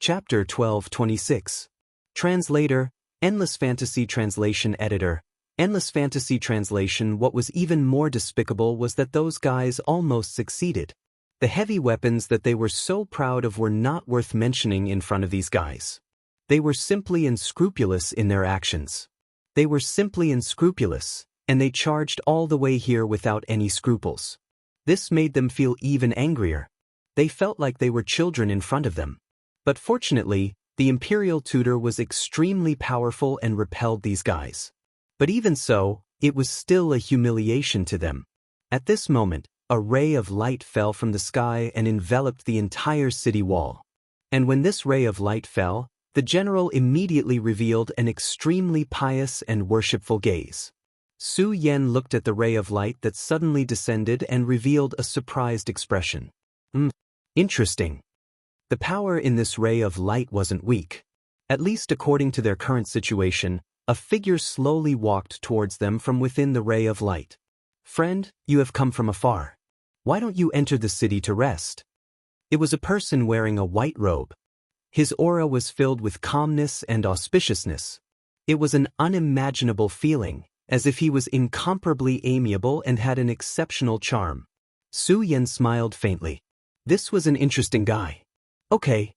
Chapter 1226. Translator, Endless Fantasy Translation Editor. Endless Fantasy Translation. What was even more despicable was that those guys almost succeeded. The heavy weapons that they were so proud of were not worth mentioning in front of these guys. They were simply unscrupulous in their actions. They were simply unscrupulous, and they charged all the way here without any scruples. This made them feel even angrier. They felt like they were children in front of them. But fortunately, the Imperial Tutor was extremely powerful and repelled these guys. But even so, it was still a humiliation to them. At this moment, a ray of light fell from the sky and enveloped the entire city wall. And when this ray of light fell, the general immediately revealed an extremely pious and worshipful gaze. Su Yan looked at the ray of light that suddenly descended and revealed a surprised expression. Interesting. The power in this ray of light wasn't weak. At least according to their current situation, a figure slowly walked towards them from within the ray of light. Friend, you have come from afar. Why don't you enter the city to rest? It was a person wearing a white robe. His aura was filled with calmness and auspiciousness. It was an unimaginable feeling, as if he was incomparably amiable and had an exceptional charm. Su Yan smiled faintly. This was an interesting guy. Okay.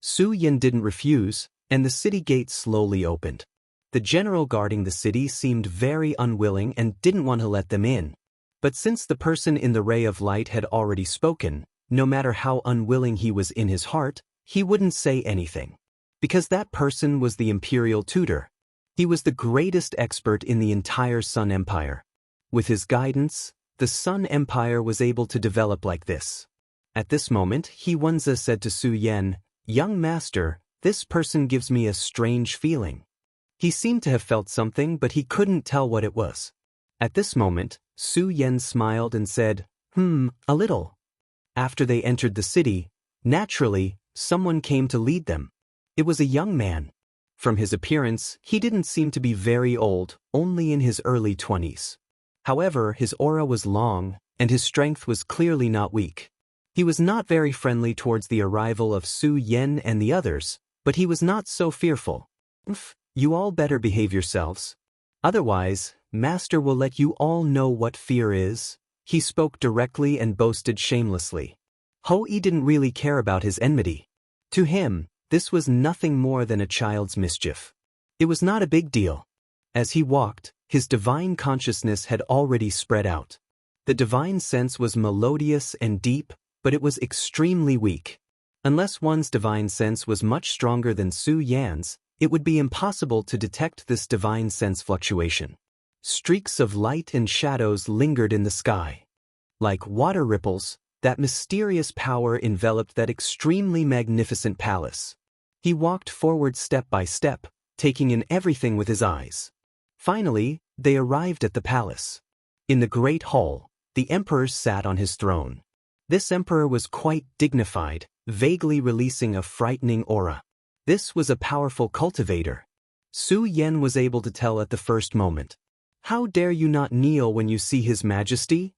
Su Yan didn't refuse, and the city gate slowly opened. The general guarding the city seemed very unwilling and didn't want to let them in. But since the person in the ray of light had already spoken, no matter how unwilling he was in his heart, he wouldn't say anything. Because that person was the Imperial Tutor. He was the greatest expert in the entire Sun Empire. With his guidance, the Sun Empire was able to develop like this. At this moment, He Wenzi said to Su Yan, "Young master, this person gives me a strange feeling." He seemed to have felt something, but he couldn't tell what it was. At this moment, Su Yan smiled and said, a little. After they entered the city, naturally, someone came to lead them. It was a young man. From his appearance, he didn't seem to be very old, only in his early 20s. However, his aura was long, and his strength was clearly not weak. He was not very friendly towards the arrival of Su Yan and the others, but he was not so fearful. You all better behave yourselves. Otherwise, Master will let you all know what fear is. He spoke directly and boasted shamelessly. Hou-Yi didn't really care about his enmity. To him, this was nothing more than a child's mischief. It was not a big deal. As he walked, his divine consciousness had already spread out. The divine sense was melodious and deep, but it was extremely weak. Unless one's divine sense was much stronger than Su Yan's, it would be impossible to detect this divine sense fluctuation. Streaks of light and shadows lingered in the sky. Like water ripples, that mysterious power enveloped that extremely magnificent palace. He walked forward step by step, taking in everything with his eyes. Finally, they arrived at the palace. In the great hall, the emperor sat on his throne. This emperor was quite dignified, vaguely releasing a frightening aura. This was a powerful cultivator. Su Yan was able to tell at the first moment. How dare you not kneel when you see His Majesty?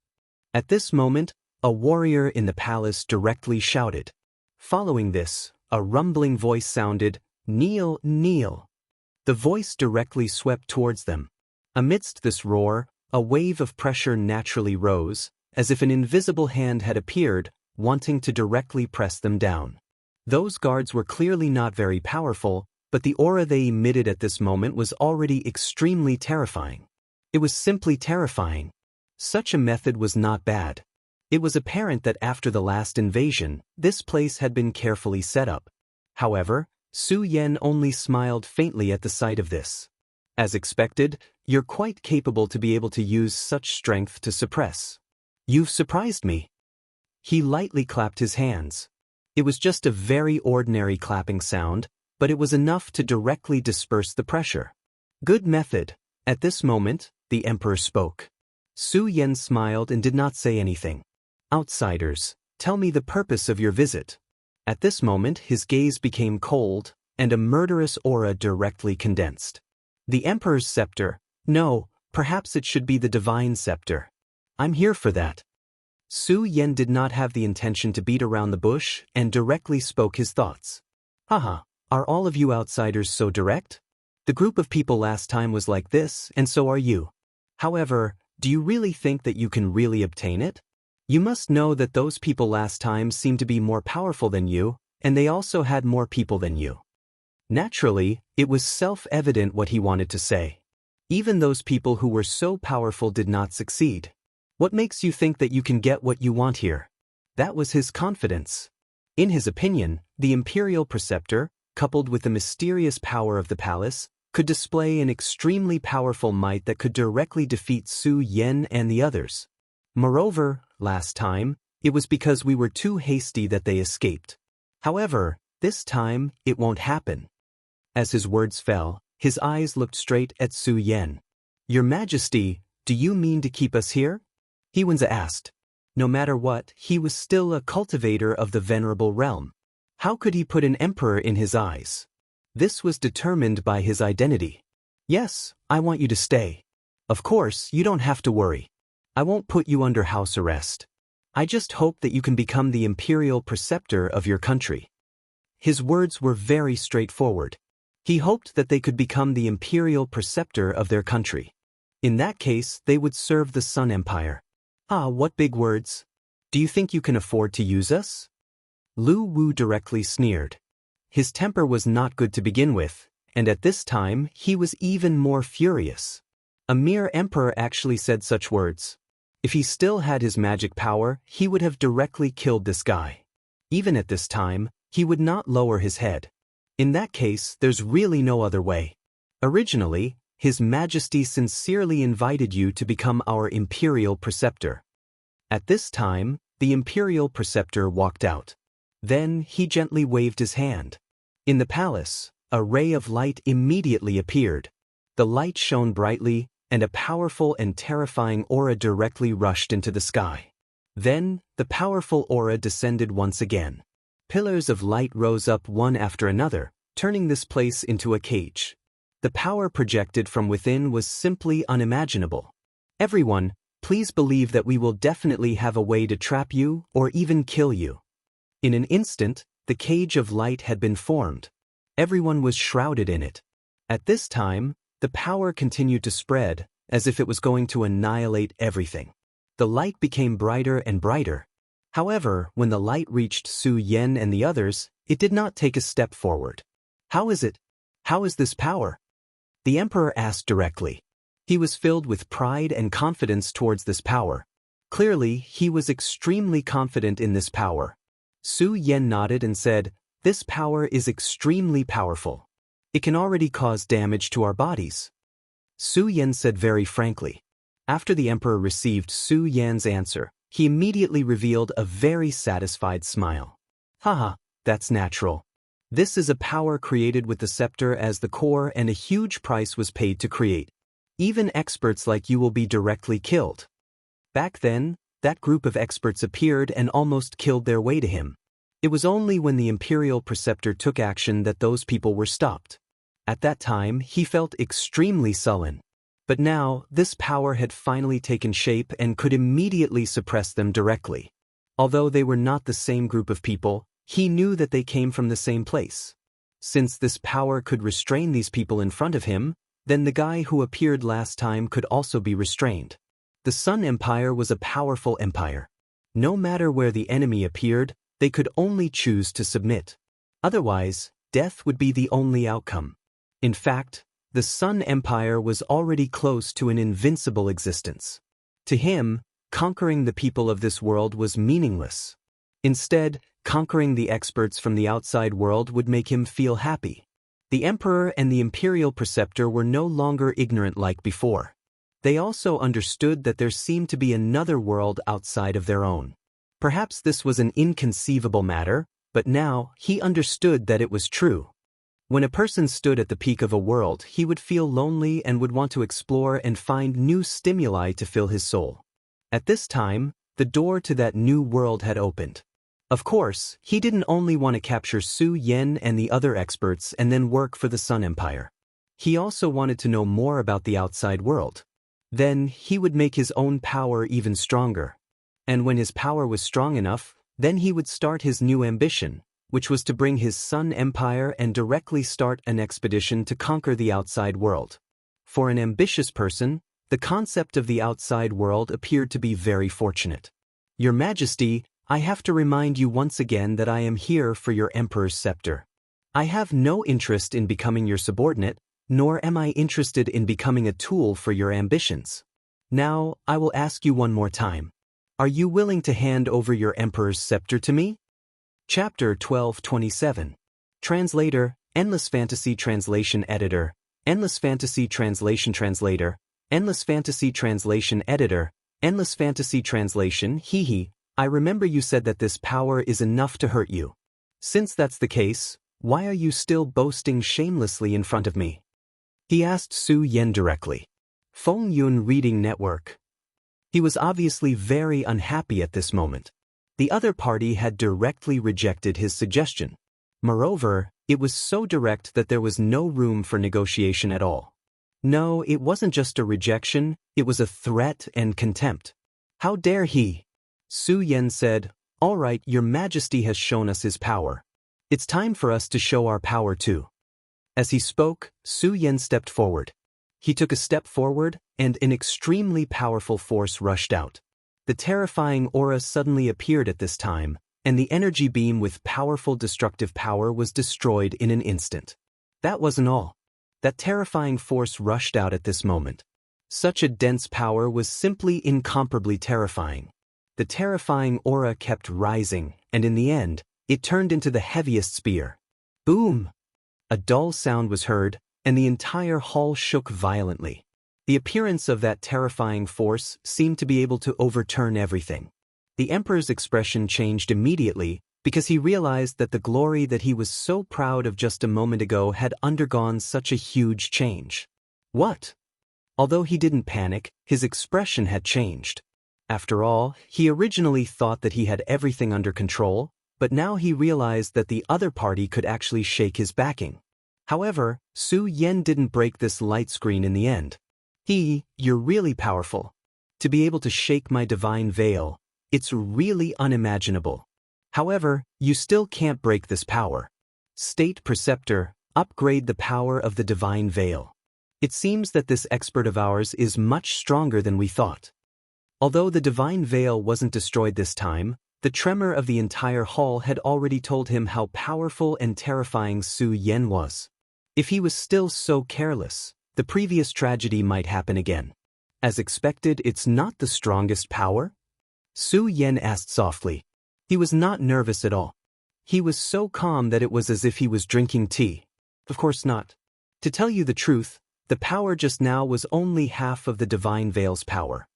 At this moment, a warrior in the palace directly shouted. Following this, a rumbling voice sounded, "Kneel, kneel." The voice directly swept towards them. Amidst this roar, a wave of pressure naturally rose, as if an invisible hand had appeared, wanting to directly press them down. Those guards were clearly not very powerful, but the aura they emitted at this moment was already extremely terrifying. It was simply terrifying. Such a method was not bad. It was apparent that after the last invasion, this place had been carefully set up. However, Su Yan only smiled faintly at the sight of this. As expected, you're quite capable to be able to use such strength to suppress. You've surprised me. He lightly clapped his hands. It was just a very ordinary clapping sound, but it was enough to directly disperse the pressure. Good method. At this moment, the emperor spoke. Su Yan smiled and did not say anything. Outsiders, tell me the purpose of your visit. At this moment, his gaze became cold, and a murderous aura directly condensed. The emperor's scepter. No, perhaps it should be the divine scepter. I'm here for that. Su Yan did not have the intention to beat around the bush and directly spoke his thoughts. Haha, are all of you outsiders so direct? The group of people last time was like this, and so are you. However, do you really think that you can really obtain it? You must know that those people last time seemed to be more powerful than you, and they also had more people than you. Naturally, it was self-evident what he wanted to say. Even those people who were so powerful did not succeed. What makes you think that you can get what you want here? That was his confidence. In his opinion, the imperial preceptor, coupled with the mysterious power of the palace, could display an extremely powerful might that could directly defeat Su Yan and the others. Moreover, last time, it was because we were too hasty that they escaped. However, this time, it won't happen. As his words fell, his eyes looked straight at Su Yan. Your Majesty, do you mean to keep us here? Hewenza asked. No matter what, he was still a cultivator of the venerable realm. How could he put an emperor in his eyes? This was determined by his identity. Yes, I want you to stay. Of course, you don't have to worry. I won't put you under house arrest. I just hope that you can become the imperial preceptor of your country. His words were very straightforward. He hoped that they could become the imperial preceptor of their country. In that case, they would serve the Sun Empire. Ah, what big words. Do you think you can afford to use us? Lu Wu directly sneered. His temper was not good to begin with, and at this time, he was even more furious. A mere emperor actually said such words. If he still had his magic power, he would have directly killed this guy. Even at this time, he would not lower his head. In that case, there's really no other way. Originally, His Majesty sincerely invited you to become our imperial preceptor. At this time, the imperial preceptor walked out. Then he gently waved his hand. In the palace, a ray of light immediately appeared. The light shone brightly, and a powerful and terrifying aura directly rushed into the sky. Then, the powerful aura descended once again. Pillars of light rose up one after another, turning this place into a cage. The power projected from within was simply unimaginable. Everyone, please believe that we will definitely have a way to trap you or even kill you. In an instant, the cage of light had been formed. Everyone was shrouded in it. At this time, the power continued to spread, as if it was going to annihilate everything. The light became brighter and brighter. However, when the light reached Su Yan and the others, it did not take a step forward. How is it? How is this power? The emperor asked directly. He was filled with pride and confidence towards this power. Clearly, he was extremely confident in this power. Su Yan nodded and said, "This power is extremely powerful. It can already cause damage to our bodies." Su Yan said very frankly. After the emperor received Su Yan's answer, he immediately revealed a very satisfied smile. Haha, that's natural. This is a power created with the scepter as the core, and a huge price was paid to create. Even experts like you will be directly killed. Back then, that group of experts appeared and almost killed their way to him. It was only when the imperial preceptor took action that those people were stopped. At that time, he felt extremely sullen. But now, this power had finally taken shape and could immediately suppress them directly. Although they were not the same group of people, he knew that they came from the same place. Since this power could restrain these people in front of him, then the guy who appeared last time could also be restrained. The Sun Empire was a powerful empire. No matter where the enemy appeared, they could only choose to submit. Otherwise, death would be the only outcome. In fact, the Sun Empire was already close to an invincible existence. To him, conquering the people of this world was meaningless. Instead, conquering the experts from the outside world would make him feel happy. The emperor and the imperial preceptor were no longer ignorant like before. They also understood that there seemed to be another world outside of their own. Perhaps this was an inconceivable matter, but now he understood that it was true. When a person stood at the peak of a world, he would feel lonely and would want to explore and find new stimuli to fill his soul. At this time, the door to that new world had opened. Of course, he didn't only want to capture Su Yan and the other experts and then work for the Sun Empire. He also wanted to know more about the outside world. Then, he would make his own power even stronger. And when his power was strong enough, then he would start his new ambition, which was to bring his Sun Empire and directly start an expedition to conquer the outside world. For an ambitious person, the concept of the outside world appeared to be very fortunate. Your Majesty, I have to remind you once again that I am here for your Emperor's scepter. I have no interest in becoming your subordinate, nor am I interested in becoming a tool for your ambitions. Now, I will ask you one more time. Are you willing to hand over your Emperor's scepter to me? Chapter 1227. Translator, Endless Fantasy Translation Editor, Endless Fantasy Translation Translator, Endless Fantasy Translation Editor, Endless Fantasy Translation. Hee. I remember you said that this power is enough to hurt you. Since that's the case, why are you still boasting shamelessly in front of me? He asked Su Yan directly. Feng Yun Reading Network. He was obviously very unhappy at this moment. The other party had directly rejected his suggestion. Moreover, it was so direct that there was no room for negotiation at all. No, it wasn't just a rejection, it was a threat and contempt. How dare he? Su Yan said, "All right, your Majesty has shown us his power. It's time for us to show our power too." As he spoke, Su Yan stepped forward. He took a step forward, and an extremely powerful force rushed out. The terrifying aura suddenly appeared at this time, and the energy beam with powerful destructive power was destroyed in an instant. That wasn't all. That terrifying force rushed out at this moment. Such a dense power was simply incomparably terrifying. The terrifying aura kept rising, and in the end, it turned into the heaviest spear. Boom! A dull sound was heard, and the entire hall shook violently. The appearance of that terrifying force seemed to be able to overturn everything. The Emperor's expression changed immediately because he realized that the glory that he was so proud of just a moment ago had undergone such a huge change. What? Although he didn't panic, his expression had changed. After all, he originally thought that he had everything under control, but now he realized that the other party could actually shake his backing. However, Su Yan didn't break this light screen in the end. You're really powerful. To be able to shake my divine veil, it's really unimaginable. However, you still can't break this power. State Preceptor, upgrade the power of the divine veil. It seems that this expert of ours is much stronger than we thought. Although the divine veil wasn't destroyed this time, the tremor of the entire hall had already told him how powerful and terrifying Su Yan was. If he was still so careless, the previous tragedy might happen again. As expected, it's not the strongest power? Su Yan asked softly. He was not nervous at all. He was so calm that it was as if he was drinking tea. Of course not. To tell you the truth, the power just now was only half of the divine veil's power.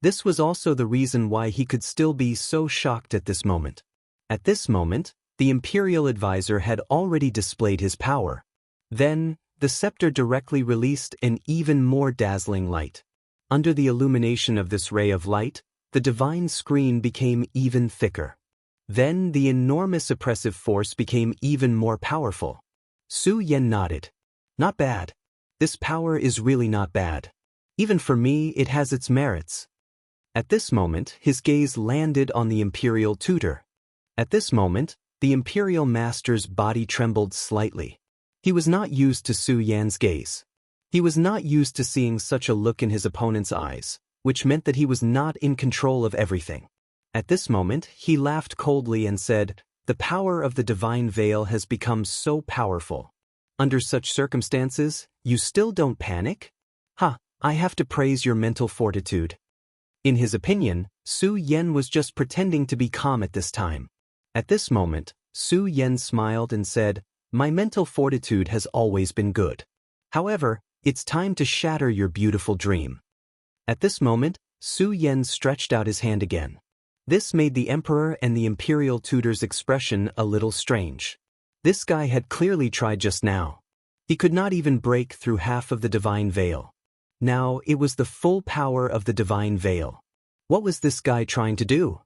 This was also the reason why he could still be so shocked at this moment. At this moment, the Imperial Advisor had already displayed his power. Then, the scepter directly released an even more dazzling light. Under the illumination of this ray of light, the divine screen became even thicker. Then the enormous oppressive force became even more powerful. Su Yan nodded. Not bad. This power is really not bad. Even for me, it has its merits. At this moment, his gaze landed on the Imperial Tutor. At this moment, the Imperial Master's body trembled slightly. He was not used to Su Yan's gaze. He was not used to seeing such a look in his opponent's eyes, which meant that he was not in control of everything. At this moment, he laughed coldly and said, "The power of the divine veil has become so powerful. Under such circumstances, you still don't panic? I have to praise your mental fortitude." In his opinion, Su Yan was just pretending to be calm at this time. At this moment, Su Yan smiled and said, "My mental fortitude has always been good. However, it's time to shatter your beautiful dream." At this moment, Su Yan stretched out his hand again. This made the Emperor and the Imperial Tutor's expression a little strange. This guy had clearly tried just now. He could not even break through half of the divine veil. Now it was the full power of the divine veil. What was this guy trying to do?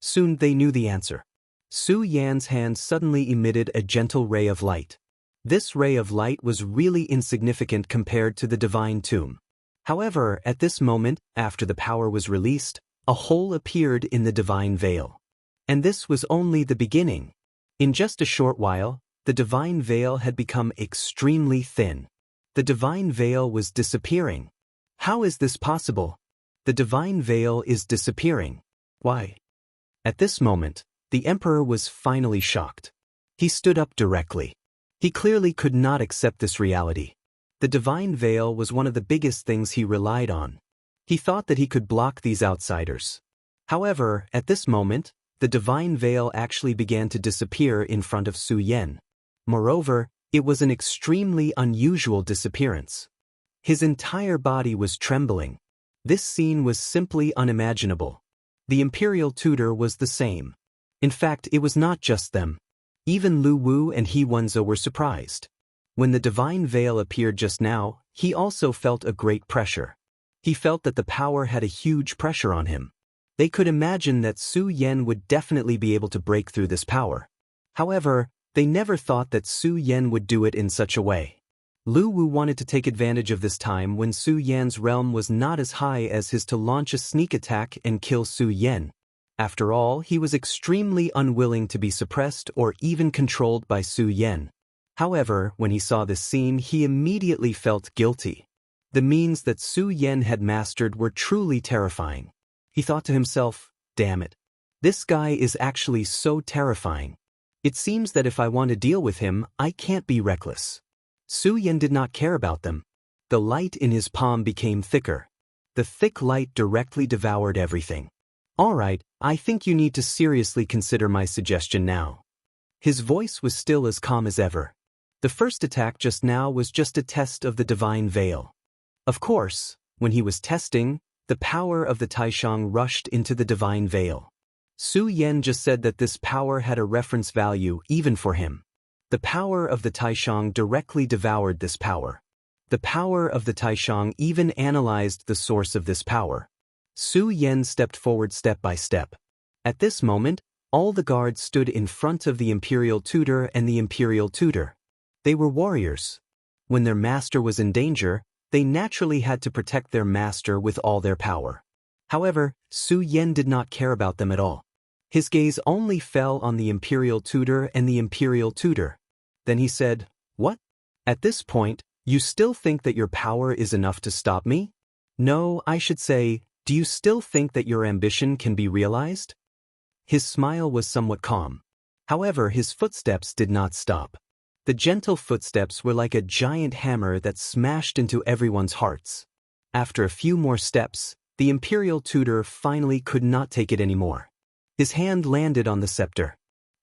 Soon they knew the answer. Su Yan's hand suddenly emitted a gentle ray of light. This ray of light was really insignificant compared to the divine tomb. However, at this moment, after the power was released, a hole appeared in the divine veil. And this was only the beginning. In just a short while, the divine veil had become extremely thin. The divine veil was disappearing. How is this possible? The divine veil is disappearing. Why? At this moment, the emperor was finally shocked. He stood up directly. He clearly could not accept this reality. The divine veil was one of the biggest things he relied on. He thought that he could block these outsiders. However, at this moment, the divine veil actually began to disappear in front of Su Yan. Moreover, it was an extremely unusual disappearance. His entire body was trembling. This scene was simply unimaginable. The imperial tutor was the same. In fact, it was not just them. Even Lu Wu and He Wenze were surprised. When the divine veil appeared just now, he also felt a great pressure. He felt that the power had a huge pressure on him. They could imagine that Su Yan would definitely be able to break through this power. However, they never thought that Su Yan would do it in such a way. Lu Wu wanted to take advantage of this time when Su Yan's realm was not as high as his to launch a sneak attack and kill Su Yan. After all, he was extremely unwilling to be suppressed or even controlled by Su Yan. However, when he saw this scene, he immediately felt guilty. The means that Su Yan had mastered were truly terrifying. He thought to himself, damn it. This guy is actually so terrifying. It seems that if I want to deal with him, I can't be reckless. Su Yan did not care about them. The light in his palm became thicker. The thick light directly devoured everything. All right, I think you need to seriously consider my suggestion now. His voice was still as calm as ever. The first attack just now was just a test of the divine veil. Of course, when he was testing, the power of the Taishang rushed into the divine veil. Su Yan just said that this power had a reference value even for him. The power of the Taishang directly devoured this power. The power of the Taishang even analyzed the source of this power. Su Yan stepped forward step by step. At this moment, all the guards stood in front of the imperial tutor and the imperial tutor. They were warriors. When their master was in danger, they naturally had to protect their master with all their power. However, Su Yan did not care about them at all. His gaze only fell on the imperial tutor and the imperial tutor. Then he said, "What? At this point, you still think that your power is enough to stop me? No, I should say, do you still think that your ambition can be realized?" His smile was somewhat calm. However, his footsteps did not stop. The gentle footsteps were like a giant hammer that smashed into everyone's hearts. After a few more steps, the imperial tutor finally could not take it anymore. His hand landed on the scepter.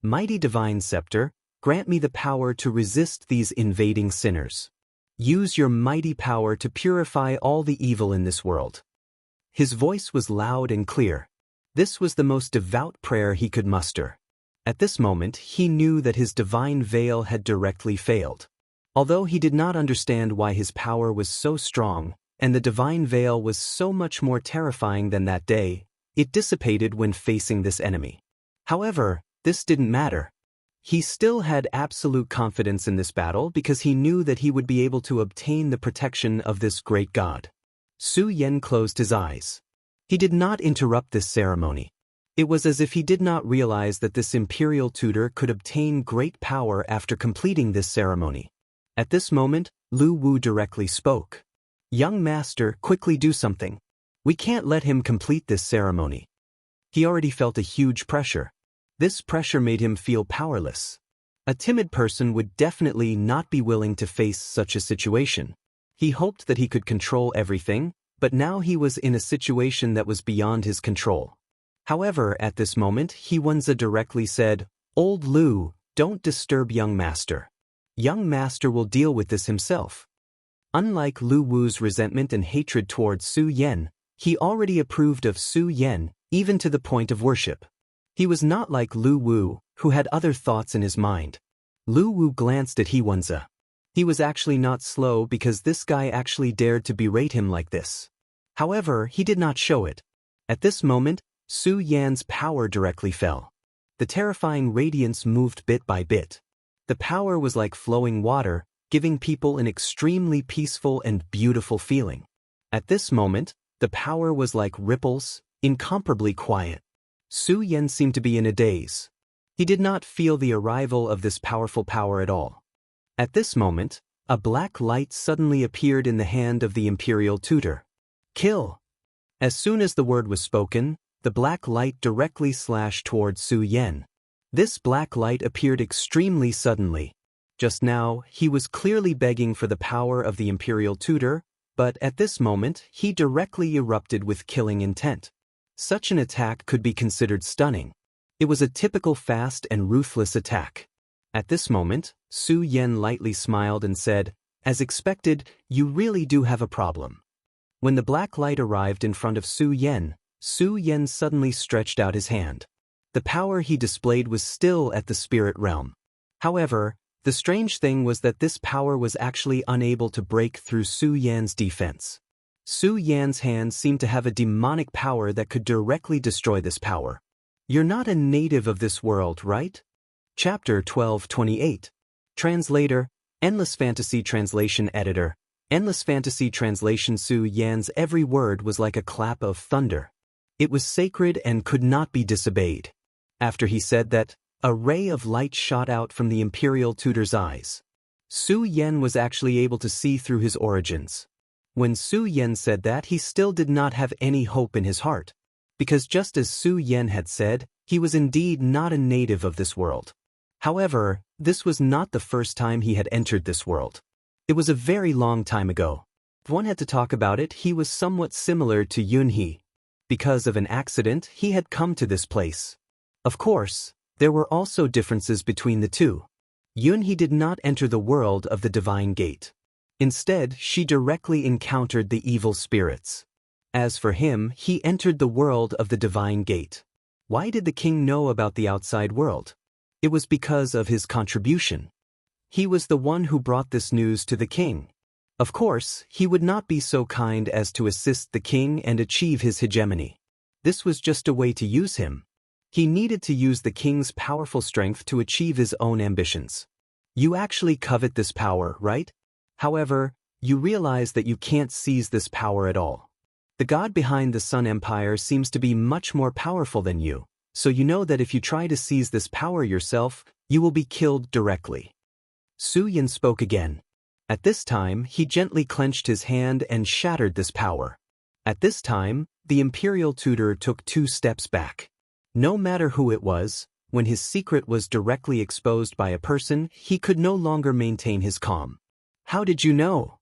"Mighty divine scepter, grant me the power to resist these invading sinners. Use your mighty power to purify all the evil in this world." His voice was loud and clear. This was the most devout prayer he could muster. At this moment, he knew that his divine veil had directly failed. Although he did not understand why his power was so strong, and the divine veil was so much more terrifying than that day, it dissipated when facing this enemy. However, this didn't matter. He still had absolute confidence in this battle because he knew that he would be able to obtain the protection of this great god. Su Yan closed his eyes. He did not interrupt this ceremony. It was as if he did not realize that this imperial tutor could obtain great power after completing this ceremony. At this moment, Lu Wu directly spoke. "Young master, quickly do something. We can't let him complete this ceremony." He already felt a huge pressure. This pressure made him feel powerless. A timid person would definitely not be willing to face such a situation. He hoped that he could control everything, but now he was in a situation that was beyond his control. However, at this moment, He Wenze directly said, "Old Lu, don't disturb young master. Young master will deal with this himself." Unlike Lu Wu's resentment and hatred towards Su Yan, he already approved of Su Yan, even to the point of worship. He was not like Lu Wu, who had other thoughts in his mind. Lu Wu glanced at He Wenze. He was actually not slow because this guy actually dared to berate him like this. However, he did not show it. At this moment, Su Yan's power directly fell. The terrifying radiance moved bit by bit. The power was like flowing water, giving people an extremely peaceful and beautiful feeling. At this moment, the power was like ripples, incomparably quiet. Su Yan seemed to be in a daze. He did not feel the arrival of this powerful power at all. At this moment, a black light suddenly appeared in the hand of the imperial tutor. Kill! As soon as the word was spoken, the black light directly slashed toward Su Yan. This black light appeared extremely suddenly. Just now, he was clearly begging for the power of the imperial tutor, but at this moment, he directly erupted with killing intent. Such an attack could be considered stunning. It was a typical fast and ruthless attack. At this moment, Su Yan lightly smiled and said, "As expected, you really do have a problem." When the black light arrived in front of Su Yan suddenly stretched out his hand. The power he displayed was still at the spirit realm. However, the strange thing was that this power was actually unable to break through Su Yan's defense. Su Yan's hand seemed to have a demonic power that could directly destroy this power. You're not a native of this world, right? Chapter 12:28. Translator, Endless Fantasy Translation Editor. Endless Fantasy Translation. Su Yan's every word was like a clap of thunder. It was sacred and could not be disobeyed. After he said that, a ray of light shot out from the imperial tutor's eyes. Su Yan was actually able to see through his origins. When Su Yan said that, he still did not have any hope in his heart. Because just as Su Yan had said, he was indeed not a native of this world. However, this was not the first time he had entered this world. It was a very long time ago. If one had to talk about it, he was somewhat similar to Yunhe. Because of an accident, he had come to this place. Of course, there were also differences between the two. Yunhe did not enter the world of the Divine Gate. Instead, she directly encountered the evil spirits. As for him, he entered the world of the Divine Gate. Why did the king know about the outside world? It was because of his contribution. He was the one who brought this news to the king. Of course, he would not be so kind as to assist the king and achieve his hegemony. This was just a way to use him. He needed to use the king's powerful strength to achieve his own ambitions. You actually covet this power, right? However, you realize that you can't seize this power at all. The god behind the Sun Empire seems to be much more powerful than you, so you know that if you try to seize this power yourself, you will be killed directly. Su Yan spoke again. At this time, he gently clenched his hand and shattered this power. At this time, the imperial tutor took 2 steps back. No matter who it was, when his secret was directly exposed by a person, he could no longer maintain his calm. "How did you know?"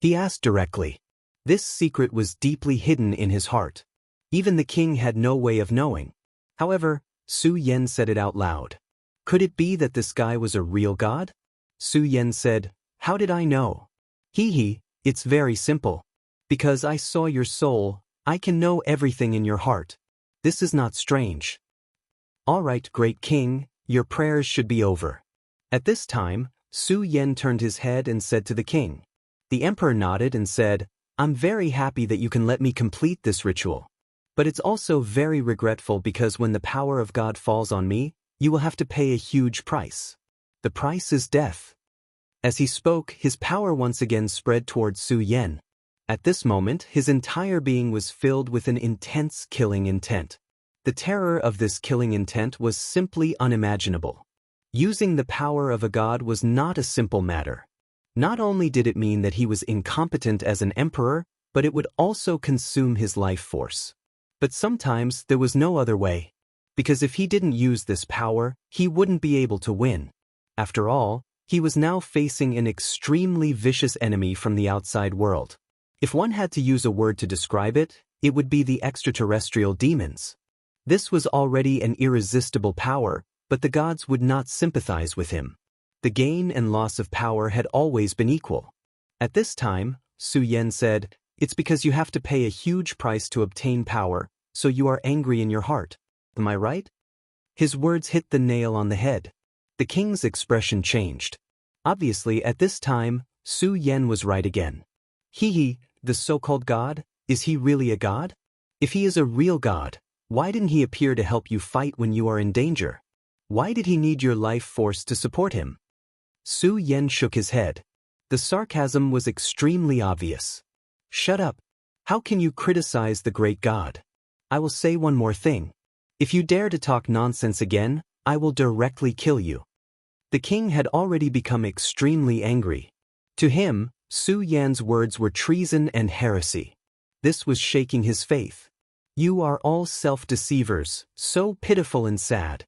he asked directly. This secret was deeply hidden in his heart. Even the king had no way of knowing. However, Su Yan said it out loud. Could it be that this guy was a real god? Su Yan said, "How did I know?" It's very simple. Because I saw your soul, I can know everything in your heart. This is not strange. All right, great king, your prayers should be over. At this time, Su Yan turned his head and said to the king. The emperor nodded and said, "I'm very happy that you can let me complete this ritual. But it's also very regretful because when the power of God falls on me, you will have to pay a huge price. The price is death." As he spoke, his power once again spread towards Su Yan. At this moment, his entire being was filled with an intense killing intent. The terror of this killing intent was simply unimaginable. Using the power of a god was not a simple matter. Not only did it mean that he was incompetent as an emperor, but it would also consume his life force. But sometimes there was no other way. Because if he didn't use this power, he wouldn't be able to win. After all, he was now facing an extremely vicious enemy from the outside world. If one had to use a word to describe it, it would be the extraterrestrial demons. This was already an irresistible power, but the gods would not sympathize with him. The gain and loss of power had always been equal. At this time, Su Yan said, "It's because you have to pay a huge price to obtain power, so you are angry in your heart. Am I right?" His words hit the nail on the head. The king's expression changed. Obviously, at this time, Su Yan was right again. The so-called god, is he really a god? If he is a real god, why didn't he appear to help you fight when you are in danger? Why did he need your life force to support him? Su Yan shook his head. The sarcasm was extremely obvious. Shut up. How can you criticize the great god? I will say one more thing. If you dare to talk nonsense again, I will directly kill you." The king had already become extremely angry. To him, Su Yan's words were treason and heresy. This was shaking his faith. "You are all self-deceivers, so pitiful and sad."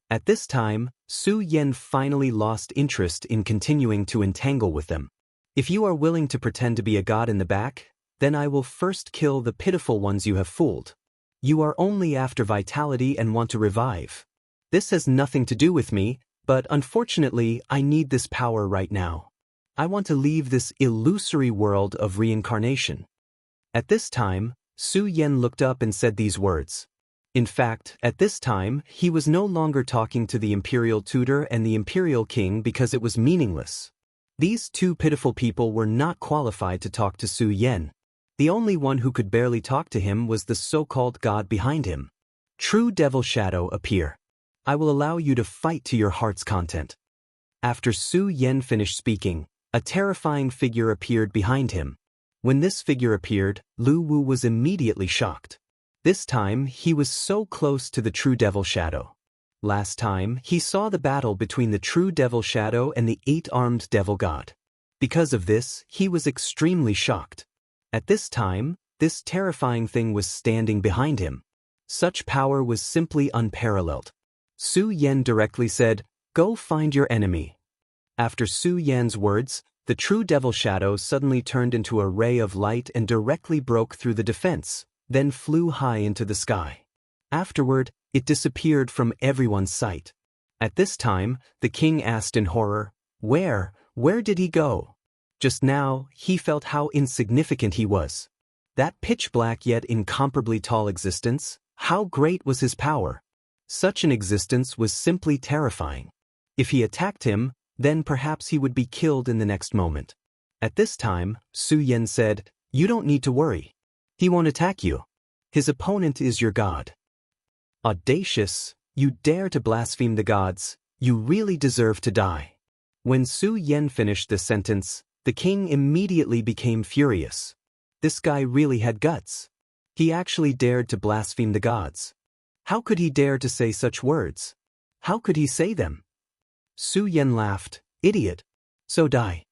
At this time, Su Yan finally lost interest in continuing to entangle with them. "If you are willing to pretend to be a god in the back, then I will first kill the pitiful ones you have fooled. You are only after vitality and want to revive. This has nothing to do with me, but unfortunately I need this power right now. I want to leave this illusory world of reincarnation." At this time, Su Yan looked up and said these words. In fact, at this time, he was no longer talking to the imperial tutor and the imperial king because it was meaningless. These two pitiful people were not qualified to talk to Su Yan. The only one who could barely talk to him was the so-called god behind him. "True devil shadow, appear. I will allow you to fight to your heart's content." After Su Yan finished speaking, a terrifying figure appeared behind him. When this figure appeared, Lu Wu was immediately shocked. This time, he was so close to the true devil shadow. Last time, he saw the battle between the true devil shadow and the eight-armed devil god. Because of this, he was extremely shocked. At this time, this terrifying thing was standing behind him. Such power was simply unparalleled. Su Yan directly said, "Go find your enemy." After Su Yan's words, the true devil shadow suddenly turned into a ray of light and directly broke through the defense, then flew high into the sky. Afterward, it disappeared from everyone's sight. At this time, the king asked in horror, Where did he go?" Just now, he felt how insignificant he was. That pitch-black yet incomparably tall existence, how great was his power? Such an existence was simply terrifying. If he attacked him, then perhaps he would be killed in the next moment. At this time, Su Yan said, "You don't need to worry. He won't attack you. His opponent is your god." "Audacious, you dare to blaspheme the gods, you really deserve to die." When Su Yan finished the sentence, the king immediately became furious. This guy really had guts. He actually dared to blaspheme the gods. How could he dare to say such words? How could he say them? Su Yan laughed, "Idiot. So die."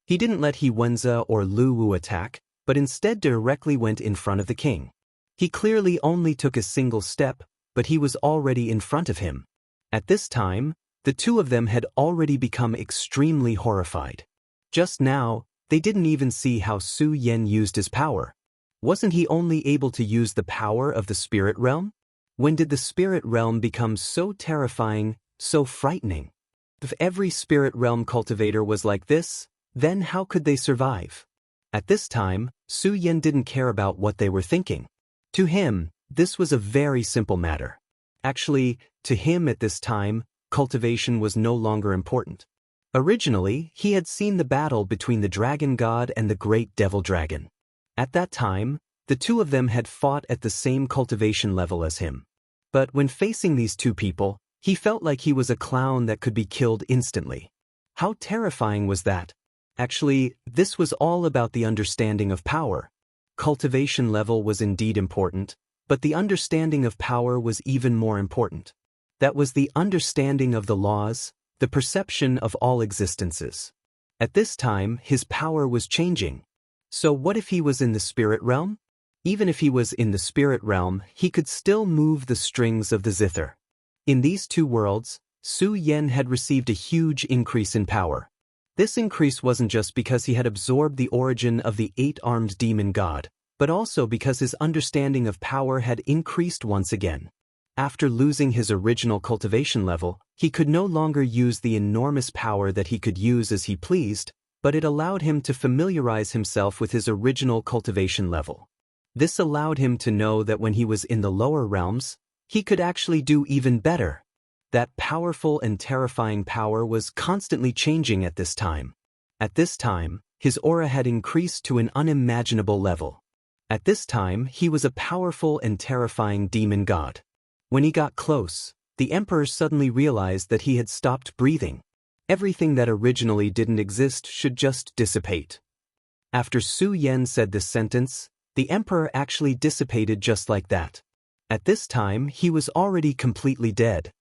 He didn't let He Wenza or Lu Wu attack, but instead directly went in front of the king. He clearly only took a single step, but he was already in front of him. At this time, the two of them had already become extremely horrified. Just now, they didn't even see how Su Yan used his power. Wasn't he only able to use the power of the spirit realm? When did the spirit realm become so terrifying, so frightening? If every spirit realm cultivator was like this, then how could they survive? At this time, Su Yan didn't care about what they were thinking. To him, this was a very simple matter. Actually, to him at this time, cultivation was no longer important. Originally, he had seen the battle between the dragon god and the great devil dragon. At that time, the two of them had fought at the same cultivation level as him. But when facing these two people, he felt like he was a clown that could be killed instantly. How terrifying was that? Actually, this was all about the understanding of power. Cultivation level was indeed important, but the understanding of power was even more important. That was the understanding of the laws, the perception of all existences. At this time, his power was changing. So what if he was in the spirit realm? Even if he was in the spirit realm, he could still move the strings of the zither. In these two worlds, Su Yan had received a huge increase in power. This increase wasn't just because he had absorbed the origin of the eight-armed demon god, but also because his understanding of power had increased once again. After losing his original cultivation level, he could no longer use the enormous power that he could use as he pleased, but it allowed him to familiarize himself with his original cultivation level. This allowed him to know that when he was in the lower realms, he could actually do even better. That powerful and terrifying power was constantly changing at this time. At this time, his aura had increased to an unimaginable level. At this time, he was a powerful and terrifying demon god. When he got close, the emperor suddenly realized that he had stopped breathing. Everything that originally didn't exist should just dissipate. After Su Yan said this sentence, the emperor actually dissipated just like that. At this time, he was already completely dead.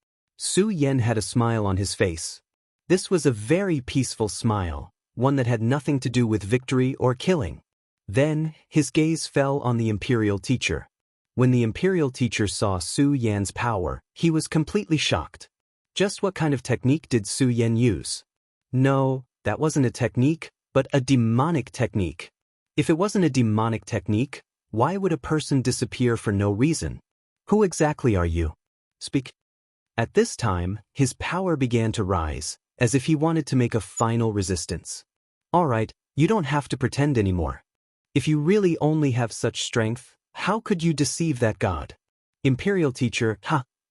Su Yan had a smile on his face. This was a very peaceful smile, one that had nothing to do with victory or killing. Then, his gaze fell on the imperial teacher. When the imperial teacher saw Su Yan's power, he was completely shocked. Just what kind of technique did Su Yan use? No, that wasn't a technique, but a demonic technique. If it wasn't a demonic technique, why would a person disappear for no reason? Who exactly are you? Speak. At this time, his power began to rise, as if he wanted to make a final resistance. All right, you don't have to pretend anymore. If you really only have such strength, how could you deceive that god? Imperial teacher,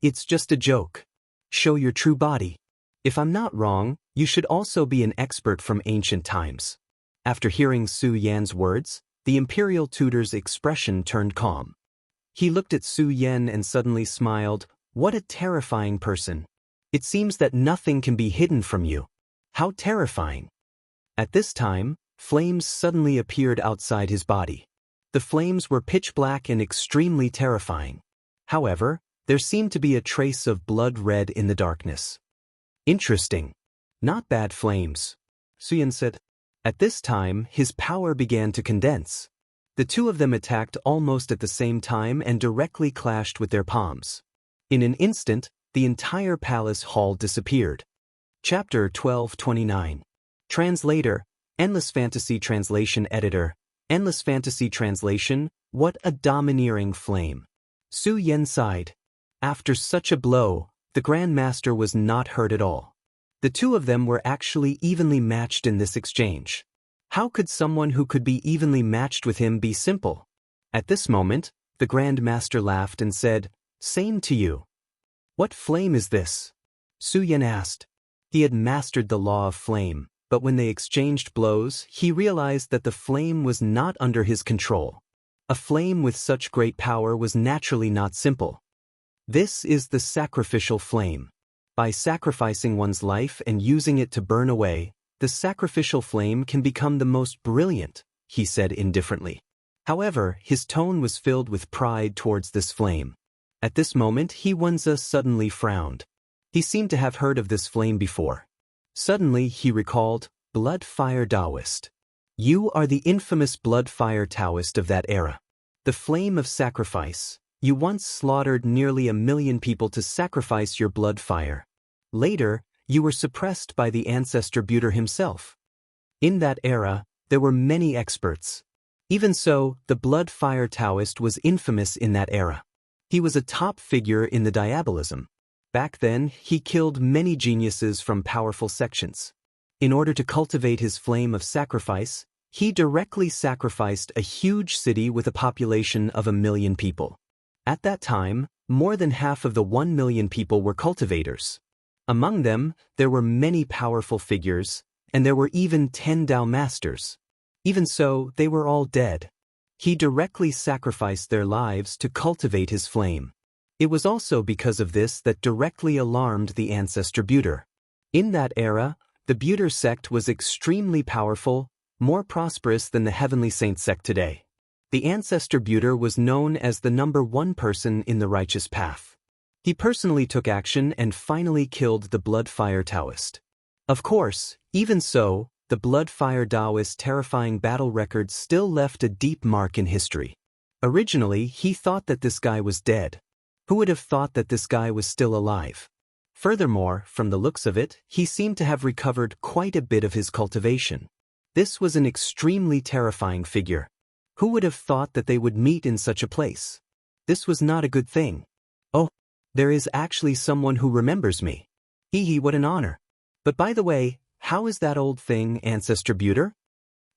it's just a joke. Show your true body. If I'm not wrong, you should also be an expert from ancient times. After hearing Su Yan's words, the imperial tutor's expression turned calm. He looked at Su Yan and suddenly smiled. What a terrifying person. It seems that nothing can be hidden from you. How terrifying. At this time, flames suddenly appeared outside his body. The flames were pitch black and extremely terrifying. However, there seemed to be a trace of blood red in the darkness. Interesting. Not bad flames, Su Yan said. At this time, his power began to condense. The two of them attacked almost at the same time and directly clashed with their palms. In an instant, the entire palace hall disappeared. Chapter 1229. Translator, Endless Fantasy Translation Editor, Endless Fantasy Translation, what a domineering flame. Su Yan sighed. After such a blow, the Grand Master was not hurt at all. The two of them were actually evenly matched in this exchange. How could someone who could be evenly matched with him be simple? At this moment, the Grand Master laughed and said, "Same to you." What flame is this? Su Yan asked. He had mastered the law of flame, but when they exchanged blows, he realized that the flame was not under his control. A flame with such great power was naturally not simple. This is the sacrificial flame. By sacrificing one's life and using it to burn away, the sacrificial flame can become the most brilliant, he said indifferently. However, his tone was filled with pride towards this flame. At this moment, Wanza suddenly frowned. He seemed to have heard of this flame before. Suddenly, he recalled, Blood Fire Daoist. You are the infamous Blood Fire Taoist of that era. The flame of sacrifice. You once slaughtered nearly 1 million people to sacrifice your blood fire. Later, you were suppressed by the ancestor Buter himself. In that era, there were many experts. Even so, the Blood Fire Taoist was infamous in that era. He was a top figure in the diabolism. Back then, he killed many geniuses from powerful sections. In order to cultivate his flame of sacrifice, he directly sacrificed a huge city with a population of 1 million people. At that time, more than half of the 1 million people were cultivators. Among them, there were many powerful figures, and there were even 10 Dao masters. Even so, they were all dead. He directly sacrificed their lives to cultivate his flame. It was also because of this that directly alarmed the ancestor Buter. In that era, the Buter sect was extremely powerful, more prosperous than the Heavenly Saint sect today. The ancestor Buter was known as the #1 person in the righteous path. He personally took action and finally killed the Blood Fire Taoist. Of course, even so, the Blood Fire Daoist's terrifying battle record still left a deep mark in history. Originally, he thought that this guy was dead. Who would have thought that this guy was still alive? Furthermore, from the looks of it, he seemed to have recovered quite a bit of his cultivation. This was an extremely terrifying figure. Who would have thought that they would meet in such a place? This was not a good thing. Oh, there is actually someone who remembers me. What an honor. But by the way, how is that old thing, Ancestor Buter?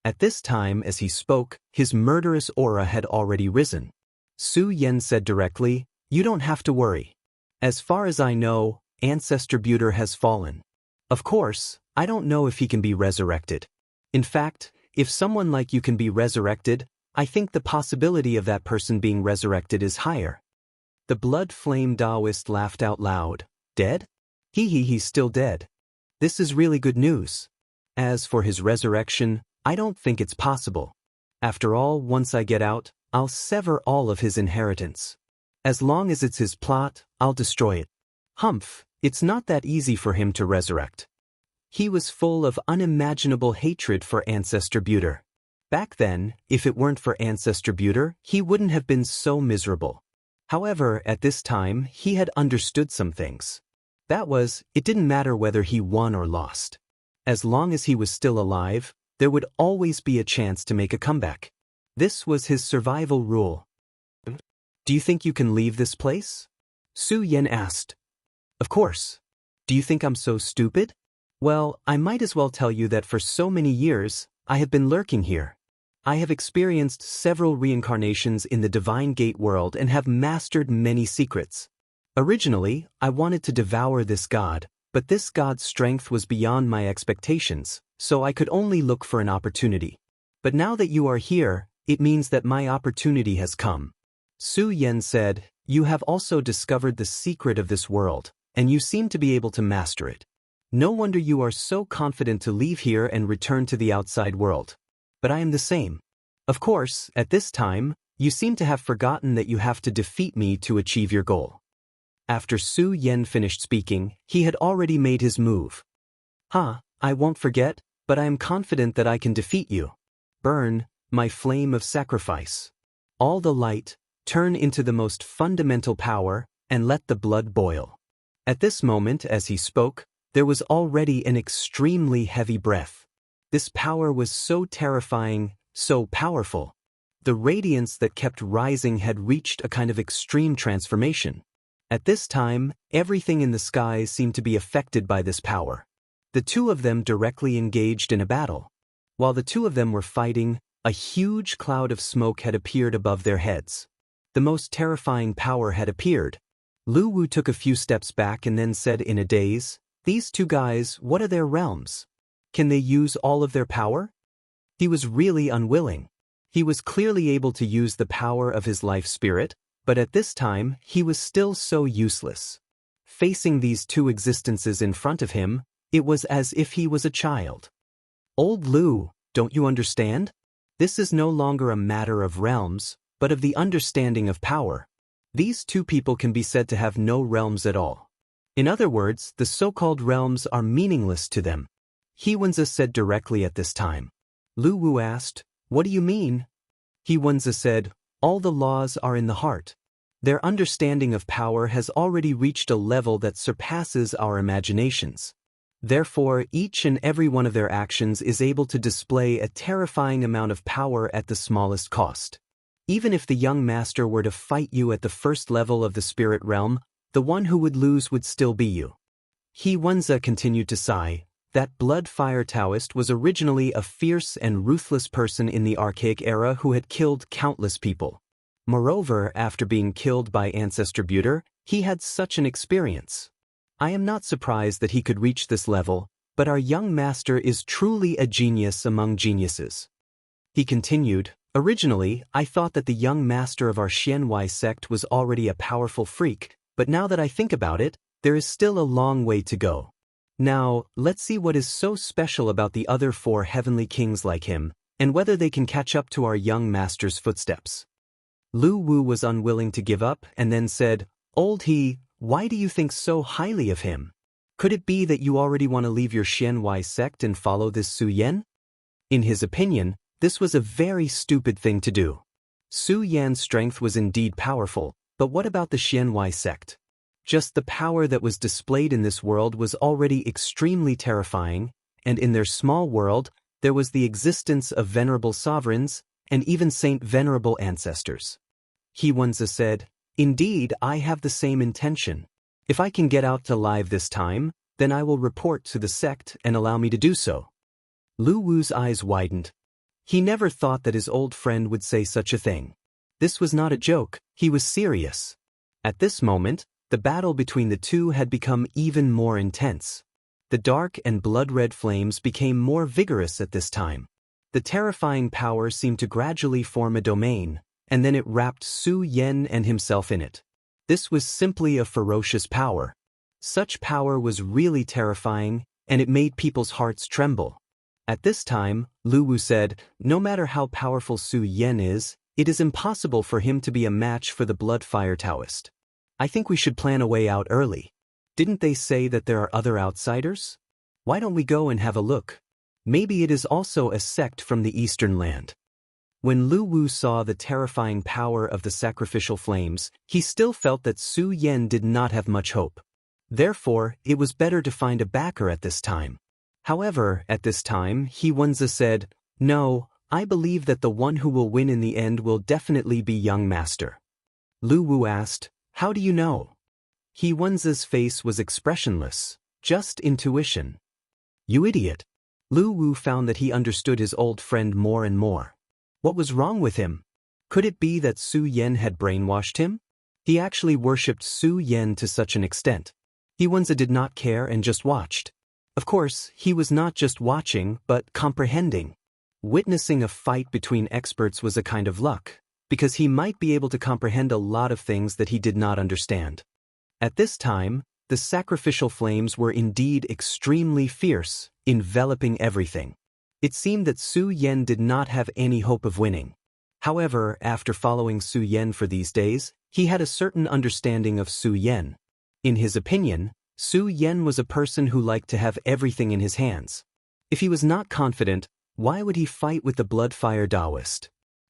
At this time, as he spoke, his murderous aura had already risen. Su Yan said directly, you don't have to worry. As far as I know, Ancestor Buter has fallen. Of course, I don't know if he can be resurrected. In fact, if someone like you can be resurrected, I think the possibility of that person being resurrected is higher. The Blood Flame Daoist laughed out loud. Dead? He's still dead. This is really good news. As for his resurrection, I don't think it's possible. After all, once I get out, I'll sever all of his inheritance. As long as it's his plot, I'll destroy it. Humph, It's not that easy for him to resurrect. He was full of unimaginable hatred for Ancestor Buter. Back then, if it weren't for Ancestor Buter, he wouldn't have been so miserable. However, at this time, he had understood some things. That was, it didn't matter whether he won or lost. As long as he was still alive, there would always be a chance to make a comeback. This was his survival rule. Do you think you can leave this place? Su Yan asked. Of course. Do you think I'm so stupid? Well, I might as well tell you that for so many years, I have been lurking here. I have experienced several reincarnations in the Divine Gate world and have mastered many secrets. Originally, I wanted to devour this god, but this god's strength was beyond my expectations, so I could only look for an opportunity. But now that you are here, it means that my opportunity has come. Su Yan said, you have also discovered the secret of this world, and you seem to be able to master it. No wonder you are so confident to leave here and return to the outside world. But I am the same. Of course, at this time, you seem to have forgotten that you have to defeat me to achieve your goal. After Su Yan finished speaking, he had already made his move. I won't forget, but I am confident that I can defeat you. Burn, my flame of sacrifice. All the light, turn into the most fundamental power, and let the blood boil. At this moment, as he spoke, there was already an extremely heavy breath. This power was so terrifying, so powerful. The radiance that kept rising had reached a kind of extreme transformation. At this time, everything in the sky seemed to be affected by this power. The two of them directly engaged in a battle. While the two of them were fighting, a huge cloud of smoke had appeared above their heads. The most terrifying power had appeared. Lu Wu took a few steps back and then said in a daze, "These two guys, what are their realms? Can they use all of their power?" He was really unwilling. He was clearly able to use the power of his life spirit, but at this time, he was still so useless. Facing these two existences in front of him, it was as if he was a child. Old Lu, don't you understand? This is no longer a matter of realms, but of the understanding of power. These two people can be said to have no realms at all. In other words, the so-called realms are meaningless to them. He Wenzi said directly at this time. Lu Wu asked, "What do you mean?" He Wenzi said, "All the laws are in the heart. Their understanding of power has already reached a level that surpasses our imaginations. Therefore, each and every one of their actions is able to display a terrifying amount of power at the smallest cost. Even if the young master were to fight you at the first level of the spirit realm, the one who would lose would still be you." He Wenzi continued to sigh. That blood-fire Daoist was originally a fierce and ruthless person in the archaic era who had killed countless people. Moreover, after being killed by Ancestor Buter, he had such an experience. I am not surprised that he could reach this level, but our young master is truly a genius among geniuses. He continued, "Originally, I thought that the young master of our Xianxia sect was already a powerful freak, but now that I think about it, there is still a long way to go. Now, let's see what is so special about the other 4 heavenly kings like him, and whether they can catch up to our young master's footsteps." Lu Wu was unwilling to give up and then said, "Old He, why do you think so highly of him? Could it be that you already want to leave your Xianxia sect and follow this Su Yan?" In his opinion, this was a very stupid thing to do. Su Yan's strength was indeed powerful, but what about the Xianxia sect? Just the power that was displayed in this world was already extremely terrifying, and in their small world, there was the existence of venerable sovereigns, and even saint venerable ancestors. He Wenzi said, "Indeed, I have the same intention. If I can get out alive this time, then I will report to the sect and allow me to do so." Lu Wu's eyes widened. He never thought that his old friend would say such a thing. This was not a joke, he was serious. At this moment, the battle between the two had become even more intense. The dark and blood-red flames became more vigorous at this time. The terrifying power seemed to gradually form a domain, and then it wrapped Su Yan and himself in it. This was simply a ferocious power. Such power was really terrifying, and it made people's hearts tremble. At this time, Lu Wu said, "No matter how powerful Su Yan is, it is impossible for him to be a match for the blood-fire Daoist. I think we should plan a way out early." Didn't they say that there are other outsiders? Why don't we go and have a look? Maybe it is also a sect from the eastern land. When Lu Wu saw the terrifying power of the sacrificial flames, he still felt that Su Yan did not have much hope. Therefore, it was better to find a backer at this time. However, at this time, He Wenzi said, "No, I believe that the one who will win in the end will definitely be young master." Lu Wu asked, "How do you know?" He Wenzi's face was expressionless, just intuition. "You idiot." Lu Wu found that he understood his old friend more and more. What was wrong with him? Could it be that Su Yan had brainwashed him? He actually worshipped Su Yan to such an extent. He Wenzi did not care and just watched. Of course, he was not just watching, but comprehending. Witnessing a fight between experts was a kind of luck, because he might be able to comprehend a lot of things that he did not understand. At this time, the sacrificial flames were indeed extremely fierce, enveloping everything. It seemed that Su Yan did not have any hope of winning. However, after following Su Yan for these days, he had a certain understanding of Su Yan. In his opinion, Su Yan was a person who liked to have everything in his hands. If he was not confident, why would he fight with the blood-fire Daoist?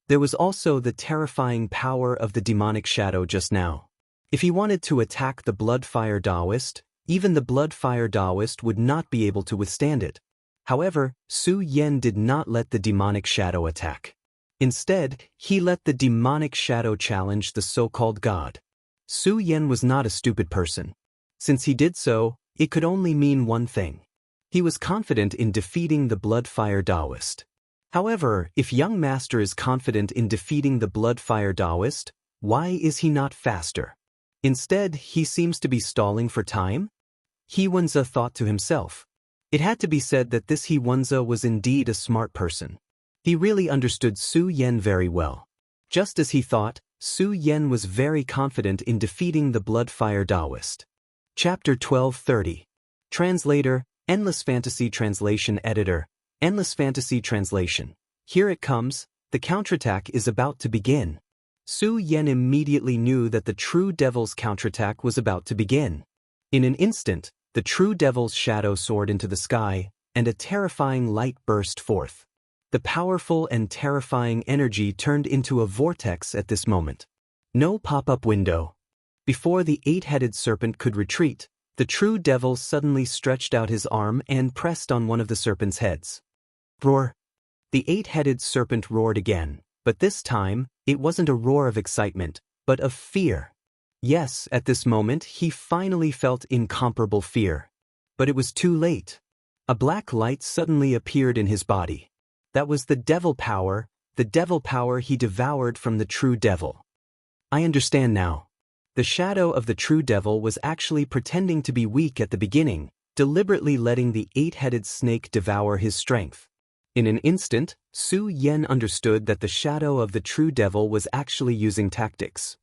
There was also the terrifying power of the demonic shadow just now. If he wanted to attack the blood-fire Daoist, even the blood-fire Daoist would not be able to withstand it. However, Su Yan did not let the demonic shadow attack. Instead, he let the demonic shadow challenge the so-called god. Su Yan was not a stupid person. Since he did so, it could only mean one thing. He was confident in defeating the blood-fire Daoist. However, if young master is confident in defeating the blood-fire Daoist, why is he not faster? Instead, he seems to be stalling for time? He Wenzi thought to himself. It had to be said that this He Wenzi was indeed a smart person. He really understood Su Yan very well. Just as he thought, Su Yan was very confident in defeating the blood-fire Daoist. Chapter 1230. Translator, Endless Fantasy Translation Editor, Endless Fantasy Translation. Here it comes, the counterattack is about to begin. Su Yan immediately knew that the true devil's counterattack was about to begin. In an instant, the true devil's shadow soared into the sky, and a terrifying light burst forth. The powerful and terrifying energy turned into a vortex at this moment. No pop-up window. Before the eight-headed serpent could retreat, the true devil suddenly stretched out his arm and pressed on one of the serpent's heads. Roar! The eight-headed serpent roared again, but this time, it wasn't a roar of excitement, but of fear. Yes, at this moment he finally felt incomparable fear. But it was too late. A black light suddenly appeared in his body. That was the devil power he devoured from the true devil. I understand now. The shadow of the true devil was actually pretending to be weak at the beginning, deliberately letting the eight-headed snake devour his strength. In an instant, Su Yan understood that the shadow of the true devil was actually using tactics.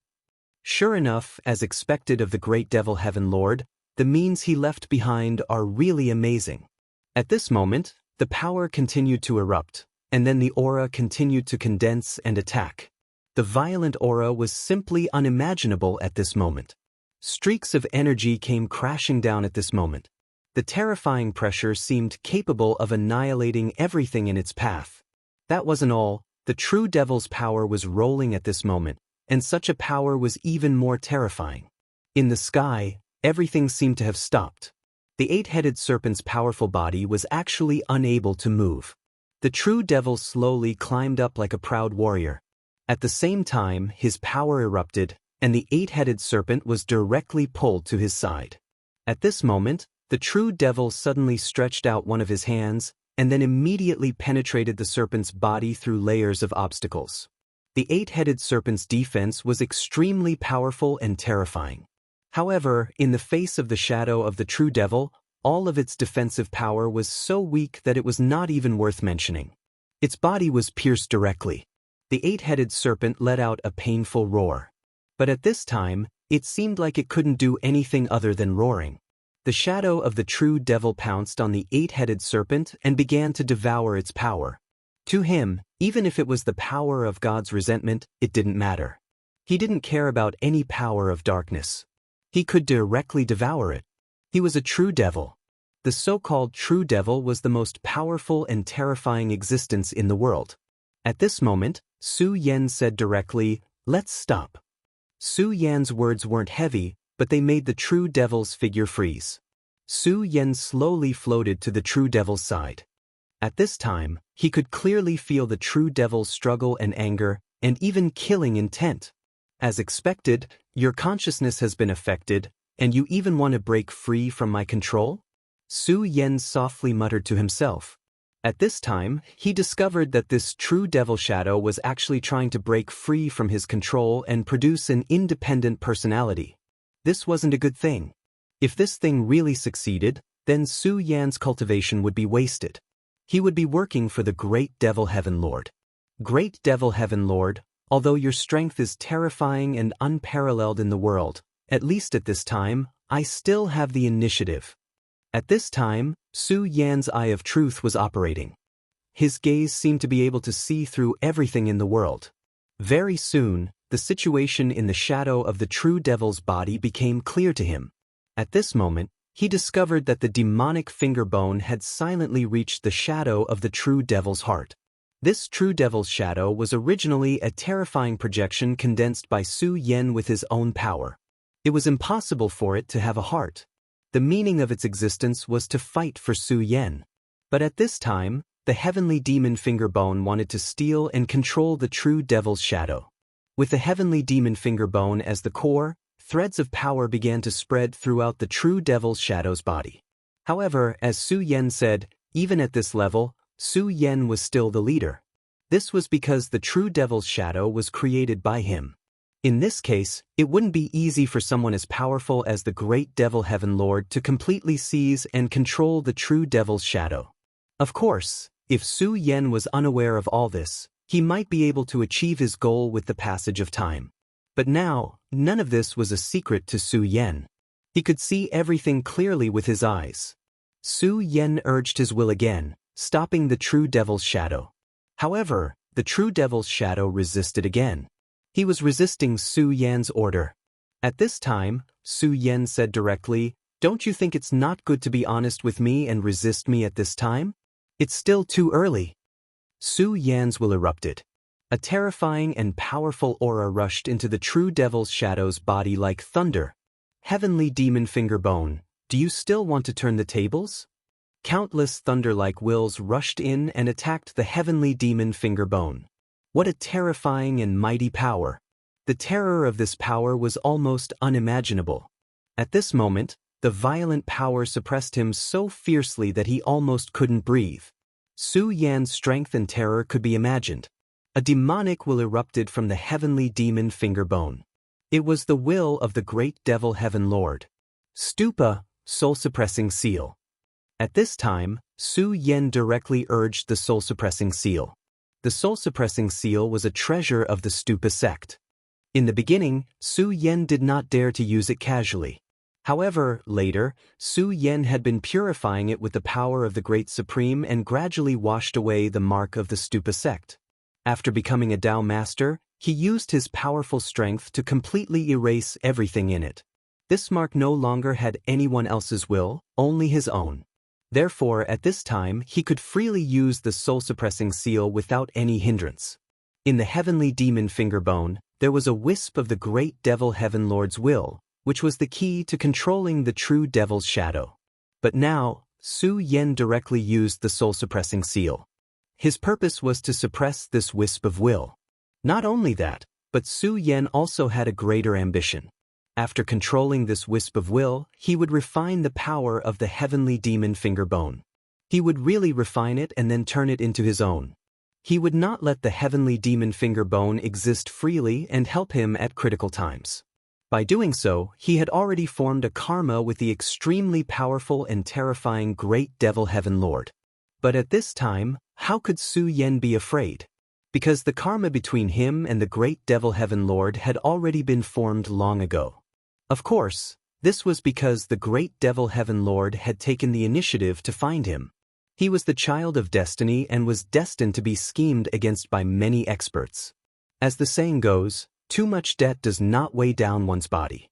Sure enough, as expected of the great devil Heaven Lord, the means he left behind are really amazing. At this moment, the power continued to erupt, and then the aura continued to condense and attack. The violent aura was simply unimaginable at this moment. Streaks of energy came crashing down at this moment. The terrifying pressure seemed capable of annihilating everything in its path. That wasn't all, the true devil's power was rolling at this moment, and such a power was even more terrifying. In the sky, everything seemed to have stopped. The eight-headed serpent's powerful body was actually unable to move. The true devil slowly climbed up like a proud warrior. At the same time, his power erupted, and the eight-headed serpent was directly pulled to his side. At this moment, the true devil suddenly stretched out one of his hands, and then immediately penetrated the serpent's body through layers of obstacles. The eight-headed serpent's defense was extremely powerful and terrifying. However, in the face of the shadow of the true devil, all of its defensive power was so weak that it was not even worth mentioning. Its body was pierced directly. The eight-headed serpent let out a painful roar. But at this time, it seemed like it couldn't do anything other than roaring. The shadow of the true devil pounced on the eight-headed serpent and began to devour its power. To him, even if it was the power of God's resentment, it didn't matter. He didn't care about any power of darkness. He could directly devour it. He was a true devil. The so-called true devil was the most powerful and terrifying existence in the world. At this moment, Su Yan said directly, "Let's stop." Su Yan's words weren't heavy, but they made the true devil's figure freeze. Su Yan slowly floated to the true devil's side. At this time, he could clearly feel the true devil's struggle and anger, and even killing intent. As expected, your consciousness has been affected, and you even want to break free from my control? Su Yan softly muttered to himself. At this time, he discovered that this true devil shadow was actually trying to break free from his control and produce an independent personality. This wasn't a good thing. If this thing really succeeded, then Su Yan's cultivation would be wasted. He would be working for the Great Devil Heaven Lord. Great Devil Heaven Lord, although your strength is terrifying and unparalleled in the world, at least at this time, I still have the initiative. At this time, Su Yan's eye of truth was operating. His gaze seemed to be able to see through everything in the world. Very soon, the situation in the shadow of the true devil's body became clear to him. At this moment, he discovered that the demonic finger bone had silently reached the shadow of the true devil's heart. This true devil's shadow was originally a terrifying projection condensed by Su Yan with his own power. It was impossible for it to have a heart. The meaning of its existence was to fight for Su Yan. But at this time, the heavenly demon finger bone wanted to steal and control the true devil's shadow. With the heavenly demon finger bone as the core, threads of power began to spread throughout the true devil's shadow's body. However, as Su Yan said, even at this level, Su Yan was still the leader. This was because the true devil's shadow was created by him. In this case, it wouldn't be easy for someone as powerful as the Great Devil Heaven Lord to completely seize and control the true devil's shadow. Of course, if Su Yan was unaware of all this, he might be able to achieve his goal with the passage of time. But now, none of this was a secret to Su Yan. He could see everything clearly with his eyes. Su Yan urged his will again, stopping the true devil's shadow. However, the true devil's shadow resisted again. He was resisting Su Yan's order. At this time, Su Yan said directly, "Don't you think it's not good to be honest with me and resist me at this time? It's still too early." Su Yan's will erupted. A terrifying and powerful aura rushed into the true devil's shadow's body like thunder. "Heavenly demon finger bone, do you still want to turn the tables?" Countless thunder-like wills rushed in and attacked the heavenly demon finger bone. What a terrifying and mighty power! The terror of this power was almost unimaginable. At this moment, the violent power suppressed him so fiercely that he almost couldn't breathe. Su Yan's strength and terror could be imagined. A demonic will erupted from the heavenly demon finger bone. It was the will of the Great Devil Heaven Lord. Stupa, soul-suppressing seal. At this time, Su Yan directly urged the soul-suppressing seal. The soul-suppressing seal was a treasure of the Stupa sect. In the beginning, Su Yan did not dare to use it casually. However, later, Su Yan had been purifying it with the power of the Great Supreme and gradually washed away the mark of the Stupa sect. After becoming a Dao master, he used his powerful strength to completely erase everything in it. This mark no longer had anyone else's will, only his own. Therefore, at this time, he could freely use the soul-suppressing seal without any hindrance. In the heavenly demon finger bone, there was a wisp of the Great Devil Heaven Lord's will, which was the key to controlling the true devil's shadow. But now, Su Yan directly used the soul-suppressing seal. His purpose was to suppress this wisp of will. Not only that, but Su Yan also had a greater ambition. After controlling this wisp of will, he would refine the power of the heavenly demon finger bone. He would really refine it and then turn it into his own. He would not let the heavenly demon finger bone exist freely and help him at critical times. By doing so, he had already formed a karma with the extremely powerful and terrifying Great Devil Heaven Lord. But at this time, how could Su Yan be afraid? Because the karma between him and the Great Devil Heaven Lord had already been formed long ago. Of course, this was because the Great Devil Heaven Lord had taken the initiative to find him. He was the child of destiny and was destined to be schemed against by many experts. As the saying goes, too much debt does not weigh down one's body.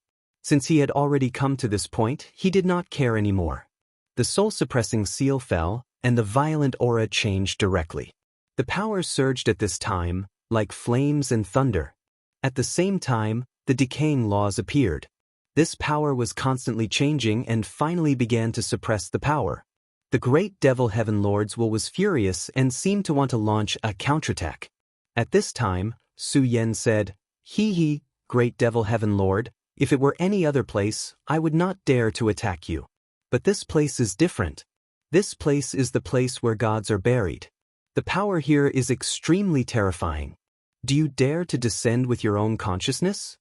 Since he had already come to this point, he did not care anymore. The soul-suppressing seal fell, and the violent aura changed directly. The power surged at this time, like flames and thunder. At the same time, the decaying laws appeared. This power was constantly changing and finally began to suppress the power. The great devil heaven lord's will was furious and seemed to want to launch a counterattack. At this time, Su Yan said, "He, great devil heaven lord, if it were any other place, I would not dare to attack you. But this place is different. This place is the place where gods are buried. The power here is extremely terrifying. Do you dare to descend with your own consciousness?"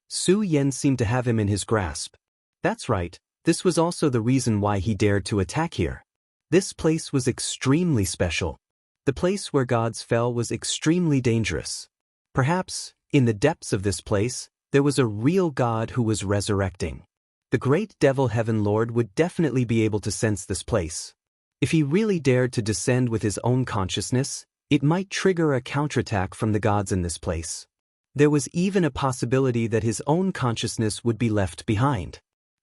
Su Yan seemed to have him in his grasp. That's right, this was also the reason why he dared to attack here. This place was extremely special. The place where gods fell was extremely dangerous. Perhaps, in the depths of this place, there was a real god who was resurrecting. The great devil heaven lord would definitely be able to sense this place. If he really dared to descend with his own consciousness, it might trigger a counterattack from the gods in this place. There was even a possibility that his own consciousness would be left behind.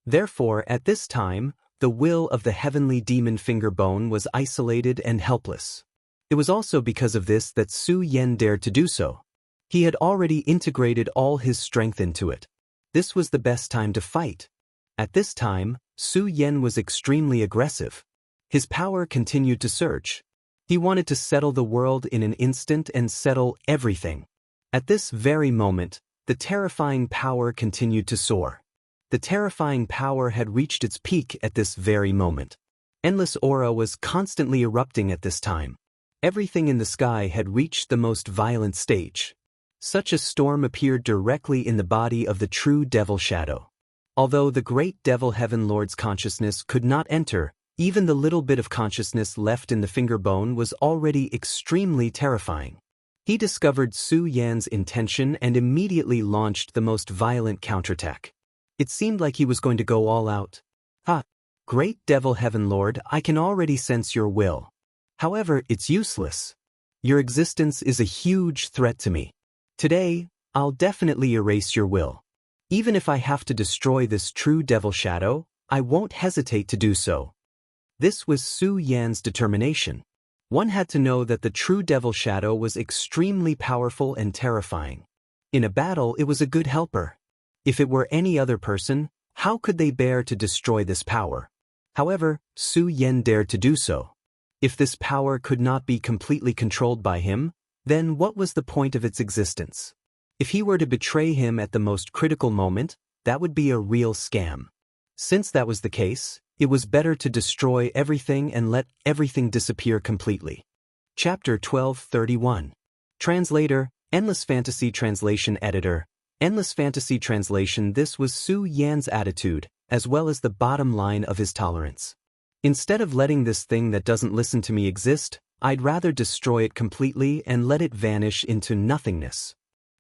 Therefore, at this time, the will of the heavenly demon finger bone was isolated and helpless. It was also because of this that Su Yan dared to do so. He had already integrated all his strength into it. This was the best time to fight. At this time, Su Yan was extremely aggressive. His power continued to surge. He wanted to settle the world in an instant and settle everything. At this very moment, the terrifying power continued to soar. The terrifying power had reached its peak at this very moment. Endless aura was constantly erupting at this time. Everything in the sky had reached the most violent stage. Such a storm appeared directly in the body of the true devil shadow. Although the great devil heaven lord's consciousness could not enter, even the little bit of consciousness left in the finger bone was already extremely terrifying. He discovered Su Yan's intention and immediately launched the most violent counterattack. It seemed like he was going to go all out. Great devil heaven lord, I can already sense your will. However, it's useless. Your existence is a huge threat to me. Today, I'll definitely erase your will. Even if I have to destroy this true devil shadow, I won't hesitate to do so. This was Su Yan's determination. One had to know that the true devil shadow was extremely powerful and terrifying. In a battle, it was a good helper. If it were any other person, how could they bear to destroy this power? However, Su Yan dared to do so. If this power could not be completely controlled by him, then what was the point of its existence? If he were to betray him at the most critical moment, that would be a real scam. Since that was the case, it was better to destroy everything and let everything disappear completely. Chapter 12:31. Translator, Endless Fantasy Translation Editor. Endless Fantasy Translation. This was Su Yan's attitude, as well as the bottom line of his tolerance. Instead of letting this thing that doesn't listen to me exist, I'd rather destroy it completely and let it vanish into nothingness.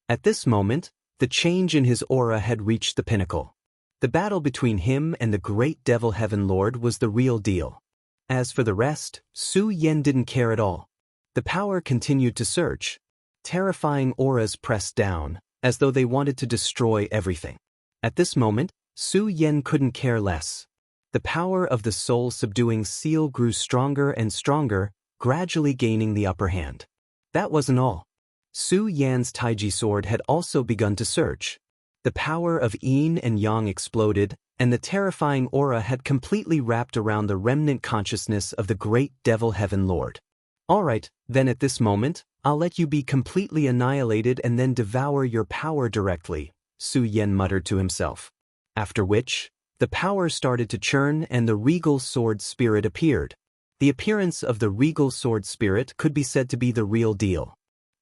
At this moment, the change in his aura had reached the pinnacle. The battle between him and the great devil heaven lord was the real deal. As for the rest, Su Yan didn't care at all. The power continued to surge. Terrifying auras pressed down, as though they wanted to destroy everything. At this moment, Su Yan couldn't care less. The power of the soul-subduing seal grew stronger and stronger, gradually gaining the upper hand. That wasn't all. Su Yan's Taiji sword had also begun to surge. The power of yin and yang exploded, and the terrifying aura had completely wrapped around the remnant consciousness of the great devil heaven lord. Alright, then at this moment, I'll let you be completely annihilated and then devour your power directly, Su Yan muttered to himself. After which, the power started to churn and the regal sword spirit appeared. The appearance of the regal sword spirit could be said to be the real deal.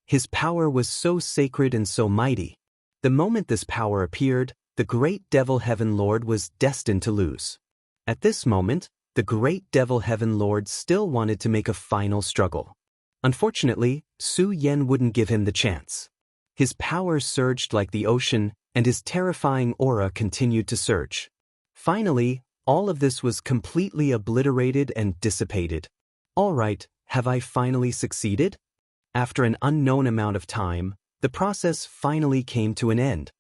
His power was so sacred and so mighty. The moment this power appeared, the great devil heaven lord was destined to lose. At this moment, the great devil heaven lord still wanted to make a final struggle. Unfortunately, Su Yan wouldn't give him the chance. His power surged like the ocean, and his terrifying aura continued to surge. Finally, all of this was completely obliterated and dissipated. Alright, have I finally succeeded? After an unknown amount of time, the process finally came to an end.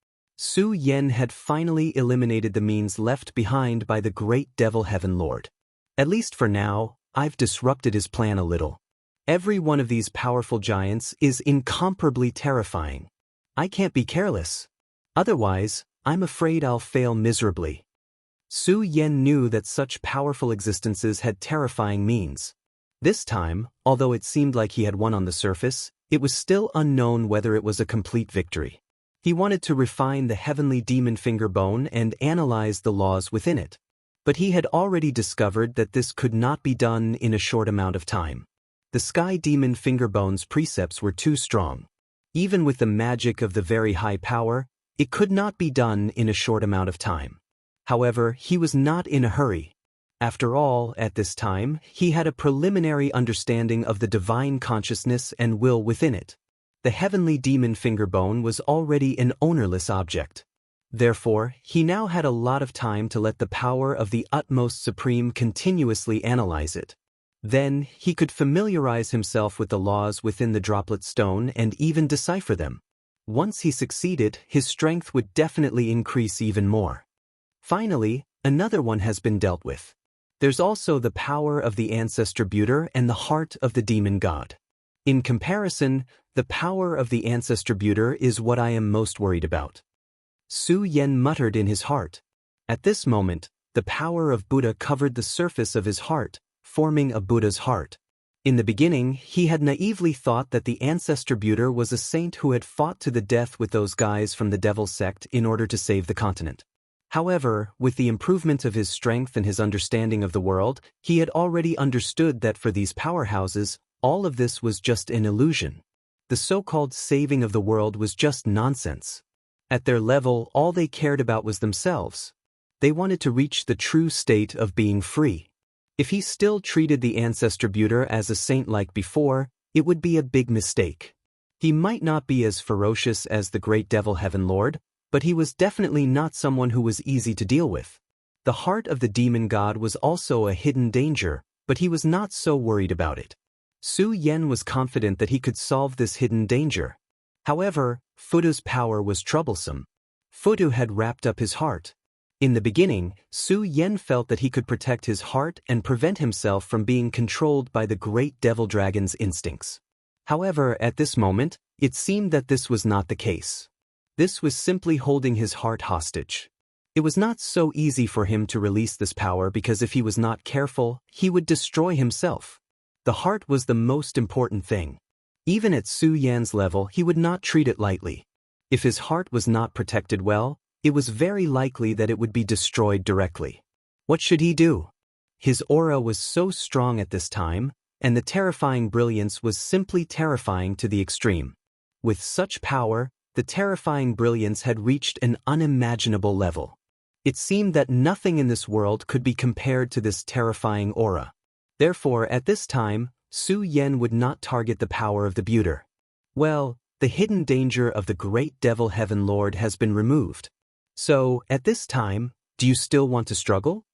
Su Yen had finally eliminated the means left behind by the great devil heaven lord. At least for now, I've disrupted his plan a little. Every one of these powerful giants is incomparably terrifying. I can't be careless. Otherwise, I'm afraid I'll fail miserably. Su Yen knew that such powerful existences had terrifying means. This time, although it seemed like he had won on the surface, it was still unknown whether it was a complete victory. He wanted to refine the heavenly demon finger bone and analyze the laws within it. But he had already discovered that this could not be done in a short amount of time. The sky demon finger bone's precepts were too strong. Even with the magic of the very high power, it could not be done in a short amount of time. However, he was not in a hurry. After all, at this time, he had a preliminary understanding of the divine consciousness and will within it. The heavenly demon finger bone was already an ownerless object. Therefore, he now had a lot of time to let the power of the utmost supreme continuously analyze it. Then, he could familiarize himself with the laws within the droplet stone and even decipher them. Once he succeeded, his strength would definitely increase even more. Finally, another one has been dealt with. There's also the power of the ancestor buter and the heart of the demon god. In comparison, the power of the ancestor buter is what I am most worried about. Su Yen muttered in his heart. At this moment, the power of Buddha covered the surface of his heart, forming a Buddha's heart. In the beginning, he had naively thought that the ancestor buter was a saint who had fought to the death with those guys from the devil sect in order to save the continent. However, with the improvement of his strength and his understanding of the world, he had already understood that for these powerhouses, all of this was just an illusion. The so-called saving of the world was just nonsense. At their level, all they cared about was themselves. They wanted to reach the true state of being free. If he still treated the ancestor buter as a saint like before, it would be a big mistake. He might not be as ferocious as the great devil heaven lord, but he was definitely not someone who was easy to deal with. The heart of the demon god was also a hidden danger, but he was not so worried about it. Su Yen was confident that he could solve this hidden danger. However, Futu's power was troublesome. Futu had wrapped up his heart. In the beginning, Su Yen felt that he could protect his heart and prevent himself from being controlled by the great devil dragon's instincts. However, at this moment, it seemed that this was not the case. This was simply holding his heart hostage. It was not so easy for him to release this power because if he was not careful, he would destroy himself. The heart was the most important thing. Even at Su Yan's level, he would not treat it lightly. If his heart was not protected well, it was very likely that it would be destroyed directly. What should he do? His aura was so strong at this time, and the terrifying brilliance was simply terrifying to the extreme. With such power, the terrifying brilliance had reached an unimaginable level. It seemed that nothing in this world could be compared to this terrifying aura. Therefore, at this time, Su Yen would not target the power of the buter. Well, the hidden danger of the great devil heaven lord has been removed. So, at this time, do you still want to struggle?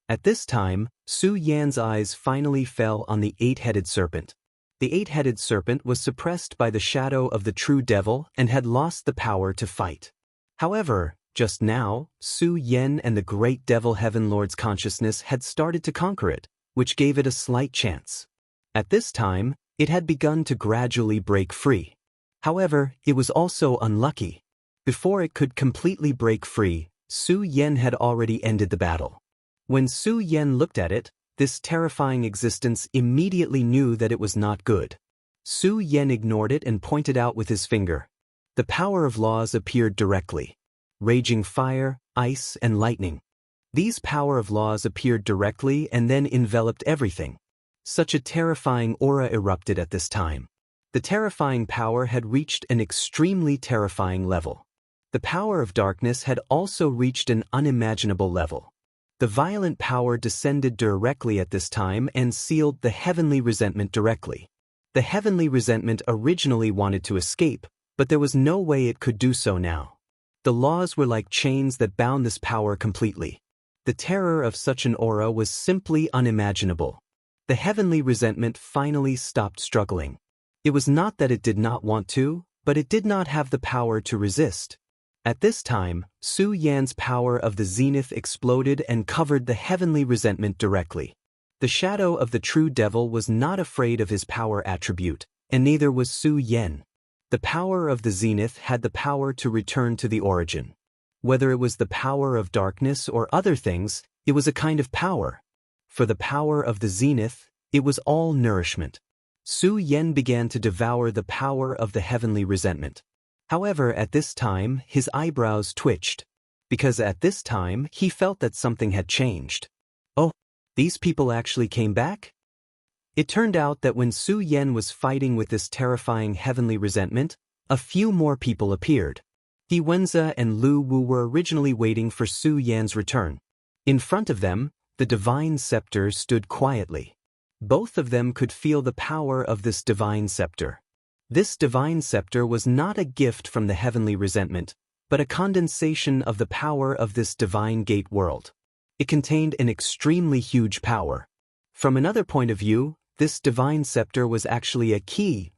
At this time, Su Yan's eyes finally fell on the eight-headed serpent. The eight-headed serpent was suppressed by the shadow of the true devil and had lost the power to fight. However, just now, Su Yen and the great devil heaven lord's consciousness had started to conquer it, which gave it a slight chance. At this time, it had begun to gradually break free. However, it was also unlucky. Before it could completely break free, Su Yen had already ended the battle. When Su Yen looked at it, this terrifying existence immediately knew that it was not good. Su Yen ignored it and pointed out with his finger. The power of laws appeared directly. Raging fire, ice, and lightning. These power of laws appeared directly and then enveloped everything. Such a terrifying aura erupted at this time. The terrifying power had reached an extremely terrifying level. The power of darkness had also reached an unimaginable level. The violent power descended directly at this time and sealed the heavenly resentment directly. The heavenly resentment originally wanted to escape, but there was no way it could do so now. The laws were like chains that bound this power completely. The terror of such an aura was simply unimaginable. The heavenly resentment finally stopped struggling. It was not that it did not want to, but it did not have the power to resist. At this time, Su Yan's power of the zenith exploded and covered the heavenly resentment directly. The shadow of the true devil was not afraid of his power attribute, and neither was Su Yan. The power of the zenith had the power to return to the origin. Whether it was the power of darkness or other things, it was a kind of power. For the power of the zenith, it was all nourishment. Su Yan began to devour the power of the heavenly resentment. However, at this time, his eyebrows twitched, because at this time he felt that something had changed. Oh, these people actually came back? It turned out that when Su Yan was fighting with this terrifying heavenly resentment, a few more people appeared. He Wenza and Lu Wu were originally waiting for Su Yan's return. In front of them, the divine scepter stood quietly. Both of them could feel the power of this divine scepter. This divine scepter was not a gift from the heavenly resentment, but a condensation of the power of this divine gate world. It contained an extremely huge power. From another point of view, this divine scepter was actually a key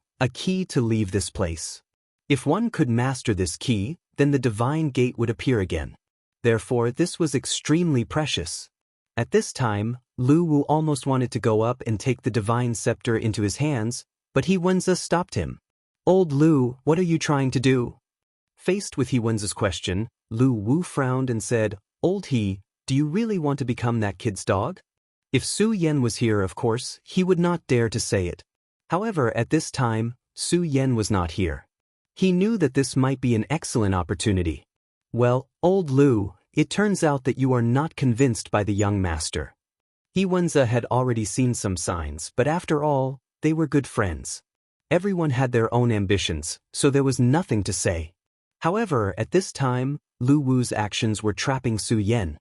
to leave this place. If one could master this key, then the divine gate would appear again. Therefore, this was extremely precious. At this time, Lu Wu almost wanted to go up and take the divine scepter into his hands, but He Wenza stopped him. "Old Lu, what are you trying to do?" Faced with He Wenza's question, Lu Wu frowned and said, "Old He, do you really want to become that kid's dog?" If Su Yan was here, of course, he would not dare to say it. However, at this time, Su Yan was not here. He knew that this might be an excellent opportunity. "Well, old Lu, it turns out that you are not convinced by the young master." He Wenza had already seen some signs, but after all, they were good friends. Everyone had their own ambitions, so there was nothing to say. However, at this time, Lu Wu's actions were trapping Su Yan.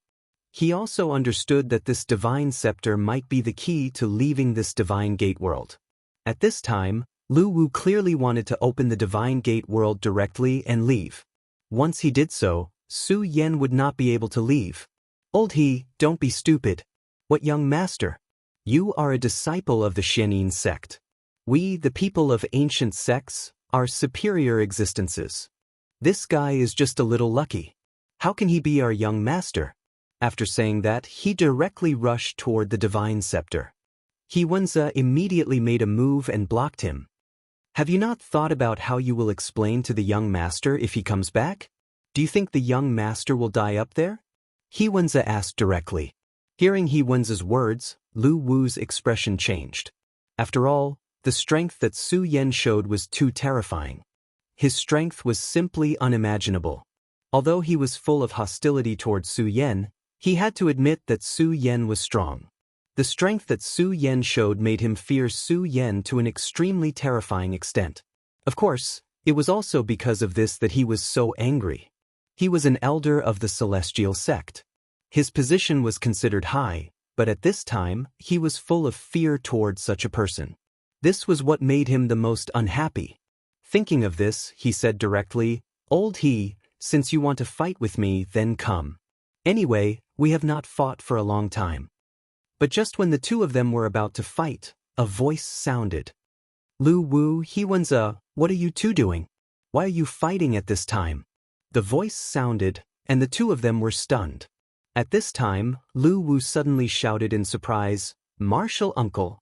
He also understood that this divine scepter might be the key to leaving this divine gate world. At this time, Lu Wu clearly wanted to open the divine gate world directly and leave. Once he did so, Su Yan would not be able to leave. "Old He, don't be stupid." "What, young master? You are a disciple of the Xianin sect. We, the people of ancient sects, are superior existences. This guy is just a little lucky. How can he be our young master?" After saying that, he directly rushed toward the divine scepter. He Wenza immediately made a move and blocked him. "Have you not thought about how you will explain to the young master if he comes back? Do you think the young master will die up there?" He Wenza asked directly. Hearing He Wenza's words, Lu Wu's expression changed. After all, the strength that Su Yan showed was too terrifying. His strength was simply unimaginable. Although he was full of hostility towards Su Yan, he had to admit that Su Yan was strong. The strength that Su Yan showed made him fear Su Yan to an extremely terrifying extent. Of course, it was also because of this that he was so angry. He was an elder of the celestial sect. His position was considered high, but at this time, he was full of fear toward such a person. This was what made him the most unhappy. Thinking of this, he said directly, "Old He, since you want to fight with me, then come. Anyway, we have not fought for a long time." But just when the two of them were about to fight, a voice sounded. "Lu Wu, He Wenza, what are you two doing? Why are you fighting at this time?" The voice sounded, and the two of them were stunned. At this time, Lu Wu suddenly shouted in surprise, "Martial Uncle."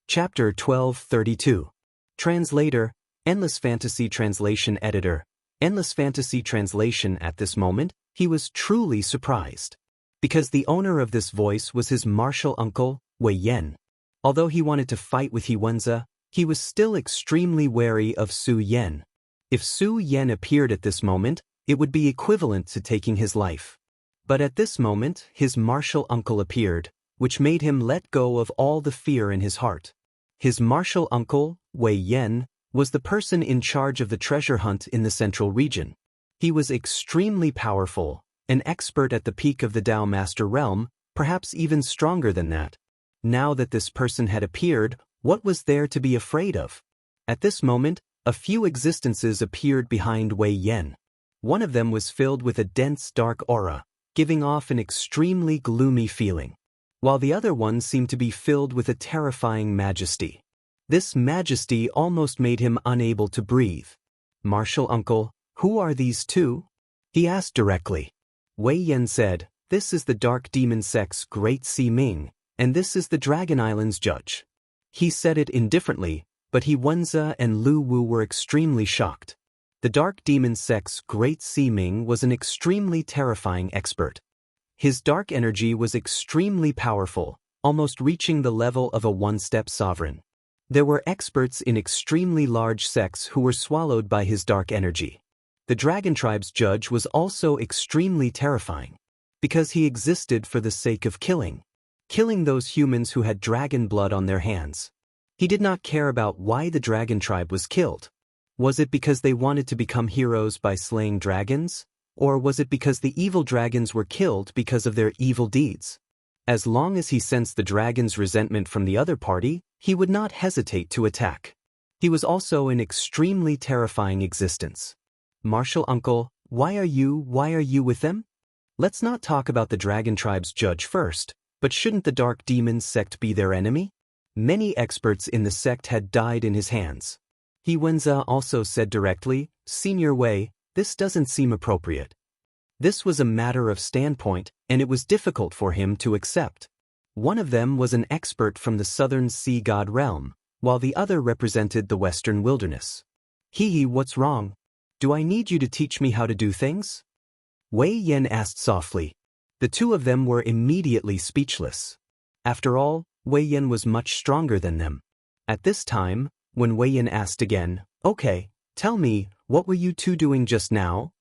Chapter 1232. Translator, Endless Fantasy Translation Editor, Endless Fantasy Translation. At this moment, he was truly surprised. Because the owner of this voice was his martial uncle, Wei Yan. Although he wanted to fight with He Wenza, he was still extremely wary of Su Yan. If Su Yan appeared at this moment, it would be equivalent to taking his life. But at this moment, his martial uncle appeared, which made him let go of all the fear in his heart. His martial uncle, Wei Yan, was the person in charge of the treasure hunt in the central region. He was extremely powerful, an expert at the peak of the Dao Master realm, perhaps even stronger than that. Now that this person had appeared, what was there to be afraid of? At this moment, a few existences appeared behind Wei Yan. One of them was filled with a dense dark aura, giving off an extremely gloomy feeling, while the other one seemed to be filled with a terrifying majesty. This majesty almost made him unable to breathe. "Martial Uncle, who are these two?" He asked directly. Wei Yan said, "This is the Dark Demon Sect's Great Si Ming, and this is the Dragon Island's judge." He said it indifferently, but He Wenzi and Lu Wu were extremely shocked. The Dark Demon Sect's Great Si Ming was an extremely terrifying expert. His dark energy was extremely powerful, almost reaching the level of a one-step sovereign. There were experts in extremely large sects who were swallowed by his dark energy. The Dragon Tribe's judge was also extremely terrifying, because he existed for the sake of killing those humans who had dragon blood on their hands. He did not care about why the Dragon Tribe was killed. Was it because they wanted to become heroes by slaying dragons? Or was it because the evil dragons were killed because of their evil deeds? As long as he sensed the dragon's resentment from the other party, he would not hesitate to attack. He was also an extremely terrifying existence. "Martial uncle, why are you with them? Let's not talk about the Dragon Tribe's judge first, but shouldn't the Dark Demon sect be their enemy? Many experts in the sect had died in his hands." He Wenzi also said directly, "Senior Wei, this doesn't seem appropriate." This was a matter of standpoint, and it was difficult for him to accept. One of them was an expert from the southern sea god realm, while the other represented the western wilderness. What's wrong? Do I need you to teach me how to do things?" Wei Yan asked softly. The two of them were immediately speechless. After all, Wei Yan was much stronger than them. At this time, when Wei Yan asked again, "Okay, tell me, what were you two doing just now?"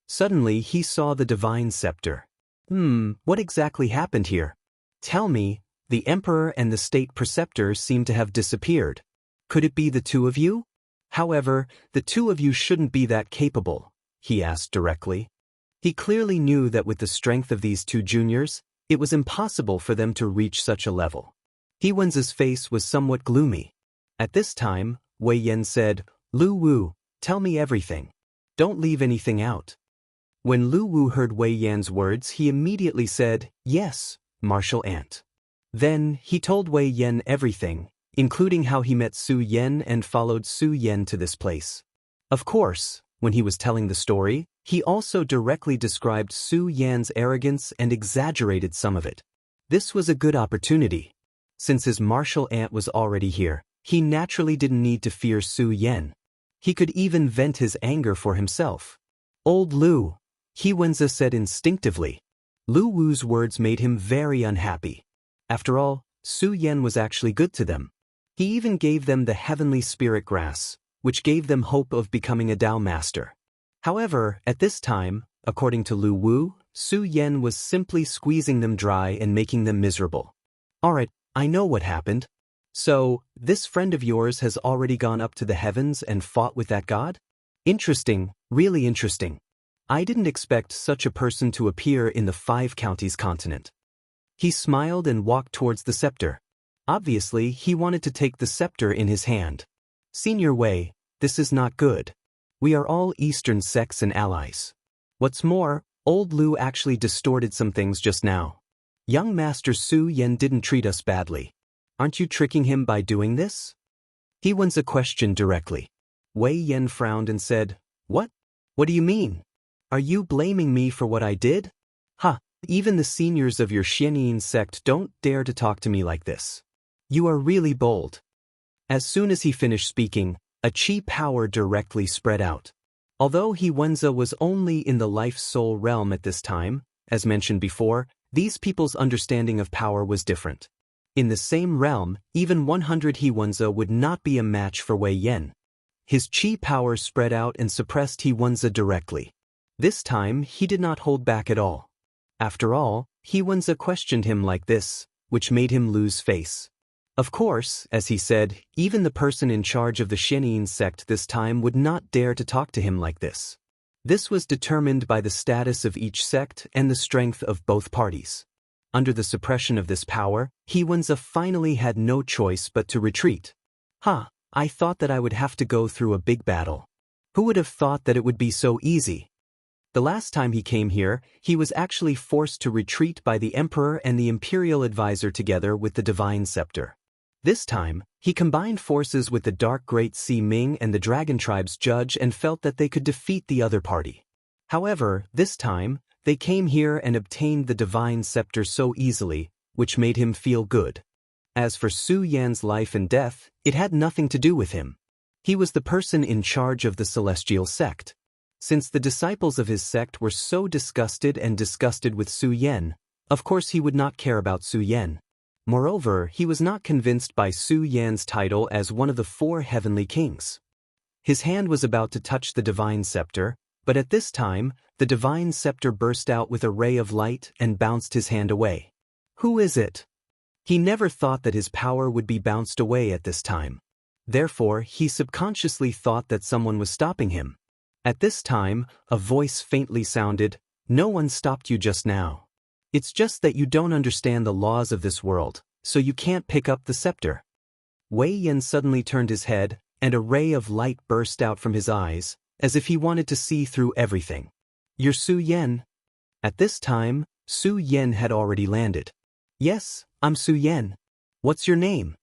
Suddenly he saw the divine scepter. What exactly happened here? Tell me, the emperor and the state preceptor seem to have disappeared. Could it be the two of you? However, the two of you shouldn't be that capable, he asked directly. He clearly knew that with the strength of these two juniors, it was impossible for them to reach such a level. He Wenzi's face was somewhat gloomy. At this time, Wei Yan said, "Lu Wu, tell me everything. Don't leave anything out." When Lu Wu heard Wei Yan's words, he immediately said, "Yes, Martial Ant." Then, he told Wei Yan everything, including how he met Su Yan and followed Su Yan to this place. Of course, when he was telling the story, he also directly described Su Yan's arrogance and exaggerated some of it. This was a good opportunity. Since his Martial Ant was already here, he naturally didn't need to fear Su Yan. He could even vent his anger for himself. "Old Lu," He Wenzi said instinctively. Lu Wu's words made him very unhappy. After all, Su Yan was actually good to them. He even gave them the heavenly spirit grass, which gave them hope of becoming a Dao master. However, at this time, according to Lu Wu, Su Yan was simply squeezing them dry and making them miserable. "Alright, I know what happened. So, this friend of yours has already gone up to the heavens and fought with that god? Interesting, really interesting. I didn't expect such a person to appear in the 5 counties continent." He smiled and walked towards the scepter. Obviously, he wanted to take the scepter in his hand. "Senior Wei, this is not good. We are all Eastern sects and allies. What's more, old Lu actually distorted some things just now. Young Master Su Yan didn't treat us badly. Aren't you tricking him by doing this?" He Wenzi questioned directly. Wei Yan frowned and said, "What? What do you mean? Are you blaming me for what I did? Even the seniors of your Xianxia sect don't dare to talk to me like this. You are really bold." As soon as he finished speaking, a chi power directly spread out. Although He Wenzi was only in the life-soul realm at this time, as mentioned before, these people's understanding of power was different. In the same realm, even 100 He Wenzi would not be a match for Wei Yan. His chi power spread out and suppressed He Wenzi directly. This time, he did not hold back at all. After all, He Wenzi questioned him like this, which made him lose face. Of course, as he said, even the person in charge of the Xianxia sect this time would not dare to talk to him like this. This was determined by the status of each sect and the strength of both parties. Under the suppression of this power, He Wenzi finally had no choice but to retreat. I thought that I would have to go through a big battle. Who would have thought that it would be so easy? The last time he came here, he was actually forced to retreat by the Emperor and the Imperial Advisor together with the Divine Scepter. This time, he combined forces with the Dark Great Si Ming and the Dragon Tribe's judge and felt that they could defeat the other party. However, this time, they came here and obtained the divine scepter so easily, which made him feel good. As for Su Yan's life and death, it had nothing to do with him. He was the person in charge of the celestial sect. Since the disciples of his sect were so disgusted with Su Yan, of course he would not care about Su Yan. Moreover, he was not convinced by Su Yan's title as one of the 4 heavenly kings. His hand was about to touch the divine scepter, but at this time, the divine scepter burst out with a ray of light and bounced his hand away. Who is it? He never thought that his power would be bounced away at this time. Therefore, he subconsciously thought that someone was stopping him. At this time, a voice faintly sounded, "No one stopped you just now. It's just that you don't understand the laws of this world, so you can't pick up the scepter." Wei Yan suddenly turned his head, and a ray of light burst out from his eyes, as if he wanted to see through everything. "You're Su Yan?" At this time, Su Yan had already landed. "Yes, I'm Su Yan. What's your name?"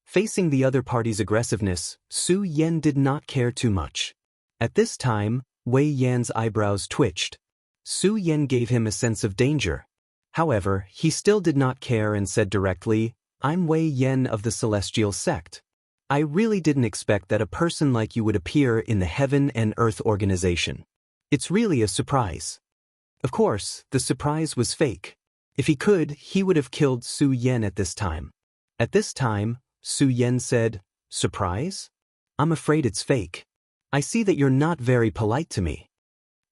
Facing the other party's aggressiveness, Su Yan did not care too much. At this time, Wei Yan's eyebrows twitched. Su Yan gave him a sense of danger. However, he still did not care and said directly, "I'm Wei Yan of the Celestial Sect. I really didn't expect that a person like you would appear in the Heaven and Earth organization. It's really a surprise." Of course, the surprise was fake. If he could, he would have killed Su Yan at this time. At this time, Su Yan said, "Surprise? I'm afraid it's fake. I see that you're not very polite to me."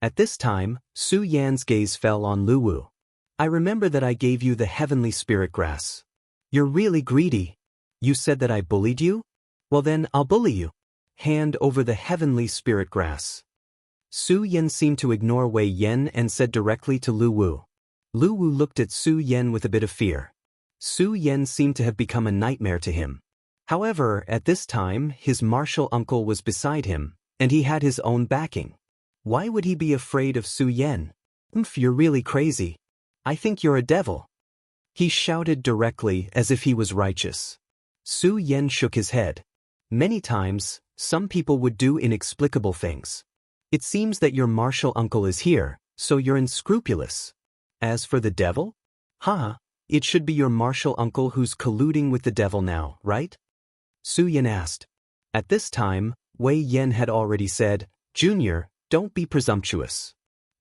At this time, Su Yan's gaze fell on Lu Wu. "I remember that I gave you the heavenly spirit grass. You're really greedy. You said that I bullied you? Well then, I'll bully you. Hand over the heavenly spirit grass." Su Yan seemed to ignore Wei Yan and said directly to Lu Wu. Lu Wu looked at Su Yan with a bit of fear. Su Yan seemed to have become a nightmare to him. However, at this time, his martial uncle was beside him, and he had his own backing. Why would he be afraid of Su Yan? You're really crazy. I think you're a devil." He shouted directly as if he was righteous. Su Yan shook his head. "Many times, some people would do inexplicable things. It seems that your martial uncle is here, so you're unscrupulous. As for the devil? It should be your martial uncle who's colluding with the devil now, right?" Su Yan asked. At this time, Wei Yan had already said, "Junior, don't be presumptuous.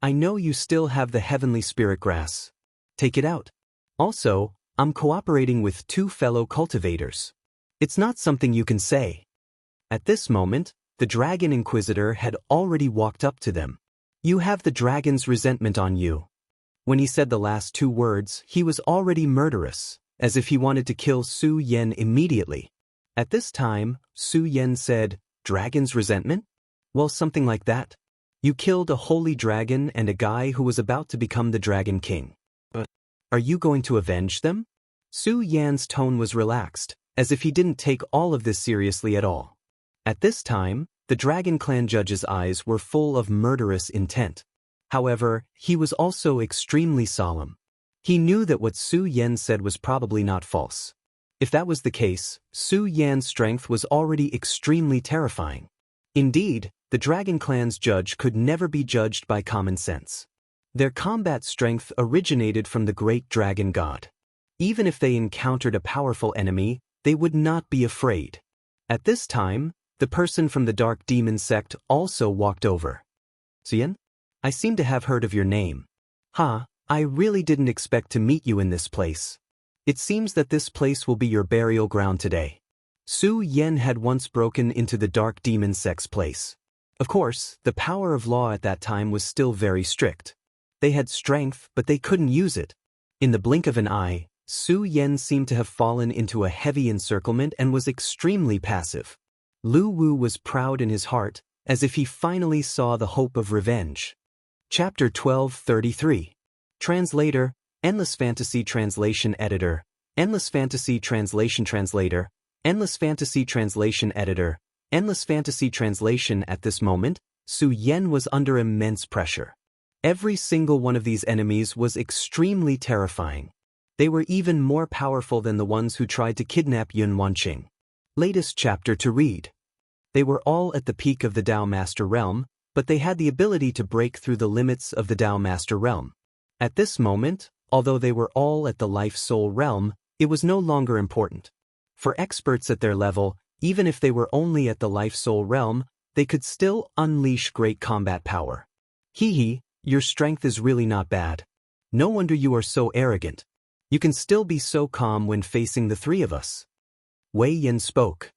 I know you still have the heavenly spirit grass. Take it out. Also, I'm cooperating with 2 fellow cultivators. It's not something you can say." At this moment, the Dragon Inquisitor had already walked up to them. "You have the dragon's resentment on you." When he said the last 2 words, he was already murderous, as if he wanted to kill Su Yan immediately. At this time, Su Yan said, "Dragon's resentment? Well, something like that. You killed a holy dragon and a guy who was about to become the Dragon King. But are you going to avenge them?" Su Yan's tone was relaxed, as if he didn't take all of this seriously at all. At this time, the Dragon Clan judge's eyes were full of murderous intent. However, he was also extremely solemn. He knew that what Su Yan said was probably not false. If that was the case, Su Yan's strength was already extremely terrifying. Indeed, the Dragon Clan's judge could never be judged by common sense. Their combat strength originated from the great dragon god. Even if they encountered a powerful enemy, they would not be afraid. At this time, the person from the Dark Demon sect also walked over. "Su Yan? I seem to have heard of your name. I really didn't expect to meet you in this place. It seems that this place will be your burial ground today." Su Yan had once broken into the Dark Demon sect's place. Of course, the power of law at that time was still very strict. They had strength, but they couldn't use it. In the blink of an eye, Su Yan seemed to have fallen into a heavy encirclement and was extremely passive. Lu Wu was proud in his heart, as if he finally saw the hope of revenge. Chapter 12:33. Translator, Endless Fantasy Translation Editor, Endless Fantasy Translation Translator, Endless Fantasy Translation Editor, Endless Fantasy Translation. At this moment, Su Yan was under immense pressure. Every single one of these enemies was extremely terrifying. They were even more powerful than the ones who tried to kidnap Yun Wanqing. Latest chapter to read. They were all at the peak of the Dao Master Realm, but they had the ability to break through the limits of the Dao Master realm. At this moment, although they were all at the life-soul realm, it was no longer important. For experts at their level, even if they were only at the life-soul realm, they could still unleash great combat power. Hee, your strength is really not bad. No wonder you are so arrogant. You can still be so calm when facing the three of us. Wei Yan spoke.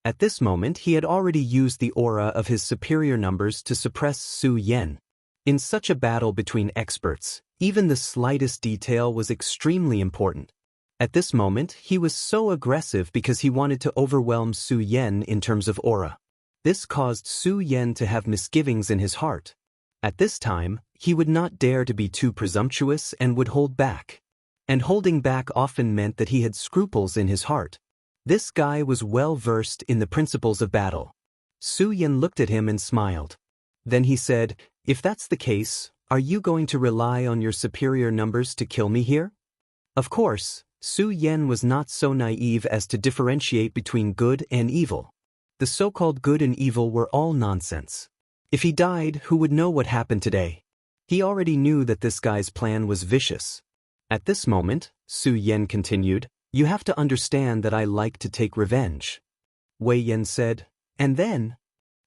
At this moment he had already used the aura of his superior numbers to suppress Su Yan. In such a battle between experts, even the slightest detail was extremely important. At this moment he was so aggressive because he wanted to overwhelm Su Yan in terms of aura. This caused Su Yan to have misgivings in his heart. At this time, he would not dare to be too presumptuous and would hold back. And holding back often meant that he had scruples in his heart. This guy was well versed in the principles of battle. Su Yan looked at him and smiled. Then he said, "If that's the case, are you going to rely on your superior numbers to kill me here?" Of course, Su Yan was not so naive as to differentiate between good and evil. The so-called good and evil were all nonsense. If he died, who would know what happened today? He already knew that this guy's plan was vicious. At this moment, Su Yan continued, "You have to understand that I like to take revenge." Wei Yan said, "And then?"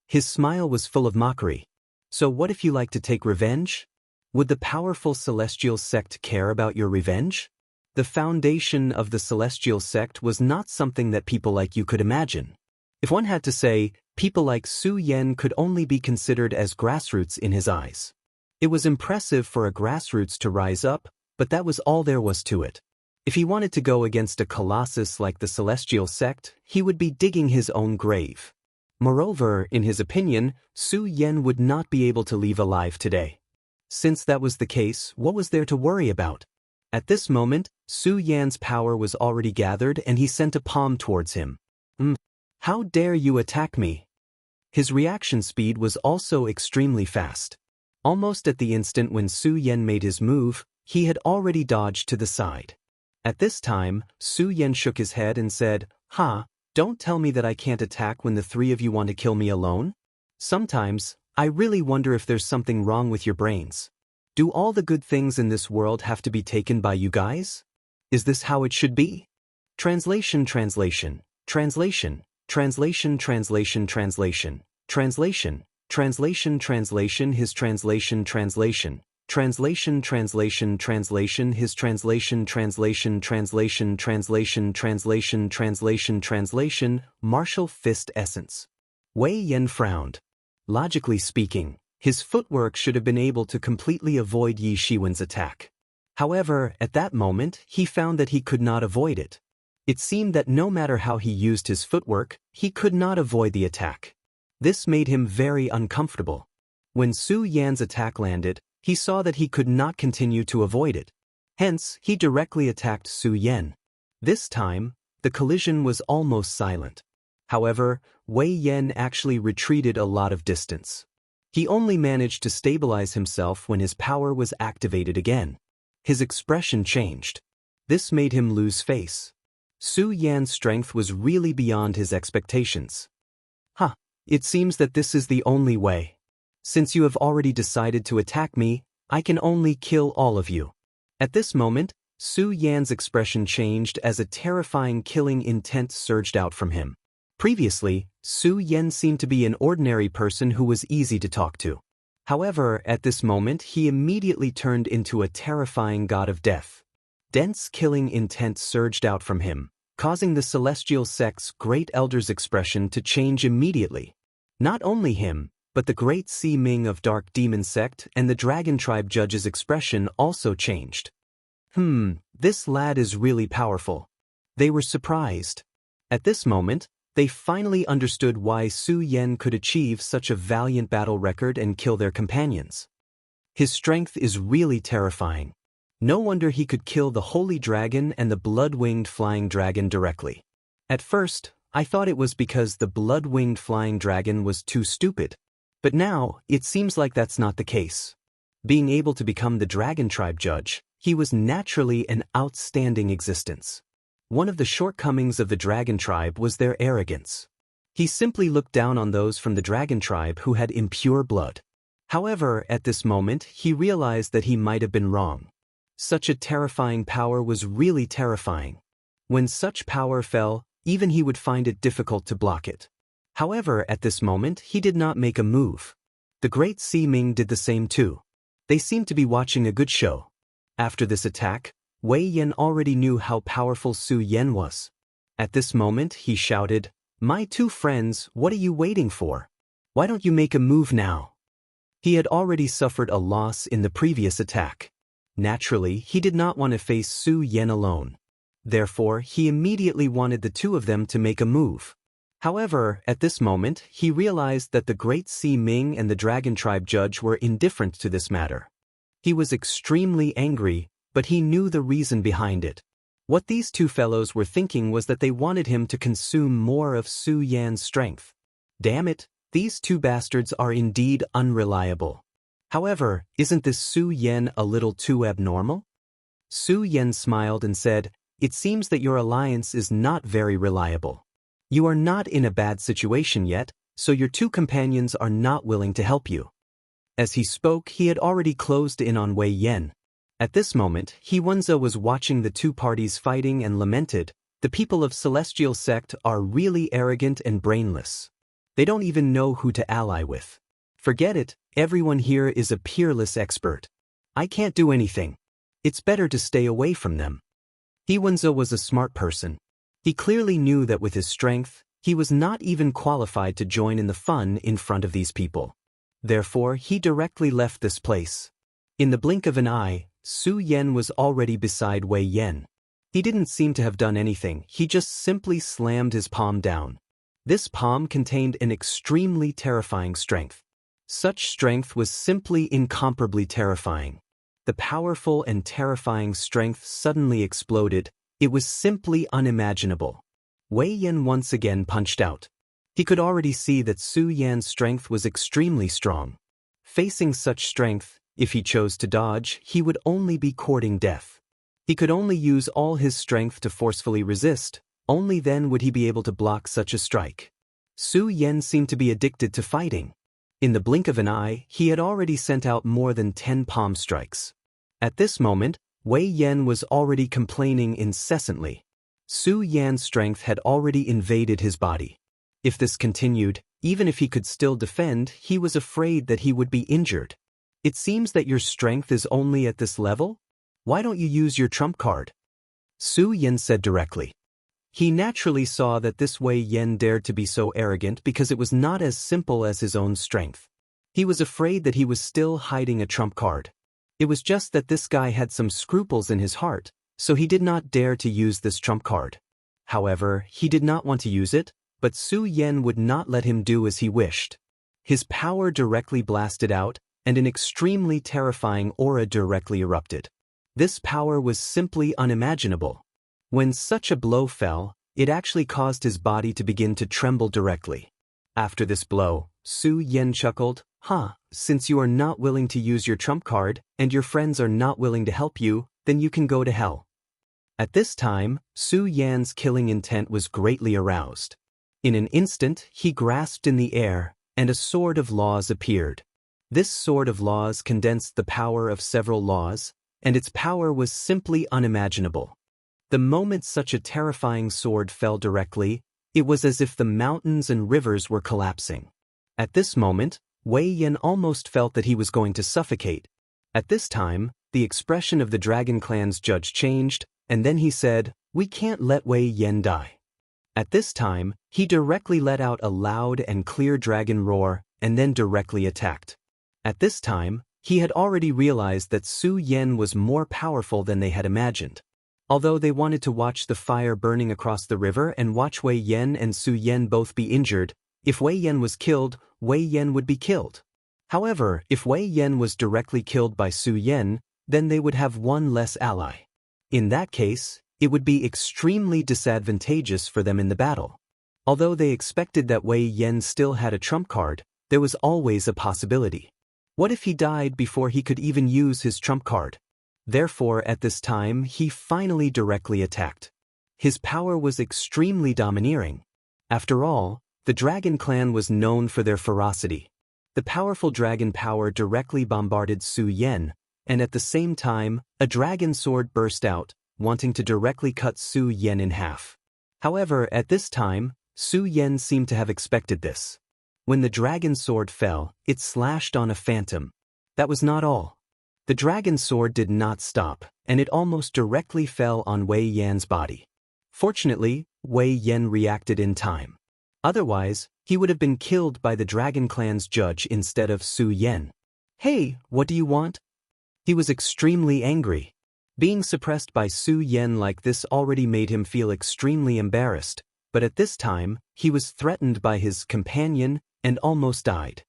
His smile was full of mockery. "So what if you like to take revenge? Would the powerful celestial sect care about your revenge?" The foundation of the celestial sect was not something that people like you could imagine. If one had to say, people like Su Yan could only be considered as grassroots in his eyes. It was impressive for a grassroots to rise up, but that was all there was to it. If he wanted to go against a colossus like the celestial sect, he would be digging his own grave. Moreover, in his opinion, Su Yan would not be able to leave alive today. Since that was the case, what was there to worry about? At this moment, Su Yan's power was already gathered and he sent a palm towards him. How dare you attack me? His reaction speed was also extremely fast. Almost at the instant when Su Yan made his move, he had already dodged to the side. At this time, Su Yan shook his head and said, Don't tell me that I can't attack when the three of you want to kill me alone? Sometimes, I really wonder if there's something wrong with your brains. Do all the good things in this world have to be taken by you guys? Is this how it should be? Translation. Translation. Translation. Translation. Translation. Translation. Translation. Translation. Translation. His translation. Translation. Translation. Translation. Translation. His translation. Translation. Translation. Translation. Translation. Translation. Translation. Martial fist essence. Wei Yan frowned. Logically speaking, his footwork should have been able to completely avoid Yi Shiwen's attack. However, at that moment, he found that he could not avoid it. It seemed that no matter how he used his footwork, he could not avoid the attack. This made him very uncomfortable. When Su Yan's attack landed, he saw that he could not continue to avoid it. Hence, he directly attacked Su Yan. This time, the collision was almost silent. However, Wei Yan actually retreated a lot of distance. He only managed to stabilize himself when his power was activated again. His expression changed. This made him lose face. Su Yan's strength was really beyond his expectations. It seems that this is the only way. Since you have already decided to attack me, I can only kill all of you. At this moment, Su Yan's expression changed as a terrifying killing intent surged out from him. Previously, Su Yan seemed to be an ordinary person who was easy to talk to. However, at this moment he immediately turned into a terrifying god of death. Dense killing intent surged out from him, causing the celestial sect's great elder's expression to change immediately. Not only him, but the great Si Ming of Dark Demon Sect and the Dragon Tribe judge's expression also changed. This lad is really powerful. They were surprised. At this moment, they finally understood why Su Yan could achieve such a valiant battle record and kill their companions. His strength is really terrifying. No wonder he could kill the Holy Dragon and the Blood-Winged Flying Dragon directly. At first, I thought it was because the Blood-Winged Flying Dragon was too stupid. But now, it seems like that's not the case. Being able to become the Dragon Tribe judge, he was naturally an outstanding existence. One of the shortcomings of the Dragon Tribe was their arrogance. He simply looked down on those from the Dragon Tribe who had impure blood. However, at this moment, he realized that he might have been wrong. Such a terrifying power was really terrifying. When such power fell, even he would find it difficult to block it. However, at this moment, he did not make a move. The great Si Ming did the same too. They seemed to be watching a good show. After this attack, Wei Yan already knew how powerful Su Yan was. At this moment, he shouted, "My two friends, what are you waiting for? Why don't you make a move now?" He had already suffered a loss in the previous attack. Naturally, he did not want to face Su Yan alone. Therefore, he immediately wanted the two of them to make a move. However, at this moment, he realized that the great Si Ming and the Dragon Tribe judge were indifferent to this matter. He was extremely angry, but he knew the reason behind it. What these two fellows were thinking was that they wanted him to consume more of Su Yan's strength. Damn it, these two bastards are indeed unreliable. However, isn't this Su Yan a little too abnormal? Su Yan smiled and said, "It seems that your alliance is not very reliable. You are not in a bad situation yet, so your two companions are not willing to help you." As he spoke, he had already closed in on Wei Yan. At this moment, He Wenze was watching the two parties fighting and lamented, "The people of Celestial Sect are really arrogant and brainless. They don't even know who to ally with. Forget it, everyone here is a peerless expert. I can't do anything. It's better to stay away from them." He Wenze was a smart person. He clearly knew that with his strength, he was not even qualified to join in the fun in front of these people. Therefore, he directly left this place. In the blink of an eye, Su Yan was already beside Wei Yan. He didn't seem to have done anything, he just simply slammed his palm down. This palm contained an extremely terrifying strength. Such strength was simply incomparably terrifying. The powerful and terrifying strength suddenly exploded. It was simply unimaginable. Wei Yan once again punched out. He could already see that Su Yan's strength was extremely strong. Facing such strength, if he chose to dodge, he would only be courting death. He could only use all his strength to forcefully resist, only then would he be able to block such a strike. Su Yan seemed to be addicted to fighting. In the blink of an eye, he had already sent out more than 10 palm strikes. At this moment, Wei Yan was already complaining incessantly. Su Yan's strength had already invaded his body. If this continued, even if he could still defend, he was afraid that he would be injured. "It seems that your strength is only at this level? Why don't you use your trump card?" Su Yan said directly. He naturally saw that this Wei Yan dared to be so arrogant because it was not as simple as his own strength. He was afraid that he was still hiding a trump card. It was just that this guy had some scruples in his heart, so he did not dare to use this trump card. However, he did not want to use it, but Su Yan would not let him do as he wished. His power directly blasted out, and an extremely terrifying aura directly erupted. This power was simply unimaginable. When such a blow fell, it actually caused his body to begin to tremble directly. After this blow, Su Yan chuckled, Since you are not willing to use your trump card, and your friends are not willing to help you, then you can go to hell." At this time, Su Yan's killing intent was greatly aroused. In an instant, he grasped in the air, and a sword of laws appeared. This sword of laws condensed the power of several laws, and its power was simply unimaginable. The moment such a terrifying sword fell directly, it was as if the mountains and rivers were collapsing. At this moment, Wei Yan almost felt that he was going to suffocate. At this time, the expression of the Dragon Clan's judge changed, and then he said, "We can't let Wei Yan die." At this time, he directly let out a loud and clear dragon roar, and then directly attacked. At this time, he had already realized that Su Yan was more powerful than they had imagined. Although they wanted to watch the fire burning across the river and watch Wei Yan and Su Yan both be injured, if Wei Yan was killed, Wei Yan would be killed. However, if Wei Yan was directly killed by Su Yan, then they would have one less ally. In that case, it would be extremely disadvantageous for them in the battle. Although they expected that Wei Yan still had a trump card, there was always a possibility. What if he died before he could even use his trump card? Therefore, at this time, he finally directly attacked. His power was extremely domineering. After all, the Dragon Clan was known for their ferocity. The powerful dragon power directly bombarded Su Yan, and at the same time, a dragon sword burst out, wanting to directly cut Su Yan in half. However, at this time, Su Yan seemed to have expected this. When the dragon sword fell, it slashed on a phantom. That was not all. The dragon sword did not stop, and it almost directly fell on Wei Yan's body. Fortunately, Wei Yan reacted in time. Otherwise, he would have been killed by the Dragon Clan's judge instead of Su Yan. "Hey, what do you want?" He was extremely angry. Being suppressed by Su Yan like this already made him feel extremely embarrassed, but at this time, he was threatened by his companion and almost died.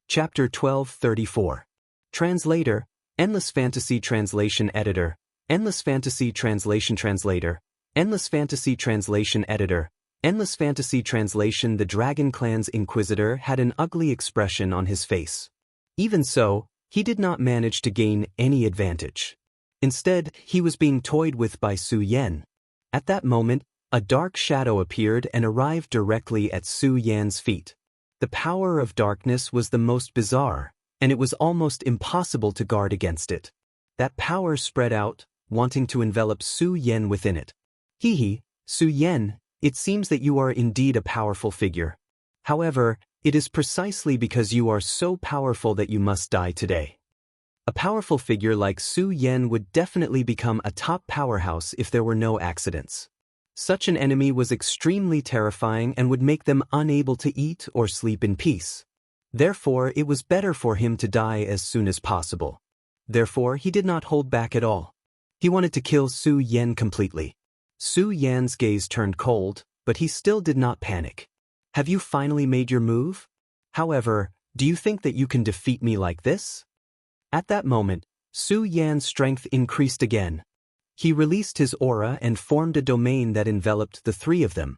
Chapter 1234. Translator, Endless Fantasy Translation Editor, Endless Fantasy Translation Translator, Endless Fantasy Translation Editor, Endless Fantasy Translation. The Dragon Clan's Inquisitor had an ugly expression on his face. Even so, he did not manage to gain any advantage. Instead, he was being toyed with by Su Yan. At that moment, a dark shadow appeared and arrived directly at Su Yan's feet. The power of darkness was the most bizarre, and it was almost impossible to guard against it. That power spread out, wanting to envelop Su Yan within it. Hehe, Su Yan, it seems that you are indeed a powerful figure. However, it is precisely because you are so powerful that you must die today. A powerful figure like Su Yan would definitely become a top powerhouse if there were no accidents. Such an enemy was extremely terrifying and would make them unable to eat or sleep in peace. Therefore, it was better for him to die as soon as possible. Therefore, he did not hold back at all. He wanted to kill Su Yan completely. Su Yan's gaze turned cold, but he still did not panic. "Have you finally made your move? However, do you think that you can defeat me like this?" At that moment, Su Yan's strength increased again. He released his aura and formed a domain that enveloped the three of them.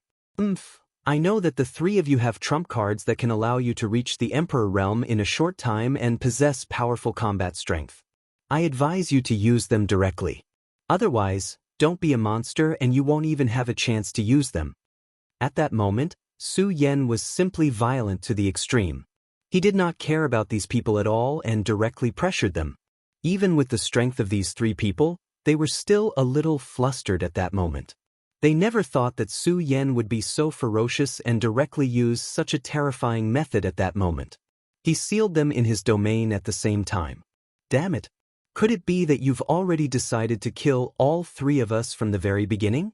I know that the three of you have trump cards that can allow you to reach the Emperor realm in a short time and possess powerful combat strength. I advise you to use them directly. Otherwise, don't be a monster and you won't even have a chance to use them. At that moment, Su Yan was simply violent to the extreme. He did not care about these people at all and directly pressured them. Even with the strength of these three people, they were still a little flustered at that moment. They never thought that Su Yan would be so ferocious and directly use such a terrifying method at that moment. He sealed them in his domain at the same time. Damn it! Could it be that you've already decided to kill all three of us from the very beginning?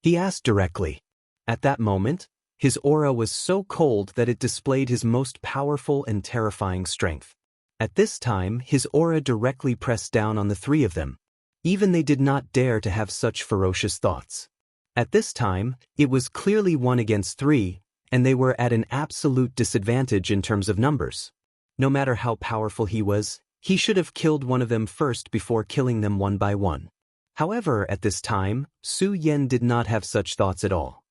He asked directly. At that moment, his aura was so cold that it displayed his most powerful and terrifying strength. At this time, his aura directly pressed down on the three of them. Even they did not dare to have such ferocious thoughts. At this time, it was clearly 1 against 3, and they were at an absolute disadvantage in terms of numbers. No matter how powerful he was, he should have killed one of them first before killing them one by one. However, at this time, Su Yan did not have such thoughts at all.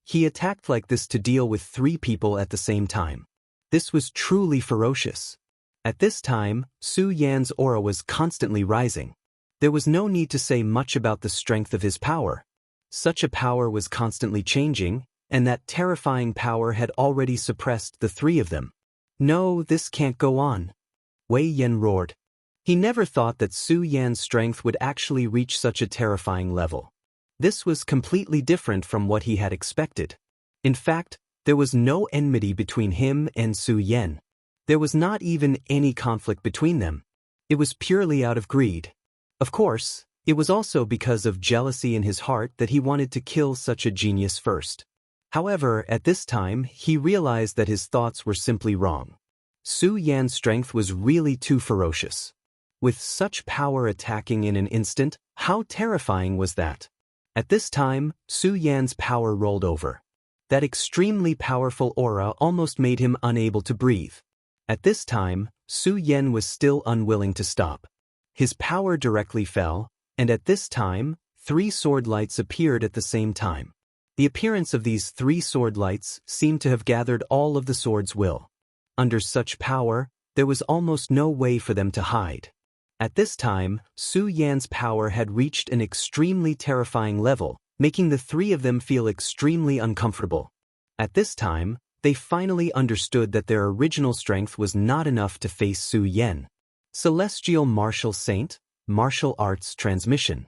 He attacked like this to deal with 3 people at the same time. This was truly ferocious. At this time, Su Yan's aura was constantly rising. There was no need to say much about the strength of his power. Such a power was constantly changing, and that terrifying power had already suppressed the 3 of them. No, this can't go on. Wei Yan roared. He never thought that Su Yan's strength would actually reach such a terrifying level. This was completely different from what he had expected. In fact, there was no enmity between him and Su Yan. There was not even any conflict between them. It was purely out of greed. Of course, it was also because of jealousy in his heart that he wanted to kill such a genius first. However, at this time, he realized that his thoughts were simply wrong. Su Yan's strength was really too ferocious. With such power attacking in an instant, how terrifying was that? At this time, Su Yan's power rolled over. That extremely powerful aura almost made him unable to breathe. At this time, Su Yan was still unwilling to stop. His power directly fell, and at this time, 3 sword lights appeared at the same time. The appearance of these 3 sword lights seemed to have gathered all of the sword's will. Under such power, there was almost no way for them to hide. At this time, Su Yan's power had reached an extremely terrifying level, making the 3 of them feel extremely uncomfortable. At this time, they finally understood that their original strength was not enough to face Su Yan. Celestial Martial Saint, Martial Arts Transmission.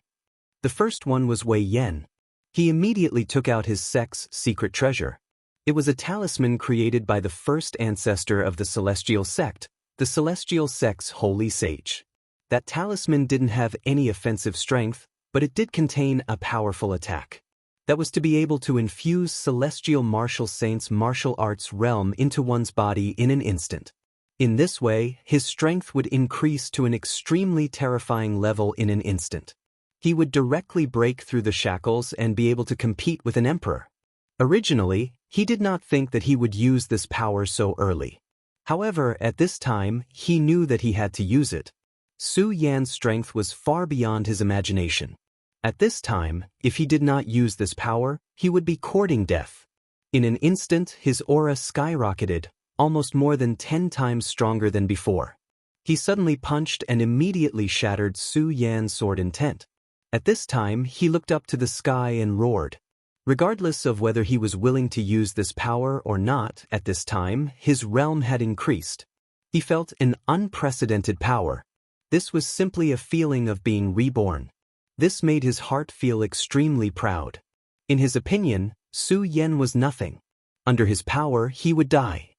The first one was Wei Yan. He immediately took out his sect's secret treasure. It was a talisman created by the first ancestor of the Celestial Sect, the Celestial Sect's Holy Sage. That talisman didn't have any offensive strength, but it did contain a powerful attack. That was to be able to infuse Celestial Martial Saint's martial arts realm into one's body in an instant. In this way, his strength would increase to an extremely terrifying level in an instant. He would directly break through the shackles and be able to compete with an emperor. Originally, he did not think that he would use this power so early. However, at this time, he knew that he had to use it. Su Yan's strength was far beyond his imagination. At this time, if he did not use this power, he would be courting death. In an instant, his aura skyrocketed, almost more than 10 times stronger than before. He suddenly punched and immediately shattered Su Yan's sword intent. At this time, he looked up to the sky and roared. Regardless of whether he was willing to use this power or not, at this time, his realm had increased. He felt an unprecedented power. This was simply a feeling of being reborn. This made his heart feel extremely proud. In his opinion, Su Yan was nothing. Under his power, he would die.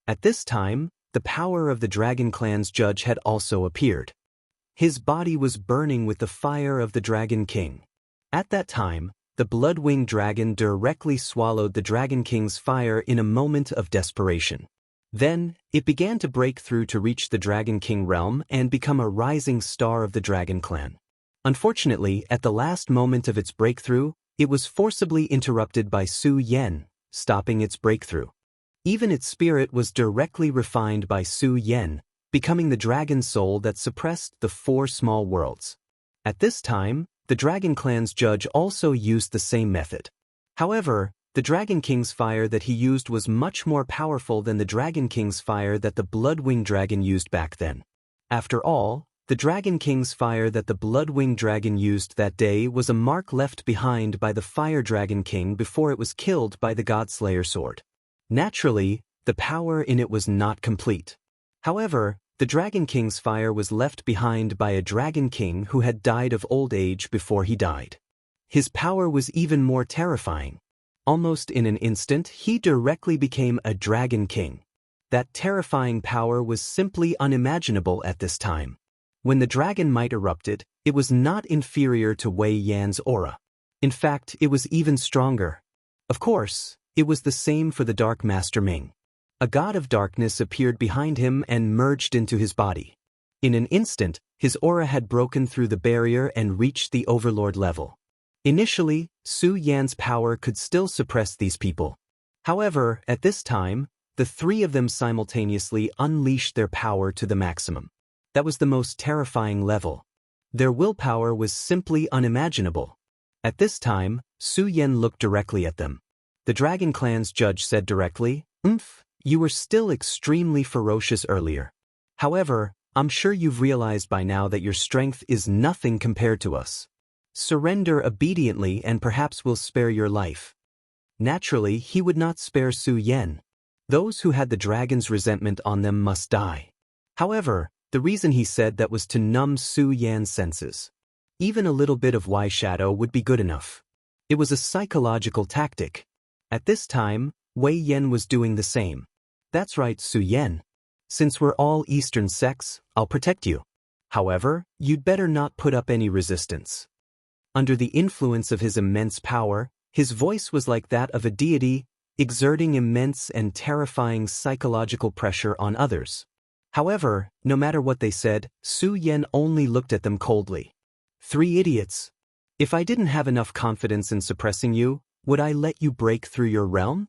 At this time, the power of the Dragon Clan's judge had also appeared. His body was burning with the fire of the Dragon King. At that time, the blood-winged dragon directly swallowed the Dragon King's fire in a moment of desperation. Then, it began to break through to reach the Dragon King realm and become a rising star of the Dragon Clan. Unfortunately, at the last moment of its breakthrough, it was forcibly interrupted by Su Yan, stopping its breakthrough. Even its spirit was directly refined by Su Yan, becoming the dragon soul that suppressed the 4 small worlds. At this time, the Dragon Clan's judge also used the same method. However, the Dragon King's fire that he used was much more powerful than the Dragon King's fire that the Blood-Winged Dragon used back then. After all, the Dragon King's fire that the Blood-Winged Dragon used that day was a mark left behind by the Fire Dragon King before it was killed by the Godslayer sword. Naturally, the power in it was not complete. However, the Dragon King's fire was left behind by a Dragon King who had died of old age before he died. His power was even more terrifying. Almost in an instant, he directly became a Dragon King. That terrifying power was simply unimaginable at this time. When the dragon might erupted, it was not inferior to Wei Yan's aura. In fact, it was even stronger. Of course, it was the same for the Dark Master Ming. A god of darkness appeared behind him and merged into his body. In an instant, his aura had broken through the barrier and reached the overlord level. Initially, Su Yan's power could still suppress these people. However, at this time, the 3 of them simultaneously unleashed their power to the maximum. That was the most terrifying level. Their willpower was simply unimaginable. At this time, Su Yan looked directly at them. The Dragon Clan's judge said directly, "You were still extremely ferocious earlier. However, I'm sure you've realized by now that your strength is nothing compared to us. Surrender obediently and perhaps we'll spare your life." Naturally, he would not spare Su Yan. Those who had the dragon's resentment on them must die. However, the reason he said that was to numb Su Yan's senses. Even a little bit of Wei Shadow would be good enough. It was a psychological tactic. At this time, Wei Yan was doing the same. "That's right, Su Yan. Since we're all Eastern sects, I'll protect you. However, you'd better not put up any resistance." Under the influence of his immense power, his voice was like that of a deity, exerting immense and terrifying psychological pressure on others. However, no matter what they said, Su Yan only looked at them coldly. 3 idiots. If I didn't have enough confidence in suppressing you, would I let you break through your realm?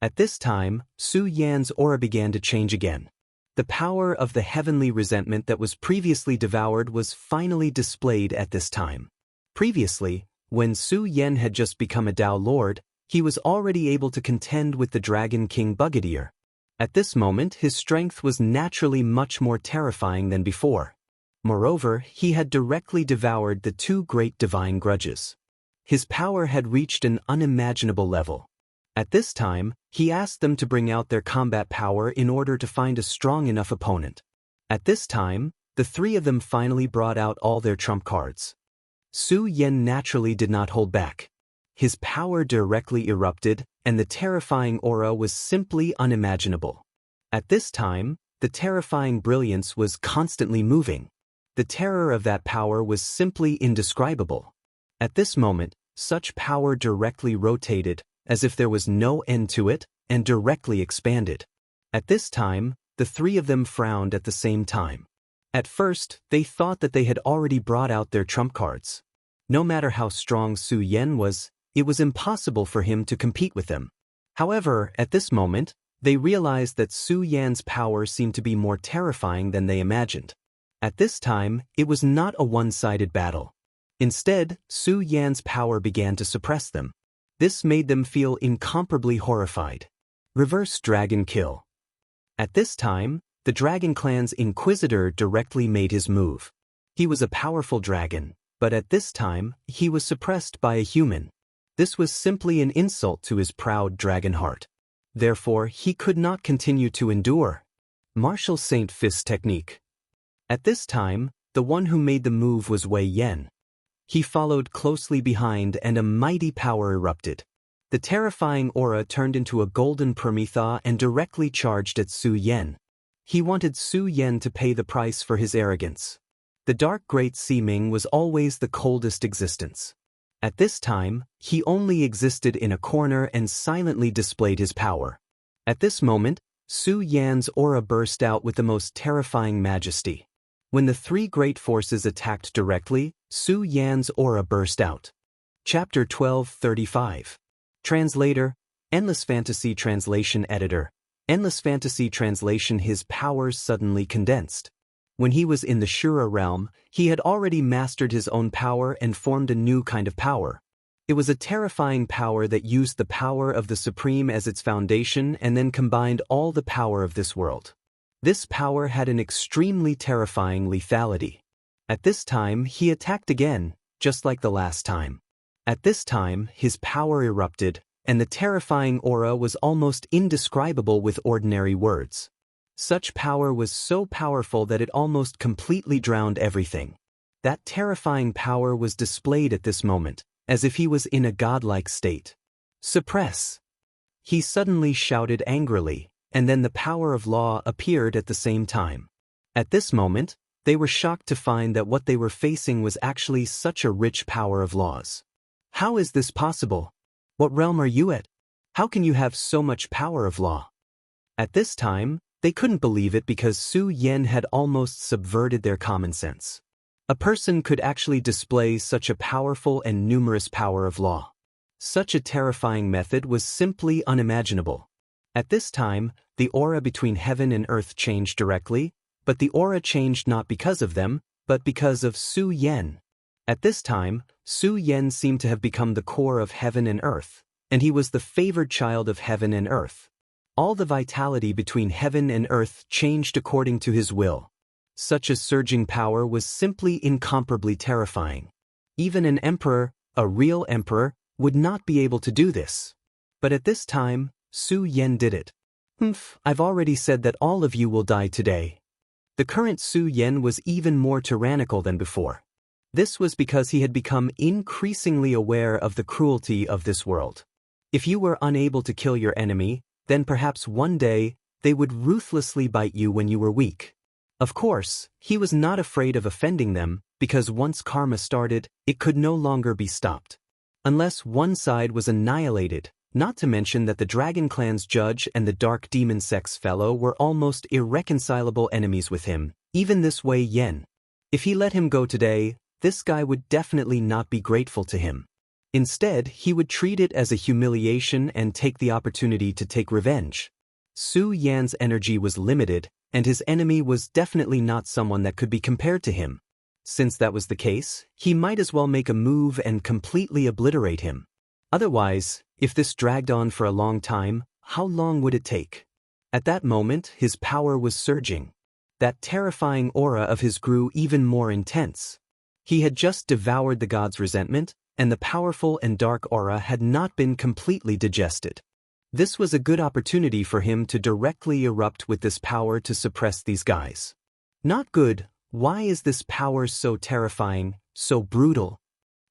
At this time, Su Yan's aura began to change again. The power of the heavenly resentment that was previously devoured was finally displayed at this time. Previously, when Su Yan had just become a Dao Lord, he was already able to contend with the Dragon King Bugadier. At this moment, his strength was naturally much more terrifying than before. Moreover, he had directly devoured the 2 great divine grudges. His power had reached an unimaginable level. At this time, He asked them to bring out their combat power in order to find a strong enough opponent. At this time, the three of them finally brought out all their trump cards. Su Yan naturally did not hold back. His power directly erupted, and the terrifying aura was simply unimaginable. At this time, the terrifying brilliance was constantly moving. The terror of that power was simply indescribable. At this moment, such power directly rotated, as if there was no end to it, and directly expanded. At this time, the three of them frowned at the same time. At first, they thought that they had already brought out their trump cards. No matter how strong Su Yan was, it was impossible for him to compete with them. However, at this moment, they realized that Su Yan's power seemed to be more terrifying than they imagined. At this time, it was not a one-sided battle. Instead, Su Yan's power began to suppress them. This made them feel incomparably horrified. Reverse Dragon Kill. At this time, the Dragon Clan's Inquisitor directly made his move. He was a powerful dragon, but at this time, he was suppressed by a human. This was simply an insult to his proud dragon heart. Therefore, he could not continue to endure. Martial Saint Fist Technique. At this time, the one who made the move was Wei Yan. He followed closely behind and a mighty power erupted. The terrifying aura turned into a golden Prometha and directly charged at Su Yan. He wanted Su Yan to pay the price for his arrogance. The dark great Seeming was always the coldest existence. At this time, he only existed in a corner and silently displayed his power. At this moment, Su Yan's aura burst out with the most terrifying majesty. When the three great forces attacked directly, Su Yan's aura burst out. Chapter 1235. Translator, Endless Fantasy Translation Editor. Endless Fantasy Translation. His powers suddenly condensed. When he was in the Shura realm, he had already mastered his own power and formed a new kind of power. It was a terrifying power that used the power of the Supreme as its foundation and then combined all the power of this world. This power had an extremely terrifying lethality. At this time, he attacked again, just like the last time. At this time, his power erupted, and the terrifying aura was almost indescribable with ordinary words. Such power was so powerful that it almost completely drowned everything. That terrifying power was displayed at this moment, as if he was in a godlike state. Suppress! He suddenly shouted angrily, and then the power of law appeared at the same time. At this moment, they were shocked to find that what they were facing was actually such a rich power of laws. How is this possible? What realm are you at? How can you have so much power of law? At this time, they couldn't believe it because Su Yan had almost subverted their common sense. A person could actually display such a powerful and numerous power of law. Such a terrifying method was simply unimaginable. At this time, the aura between heaven and earth changed directly, but the aura changed not because of them, but because of Su Yan. At this time, Su Yan seemed to have become the core of heaven and earth, and he was the favored child of heaven and earth. All the vitality between heaven and earth changed according to his will. Such a surging power was simply incomparably terrifying. Even an emperor, a real emperor, would not be able to do this. But at this time, Su Yan did it. I've already said that all of you will die today. The current Su Yan was even more tyrannical than before. This was because he had become increasingly aware of the cruelty of this world. If you were unable to kill your enemy, then perhaps one day, they would ruthlessly bite you when you were weak. Of course, he was not afraid of offending them, because once karma started, it could no longer be stopped. Unless one side was annihilated, not to mention that the Dragon Clan's judge and the Dark Demon Sect's fellow were almost irreconcilable enemies with him, even this Wei Yan. If he let him go today, this guy would definitely not be grateful to him. Instead, he would treat it as a humiliation and take the opportunity to take revenge. Su Yan's energy was limited, and his enemy was definitely not someone that could be compared to him. Since that was the case, he might as well make a move and completely obliterate him. Otherwise, if this dragged on for a long time, how long would it take? At that moment, his power was surging. That terrifying aura of his grew even more intense. He had just devoured the god's resentment, and the powerful and dark aura had not been completely digested. This was a good opportunity for him to directly erupt with this power to suppress these guys. Not good. Why is this power so terrifying, so brutal?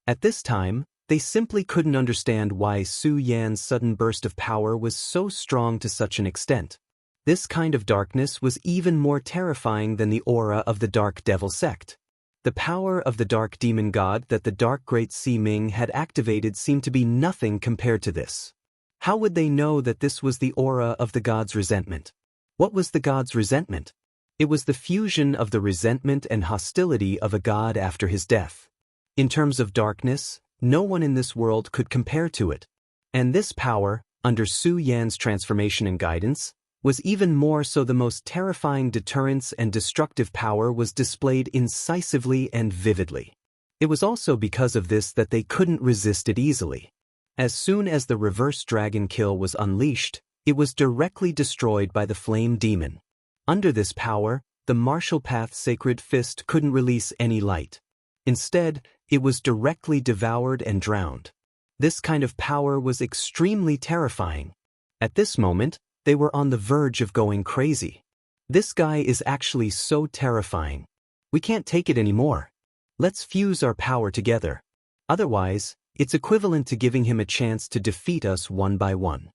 At this time, they simply couldn't understand why Su Yan's sudden burst of power was so strong to such an extent. This kind of darkness was even more terrifying than the aura of the Dark Devil sect. The power of the Dark Demon God that the Dark Great Si Ming had activated seemed to be nothing compared to this. How would they know that this was the aura of the god's resentment? What was the god's resentment? It was the fusion of the resentment and hostility of a god after his death. In terms of darkness, no one in this world could compare to it. And this power, under Su Yan's transformation and guidance, was even more so. The most terrifying deterrence and destructive power was displayed incisively and vividly. It was also because of this that they couldn't resist it easily. As soon as the reverse dragon kill was unleashed, it was directly destroyed by the flame demon. Under this power, the martial path sacred fist couldn't release any light. Instead, it was directly devoured and drowned. This kind of power was extremely terrifying. At this moment, they were on the verge of going crazy. This guy is actually so terrifying. We can't take it anymore. Let's fuse our power together. Otherwise, it's equivalent to giving him a chance to defeat us one by one.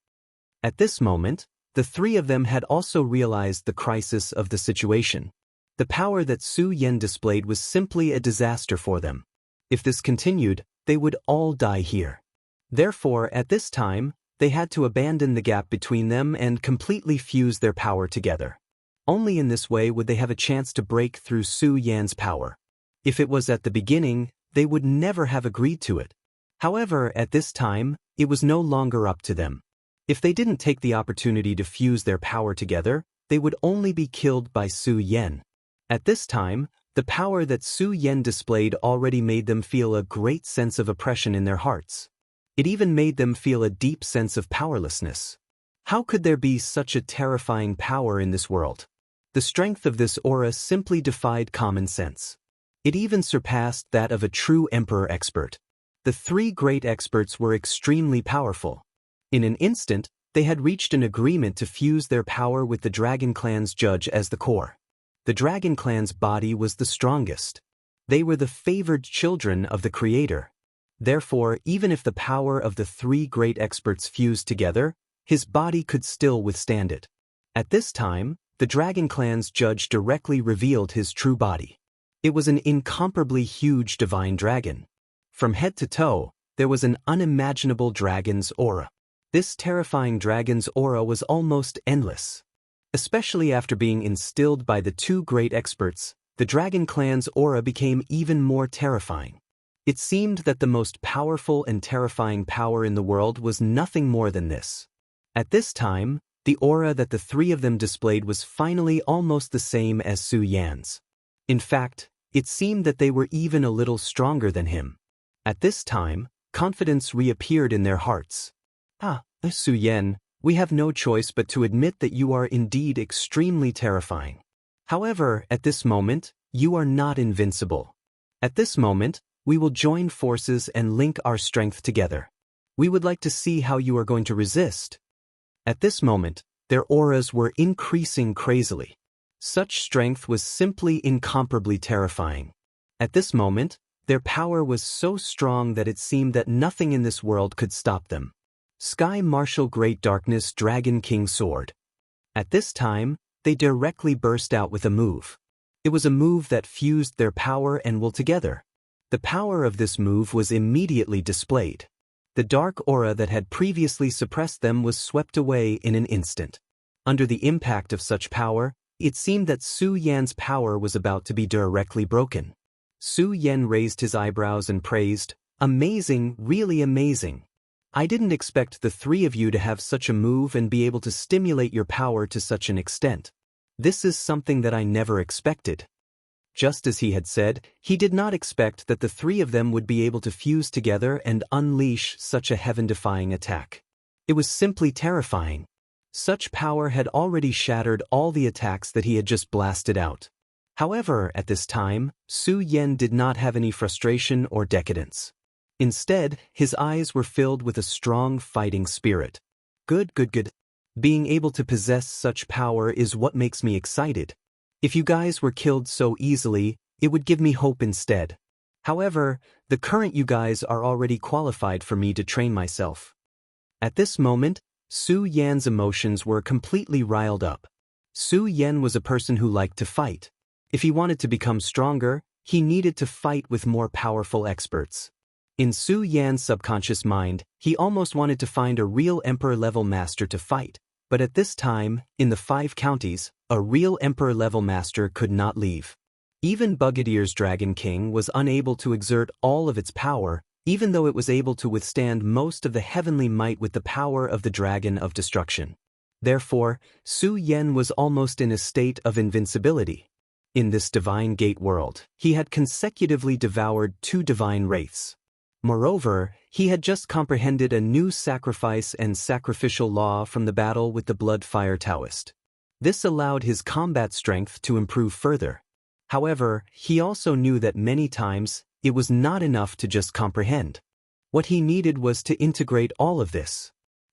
At this moment, the three of them had also realized the crisis of the situation. The power that Su Yan displayed was simply a disaster for them. If this continued, they would all die here. Therefore, at this time, they had to abandon the gap between them and completely fuse their power together. Only in this way would they have a chance to break through Su Yan's power. If it was at the beginning, they would never have agreed to it. However, at this time, it was no longer up to them. If they didn't take the opportunity to fuse their power together, they would only be killed by Su Yan. At this time, the power that Su Yan displayed already made them feel a great sense of oppression in their hearts. It even made them feel a deep sense of powerlessness. How could there be such a terrifying power in this world? The strength of this aura simply defied common sense. It even surpassed that of a true emperor expert. The three great experts were extremely powerful. In an instant, they had reached an agreement to fuse their power with the Dragon Clan's judge as the core. The Dragon Clan's body was the strongest. They were the favored children of the Creator. Therefore, even if the power of the three great experts fused together, his body could still withstand it. At this time, the Dragon Clan's judge directly revealed his true body. It was an incomparably huge divine dragon. From head to toe, there was an unimaginable dragon's aura. This terrifying dragon's aura was almost endless. Especially after being instilled by the two great experts, the Dragon Clan's aura became even more terrifying. It seemed that the most powerful and terrifying power in the world was nothing more than this. At this time, the aura that the three of them displayed was finally almost the same as Su Yan's. In fact, it seemed that they were even a little stronger than him. At this time, confidence reappeared in their hearts. Su Yan, we have no choice but to admit that you are indeed extremely terrifying. However, at this moment, you are not invincible. At this moment, we will join forces and link our strength together. We would like to see how you are going to resist. At this moment, their auras were increasing crazily. Such strength was simply incomparably terrifying. At this moment, their power was so strong that it seemed that nothing in this world could stop them. Sky Martial Great Darkness Dragon King Sword. At this time, they directly burst out with a move. It was a move that fused their power and will together. The power of this move was immediately displayed. The dark aura that had previously suppressed them was swept away in an instant. Under the impact of such power, it seemed that Su Yan's power was about to be directly broken. Su Yan raised his eyebrows and praised, "Amazing, really amazing. I didn't expect the three of you to have such a move and be able to stimulate your power to such an extent. This is something that I never expected." Just as he had said, he did not expect that the three of them would be able to fuse together and unleash such a heaven-defying attack. It was simply terrifying. Such power had already shattered all the attacks that he had just blasted out. However, at this time, Su Yan did not have any frustration or decadence. Instead, his eyes were filled with a strong fighting spirit. Good, good, good. Being able to possess such power is what makes me excited. If you guys were killed so easily, it would give me hope instead. However, the current you guys are already qualified for me to train myself. At this moment, Su Yan's emotions were completely riled up. Su Yan was a person who liked to fight. If he wanted to become stronger, he needed to fight with more powerful experts. In Su Yan's subconscious mind, he almost wanted to find a real emperor-level master to fight, but at this time, in the 5 counties, a real emperor-level master could not leave. Even Bugadir's Dragon King was unable to exert all of its power, even though it was able to withstand most of the heavenly might with the power of the Dragon of Destruction. Therefore, Su Yan was almost in a state of invincibility. In this divine gate world, he had consecutively devoured 2 divine wraiths. Moreover, he had just comprehended a new sacrifice and sacrificial law from the battle with the Blood-Fire Daoist. This allowed his combat strength to improve further. However, he also knew that many times, it was not enough to just comprehend. What he needed was to integrate all of this.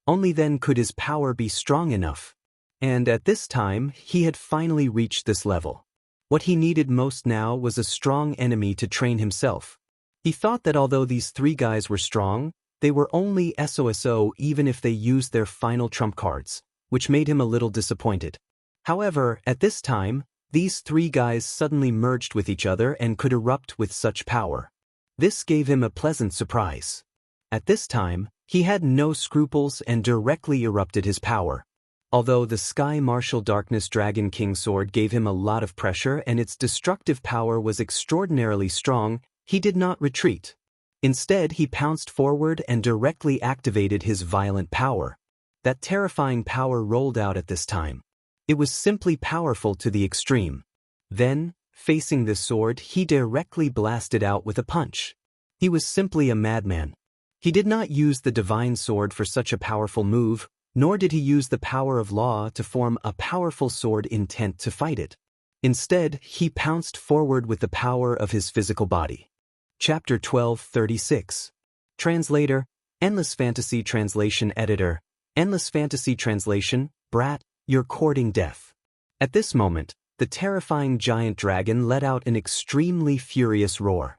Only then could his power be strong enough. And at this time, he had finally reached this level. What he needed most now was a strong enemy to train himself. He thought that although these 3 guys were strong, they were only SOSO even if they used their final trump cards, which made him a little disappointed. However, at this time, these 3 guys suddenly merged with each other and could erupt with such power. This gave him a pleasant surprise. At this time, he had no scruples and directly erupted his power. Although the Sky Martial Darkness Dragon King sword gave him a lot of pressure and its destructive power was extraordinarily strong, he did not retreat. Instead, he pounced forward and directly activated his violent power. That terrifying power rolled out at this time. It was simply powerful to the extreme. Then, facing this sword, he directly blasted out with a punch. He was simply a madman. He did not use the divine sword for such a powerful move, nor did he use the power of law to form a powerful sword intent to fight it. Instead, he pounced forward with the power of his physical body. Chapter 12:36. Translator, Endless Fantasy Translation Editor, Endless Fantasy Translation, Brat, you're courting death. At this moment, the terrifying giant dragon let out an extremely furious roar.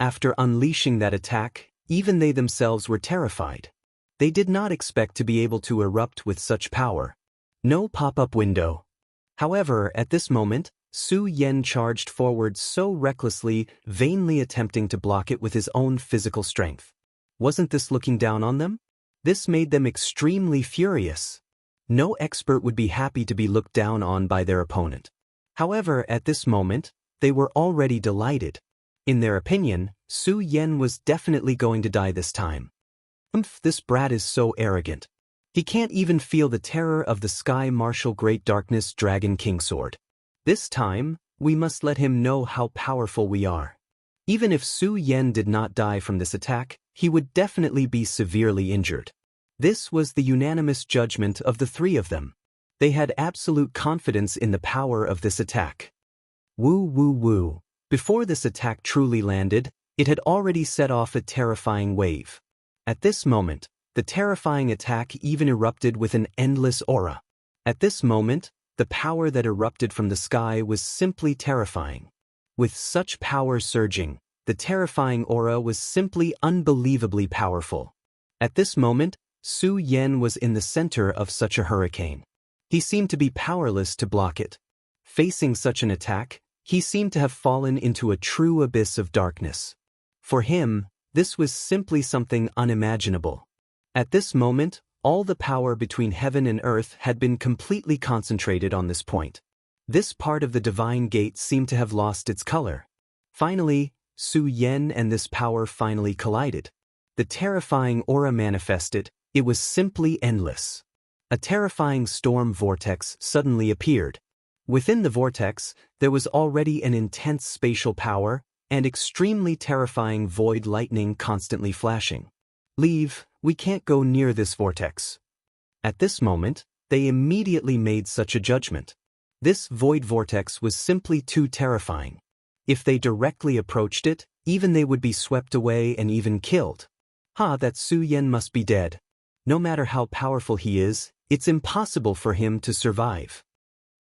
After unleashing that attack, even they themselves were terrified. They did not expect to be able to erupt with such power. No pop-up window. However, at this moment, Su Yan charged forward so recklessly, vainly attempting to block it with his own physical strength. Wasn't this looking down on them? This made them extremely furious. No expert would be happy to be looked down on by their opponent. However, at this moment, they were already delighted. In their opinion, Su Yan was definitely going to die this time. This brat is so arrogant. He can't even feel the terror of the Sky Martial Great Darkness Dragon King Sword. This time, we must let him know how powerful we are. Even if Su Yan did not die from this attack, he would definitely be severely injured. This was the unanimous judgment of the 3 of them. They had absolute confidence in the power of this attack. Woo woo woo. Before this attack truly landed, it had already set off a terrifying wave. At this moment, the terrifying attack even erupted with an endless aura. At this moment, the power that erupted from the sky was simply terrifying. With such power surging, the terrifying aura was simply unbelievably powerful. At this moment, Su Yan was in the center of such a hurricane. He seemed to be powerless to block it. Facing such an attack, he seemed to have fallen into a true abyss of darkness. For him, this was simply something unimaginable. At this moment, all the power between heaven and earth had been completely concentrated on this point. This part of the divine gate seemed to have lost its color. Finally, Su Yan and this power finally collided. The terrifying aura manifested. It was simply endless. A terrifying storm vortex suddenly appeared. Within the vortex, there was already an intense spatial power and extremely terrifying void lightning constantly flashing. Leave, we can't go near this vortex. At this moment, they immediately made such a judgment. This void vortex was simply too terrifying. If they directly approached it, even they would be swept away and even killed. That Su Yan must be dead. No matter how powerful he is, it's impossible for him to survive.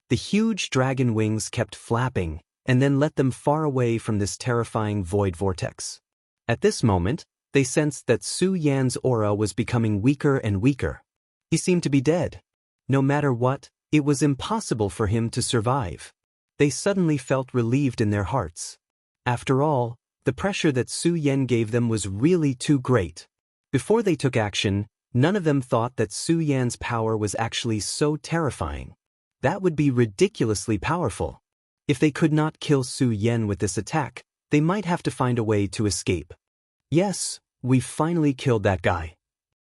The huge dragon wings kept flapping, and then let them far away from this terrifying void vortex. At this moment, they sensed that Su Yan's aura was becoming weaker and weaker. He seemed to be dead. No matter what, it was impossible for him to survive. They suddenly felt relieved in their hearts. After all, the pressure that Su Yan gave them was really too great. Before they took action, none of them thought that Su Yan's power was actually so terrifying. That would be ridiculously powerful. If they could not kill Su Yan with this attack, they might have to find a way to escape. Yes, we finally killed that guy.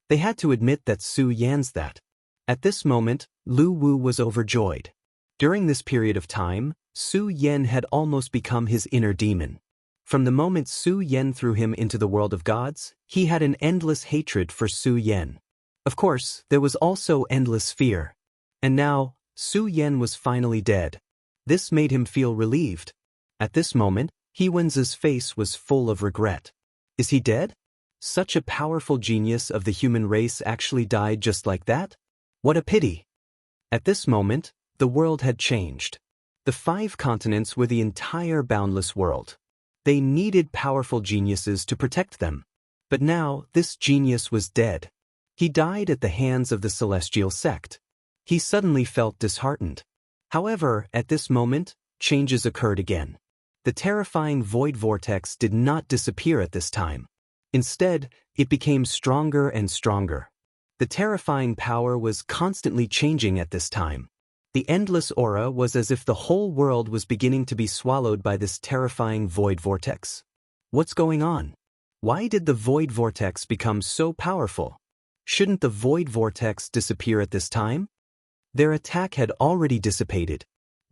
They had to admit that Su Yan's that. At this moment, Lu Wu was overjoyed. During this period of time, Su Yan had almost become his inner demon. From the moment Su Yan threw him into the world of gods, he had an endless hatred for Su Yan. Of course, there was also endless fear. And now, Su Yan was finally dead. This made him feel relieved. At this moment, He Wen's face was full of regret. Is he dead? Such a powerful genius of the human race actually died just like that? What a pity. At this moment, the world had changed. The 5 continents were the entire boundless world. They needed powerful geniuses to protect them. But now, this genius was dead. He died at the hands of the celestial sect. He suddenly felt disheartened. However, at this moment, changes occurred again. The terrifying void vortex did not disappear at this time. Instead, it became stronger and stronger. The terrifying power was constantly changing at this time. The endless aura was as if the whole world was beginning to be swallowed by this terrifying void vortex. What's going on? Why did the void vortex become so powerful? Shouldn't the void vortex disappear at this time? Their attack had already dissipated.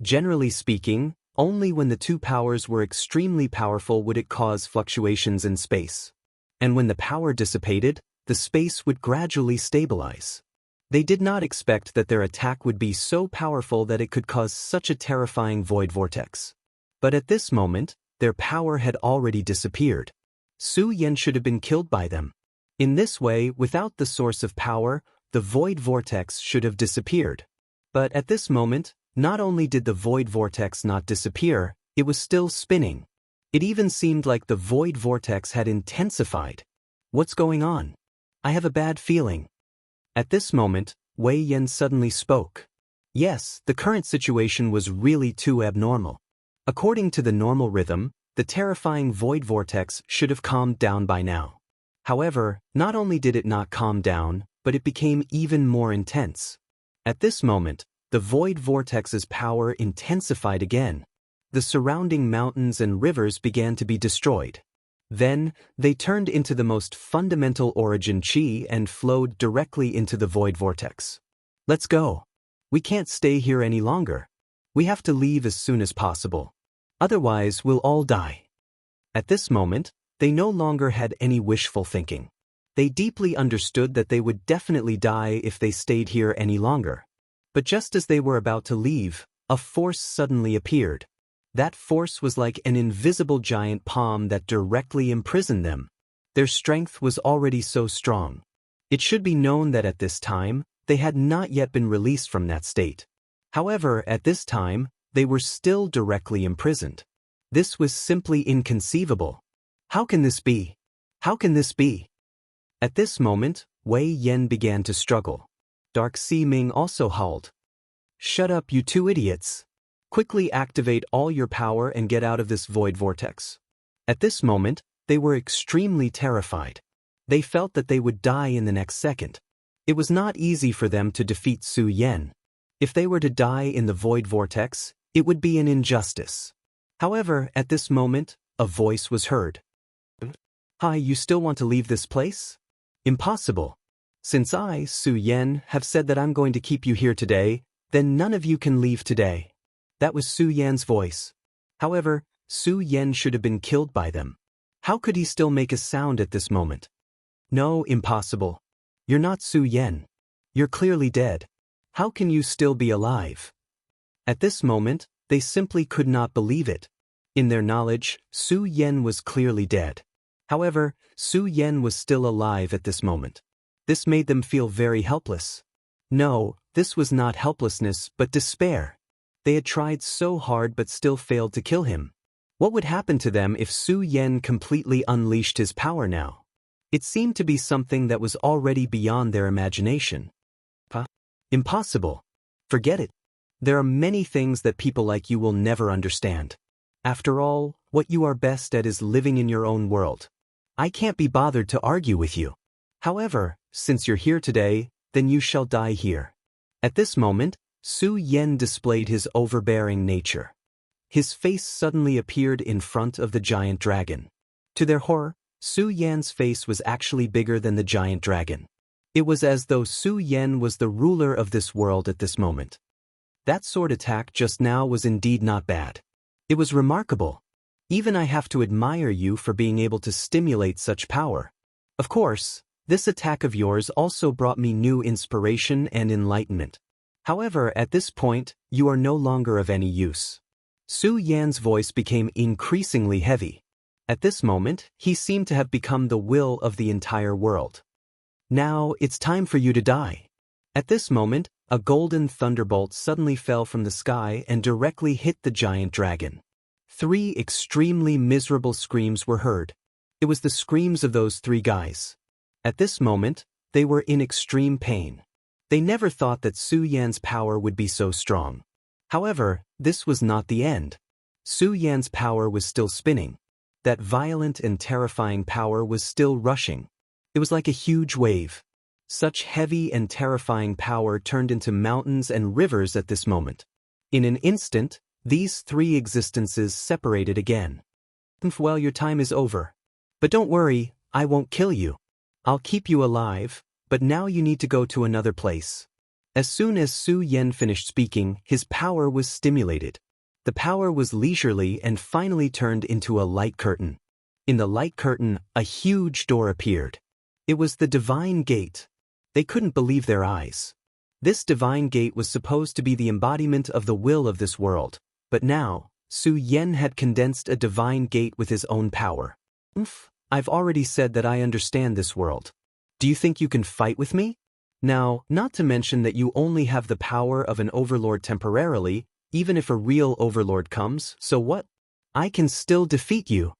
Generally speaking, only when the 2 powers were extremely powerful would it cause fluctuations in space. And when the power dissipated, the space would gradually stabilize. They did not expect that their attack would be so powerful that it could cause such a terrifying void vortex. But at this moment, their power had already disappeared. Su Yan should have been killed by them. In this way, without the source of power, the void vortex should have disappeared. But at this moment, not only did the void vortex not disappear, it was still spinning. It even seemed like the void vortex had intensified. What's going on? I have a bad feeling. At this moment, Wei Yan suddenly spoke. Yes, the current situation was really too abnormal. According to the normal rhythm, the terrifying void vortex should have calmed down by now. However, not only did it not calm down, but it became even more intense. At this moment, the void vortex's power intensified again. The surrounding mountains and rivers began to be destroyed. Then, they turned into the most fundamental origin chi and flowed directly into the void vortex. Let's go. We can't stay here any longer. We have to leave as soon as possible. Otherwise, we'll all die. At this moment, they no longer had any wishful thinking. They deeply understood that they would definitely die if they stayed here any longer. But just as they were about to leave, a force suddenly appeared. That force was like an invisible giant palm that directly imprisoned them. Their strength was already so strong. It should be known that at this time, they had not yet been released from that state. However, at this time, they were still directly imprisoned. This was simply inconceivable. How can this be? How can this be? At this moment, Wei Yan began to struggle. Dark Sea Ming also howled. Shut up, you 2 idiots. Quickly activate all your power and get out of this void vortex. At this moment, they were extremely terrified. They felt that they would die in the next second. It was not easy for them to defeat Su Yan. If they were to die in the void vortex, it would be an injustice. However, at this moment, a voice was heard. Hi, you still want to leave this place? Impossible. Since I, Su Yan, have said that I'm going to keep you here today, then none of you can leave today. That was Su Yan's voice. However, Su Yan should have been killed by them. How could he still make a sound at this moment? No, impossible. You're not Su Yan. You're clearly dead. How can you still be alive? At this moment, they simply could not believe it. In their knowledge, Su Yan was clearly dead. However, Su Yan was still alive at this moment. This made them feel very helpless. No, this was not helplessness but despair. They had tried so hard but still failed to kill him. What would happen to them if Su Yan completely unleashed his power now? It seemed to be something that was already beyond their imagination. Impossible. Forget it. There are many things that people like you will never understand. After all, what you are best at is living in your own world. I can't be bothered to argue with you. However, since you're here today, then you shall die here. At this moment, Su Yan displayed his overbearing nature. His face suddenly appeared in front of the giant dragon. To their horror, Su Yan's face was actually bigger than the giant dragon. It was as though Su Yan was the ruler of this world at this moment. That sword attack just now was indeed not bad. It was remarkable. Even I have to admire you for being able to stimulate such power. Of course, this attack of yours also brought me new inspiration and enlightenment. However, at this point, you are no longer of any use. Su Yan's voice became increasingly heavy. At this moment, he seemed to have become the will of the entire world. Now, it's time for you to die. At this moment, a golden thunderbolt suddenly fell from the sky and directly hit the giant dragon. 3 extremely miserable screams were heard. It was the screams of those 3 guys. At this moment, they were in extreme pain. They never thought that Su Yan's power would be so strong. However, this was not the end. Su Yan's power was still spinning. That violent and terrifying power was still rushing. It was like a huge wave. Such heavy and terrifying power turned into mountains and rivers at this moment. In an instant, these 3 existences separated again. Well, your time is over. But don't worry, I won't kill you. I'll keep you alive, but now you need to go to another place. As soon as Su Yan finished speaking, his power was stimulated. The power was leisurely and finally turned into a light curtain. In the light curtain, a huge door appeared. It was the divine gate. They couldn't believe their eyes. This divine gate was supposed to be the embodiment of the will of this world, but now, Su Yan had condensed a divine gate with his own power. I've already said that I understand this world. Do you think you can fight with me? Now, not to mention that you only have the power of an overlord temporarily, even if a real overlord comes, so what? I can still defeat you.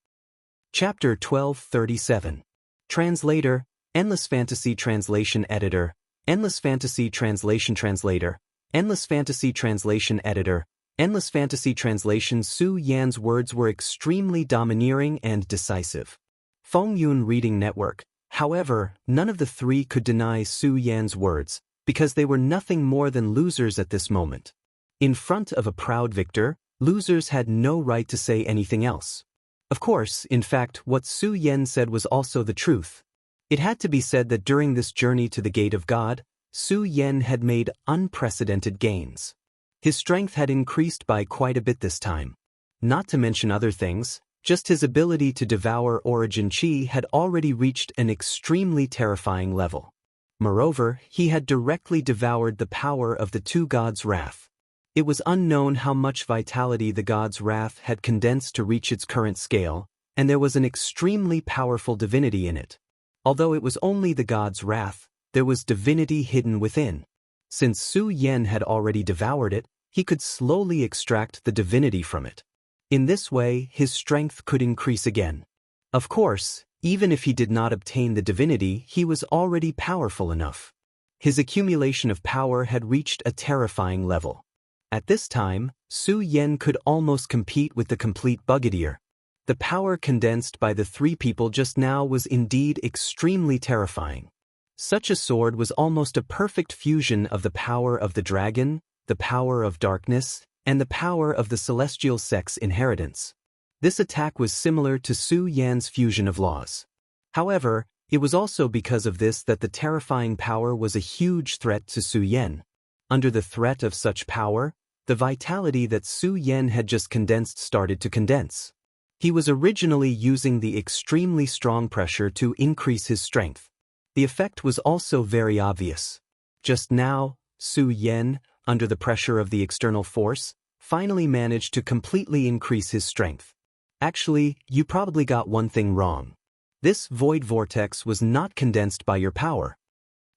Chapter 1237. Translator, Endless Fantasy Translation Editor, Endless Fantasy Translation Translator, Endless Fantasy Translation Editor, Endless Fantasy Translation. Su Yan's words were extremely domineering and decisive. Feng Yun Reading Network. However, none of the 3 could deny Su Yan's words, because they were nothing more than losers at this moment. In front of a proud victor, losers had no right to say anything else. Of course, in fact, what Su Yan said was also the truth. It had to be said that during this journey to the Gate of God, Su Yan had made unprecedented gains. His strength had increased by quite a bit this time. Not to mention other things, just his ability to devour origin chi had already reached an extremely terrifying level. Moreover, he had directly devoured the power of the 2 gods' wrath. It was unknown how much vitality the gods' wrath had condensed to reach its current scale, and there was an extremely powerful divinity in it. Although it was only the gods' wrath, there was divinity hidden within. Since Su Yan had already devoured it, he could slowly extract the divinity from it. In this way, his strength could increase again. Of course, even if he did not obtain the divinity, he was already powerful enough. His accumulation of power had reached a terrifying level. At this time, Su Yan could almost compete with the complete Bugadier. The power condensed by the 3 people just now was indeed extremely terrifying. Such a sword was almost a perfect fusion of the power of the dragon, the power of darkness, and the power of the celestial sex inheritance. This attack was similar to Su Yan's fusion of laws. However, it was also because of this that the terrifying power was a huge threat to Su Yan. Under the threat of such power, the vitality that Su Yan had just condensed started to condense. He was originally using the extremely strong pressure to increase his strength. The effect was also very obvious. Just now, Su Yan, under the pressure of the external force, finally managed to completely increase his strength. Actually, you probably got one thing wrong. This void vortex was not condensed by your power.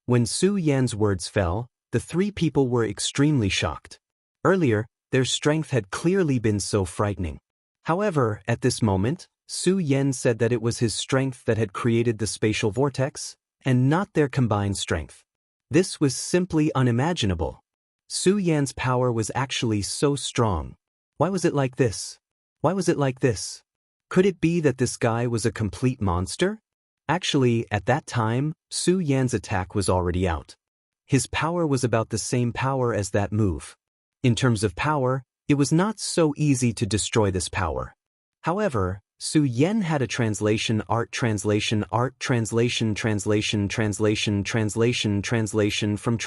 When Su Yan's words fell, the three people were extremely shocked. Earlier, their strength had clearly been so frightening. However, at this moment, Su Yan said that it was his strength that had created the spatial vortex, and not their combined strength. This was simply unimaginable. Su Yan's power was actually so strong. Why was it like this? Why was it like this? Could it be that this guy was a complete monster? Actually, at that time, Su Yan's attack was already out. His power was about the same power as that move. In terms of power, it was not so easy to destroy this power. However, Su Yan had a translation from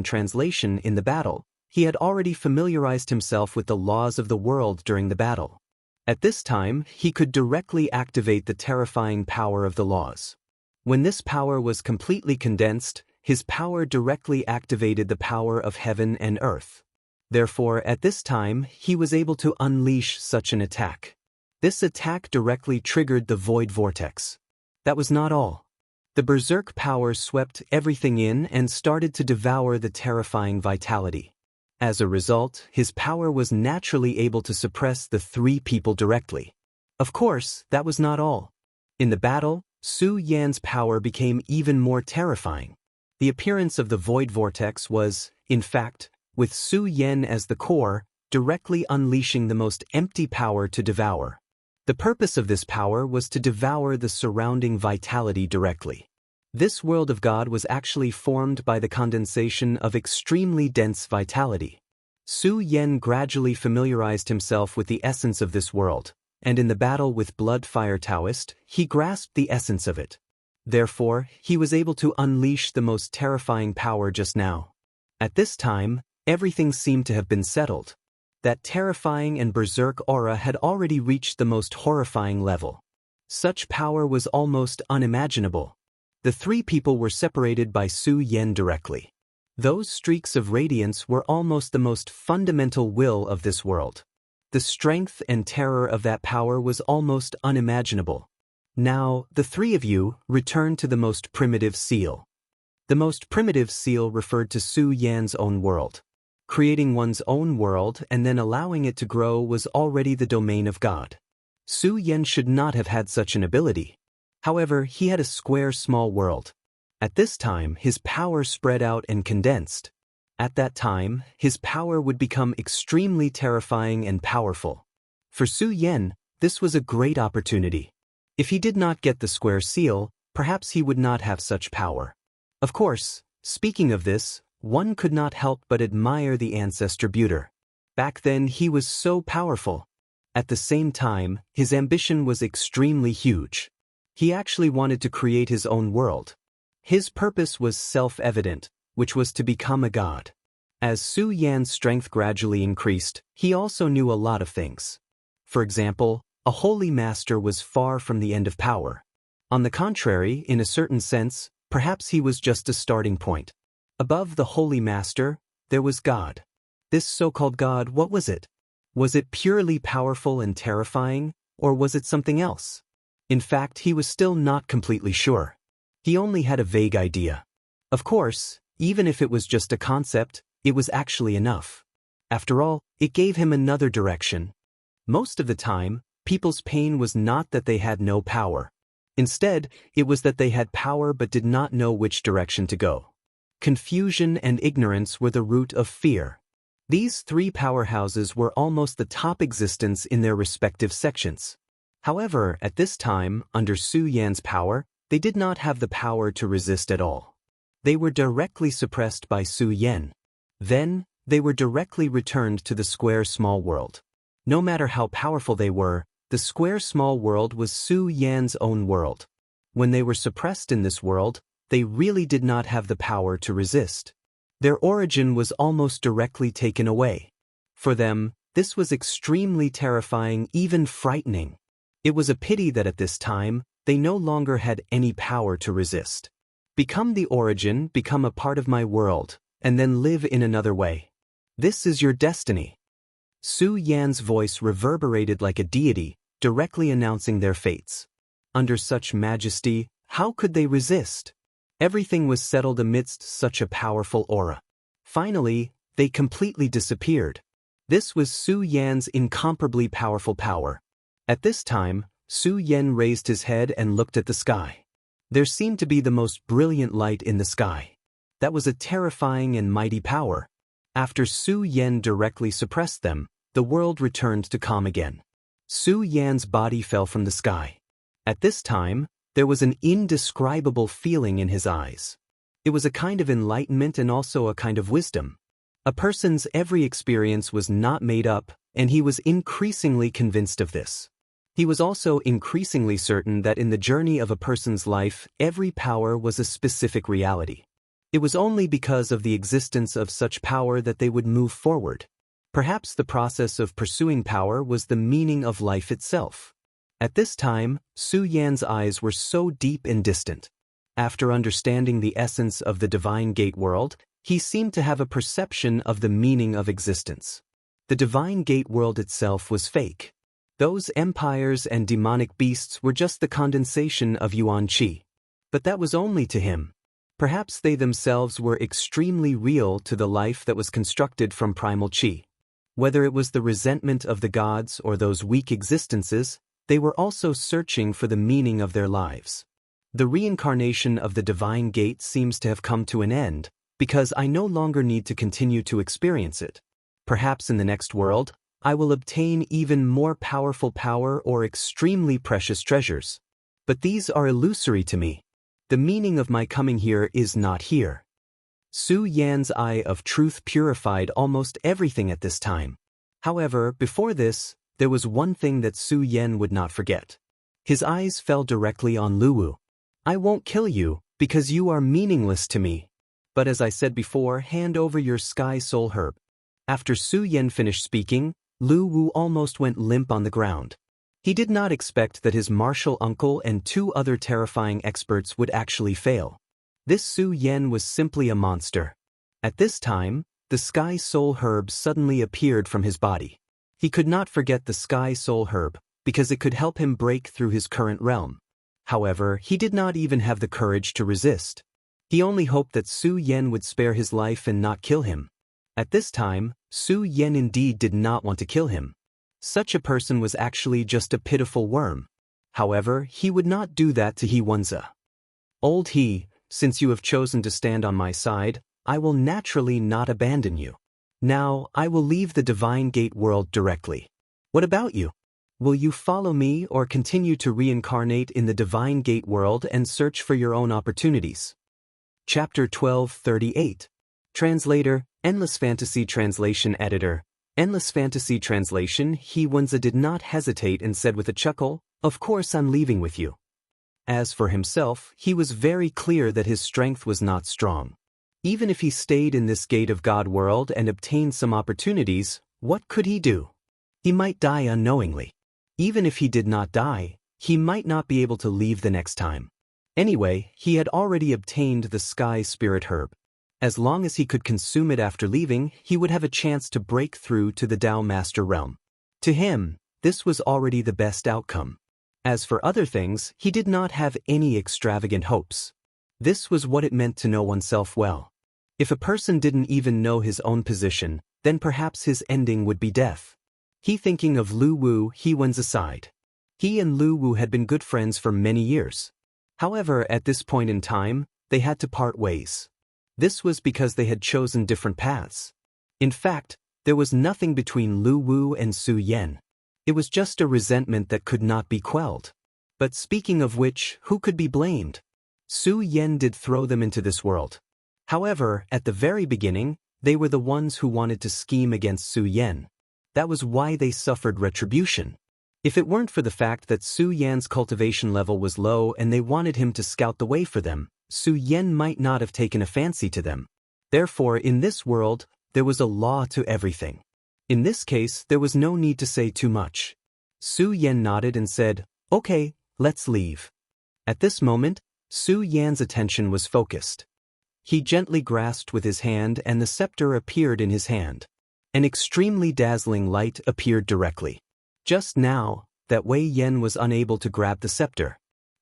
translation in the battle. He had already familiarized himself with the laws of the world during the battle. At this time, he could directly activate the terrifying power of the laws. When this power was completely condensed, his power directly activated the power of heaven and earth. Therefore, at this time, he was able to unleash such an attack. This attack directly triggered the void vortex. That was not all. The berserk power swept everything in and started to devour the terrifying vitality. As a result, his power was naturally able to suppress the three people directly. Of course, that was not all. In the battle, Su Yan's power became even more terrifying. The appearance of the void vortex was, in fact, with Su Yan as the core, directly unleashing the most empty power to devour. The purpose of this power was to devour the surrounding vitality directly. This world of God was actually formed by the condensation of extremely dense vitality. Su Yan gradually familiarized himself with the essence of this world, and in the battle with Blood-Fire Daoist, he grasped the essence of it. Therefore, he was able to unleash the most terrifying power just now. At this time, everything seemed to have been settled. That terrifying and berserk aura had already reached the most horrifying level. Such power was almost unimaginable. The three people were separated by Su Yan directly. Those streaks of radiance were almost the most fundamental will of this world. The strength and terror of that power was almost unimaginable. Now, the three of you return to the most primitive seal. The most primitive seal referred to Su Yan's own world. Creating one's own world and then allowing it to grow was already the domain of God. Su Yan should not have had such an ability. However, he had a square small world. At this time, his power spread out and condensed. At that time, his power would become extremely terrifying and powerful. For Su Yan, this was a great opportunity. If he did not get the square seal, perhaps he would not have such power. Of course, speaking of this, one could not help but admire the ancestor Buter. Back then, he was so powerful. At the same time, his ambition was extremely huge. He actually wanted to create his own world. His purpose was self-evident, which was to become a god. As Su Yan's strength gradually increased, he also knew a lot of things. For example, a holy master was far from the end of power. On the contrary, in a certain sense, perhaps he was just a starting point. Above the holy master, there was God. This so-called God, what was it? Was it purely powerful and terrifying, or was it something else? In fact, he was still not completely sure. He only had a vague idea. Of course, even if it was just a concept, it was actually enough. After all, it gave him another direction. Most of the time, people's pain was not that they had no power. Instead, it was that they had power but did not know which direction to go. Confusion and ignorance were the root of fear. These three powerhouses were almost the top existence in their respective sections. However, at this time, under Su Yan's power, they did not have the power to resist at all. They were directly suppressed by Su Yan. Then, they were directly returned to the square small world. No matter how powerful they were, the square small world was Su Yan's own world. When they were suppressed in this world, they really did not have the power to resist. Their origin was almost directly taken away. For them, this was extremely terrifying, even frightening. It was a pity that at this time, they no longer had any power to resist. Become the origin, become a part of my world, and then live in another way. This is your destiny. Su Yan's voice reverberated like a deity, directly announcing their fates. Under such majesty, how could they resist? Everything was settled amidst such a powerful aura. Finally, they completely disappeared. This was Su Yan's incomparably powerful power. At this time, Su Yan raised his head and looked at the sky. There seemed to be the most brilliant light in the sky. That was a terrifying and mighty power. After Su Yan directly suppressed them, the world returned to calm again. Su Yan's body fell from the sky. At this time, there was an indescribable feeling in his eyes. It was a kind of enlightenment and also a kind of wisdom. A person's every experience was not made up, and he was increasingly convinced of this. He was also increasingly certain that in the journey of a person's life, every power was a specific reality. It was only because of the existence of such power that they would move forward. Perhaps the process of pursuing power was the meaning of life itself. At this time, Su Yan's eyes were so deep and distant. After understanding the essence of the divine gate world, he seemed to have a perception of the meaning of existence. The divine gate world itself was fake. Those empires and demonic beasts were just the condensation of Yuan Qi. But that was only to him. Perhaps they themselves were extremely real to the life that was constructed from primal Qi. Whether it was the resentment of the gods or those weak existences, they were also searching for the meaning of their lives. The reincarnation of the divine gate seems to have come to an end, because I no longer need to continue to experience it. Perhaps in the next world, I will obtain even more powerful power or extremely precious treasures. But these are illusory to me. The meaning of my coming here is not here. Su Yan's eye of truth purified almost everything at this time. However, before this, there was one thing that Su Yan would not forget. His eyes fell directly on Luwu. I won't kill you, because you are meaningless to me. But as I said before, hand over your sky soul herb. After Su Yan finished speaking, Luwu almost went limp on the ground. He did not expect that his martial uncle and two other terrifying experts would actually fail. This Su Yan was simply a monster. At this time, the sky soul herb suddenly appeared from his body. He could not forget the sky soul herb, because it could help him break through his current realm. However, he did not even have the courage to resist. He only hoped that Su Yan would spare his life and not kill him. At this time, Su Yan indeed did not want to kill him. Such a person was actually just a pitiful worm. However, he would not do that to He Wenzi. Old He, since you have chosen to stand on my side, I will naturally not abandon you. Now, I will leave the divine gate world directly. What about you? Will you follow me or continue to reincarnate in the divine gate world and search for your own opportunities? Chapter 12:38. Translator, Endless Fantasy Translation Editor. Endless Fantasy Translation. He Wenzi did not hesitate and said with a chuckle, "Of course I'm leaving with you." As for himself, he was very clear that his strength was not strong. Even if he stayed in this gate of God world and obtained some opportunities, what could he do? He might die unknowingly. Even if he did not die, he might not be able to leave the next time. Anyway, he had already obtained the Sky Spirit Herb. As long as he could consume it after leaving, he would have a chance to break through to the Tao Master Realm. To him, this was already the best outcome. As for other things, he did not have any extravagant hopes. This was what it meant to know oneself well. If a person didn't even know his own position, then perhaps his ending would be death. He thinking of Luwu, He Wenzi aside. He and Luwu had been good friends for many years. However, at this point in time, they had to part ways. This was because they had chosen different paths. In fact, there was nothing between Luwu and Su Yan. It was just a resentment that could not be quelled. But speaking of which, who could be blamed? Su Yan did throw them into this world. However, at the very beginning, they were the ones who wanted to scheme against Su Yan. That was why they suffered retribution. If it weren't for the fact that Su Yan's cultivation level was low and they wanted him to scout the way for them, Su Yan might not have taken a fancy to them. Therefore, in this world, there was a law to everything. In this case, there was no need to say too much. Su Yan nodded and said, "Okay, let's leave." At this moment, Su Yan's attention was focused. He gently grasped with his hand and the scepter appeared in his hand. An extremely dazzling light appeared directly. Just now, that Wei Yan was unable to grab the scepter.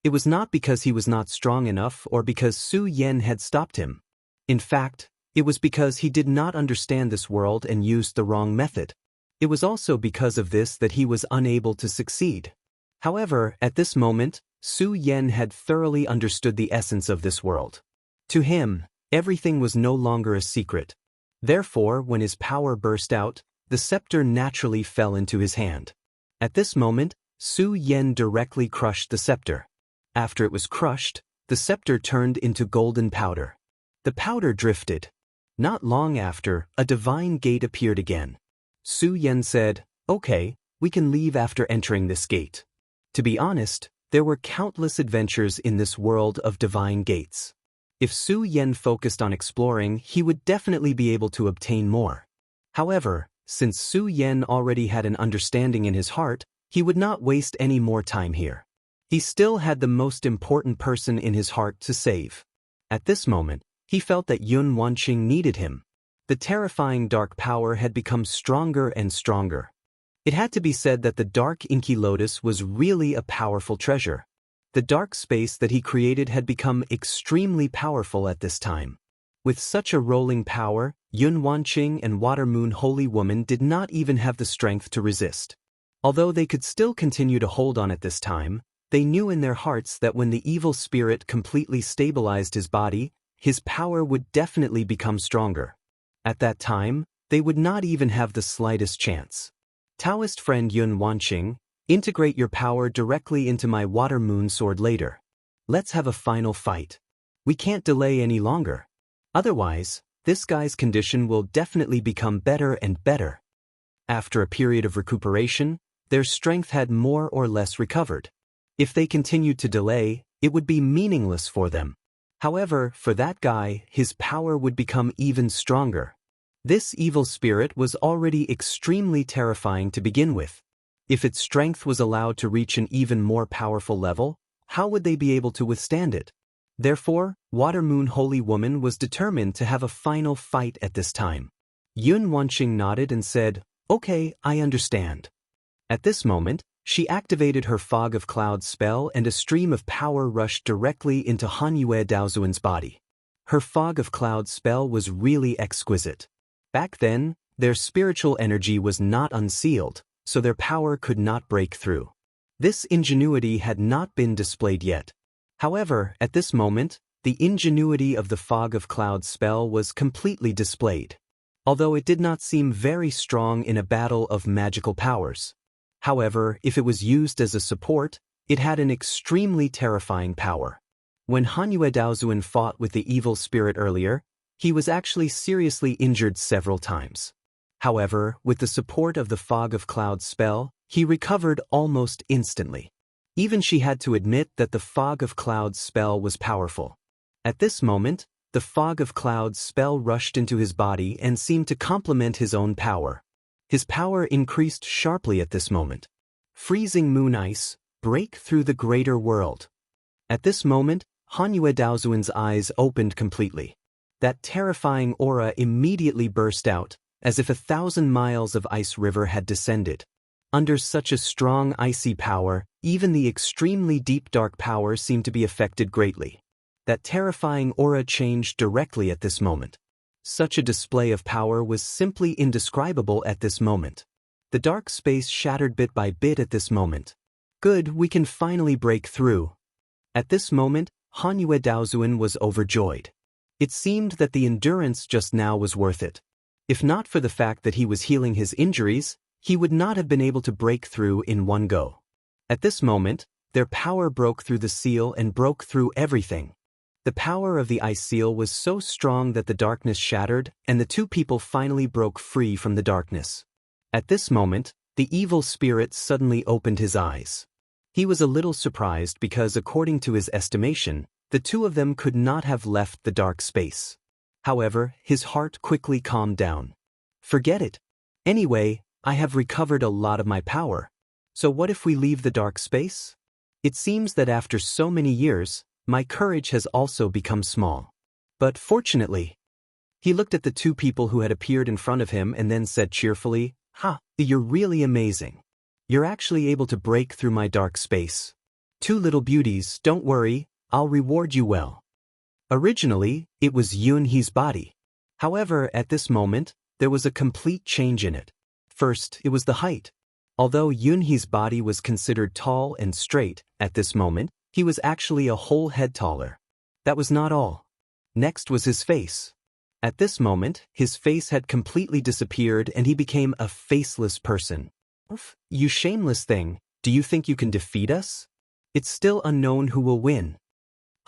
It was not because he was not strong enough or because Su Yen had stopped him. In fact, it was because he did not understand this world and used the wrong method. It was also because of this that he was unable to succeed. However, at this moment, Su Yen had thoroughly understood the essence of this world. To him, everything was no longer a secret. Therefore, when his power burst out, the scepter naturally fell into his hand. At this moment, Su Yen directly crushed the scepter. After it was crushed, the scepter turned into golden powder. The powder drifted. Not long after, a divine gate appeared again. Su Yen said, "Okay, we can leave after entering this gate." To be honest, there were countless adventures in this world of divine gates. If Su Yen focused on exploring, he would definitely be able to obtain more. However, since Su Yen already had an understanding in his heart, he would not waste any more time here. He still had the most important person in his heart to save. At this moment, he felt that Yun Wanqing needed him. The terrifying dark power had become stronger and stronger. It had to be said that the dark inky lotus was really a powerful treasure. The dark space that he created had become extremely powerful at this time. With such a rolling power, Yun Wanqing and Water Moon Holy Woman did not even have the strength to resist. Although they could still continue to hold on at this time, they knew in their hearts that when the evil spirit completely stabilized his body, his power would definitely become stronger. At that time, they would not even have the slightest chance. Taoist friend Yun Wanqing, integrate your power directly into my Water Moon sword later. Let's have a final fight. We can't delay any longer. Otherwise, this guy's condition will definitely become better and better. After a period of recuperation, their strength had more or less recovered. If they continued to delay, it would be meaningless for them. However, for that guy, his power would become even stronger. This evil spirit was already extremely terrifying to begin with. If its strength was allowed to reach an even more powerful level, how would they be able to withstand it? Therefore, Water Moon Holy Woman was determined to have a final fight at this time. Yun Wanqing nodded and said, "Okay, I understand." At this moment, she activated her Fog of Clouds spell and a stream of power rushed directly into Hanyue Daozuan's body. Her Fog of Clouds spell was really exquisite. Back then, their spiritual energy was not unsealed, so their power could not break through. This ingenuity had not been displayed yet. However, at this moment, the ingenuity of the Fog of Clouds spell was completely displayed. Although it did not seem very strong in a battle of magical powers. However, if it was used as a support, it had an extremely terrifying power. When Hanyue Daozuan fought with the evil spirit earlier, he was actually seriously injured several times. However, with the support of the Fog of Clouds spell, he recovered almost instantly. Even she had to admit that the Fog of Clouds spell was powerful. At this moment, the Fog of Clouds spell rushed into his body and seemed to complement his own power. His power increased sharply at this moment. Freezing moon ice, break through the greater world. At this moment, Hanyue Daozuan's eyes opened completely. That terrifying aura immediately burst out, as if 1,000 miles of ice river had descended. Under such a strong icy power, even the extremely deep dark power seemed to be affected greatly. That terrifying aura changed directly at this moment. Such a display of power was simply indescribable at this moment. The dark space shattered bit by bit at this moment. Good, we can finally break through. At this moment, Hanyue Daozuan was overjoyed. It seemed that the endurance just now was worth it. If not for the fact that he was healing his injuries, he would not have been able to break through in one go. At this moment, their power broke through the seal and broke through everything. The power of the ice seal was so strong that the darkness shattered, and the two people finally broke free from the darkness. At this moment, the evil spirit suddenly opened his eyes. He was a little surprised because, according to his estimation, the two of them could not have left the dark space. However, his heart quickly calmed down. Forget it. Anyway, I have recovered a lot of my power. So what if we leave the dark space? It seems that after so many years, my courage has also become small. But fortunately, he looked at the two people who had appeared in front of him and then said cheerfully, "Ha, you're really amazing. You're actually able to break through my dark space. Two little beauties, don't worry, I'll reward you well. Originally, it was Yunhe's body. However, at this moment, there was a complete change in it. First, it was the height. Although Yunhe's body was considered tall and straight, at this moment, he was actually a whole head taller. That was not all. Next was his face. At this moment, his face had completely disappeared and he became a faceless person. You shameless thing, do you think you can defeat us? It's still unknown who will win.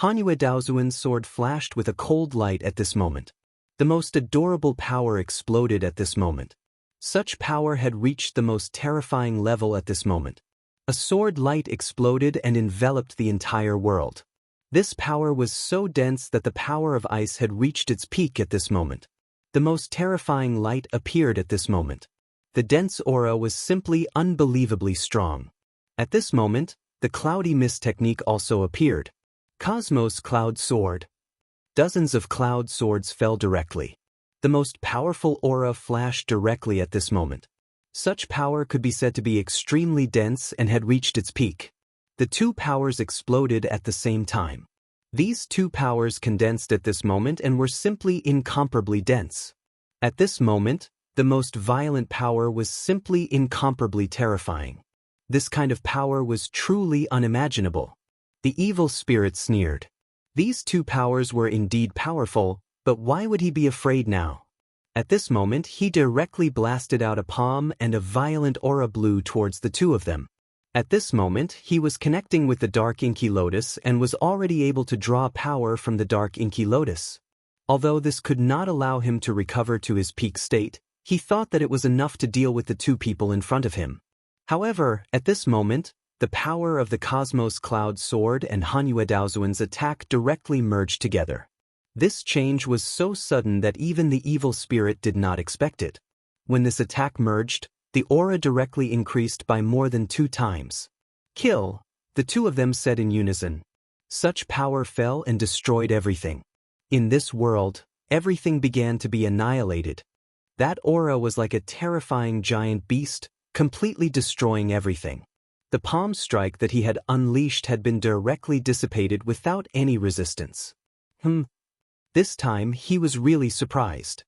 Hanyu Daozuan's sword flashed with a cold light at this moment. The most adorable power exploded at this moment. Such power had reached the most terrifying level at this moment. A sword light exploded and enveloped the entire world. This power was so dense that the power of ice had reached its peak at this moment. The most terrifying light appeared at this moment. The dense aura was simply unbelievably strong. At this moment, the cloudy mist technique also appeared. Cosmos Cloud Sword. Dozens of cloud swords fell directly. The most powerful aura flashed directly at this moment. Such power could be said to be extremely dense and had reached its peak. The two powers exploded at the same time. These two powers condensed at this moment and were simply incomparably dense. At this moment, the most violent power was simply incomparably terrifying. This kind of power was truly unimaginable. The evil spirit sneered. These two powers were indeed powerful, but why would he be afraid now? At this moment, he directly blasted out a palm and a violent aura blew towards the two of them. At this moment, he was connecting with the dark inky lotus and was already able to draw power from the dark inky lotus. Although this could not allow him to recover to his peak state, he thought that it was enough to deal with the two people in front of him. However, at this moment, the power of the Cosmos Cloud Sword and Hanyu Daozuan's attack directly merged together. This change was so sudden that even the evil spirit did not expect it. When this attack merged, the aura directly increased by more than 2 times. Kill, the two of them said in unison. Such power fell and destroyed everything. In this world, everything began to be annihilated. That aura was like a terrifying giant beast, completely destroying everything. The palm strike that he had unleashed had been directly dissipated without any resistance. This time he was really surprised.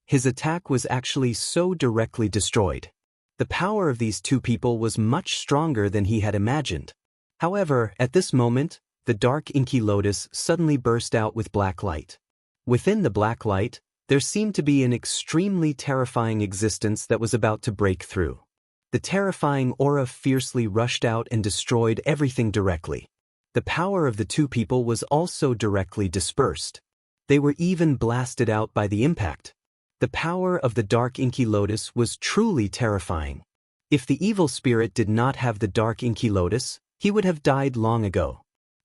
His attack was actually so directly destroyed. The power of these two people was much stronger than he had imagined. However, at this moment, the dark inky lotus suddenly burst out with black light. Within the black light, there seemed to be an extremely terrifying existence that was about to break through. The terrifying aura fiercely rushed out and destroyed everything directly. The power of the two people was also directly dispersed. They were even blasted out by the impact. The power of the dark inky lotus was truly terrifying. If the evil spirit did not have the dark inky lotus, he would have died long ago.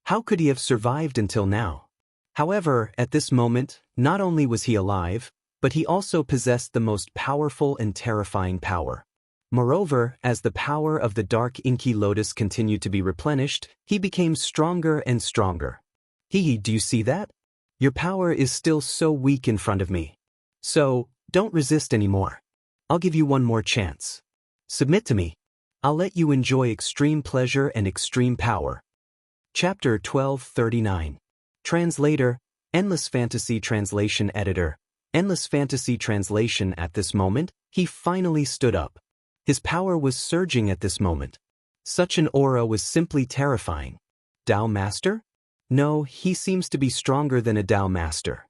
How could he have survived until now? However, at this moment, not only was he alive, but he also possessed the most powerful and terrifying power. Moreover, as the power of the dark inky lotus continued to be replenished, he became stronger and stronger. Do you see that? Your power is still so weak in front of me. So, don't resist anymore. I'll give you one more chance. Submit to me. I'll let you enjoy extreme pleasure and extreme power. Chapter 1239. Translator, Endless Fantasy Translation Editor, Endless Fantasy Translation. At this moment, he finally stood up. His power was surging at this moment. Such an aura was simply terrifying. Dao Master? No, he seems to be stronger than a Dao Master.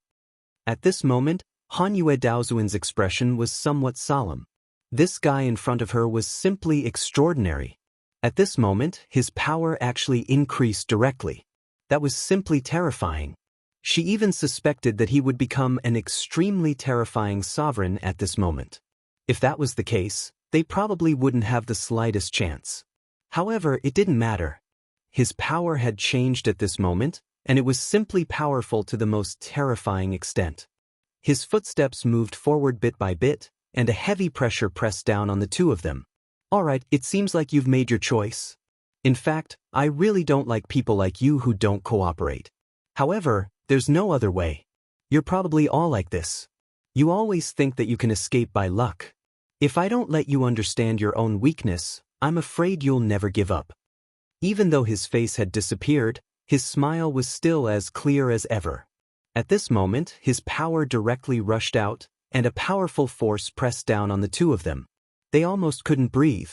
At this moment, Hanyu Daozuan's expression was somewhat solemn. This guy in front of her was simply extraordinary. At this moment, his power actually increased directly. That was simply terrifying. She even suspected that he would become an extremely terrifying sovereign at this moment. If that was the case, they probably wouldn't have the slightest chance. However, it didn't matter. His power had changed at this moment, and it was simply powerful to the most terrifying extent. His footsteps moved forward bit by bit, and a heavy pressure pressed down on the two of them. Alright, it seems like you've made your choice. In fact, I really don't like people like you who don't cooperate. However, there's no other way. You're probably all like this. You always think that you can escape by luck. If I don't let you understand your own weakness, I'm afraid you'll never give up. Even though his face had disappeared, his smile was still as clear as ever. At this moment, his power directly rushed out, and a powerful force pressed down on the two of them. They almost couldn't breathe.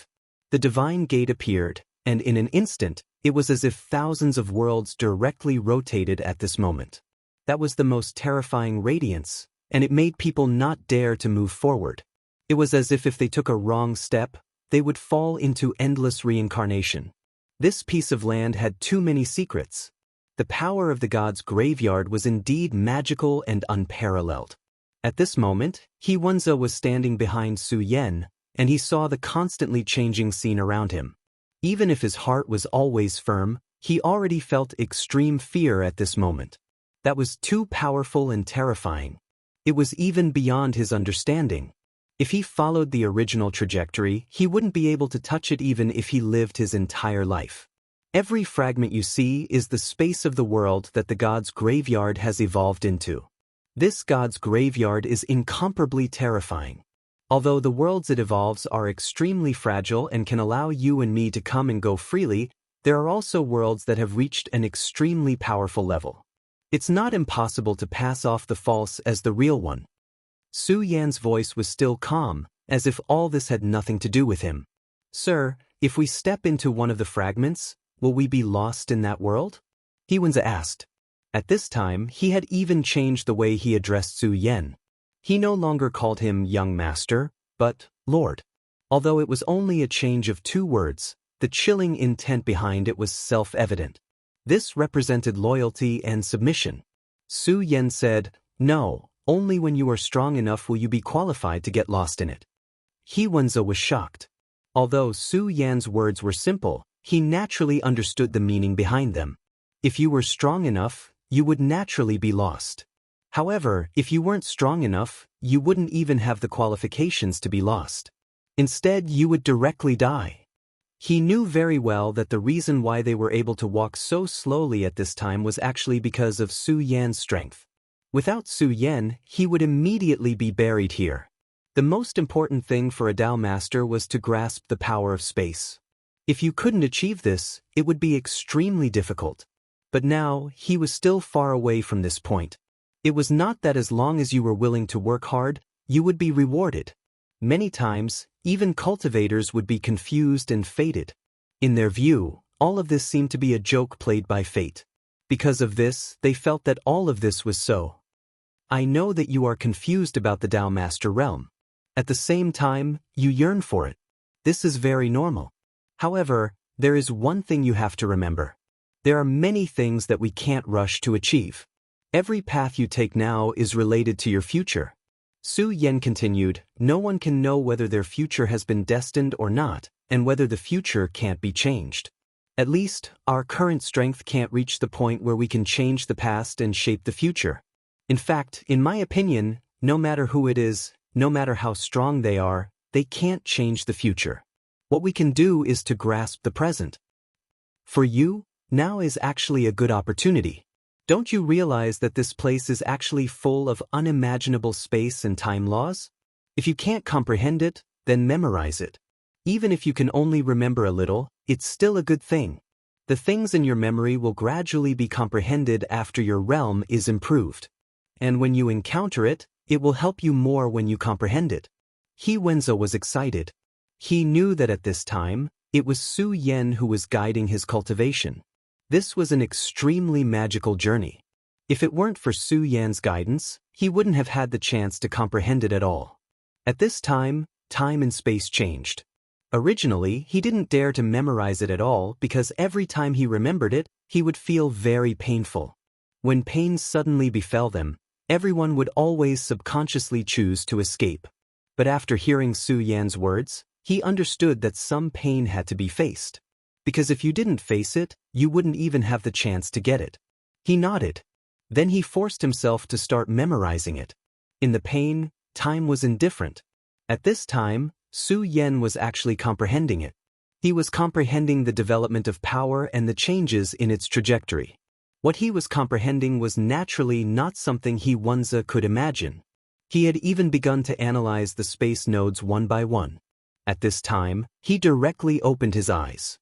The divine gate appeared, and in an instant, it was as if thousands of worlds directly rotated at this moment. That was the most terrifying radiance, and it made people not dare to move forward. It was as if they took a wrong step, they would fall into endless reincarnation. This piece of land had too many secrets. The power of the god's graveyard was indeed magical and unparalleled. At this moment, Wenze was standing behind Su Yan, and he saw the constantly changing scene around him. Even if his heart was always firm, he already felt extreme fear at this moment. That was too powerful and terrifying. It was even beyond his understanding. If he followed the original trajectory, he wouldn't be able to touch it even if he lived his entire life. Every fragment you see is the space of the world that the god's graveyard has evolved into. This god's graveyard is incomparably terrifying. Although the worlds it evolves are extremely fragile and can allow you and me to come and go freely, there are also worlds that have reached an extremely powerful level. It's not impossible to pass off the false as the real one. Su Yan's voice was still calm, as if all this had nothing to do with him. Sir, if we step into one of the fragments, will we be lost in that world? Wenze asked. At this time, he had even changed the way he addressed Su Yan. He no longer called him young master, but Lord. Although it was only a change of 2 words, the chilling intent behind it was self-evident. This represented loyalty and submission. Su Yan said, "No. Only when you are strong enough will you be qualified to get lost in it." Wenze was shocked. Although Su Yan's words were simple, he naturally understood the meaning behind them. If you were strong enough, you would naturally be lost. However, if you weren't strong enough, you wouldn't even have the qualifications to be lost. Instead, you would directly die. He knew very well that the reason why they were able to walk so slowly at this time was actually because of Su Yan's strength. Without Su Yan, he would immediately be buried here. The most important thing for a Dao master was to grasp the power of space. If you couldn't achieve this, it would be extremely difficult. But now, he was still far away from this point. It was not that as long as you were willing to work hard, you would be rewarded. Many times, even cultivators would be confused and fated. In their view, all of this seemed to be a joke played by fate. Because of this, they felt that all of this was so. I know that you are confused about the Dao Master realm. At the same time, you yearn for it. This is very normal. However, there is one thing you have to remember. There are many things that we can't rush to achieve. Every path you take now is related to your future. Su Yan continued, no one can know whether their future has been destined or not, and whether the future can't be changed. At least, our current strength can't reach the point where we can change the past and shape the future. In fact, in my opinion, no matter who it is, no matter how strong they can't change the future. What we can do is to grasp the present. For you, now is actually a good opportunity. Don't you realize that this place is actually full of unimaginable space and time laws? If you can't comprehend it, then memorize it. Even if you can only remember a little, it's still a good thing. The things in your memory will gradually be comprehended after your realm is improved. And when you encounter it, it will help you more when you comprehend it. Wenze was excited. He knew that at this time, it was Su Yan who was guiding his cultivation. This was an extremely magical journey. If it weren't for Su Yan's guidance, he wouldn't have had the chance to comprehend it at all. At this time and space changed. Originally, he didn't dare to memorize it at all because every time he remembered it, he would feel very painful. When pain suddenly befell them, everyone would always subconsciously choose to escape. But after hearing Su Yan's words, he understood that some pain had to be faced. Because if you didn't face it, you wouldn't even have the chance to get it. He nodded. Then he forced himself to start memorizing it. In the pain, time was indifferent. At this time, Su Yan was actually comprehending it. He was comprehending the development of power and the changes in its trajectory. What he was comprehending was naturally not something Wenze could imagine. He had even begun to analyze the space nodes one by one. At this time, he directly opened his eyes.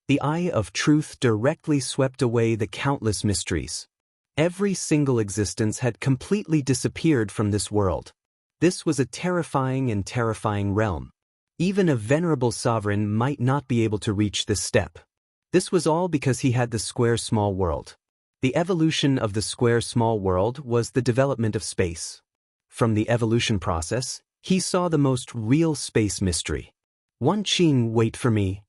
The eye of truth directly swept away the countless mysteries. Every single existence had completely disappeared from this world. This was a terrifying and terrifying realm. Even a venerable sovereign might not be able to reach this step. This was all because he had the square small world. The evolution of the square small world was the development of space. From the evolution process, he saw the most real space mystery. Wan Qing, wait for me.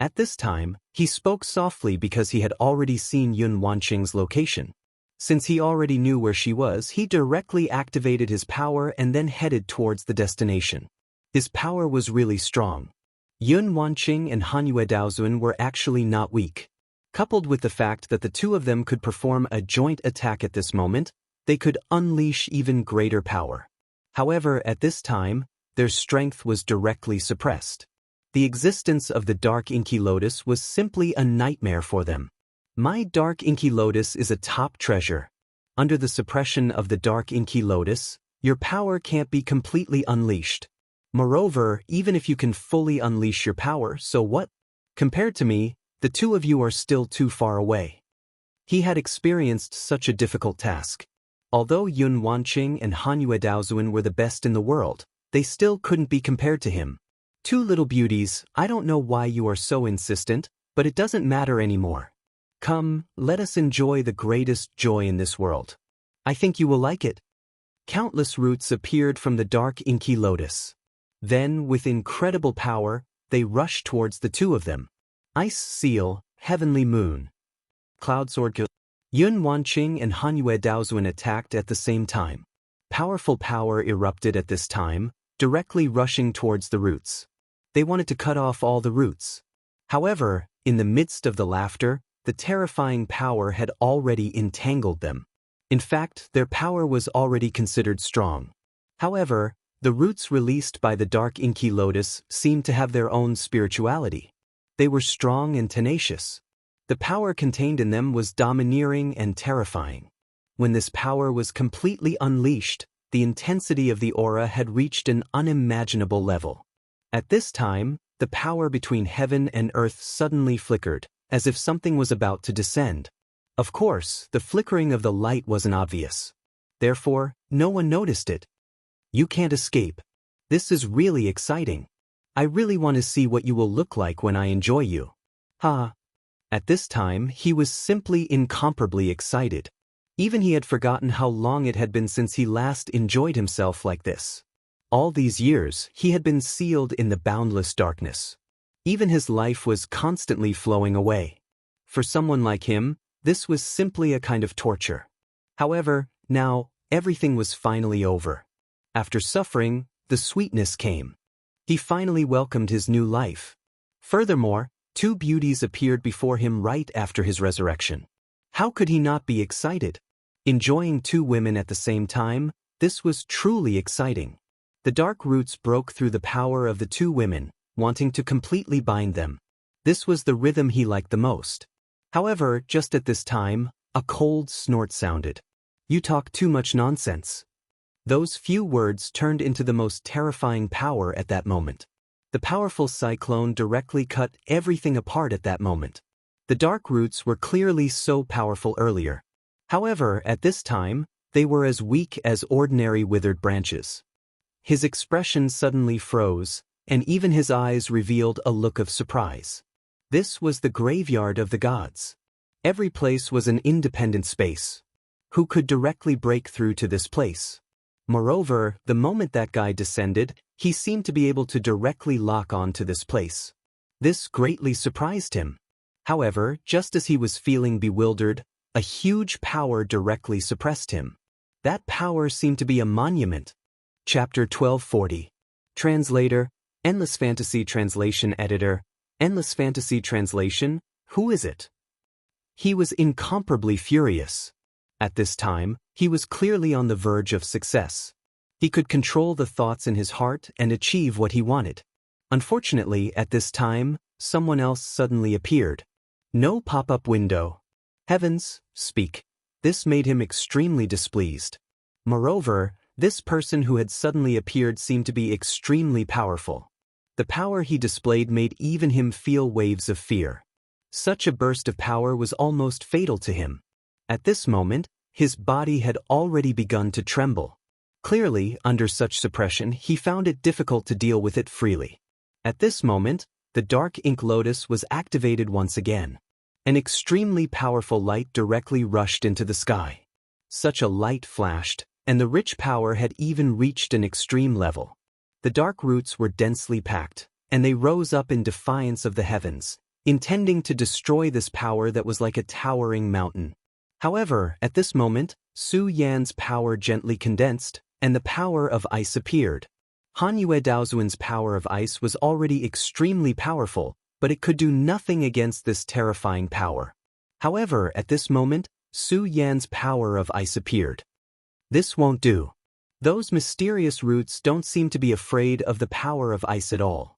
At this time, he spoke softly because he had already seen Yun Wanqing's location. Since he already knew where she was, he directly activated his power and then headed towards the destination. His power was really strong. Yun Wanqing and Hanyue Daozuan were actually not weak. Coupled with the fact that the two of them could perform a joint attack at this moment, they could unleash even greater power. However, at this time, their strength was directly suppressed. The existence of the Dark Inky Lotus was simply a nightmare for them. My Dark Inky Lotus is a top treasure. Under the suppression of the Dark Inky Lotus, your power can't be completely unleashed. Moreover, even if you can fully unleash your power, so what? Compared to me, the two of you are still too far away. He had experienced such a difficult task. Although Yun Wanqing and Hanyue Daozuan were the best in the world, they still couldn't be compared to him. Two little beauties, I don't know why you are so insistent, but it doesn't matter anymore. Come, let us enjoy the greatest joy in this world. I think you will like it. Countless roots appeared from the Dark Inky Lotus. Then, with incredible power, they rushed towards the two of them. Ice Seal, Heavenly Moon. Cloud Sword Kill. Yun Wanqing and Hanyue Daozuan attacked at the same time. Powerful power erupted at this time, directly rushing towards the roots. They wanted to cut off all the roots. However, in the midst of the laughter, the terrifying power had already entangled them. In fact, their power was already considered strong. However, the roots released by the Dark Inky Lotus seemed to have their own spirituality. They were strong and tenacious. The power contained in them was domineering and terrifying. When this power was completely unleashed, the intensity of the aura had reached an unimaginable level. At this time, the power between heaven and earth suddenly flickered, as if something was about to descend. Of course, the flickering of the light wasn't obvious. Therefore, no one noticed it. You can't escape. This is really exciting. I really want to see what you will look like when I enjoy you. Ha! At this time, he was simply incomparably excited. Even he had forgotten how long it had been since he last enjoyed himself like this. All these years, he had been sealed in the boundless darkness. Even his life was constantly flowing away. For someone like him, this was simply a kind of torture. However, now, everything was finally over. After suffering, the sweetness came. He finally welcomed his new life. Furthermore, two beauties appeared before him right after his resurrection. How could he not be excited? Enjoying two women at the same time, this was truly exciting. The dark roots broke through the power of the two women, wanting to completely bind them. This was the rhythm he liked the most. However, just at this time, a cold snort sounded. You talk too much nonsense. Those few words turned into the most terrifying power at that moment. The powerful cyclone directly cut everything apart at that moment. The dark roots were clearly so powerful earlier. However, at this time, they were as weak as ordinary withered branches. His expression suddenly froze, and even his eyes revealed a look of surprise. This was the graveyard of the gods. Every place was an independent space. Who could directly break through to this place? Moreover, the moment that guy descended, he seemed to be able to directly lock on to this place. This greatly surprised him. However, just as he was feeling bewildered, a huge power directly suppressed him. That power seemed to be a monument. Chapter 1240. Translator, Endless Fantasy Translation Editor, Endless Fantasy Translation, who is it? He was incomparably furious. At this time, he was clearly on the verge of success. He could control the thoughts in his heart and achieve what he wanted. Unfortunately, at this time, someone else suddenly appeared. No pop-up window. Heavens, speak. This made him extremely displeased. Moreover, this person who had suddenly appeared seemed to be extremely powerful. The power he displayed made even him feel waves of fear. Such a burst of power was almost fatal to him. At this moment, his body had already begun to tremble. Clearly, under such suppression, he found it difficult to deal with it freely. At this moment, the dark ink lotus was activated once again. An extremely powerful light directly rushed into the sky. Such a light flashed, and the rich power had even reached an extreme level. The dark roots were densely packed, and they rose up in defiance of the heavens, intending to destroy this power that was like a towering mountain. However, at this moment, Su Yan's power gently condensed, and the power of ice appeared. Hanyue Daozuan's power of ice was already extremely powerful, but it could do nothing against this terrifying power. However, at this moment, Su Yan's power of ice appeared. This won't do. Those mysterious roots don't seem to be afraid of the power of ice at all.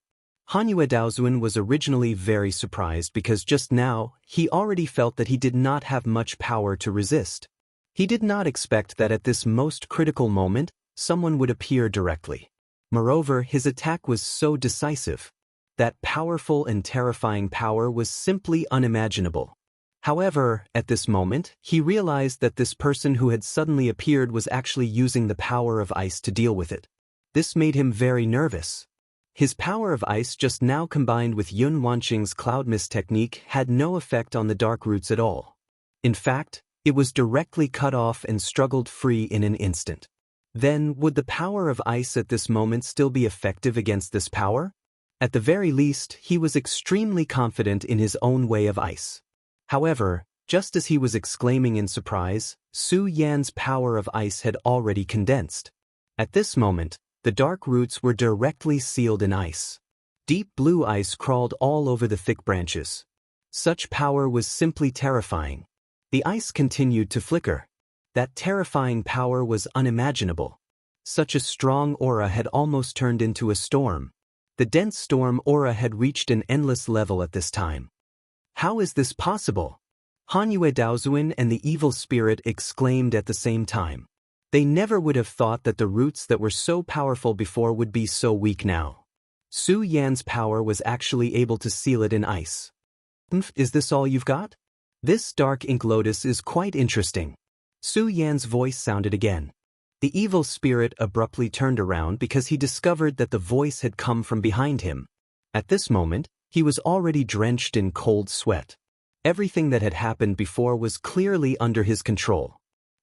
Hanyue Daozuan was originally very surprised because just now, he already felt that he did not have much power to resist. He did not expect that at this most critical moment, someone would appear directly. Moreover, his attack was so decisive. That powerful and terrifying power was simply unimaginable. However, at this moment, he realized that this person who had suddenly appeared was actually using the power of ice to deal with it. This made him very nervous. His power of ice just now combined with Yun Wanqing's cloud mist technique had no effect on the dark roots at all. In fact, it was directly cut off and struggled free in an instant. Then, would the power of ice at this moment still be effective against this power? At the very least, he was extremely confident in his own way of ice. However, just as he was exclaiming in surprise, Su Yan's power of ice had already condensed. At this moment, the dark roots were directly sealed in ice. Deep blue ice crawled all over the thick branches. Such power was simply terrifying. The ice continued to flicker. That terrifying power was unimaginable. Such a strong aura had almost turned into a storm. The dense storm aura had reached an endless level at this time. How is this possible? Hanyue Daozuan and the evil spirit exclaimed at the same time. They never would have thought that the roots that were so powerful before would be so weak now. Su Yan's power was actually able to seal it in ice. Is this all you've got? This dark ink lotus is quite interesting. Su Yan's voice sounded again. The evil spirit abruptly turned around because he discovered that the voice had come from behind him. At this moment, he was already drenched in cold sweat. Everything that had happened before was clearly under his control.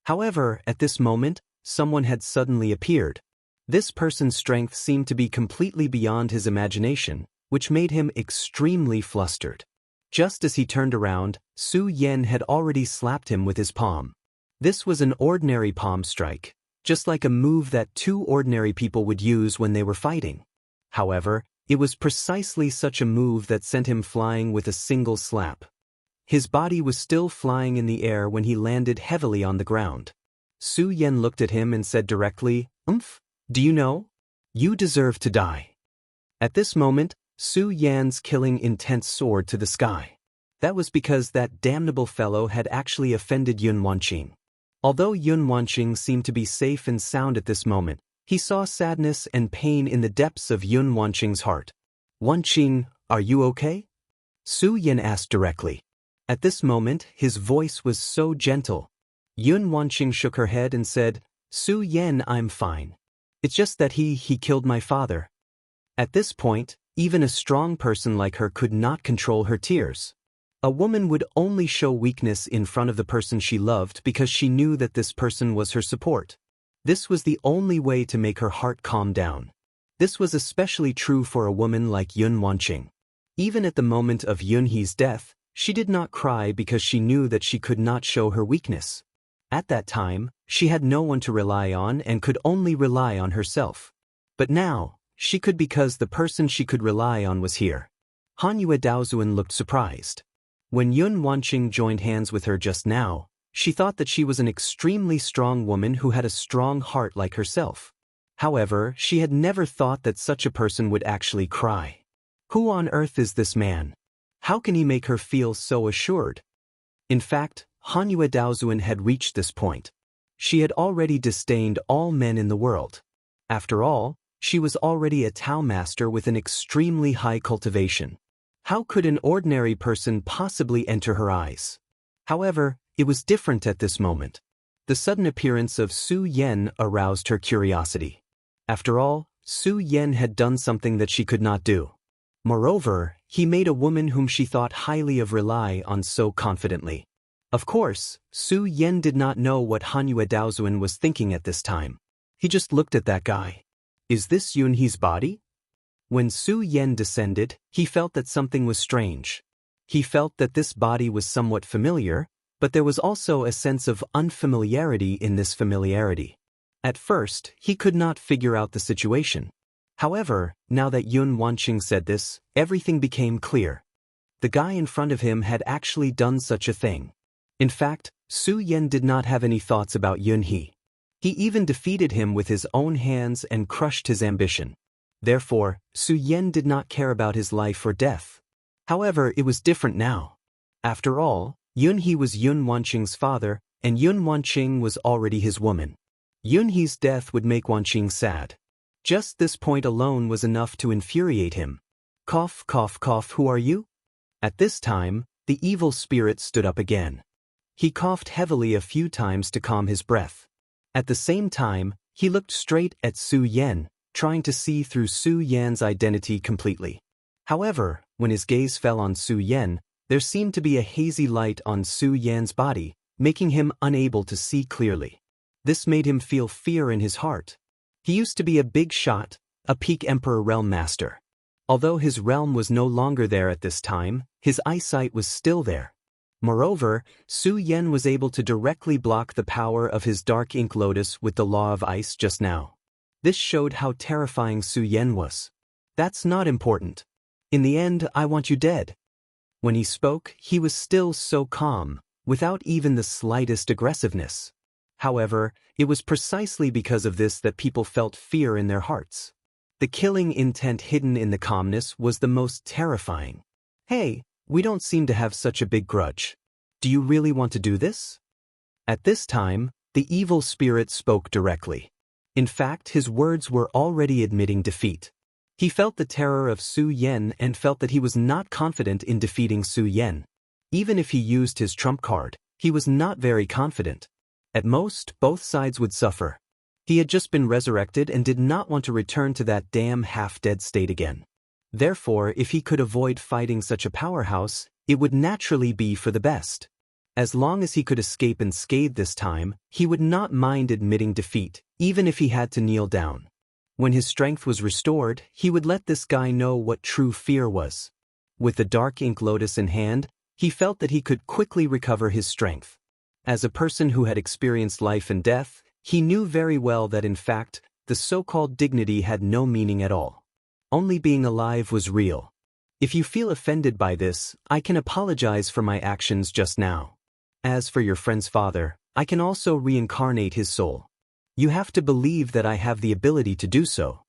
However, at this moment, someone had suddenly appeared. This person's strength seemed to be completely beyond his imagination, which made him extremely flustered. Just as he turned around, Su Yan had already slapped him with his palm. This was an ordinary palm strike, just like a move that two ordinary people would use when they were fighting. However, it was precisely such a move that sent him flying with a single slap. His body was still flying in the air when he landed heavily on the ground. Su Yan looked at him and said directly, do you know? You deserve to die." At this moment, Su Yan's killing intense soared to the sky. That was because that damnable fellow had actually offended Yun Wanqing. Although Yun Wanqing seemed to be safe and sound at this moment, he saw sadness and pain in the depths of Yun Wanqing's heart. "Wanqing, are you okay?" Su Yan asked directly. At this moment, his voice was so gentle. Yun Wanqing shook her head and said, "Su Yan, I'm fine. It's just that he killed my father." At this point, even a strong person like her could not control her tears. A woman would only show weakness in front of the person she loved because she knew that this person was her support. This was the only way to make her heart calm down. This was especially true for a woman like Yun Wanqing. Even at the moment of Yunhe's death, she did not cry because she knew that she could not show her weakness. At that time, she had no one to rely on and could only rely on herself. But now, she could because the person she could rely on was here. Hanyue Daozuan looked surprised. When Yun Wanqing joined hands with her just now, she thought that she was an extremely strong woman who had a strong heart like herself. However, she had never thought that such a person would actually cry. Who on earth is this man? How can he make her feel so assured? In fact, Hanyue Daozuan had reached this point. She had already disdained all men in the world. After all, she was already a Tao master with an extremely high cultivation. How could an ordinary person possibly enter her eyes? However, it was different at this moment. The sudden appearance of Su Yan aroused her curiosity. After all, Su Yan had done something that she could not do. Moreover, he made a woman whom she thought highly of rely on so confidently. Of course, Su Yan did not know what Hanyu Daozuan was thinking at this time. He just looked at that guy. Is this Yunhe's body? When Su Yan descended, he felt that something was strange. He felt that this body was somewhat familiar, but there was also a sense of unfamiliarity in this familiarity. At first, he could not figure out the situation. However, now that Yun Wanqing said this, everything became clear. The guy in front of him had actually done such a thing. In fact, Su Yan did not have any thoughts about Yunhe. He even defeated him with his own hands and crushed his ambition. Therefore, Su Yan did not care about his life or death. However, it was different now. After all, Yunhe was Yun Wanqing's father, and Yun Wanqing was already his woman. Yunhe's death would make Wanqing sad. Just this point alone was enough to infuriate him. Cough, cough, cough, who are you? At this time, the evil spirit stood up again. He coughed heavily a few times to calm his breath. At the same time, he looked straight at Su Yan, trying to see through Su Yan's identity completely. However, when his gaze fell on Su Yan, there seemed to be a hazy light on Su Yan's body, making him unable to see clearly. This made him feel fear in his heart. He used to be a big shot, a peak Emperor Realm Master. Although his realm was no longer there at this time, his eyesight was still there. Moreover, Su Yan was able to directly block the power of his dark ink lotus with the law of ice just now. This showed how terrifying Su Yan was. That's not important. In the end, I want you dead. When he spoke, he was still so calm, without even the slightest aggressiveness. However, it was precisely because of this that people felt fear in their hearts. The killing intent hidden in the calmness was the most terrifying. Hey, we don't seem to have such a big grudge. Do you really want to do this? At this time, the evil spirit spoke directly. In fact, his words were already admitting defeat. He felt the terror of Su Yan and felt that he was not confident in defeating Su Yan. Even if he used his trump card, he was not very confident. At most, both sides would suffer. He had just been resurrected and did not want to return to that damn half-dead state again. Therefore, if he could avoid fighting such a powerhouse, it would naturally be for the best. As long as he could escape unscathed this time, he would not mind admitting defeat, even if he had to kneel down. When his strength was restored, he would let this guy know what true fear was. With the dark ink lotus in hand, he felt that he could quickly recover his strength. As a person who had experienced life and death, he knew very well that in fact, the so-called dignity had no meaning at all. Only being alive was real. If you feel offended by this, I can apologize for my actions just now. As for your friend's father, I can also reincarnate his soul. You have to believe that I have the ability to do so.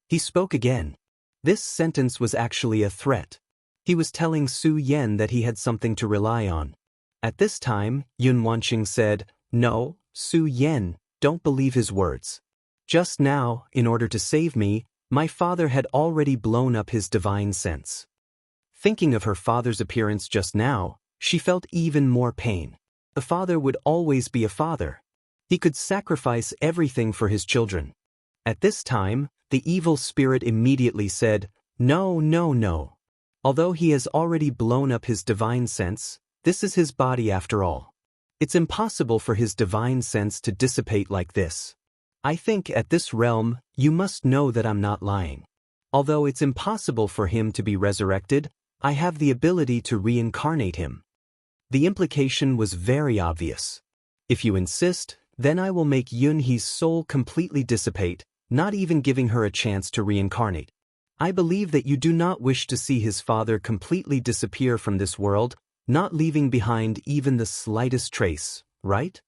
He spoke again. This sentence was actually a threat. He was telling Su Yan that he had something to rely on. At this time, Yun Wanqing said, "No, Su Yan, don't believe his words. Just now, in order to save me, my father had already blown up his divine sense." Thinking of her father's appearance just now, she felt even more pain. The father would always be a father. He could sacrifice everything for his children. At this time, the evil spirit immediately said, "No, no, no. Although he has already blown up his divine sense, this is his body after all. It's impossible for his divine sense to dissipate like this. I think at this realm, you must know that I'm not lying. Although it's impossible for him to be resurrected, I have the ability to reincarnate him." The implication was very obvious. If you insist, then I will make Yunhe's soul completely dissipate, not even giving her a chance to reincarnate. I believe that you do not wish to see his father completely disappear from this world, not leaving behind even the slightest trace, right?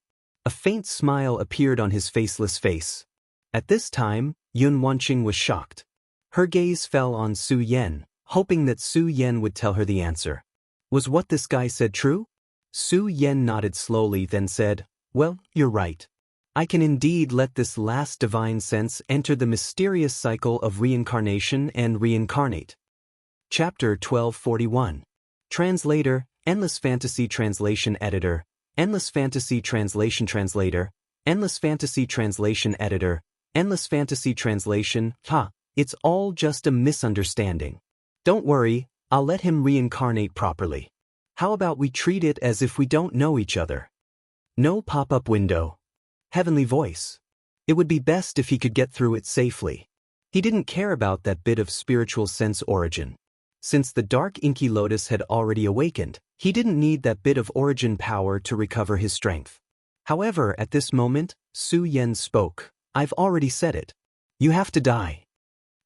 A faint smile appeared on his faceless face. At this time, Yun Wanqing was shocked. Her gaze fell on Su Yan, hoping that Su Yan would tell her the answer. Was what this guy said true? Su Yan nodded slowly, then said, "Well, you're right. I can indeed let this last divine sense enter the mysterious cycle of reincarnation and reincarnate." Chapter 1241. Translator, Endless Fantasy Translation Editor, Endless Fantasy Translation Translator, Endless Fantasy Translation Editor, Endless Fantasy Translation. It's all just a misunderstanding. Don't worry, I'll let him reincarnate properly. How about we treat it as if we don't know each other? No pop-up window. Heavenly voice. It would be best if he could get through it safely. He didn't care about that bit of spiritual sense origin. Since the dark inky lotus had already awakened, he didn't need that bit of origin power to recover his strength. However, at this moment, Su Yan spoke. I've already said it. You have to die.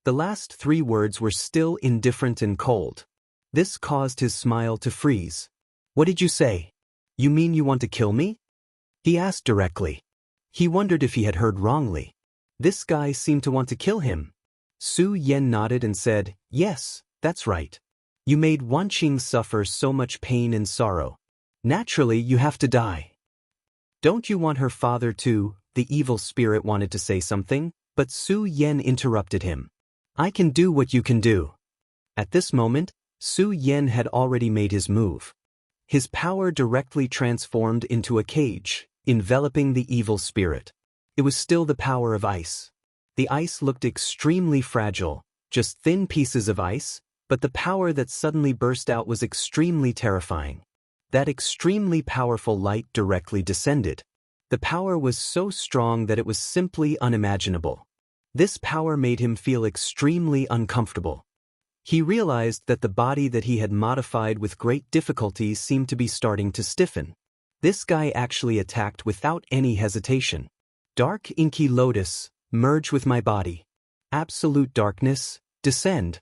The last 3 words were still indifferent and cold. This caused his smile to freeze. What did you say? You mean you want to kill me? He asked directly. He wondered if he had heard wrongly. This guy seemed to want to kill him. Su Yan nodded and said, yes, that's right. You made Wanqing suffer so much pain and sorrow. Naturally, you have to die. Don't you want her father too? The evil spirit wanted to say something, but Su Yan interrupted him. I can do what you can do. At this moment, Su Yan had already made his move. His power directly transformed into a cage, enveloping the evil spirit. It was still the power of ice. The ice looked extremely fragile, just thin pieces of ice, but the power that suddenly burst out was extremely terrifying. That extremely powerful light directly descended. The power was so strong that it was simply unimaginable. This power made him feel extremely uncomfortable. He realized that the body that he had modified with great difficulty seemed to be starting to stiffen. This guy actually attacked without any hesitation. Dark inky lotus, merge with my body. Absolute darkness, descend.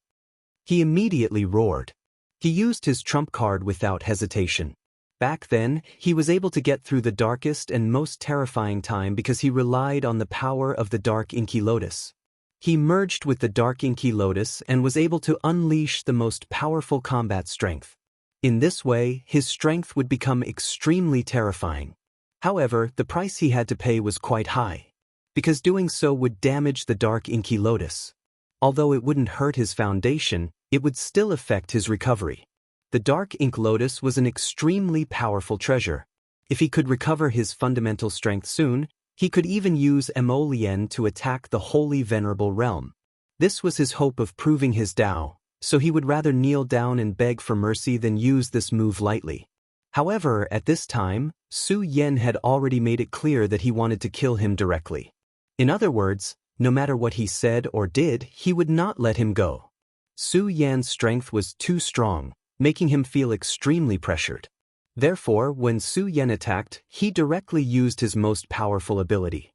He immediately roared. He used his trump card without hesitation. Back then, he was able to get through the darkest and most terrifying time because he relied on the power of the dark inky lotus. He merged with the dark inky lotus and was able to unleash the most powerful combat strength. In this way, his strength would become extremely terrifying. However, the price he had to pay was quite high, because doing so would damage the dark inky lotus. Although it wouldn't hurt his foundation, it would still affect his recovery. The dark ink lotus was an extremely powerful treasure. If he could recover his fundamental strength soon, he could even use Emolien to attack the holy venerable realm. This was his hope of proving his Dao, so he would rather kneel down and beg for mercy than use this move lightly. However, at this time, Su Yan had already made it clear that he wanted to kill him directly. In other words, no matter what he said or did, he would not let him go. Su Yan's strength was too strong, making him feel extremely pressured. Therefore, when Su Yan attacked, he directly used his most powerful ability.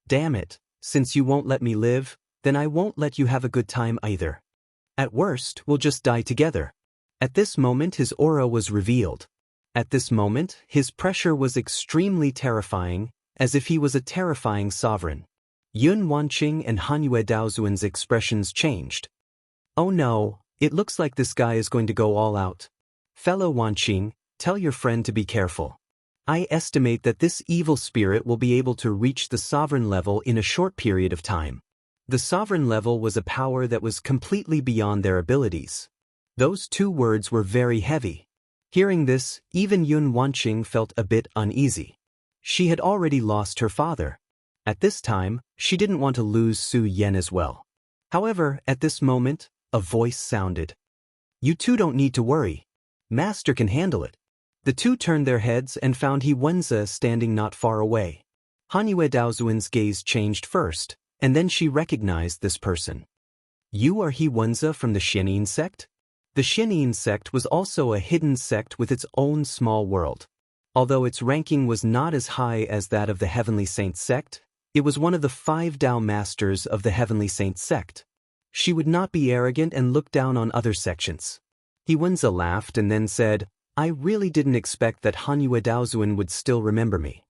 Damn it, since you won't let me live, then I won't let you have a good time either. At worst, we'll just die together. At this moment his aura was revealed. At this moment, his pressure was extremely terrifying, as if he was a terrifying sovereign. Yun Wanqing and Hanyue Daozuan's expressions changed. Oh no, it looks like this guy is going to go all out. Fellow Wanqing, tell your friend to be careful. I estimate that this evil spirit will be able to reach the sovereign level in a short period of time. The sovereign level was a power that was completely beyond their abilities. Those 2 words were very heavy. Hearing this, even Yun Wanqing felt a bit uneasy. She had already lost her father. At this time, she didn't want to lose Su Yan as well. However, at this moment, a voice sounded. You 2 don't need to worry. Master can handle it. The 2 turned their heads and found He Wenzi standing not far away. Hanyue Daozuan's gaze changed first, and then she recognized this person. You are He Wenzi from the Xianyin sect? The Xianyin sect was also a hidden sect with its own small world. Although its ranking was not as high as that of the Heavenly Saint sect, it was one of the 5 Dao masters of the Heavenly Saint sect. She would not be arrogant and look down on other sections. He Wenzi laughed and then said, I really didn't expect that Hanyue Daozuan would still remember me.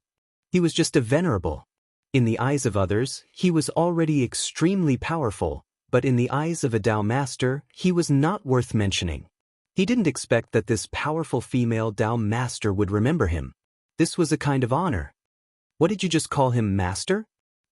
He was just a venerable. In the eyes of others, he was already extremely powerful, but in the eyes of a Dao master, he was not worth mentioning. He didn't expect that this powerful female Dao master would remember him. This was a kind of honor. What did you just call him, master?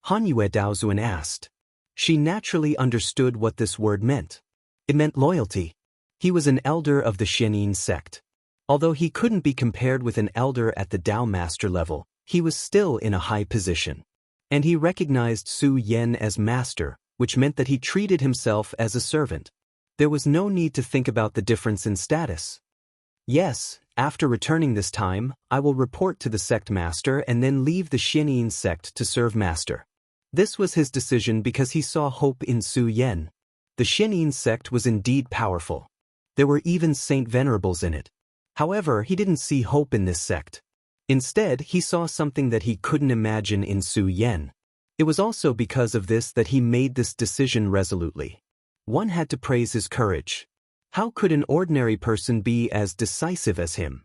Hanyue Daozuan asked. She naturally understood what this word meant. It meant loyalty. He was an elder of the Xianyin sect. Although he couldn't be compared with an elder at the Dao master level, he was still in a high position. And he recognized Su Yan as master, which meant that he treated himself as a servant. There was no need to think about the difference in status. Yes, after returning this time, I will report to the sect master and then leave the Xianyin sect to serve master. This was his decision because he saw hope in Su Yan. The Xianyin sect was indeed powerful. There were even saint venerables in it. However, he didn't see hope in this sect. Instead, he saw something that he couldn't imagine in Su Yan. It was also because of this that he made this decision resolutely. One had to praise his courage. How could an ordinary person be as decisive as him?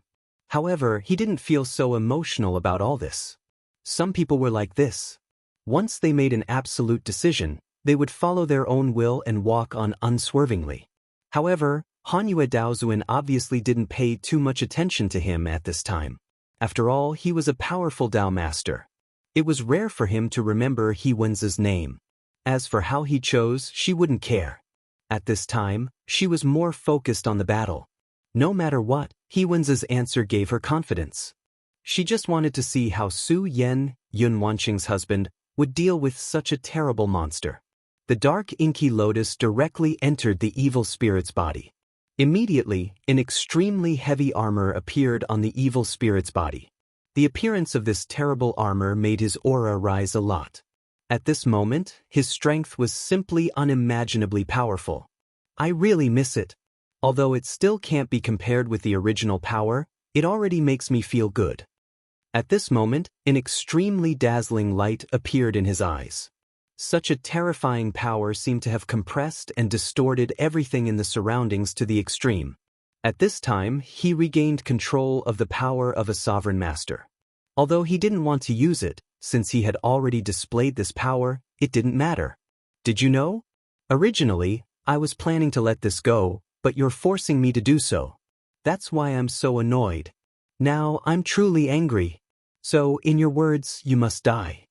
However, he didn't feel so emotional about all this. Some people were like this. Once they made an absolute decision, they would follow their own will and walk on unswervingly. However, Hanyue Daozuan obviously didn't pay too much attention to him at this time. After all, he was a powerful Dao master. It was rare for him to remember He Wen's name. As for how he chose, she wouldn't care. At this time, she was more focused on the battle. No matter what, He Wen's answer gave her confidence. She just wanted to see how Su Yan, Yun Wanqing's husband, would deal with such a terrible monster. The dark inky lotus directly entered the evil spirit's body. Immediately, an extremely heavy armor appeared on the evil spirit's body. The appearance of this terrible armor made his aura rise a lot. At this moment, his strength was simply unimaginably powerful. I really miss it. Although it still can't be compared with the original power, it already makes me feel good. At this moment, an extremely dazzling light appeared in his eyes. Such a terrifying power seemed to have compressed and distorted everything in the surroundings to the extreme. At this time, he regained control of the power of a sovereign master. Although he didn't want to use it, since he had already displayed this power, it didn't matter. Did you know? Originally, I was planning to let this go, but you're forcing me to do so. That's why I'm so annoyed. Now I'm truly angry. So, in your words, you must die.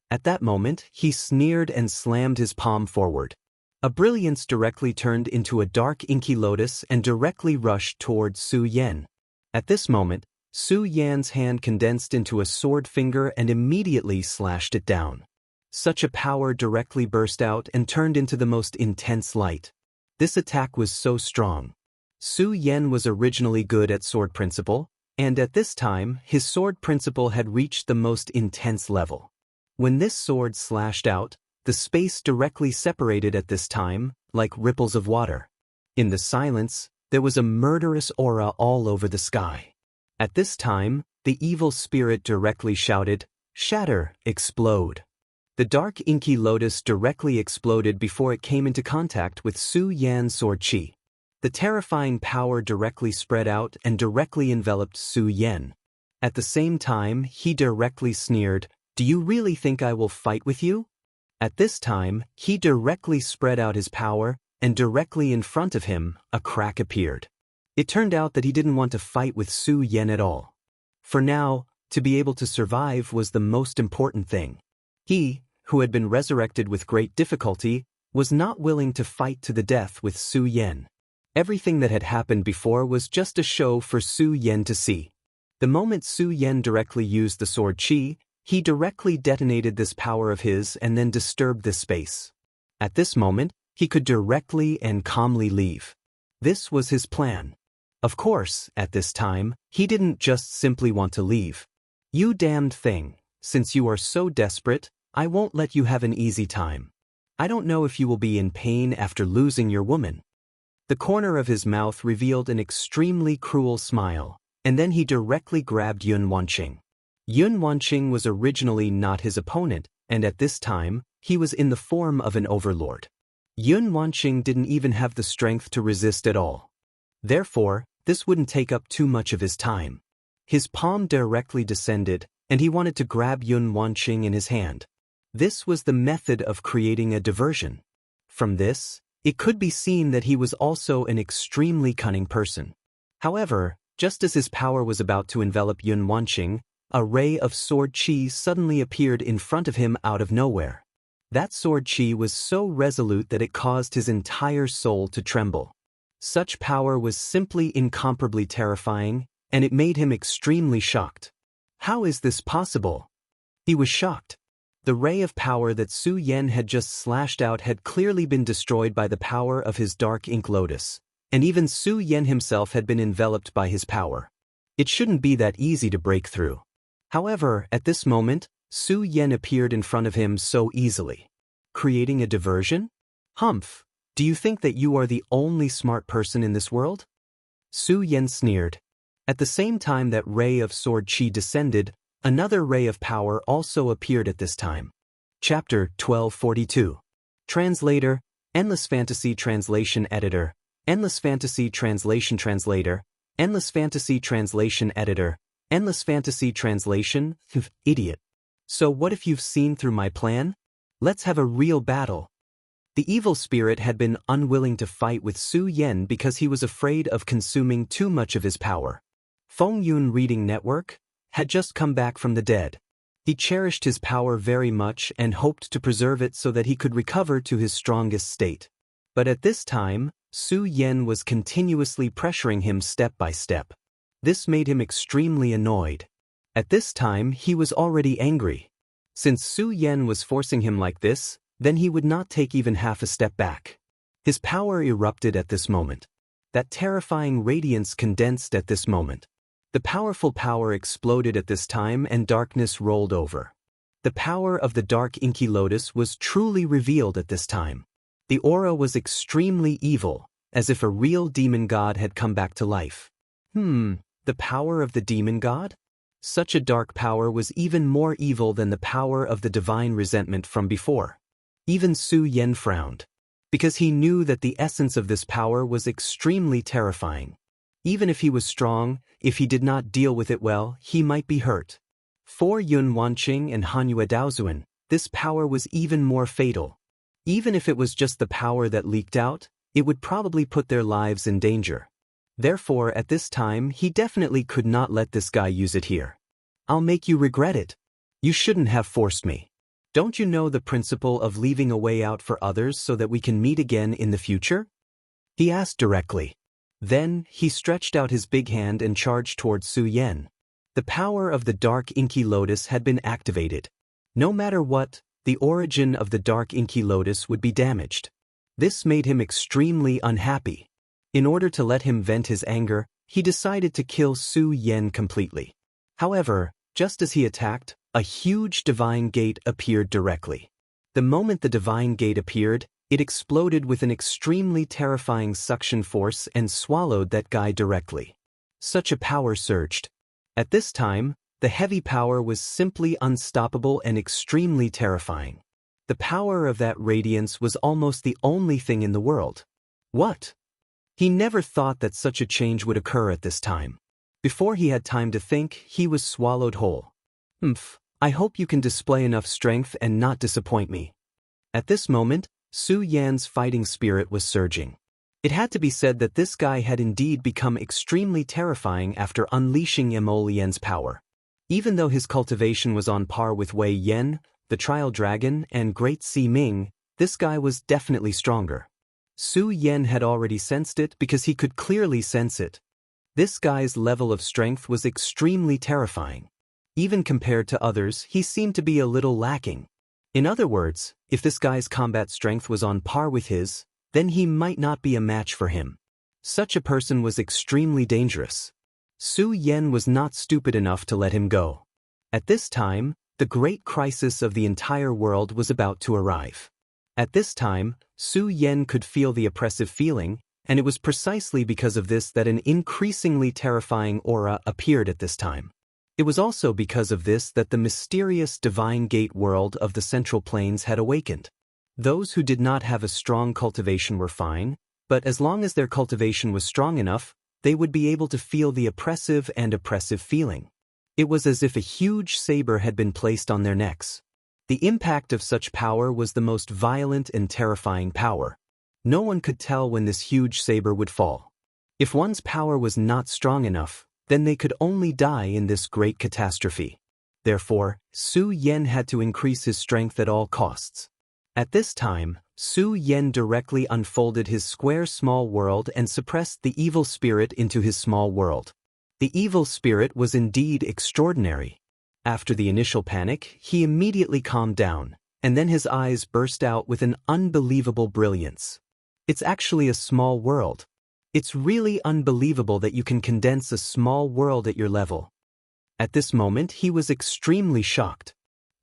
At that moment, he sneered and slammed his palm forward. A brilliance directly turned into a dark inky lotus and directly rushed toward Su Yan. At this moment, Su Yan's hand condensed into a sword finger and immediately slashed it down. Such a power directly burst out and turned into the most intense light. This attack was so strong. Su Yan was originally good at sword principle, and at this time, his sword principle had reached the most intense level. When this sword slashed out, the space directly separated at this time, like ripples of water. In the silence, there was a murderous aura all over the sky. At this time, the evil spirit directly shouted, "Shatter, explode." The dark inky lotus directly exploded before it came into contact with Su Yan's sword chi. The terrifying power directly spread out and directly enveloped Su Yan. At the same time, he directly sneered, "Do you really think I will fight with you?" At this time, he directly spread out his power, and directly in front of him, a crack appeared. It turned out that he didn't want to fight with Su Yan at all. For now, to be able to survive was the most important thing. He, who had been resurrected with great difficulty, was not willing to fight to the death with Su Yan. Everything that had happened before was just a show for Su Yan to see. The moment Su Yan directly used the sword chi, he directly detonated this power of his and then disturbed this space. At this moment, he could directly and calmly leave. This was his plan. Of course, at this time, he didn't just simply want to leave. "You damned thing, since you are so desperate, I won't let you have an easy time. I don't know if you will be in pain after losing your woman." The corner of his mouth revealed an extremely cruel smile, and then he directly grabbed Yun Wanqing. Yun Wanqing was originally not his opponent, and at this time, he was in the form of an overlord. Yun Wanqing didn't even have the strength to resist at all. Therefore, this wouldn't take up too much of his time. His palm directly descended, and he wanted to grab Yun Wanqing in his hand. This was the method of creating a diversion. From this, it could be seen that he was also an extremely cunning person. However, just as his power was about to envelop Yun Wanqing, a ray of sword chi suddenly appeared in front of him out of nowhere. That sword chi was so resolute that it caused his entire soul to tremble. Such power was simply incomparably terrifying, and it made him extremely shocked. How is this possible? He was shocked. The ray of power that Su Yan had just slashed out had clearly been destroyed by the power of his dark ink lotus, and even Su Yan himself had been enveloped by his power. It shouldn't be that easy to break through. However, at this moment, Su Yan appeared in front of him so easily. Creating a diversion? Humph, do you think that you are the only smart person in this world? Su Yan sneered. At the same time that ray of sword chi descended, another ray of power also appeared at this time. Chapter 1242. Translator, Endless Fantasy Translation Editor, Endless Fantasy Translation Translator, Endless Fantasy Translation Editor, Endless Fantasy Translation, idiot. So what if you've seen through my plan? Let's have a real battle. The evil spirit had been unwilling to fight with Su Yan because he was afraid of consuming too much of his power. Feng Yun Reading Network had just come back from the dead. He cherished his power very much and hoped to preserve it so that he could recover to his strongest state. But at this time, Su Yan was continuously pressuring him step by step. This made him extremely annoyed. At this time, he was already angry. Since Su Yan was forcing him like this, then he would not take even half a step back. His power erupted at this moment. That terrifying radiance condensed at this moment. The powerful power exploded at this time and darkness rolled over. The power of the dark inky lotus was truly revealed at this time. The aura was extremely evil, as if a real demon god had come back to life. The power of the demon god? Such a dark power was even more evil than the power of the divine resentment from before. Even Su Yan frowned, because he knew that the essence of this power was extremely terrifying. Even if he was strong, if he did not deal with it well, he might be hurt. For Yun Wanqing and Hanyue Daozuan, this power was even more fatal. Even if it was just the power that leaked out, it would probably put their lives in danger. Therefore, at this time, he definitely could not let this guy use it here. I'll make you regret it. You shouldn't have forced me. Don't you know the principle of leaving a way out for others so that we can meet again in the future? He asked directly. Then, he stretched out his big hand and charged towards Su Yan. The power of the dark inky lotus had been activated. No matter what, the origin of the dark inky lotus would be damaged. This made him extremely unhappy. In order to let him vent his anger, he decided to kill Su Yan completely. However, just as he attacked, a huge divine gate appeared directly. The moment the divine gate appeared, it exploded with an extremely terrifying suction force and swallowed that guy directly. Such a power surged. At this time, the heavy power was simply unstoppable and extremely terrifying. The power of that radiance was almost the only thing in the world. What? He never thought that such a change would occur at this time. Before he had time to think, he was swallowed whole. I hope you can display enough strength and not disappoint me. At this moment, Su Yan's fighting spirit was surging. It had to be said that this guy had indeed become extremely terrifying after unleashing Immortal Yan's power. Even though his cultivation was on par with Wei Yan, the Trial Dragon, and Great Si Ming, this guy was definitely stronger. Su Yan had already sensed it because he could clearly sense it. This guy's level of strength was extremely terrifying. Even compared to others, he seemed to be a little lacking. In other words, if this guy's combat strength was on par with his, then he might not be a match for him. Such a person was extremely dangerous. Su Yan was not stupid enough to let him go. At this time, the great crisis of the entire world was about to arrive. At this time, Su Yan could feel the oppressive feeling, and it was precisely because of this that an increasingly terrifying aura appeared at this time. It was also because of this that the mysterious divine gate world of the Central Plains had awakened. Those who did not have a strong cultivation were fine, but as long as their cultivation was strong enough, they would be able to feel the oppressive feeling. It was as if a huge saber had been placed on their necks. The impact of such power was the most violent and terrifying power. No one could tell when this huge saber would fall. If one's power was not strong enough, then they could only die in this great catastrophe. Therefore, Su Yan had to increase his strength at all costs. At this time, Su Yan directly unfolded his square small world and suppressed the evil spirit into his small world. The evil spirit was indeed extraordinary. After the initial panic, he immediately calmed down, and then his eyes burst out with an unbelievable brilliance. It's actually a small world. It's really unbelievable that you can condense a small world at your level. At this moment, he was extremely shocked.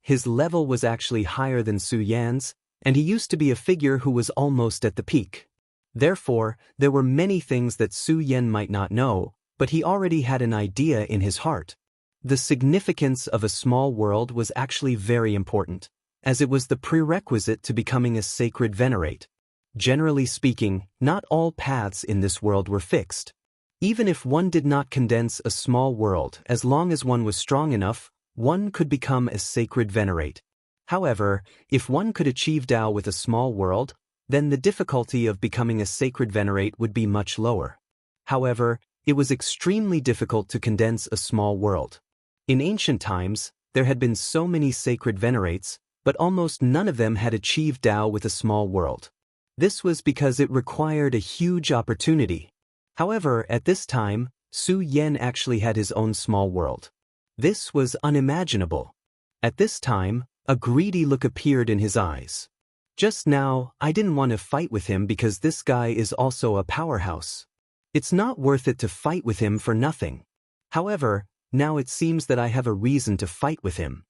His level was actually higher than Su Yan's, and he used to be a figure who was almost at the peak. Therefore, there were many things that Su Yan might not know, but he already had an idea in his heart. The significance of a small world was actually very important, as it was the prerequisite to becoming a sacred venerate. Generally speaking, not all paths in this world were fixed. Even if one did not condense a small world, as long as one was strong enough, one could become a sacred venerate. However, if one could achieve Tao with a small world, then the difficulty of becoming a sacred venerate would be much lower. However, it was extremely difficult to condense a small world. In ancient times, there had been so many sacred venerates, but almost none of them had achieved Tao with a small world. This was because it required a huge opportunity. However, at this time, Su Yan actually had his own small world. This was unimaginable. At this time, a greedy look appeared in his eyes. Just now, I didn't want to fight with him because this guy is also a powerhouse. It's not worth it to fight with him for nothing. However, now it seems that I have a reason to fight with him.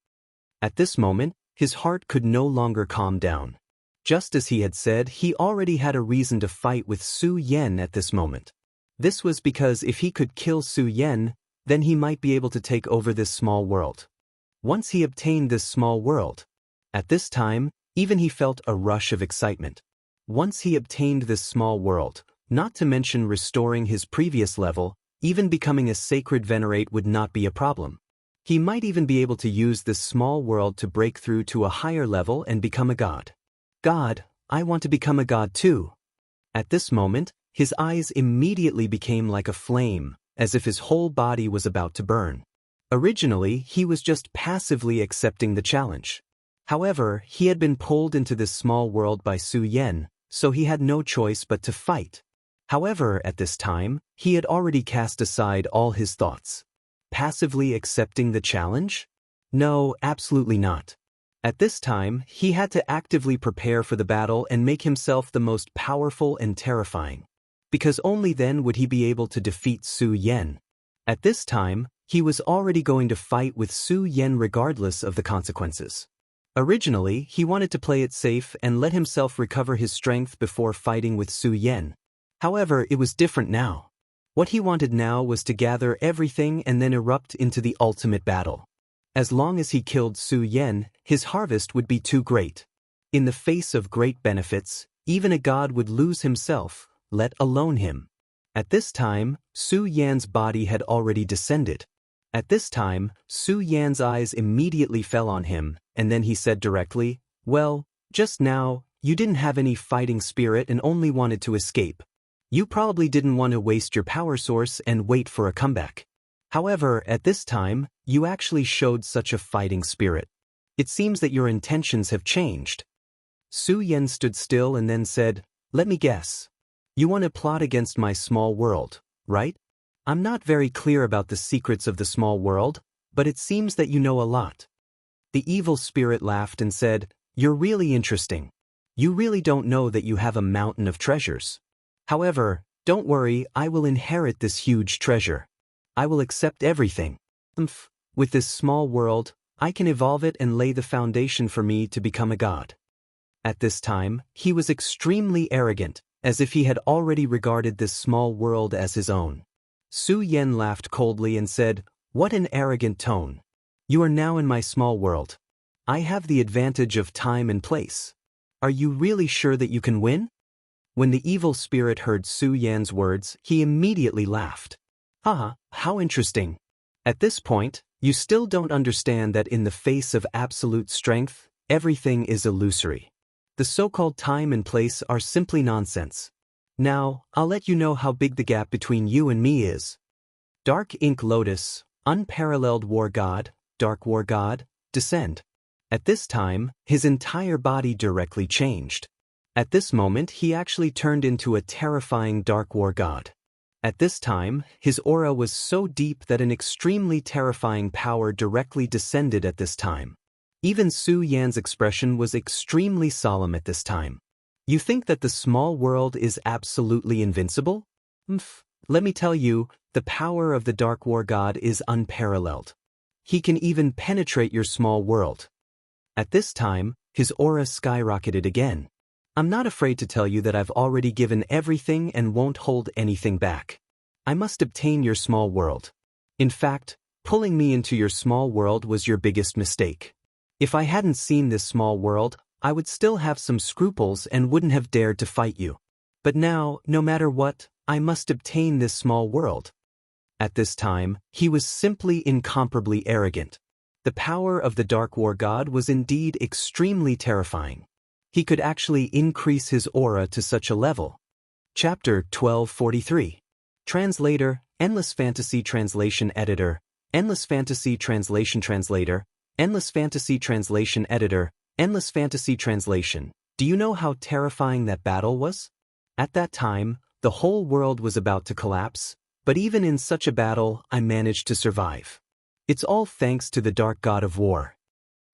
At this moment, his heart could no longer calm down. Just as he had said, he already had a reason to fight with Su Yan at this moment. This was because if he could kill Su Yan, then he might be able to take over this small world. Once he obtained this small world, at this time, even he felt a rush of excitement. Once he obtained this small world, not to mention restoring his previous level, even becoming a sacred venerate would not be a problem. He might even be able to use this small world to break through to a higher level and become a god. God, I want to become a god too. At this moment, his eyes immediately became like a flame, as if his whole body was about to burn. Originally, he was just passively accepting the challenge. However, he had been pulled into this small world by Su Yan, so he had no choice but to fight. However, at this time, he had already cast aside all his thoughts. Passively accepting the challenge? No, absolutely not. At this time, he had to actively prepare for the battle and make himself the most powerful and terrifying. Because only then would he be able to defeat Su Yan. At this time, he was already going to fight with Su Yan regardless of the consequences. Originally, he wanted to play it safe and let himself recover his strength before fighting with Su Yan. However, it was different now. What he wanted now was to gather everything and then erupt into the ultimate battle. As long as he killed Su Yan, his harvest would be too great. In the face of great benefits, even a god would lose himself, let alone him. At this time, Su Yan's body had already descended. At this time, Su Yan's eyes immediately fell on him, and then he said directly, "Well, just now, you didn't have any fighting spirit and only wanted to escape. You probably didn't want to waste your power source and wait for a comeback. However, at this time, you actually showed such a fighting spirit. It seems that your intentions have changed." Su Yan stood still and then said, "Let me guess. You want to plot against my small world, right? I'm not very clear about the secrets of the small world, but it seems that you know a lot." The evil spirit laughed and said, "You're really interesting. You really don't know that you have a mountain of treasures. However, don't worry, I will inherit this huge treasure. I will accept everything. With this small world, I can evolve it and lay the foundation for me to become a god." At this time, he was extremely arrogant, as if he had already regarded this small world as his own. Su Yan laughed coldly and said, "What an arrogant tone. You are now in my small world. I have the advantage of time and place. Are you really sure that you can win?" When the evil spirit heard Su Yan's words, he immediately laughed. "Haha, how interesting. At this point, you still don't understand that in the face of absolute strength, everything is illusory. The so-called time and place are simply nonsense. Now, I'll let you know how big the gap between you and me is. Dark Ink Lotus, Unparalleled War God, Dark War God, descend." At this time, his entire body directly changed. At this moment, he actually turned into a terrifying dark war god. At this time, his aura was so deep that an extremely terrifying power directly descended at this time. Even Su Yan's expression was extremely solemn at this time. You think that the small world is absolutely invincible? Let me tell you, the power of the Dark War God is unparalleled. He can even penetrate your small world. At this time, his aura skyrocketed again. I'm not afraid to tell you that I've already given everything and won't hold anything back. I must obtain your small world. In fact, pulling me into your small world was your biggest mistake. If I hadn't seen this small world, I would still have some scruples and wouldn't have dared to fight you. But now, no matter what, I must obtain this small world. At this time, he was simply incomparably arrogant. The power of the Dark War God was indeed extremely terrifying. He could actually increase his aura to such a level. Chapter 1243. Translator, Endless Fantasy Translation Editor, Endless Fantasy Translation Translator, Endless Fantasy Translation Editor, Endless Fantasy Translation. Do you know how terrifying that battle was? At that time, the whole world was about to collapse, but even in such a battle, I managed to survive. It's all thanks to the Dark God of War.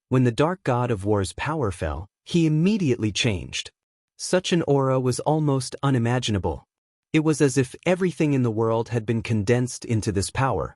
When the Dark God of War's power fell, he immediately changed. Such an aura was almost unimaginable. It was as if everything in the world had been condensed into this power.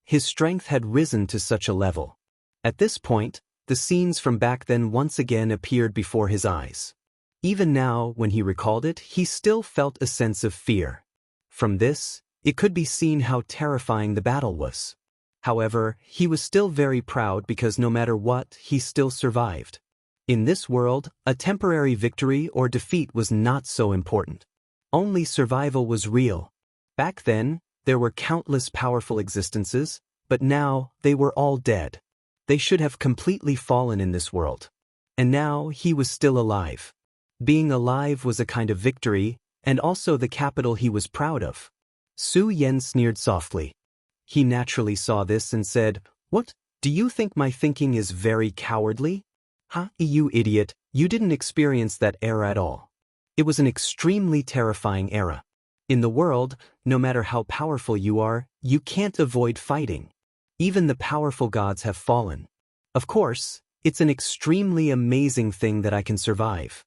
His strength had risen to such a level. At this point, the scenes from back then once again appeared before his eyes. Even now, when he recalled it, he still felt a sense of fear. From this, it could be seen how terrifying the battle was. However, he was still very proud because no matter what, he still survived. In this world, a temporary victory or defeat was not so important. Only survival was real. Back then, there were countless powerful existences, but now they were all dead. They should have completely fallen in this world. And now he was still alive. Being alive was a kind of victory, and also the capital he was proud of. Su Yan sneered softly. He naturally saw this and said, "What? Do you think my thinking is very cowardly? Ha, you idiot, you didn't experience that era at all. It was an extremely terrifying era. In the world, no matter how powerful you are, you can't avoid fighting. Even the powerful gods have fallen. Of course, it's an extremely amazing thing that I can survive."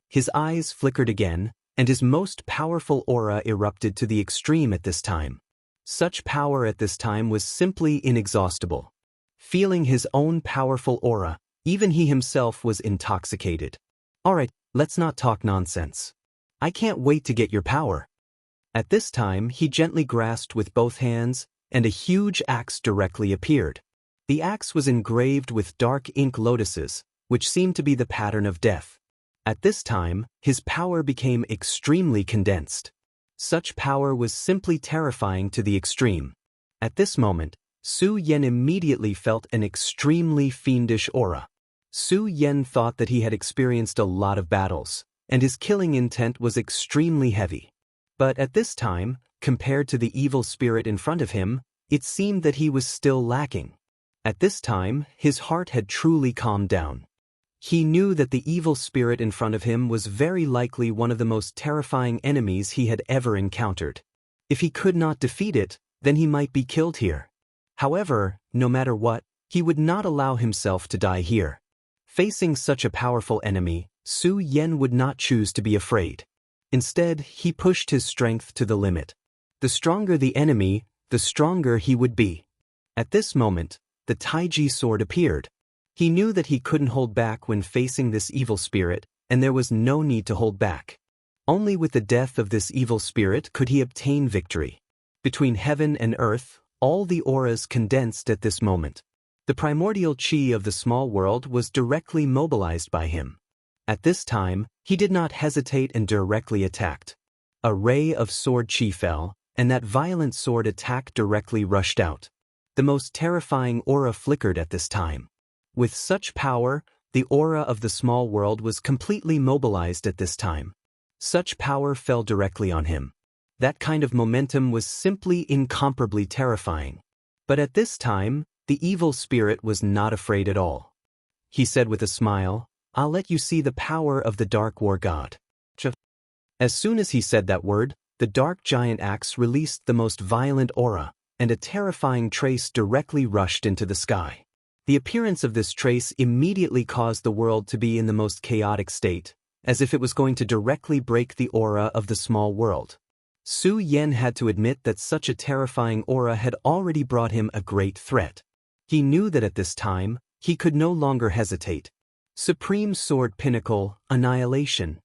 His eyes flickered again, and his most powerful aura erupted to the extreme at this time. Such power at this time was simply inexhaustible. Feeling his own powerful aura, even he himself was intoxicated. "Alright, let's not talk nonsense. I can't wait to get your power." At this time, he gently grasped with both hands, and a huge axe directly appeared. The axe was engraved with dark ink lotuses, which seemed to be the pattern of death. At this time, his power became extremely condensed. Such power was simply terrifying to the extreme. At this moment, Su Yan immediately felt an extremely fiendish aura. Su Yan thought that he had experienced a lot of battles, and his killing intent was extremely heavy. But at this time, compared to the evil spirit in front of him, it seemed that he was still lacking. At this time, his heart had truly calmed down. He knew that the evil spirit in front of him was very likely one of the most terrifying enemies he had ever encountered. If he could not defeat it, then he might be killed here. However, no matter what, he would not allow himself to die here. Facing such a powerful enemy, Su Yan would not choose to be afraid. Instead, he pushed his strength to the limit. The stronger the enemy, the stronger he would be. At this moment, the Taiji sword appeared. He knew that he couldn't hold back when facing this evil spirit, and there was no need to hold back. Only with the death of this evil spirit could he obtain victory. Between heaven and earth, all the auras condensed at this moment. The primordial chi of the small world was directly mobilized by him. At this time, he did not hesitate and directly attacked. A ray of sword chi fell, and that violent sword attack directly rushed out. The most terrifying aura flickered at this time. With such power, the aura of the small world was completely mobilized at this time. Such power fell directly on him. That kind of momentum was simply incomparably terrifying. But at this time, the evil spirit was not afraid at all. he said with a smile, "I'll let you see the power of the Dark War God." As soon as he said that word, the dark giant axe released the most violent aura, and a terrifying trace directly rushed into the sky. The appearance of this trace immediately caused the world to be in the most chaotic state, as if it was going to directly break the aura of the small world. Su Yan had to admit that such a terrifying aura had already brought him a great threat. He knew that at this time, he could no longer hesitate. Supreme Sword Pinnacle, Annihilation.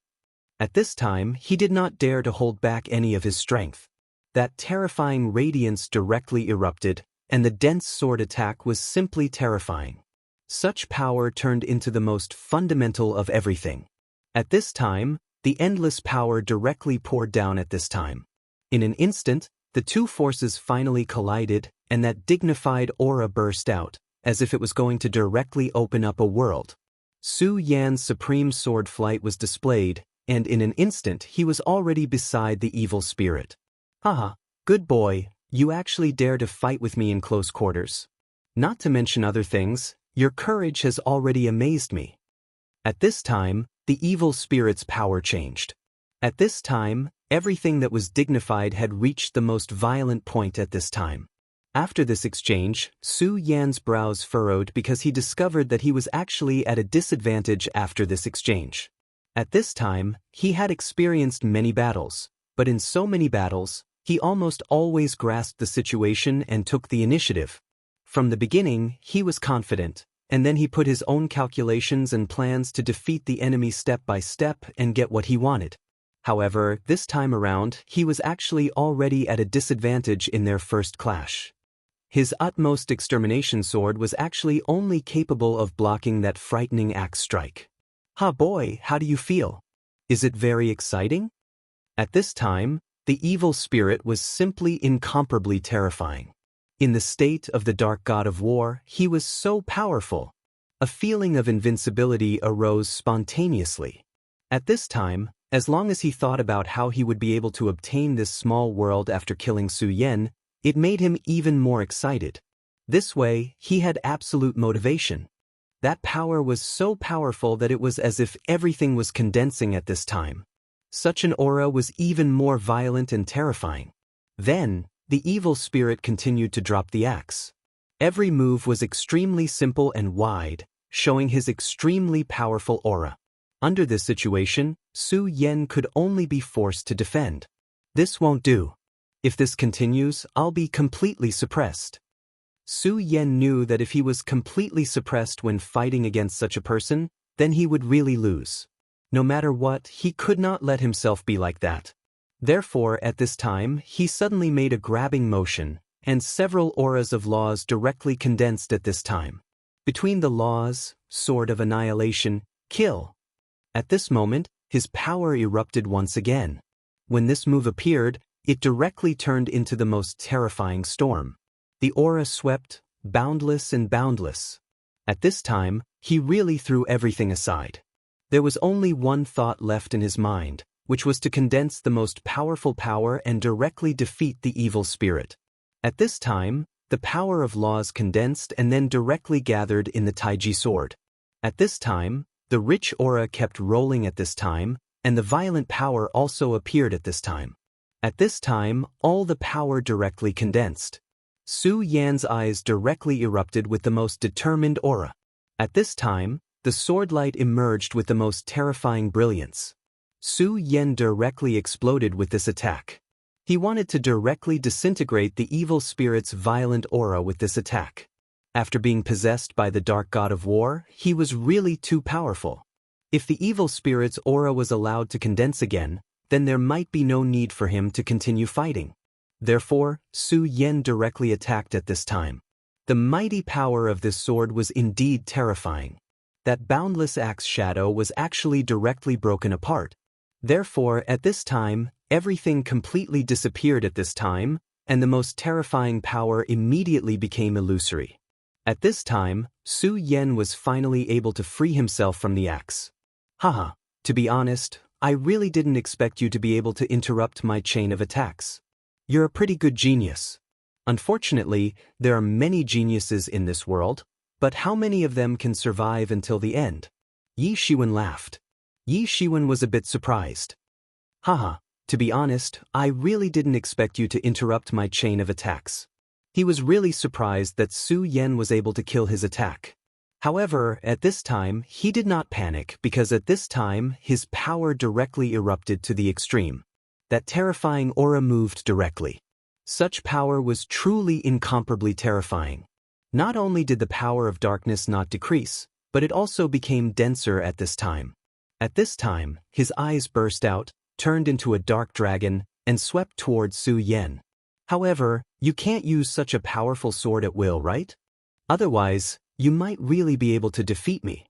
At this time, he did not dare to hold back any of his strength. That terrifying radiance directly erupted, and the dense sword attack was simply terrifying. Such power turned into the most fundamental of everything. At this time, the endless power directly poured down at this time. In an instant, the two forces finally collided, and that dignified aura burst out, as if it was going to directly open up a world. Su Yan's supreme sword flight was displayed, and in an instant he was already beside the evil spirit. "Haha, good boy, you actually dare to fight with me in close quarters. Not to mention other things, your courage has already amazed me." At this time, the evil spirit's power changed. At this time, everything that was dignified had reached the most violent point at this time. After this exchange, Su Yan's brows furrowed because he discovered that he was actually at a disadvantage after this exchange. At this time, he had experienced many battles, but in so many battles, he almost always grasped the situation and took the initiative. From the beginning, he was confident, and then he put his own calculations and plans to defeat the enemy step by step and get what he wanted. However, this time around, he was actually already at a disadvantage in their first clash. His utmost extermination sword was actually only capable of blocking that frightening axe strike. "Ha boy, how do you feel? Is it very exciting?" At this time, the evil spirit was simply incomparably terrifying. In the state of the Dark God of War, he was so powerful. A feeling of invincibility arose spontaneously. At this time, as long as he thought about how he would be able to obtain this small world after killing Su Yan, it made him even more excited. This way, he had absolute motivation. That power was so powerful that it was as if everything was condensing at this time. Such an aura was even more violent and terrifying. Then, the evil spirit continued to drop the axe. Every move was extremely simple and wide, showing his extremely powerful aura. Under this situation, Su Yan could only be forced to defend. "This won't do. If this continues, I'll be completely suppressed." Su Yan knew that if he was completely suppressed when fighting against such a person, then he would really lose. No matter what, he could not let himself be like that. Therefore, at this time, he suddenly made a grabbing motion, and several auras of laws directly condensed at this time. Between the laws, Sword of Annihilation, Kill. At this moment, his power erupted once again. When this move appeared, it directly turned into the most terrifying storm. The aura swept, boundless and boundless. At this time, he really threw everything aside. There was only one thought left in his mind, which was to condense the most powerful power and directly defeat the evil spirit. At this time, the power of laws condensed and then directly gathered in the Taiji sword. At this time, the rich aura kept rolling at this time, and the violent power also appeared at this time. At this time, all the power directly condensed. Su Yan's eyes directly erupted with the most determined aura. At this time, the sword light emerged with the most terrifying brilliance. Su Yan directly exploded with this attack. He wanted to directly disintegrate the evil spirit's violent aura with this attack. After being possessed by the Dark God of War, he was really too powerful. If the evil spirit's aura was allowed to condense again, then there might be no need for him to continue fighting. Therefore, Su Yan directly attacked at this time. The mighty power of this sword was indeed terrifying. That boundless axe shadow was actually directly broken apart. Therefore, at this time, everything completely disappeared at this time, and the most terrifying power immediately became illusory. At this time, Su Yan was finally able to free himself from the axe. "Haha, to be honest, I really didn't expect you to be able to interrupt my chain of attacks. You're a pretty good genius. Unfortunately, there are many geniuses in this world, But how many of them can survive until the end? Yi Shiwen laughed. Yi Shiwen was a bit surprised. Haha, to be honest, I really didn't expect you to interrupt my chain of attacks. He was really surprised that Su Yan was able to kill his attack. However, at this time, he did not panic because at this time, his power directly erupted to the extreme. That terrifying aura moved directly. Such power was truly incomparably terrifying. Not only did the power of darkness not decrease, but it also became denser at this time. At this time, his eyes burst out, turned into a dark dragon, and swept towards Su Yan. However, you can't use such a powerful sword at will, right? Otherwise, you might really be able to defeat me.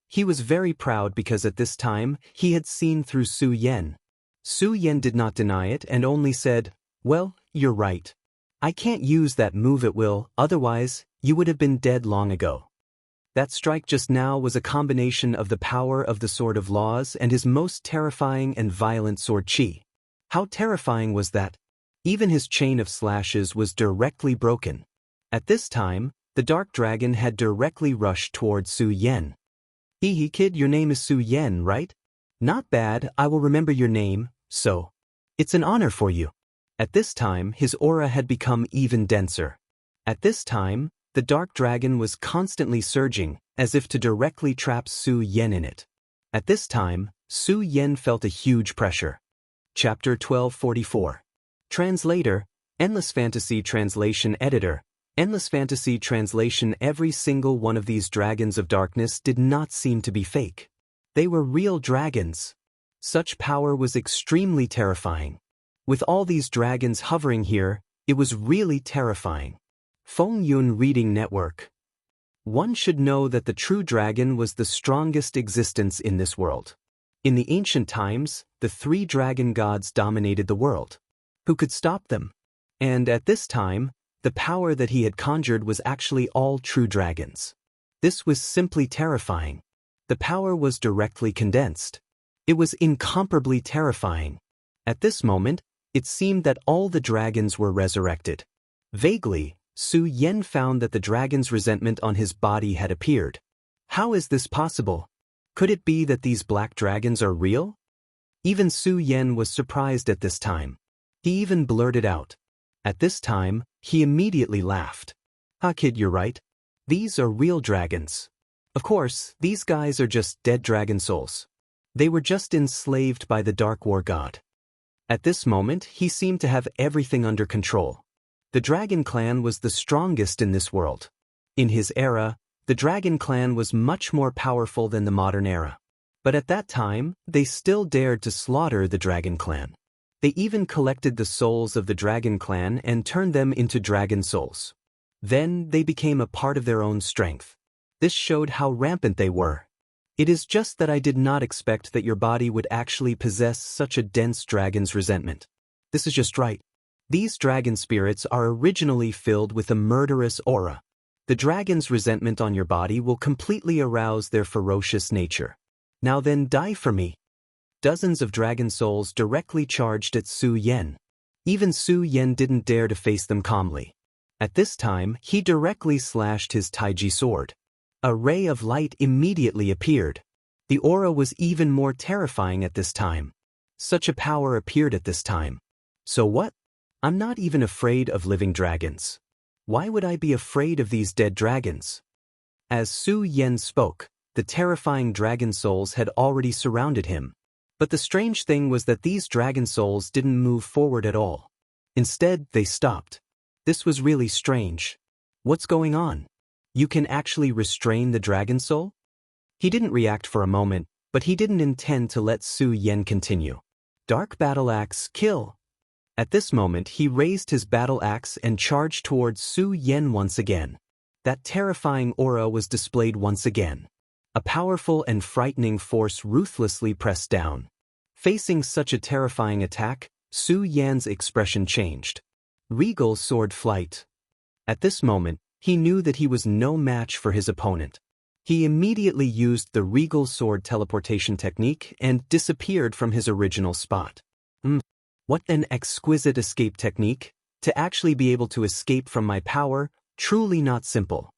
He was very proud because at this time, he had seen through Su Yan. Su Yan did not deny it and only said, "Well, you're right. I can't use that move at will, otherwise, you would have been dead long ago." That strike just now was a combination of the power of the Sword of Laws and his most terrifying and violent sword chi. How terrifying was that? Even his chain of slashes was directly broken. At this time, the dark dragon had directly rushed towards Su Yan. "Hee kid, your name is Su Yan, right? Not bad, I will remember your name, so. It's an honor for you." At this time, his aura had become even denser. At this time, the dark dragon was constantly surging, as if to directly trap Su Yan in it. At this time, Su Yan felt a huge pressure. Chapter 1244. Translator, Endless Fantasy Translation Editor. Endless Fantasy Translation. Every single one of these dragons of darkness did not seem to be fake. They were real dragons. Such power was extremely terrifying. With all these dragons hovering here, it was really terrifying. Feng Yun Reading Network. One should know that the true dragon was the strongest existence in this world. In the ancient times, the 3 dragon gods dominated the world. Who could stop them? And at this time, the power that he had conjured was actually all true dragons. This was simply terrifying. The power was directly condensed. It was incomparably terrifying. At this moment, it seemed that all the dragons were resurrected. Vaguely, Su Yan found that the dragon's resentment on his body had appeared. How is this possible? Could it be that these black dragons are real? Even Su Yan was surprised at this time. He even blurted out. At this time, he immediately laughed. "Ha kid, you're right. These are real dragons. Of course, these guys are just dead dragon souls. They were just enslaved by the Dark War God." At this moment, he seemed to have everything under control. The Dragon Clan was the strongest in this world. In his era, the Dragon Clan was much more powerful than the modern era. But at that time, they still dared to slaughter the Dragon Clan. They even collected the souls of the Dragon Clan and turned them into dragon souls. Then they became a part of their own strength. This showed how rampant they were. It is just that I did not expect that your body would actually possess such a dense dragon's resentment. This is just right. These dragon spirits are originally filled with a murderous aura. The dragon's resentment on your body will completely arouse their ferocious nature. Now then, die for me. Dozens of dragon souls directly charged at Su Yan. Even Su Yan didn't dare to face them calmly. At this time, he directly slashed his Taiji sword. A ray of light immediately appeared. The aura was even more terrifying at this time. Such a power appeared at this time. So what? I'm not even afraid of living dragons. Why would I be afraid of these dead dragons? As Su Yan spoke, the terrifying dragon souls had already surrounded him. But the strange thing was that these dragon souls didn't move forward at all. Instead, they stopped. This was really strange. What's going on? You can actually restrain the dragon soul? He didn't react for a moment, but he didn't intend to let Su Yan continue. Dark Battle Axe, kill! At this moment, he raised his battle axe and charged towards Su Yan once again. That terrifying aura was displayed once again. A powerful and frightening force ruthlessly pressed down. Facing such a terrifying attack, Su Yan's expression changed. Regal sword flight. At this moment, he knew that he was no match for his opponent. He immediately used the Regal sword teleportation technique and disappeared from his original spot. What an exquisite escape technique. To actually be able to escape from my power, truly not simple.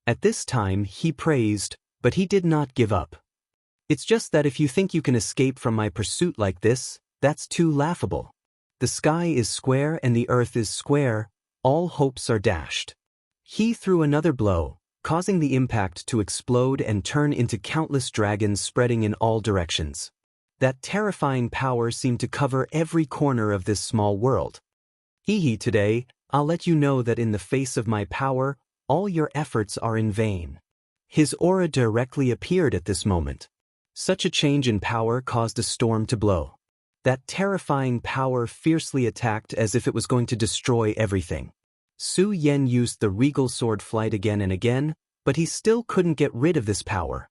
At this time he praised, but he did not give up. It's just that if you think you can escape from my pursuit like this, that's too laughable. The sky is square and the earth is square, all hopes are dashed. He threw another blow, causing the impact to explode and turn into countless dragons spreading in all directions. That terrifying power seemed to cover every corner of this small world. Today, I'll let you know that in the face of my power, all your efforts are in vain. His aura directly appeared at this moment. Such a change in power caused a storm to blow. That terrifying power fiercely attacked as if it was going to destroy everything. Su Yan used the regal sword flight again and again, but he still couldn't get rid of this power.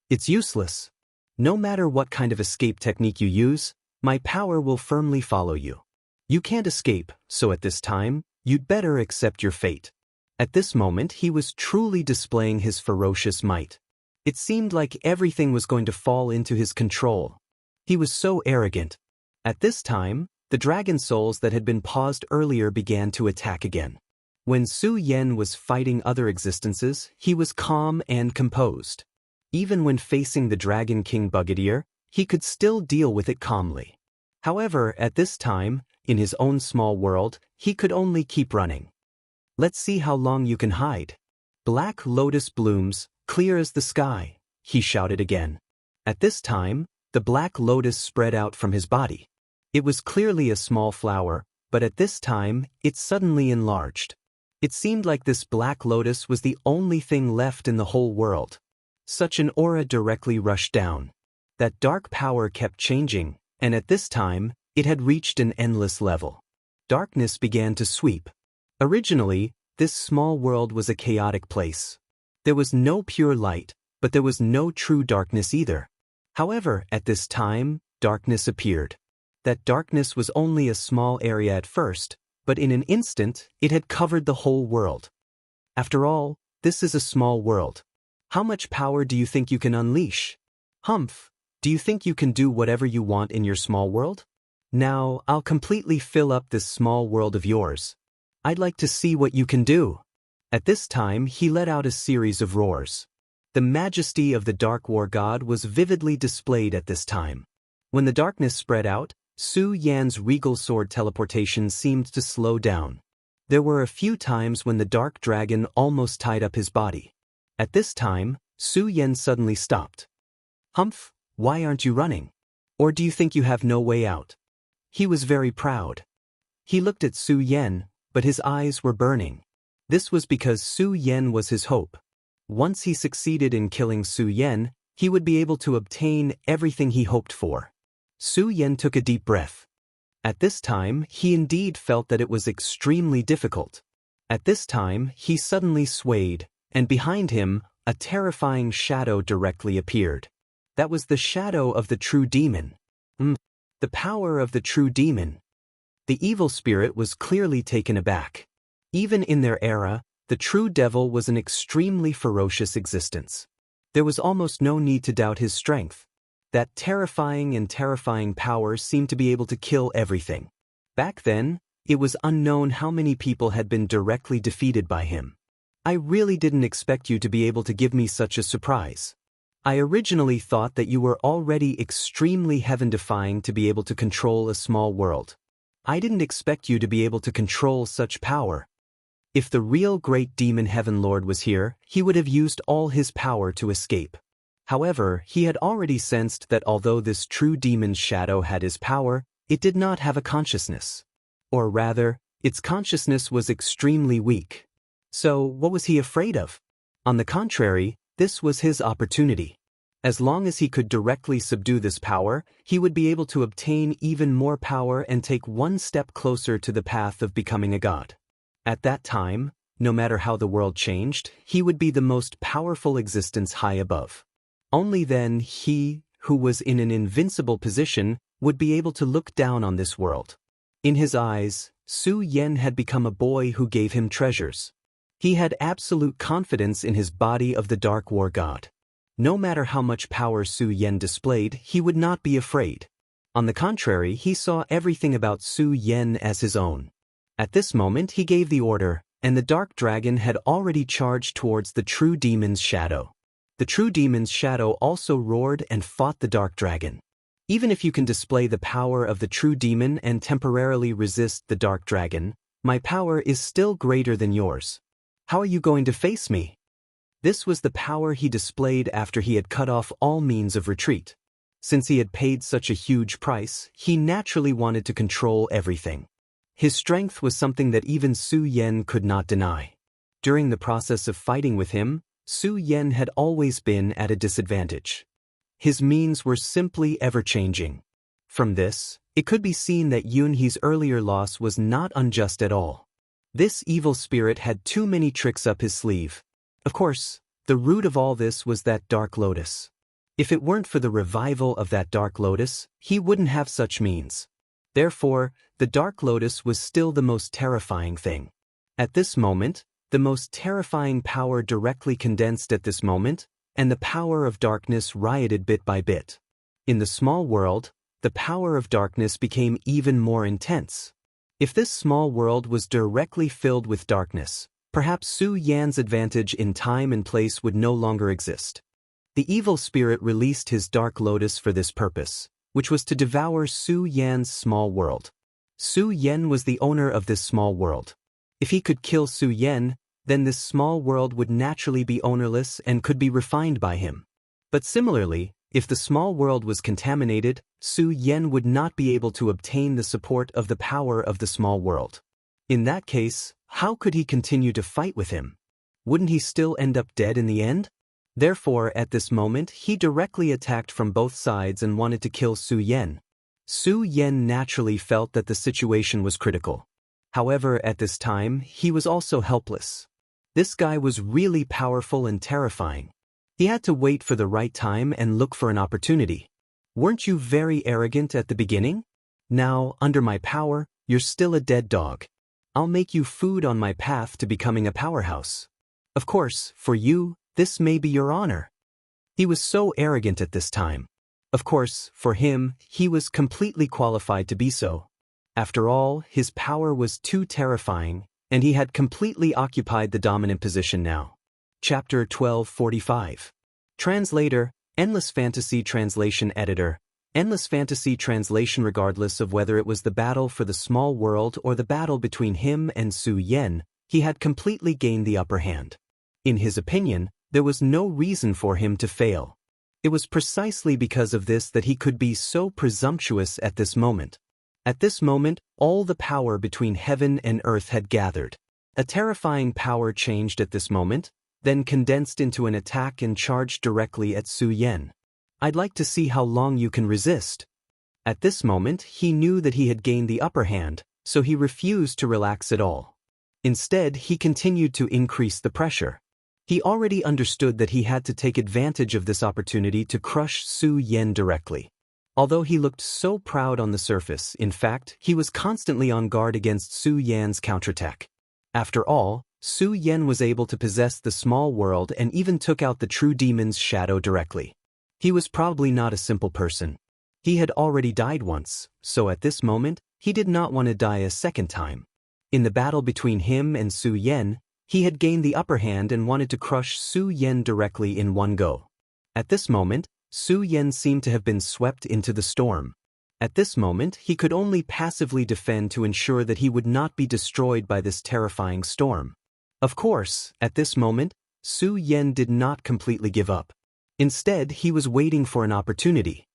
It's useless. No matter what kind of escape technique you use, my power will firmly follow you. You can't escape, so at this time, you'd better accept your fate. At this moment he was truly displaying his ferocious might. It seemed like everything was going to fall into his control. He was so arrogant. At this time, the dragon souls that had been paused earlier began to attack again. When Su Yan was fighting other existences, he was calm and composed. Even when facing the Dragon King Bugadier, he could still deal with it calmly. However, at this time, in his own small world, he could only keep running. Let's see how long you can hide. Black lotus blooms, clear as the sky, he shouted again. At this time, the black lotus spread out from his body. It was clearly a small flower, but at this time, it suddenly enlarged. It seemed like this black lotus was the only thing left in the whole world. Such an aura directly rushed down. That dark power kept changing, and at this time, it had reached an endless level. Darkness began to sweep. Originally, this small world was a chaotic place. There was no pure light, but there was no true darkness either. However, at this time, darkness appeared. That darkness was only a small area at first, but in an instant, it had covered the whole world. After all, this is a small world. How much power do you think you can unleash? Humph, do you think you can do whatever you want in your small world? Now, I'll completely fill up this small world of yours. I'd like to see what you can do. At this time, he let out a series of roars. The majesty of the Dark War God was vividly displayed at this time. When the darkness spread out, Su Yan's regal sword teleportation seemed to slow down. There were a few times when the dark dragon almost tied up his body. At this time, Su Yan suddenly stopped. Humph, why aren't you running? Or do you think you have no way out? He was very proud. He looked at Su Yan, but his eyes were burning. This was because Su Yan was his hope. Once he succeeded in killing Su Yan, he would be able to obtain everything he hoped for. Su Yan took a deep breath. At this time, he indeed felt that it was extremely difficult. At this time, he suddenly swayed, and behind him, a terrifying shadow directly appeared. That was the shadow of the true demon. The power of the true demon. The evil spirit was clearly taken aback. Even in their era, the true devil was an extremely ferocious existence. There was almost no need to doubt his strength. That terrifying power seemed to be able to kill everything. Back then, it was unknown how many people had been directly defeated by him. I really didn't expect you to be able to give me such a surprise. I originally thought that you were already extremely heaven-defying to be able to control a small world. I didn't expect you to be able to control such power. If the real great demon Heaven Lord was here, he would have used all his power to escape. However, he had already sensed that although this true demon's shadow had his power, it did not have a consciousness. Or rather, its consciousness was extremely weak. So, what was he afraid of? On the contrary, this was his opportunity. As long as he could directly subdue this power, he would be able to obtain even more power and take one step closer to the path of becoming a god. At that time, no matter how the world changed, he would be the most powerful existence high above. Only then he, who was in an invincible position, would be able to look down on this world. In his eyes, Su Yan had become a boy who gave him treasures. He had absolute confidence in his body of the Dark War God. No matter how much power Su Yan displayed, he would not be afraid. On the contrary, he saw everything about Su Yan as his own. At this moment he gave the order, and the dark dragon had already charged towards the true demon's shadow. The true demon's shadow also roared and fought the dark dragon. Even if you can display the power of the true demon and temporarily resist the dark dragon, my power is still greater than yours. How are you going to face me? This was the power he displayed after he had cut off all means of retreat. Since he had paid such a huge price, he naturally wanted to control everything. His strength was something that even Su Yan could not deny. During the process of fighting with him, Su Yan had always been at a disadvantage. His means were simply ever-changing. From this, it could be seen that Yunhe's earlier loss was not unjust at all. This evil spirit had too many tricks up his sleeve. Of course, the root of all this was that Dark Lotus. If it weren't for the revival of that Dark Lotus, he wouldn't have such means. Therefore, the Dark Lotus was still the most terrifying thing. At this moment, the most terrifying power directly condensed at this moment, and the power of darkness rioted bit by bit. In the small world, the power of darkness became even more intense. If this small world was directly filled with darkness, perhaps Su Yan's advantage in time and place would no longer exist. The evil spirit released his Dark Lotus for this purpose, which was to devour Su Yan's small world. Su Yan was the owner of this small world. If he could kill Su Yan, then this small world would naturally be ownerless and could be refined by him. But similarly, if the small world was contaminated, Su Yan would not be able to obtain the support of the power of the small world. In that case, how could he continue to fight with him? Wouldn't he still end up dead in the end? Therefore, at this moment, he directly attacked from both sides and wanted to kill Su Yan. Su Yan naturally felt that the situation was critical. However, at this time, he was also helpless. This guy was really powerful and terrifying. He had to wait for the right time and look for an opportunity. Weren't you very arrogant at the beginning? Now, under my power, you're still a dead dog. I'll make you food on my path to becoming a powerhouse. Of course, for you, this may be your honor. He was so arrogant at this time. Of course, for him, he was completely qualified to be so. After all, his power was too terrifying, and he had completely occupied the dominant position now. Chapter 1245. Translator, Endless Fantasy Translation Editor. Endless Fantasy Translation. Regardless of whether it was the battle for the small world or the battle between him and Su Yan, he had completely gained the upper hand. In his opinion, there was no reason for him to fail. It was precisely because of this that he could be so presumptuous at this moment. At this moment, all the power between heaven and earth had gathered. A terrifying power changed at this moment, then condensed into an attack and charged directly at Su Yan. I'd like to see how long you can resist. At this moment, he knew that he had gained the upper hand, so he refused to relax at all. Instead, he continued to increase the pressure. He already understood that he had to take advantage of this opportunity to crush Su Yan directly. Although he looked so proud on the surface, in fact, he was constantly on guard against Su Yan's counterattack. After all, Su Yan was able to possess the small world and even took out the true demon's shadow directly. He was probably not a simple person. He had already died once, so at this moment, he did not want to die a second time. In the battle between him and Su Yan, he had gained the upper hand and wanted to crush Su Yan directly in one go. At this moment, Su Yan seemed to have been swept into the storm. At this moment, he could only passively defend to ensure that he would not be destroyed by this terrifying storm. Of course, at this moment, Su Yan did not completely give up. Instead, he was waiting for an opportunity.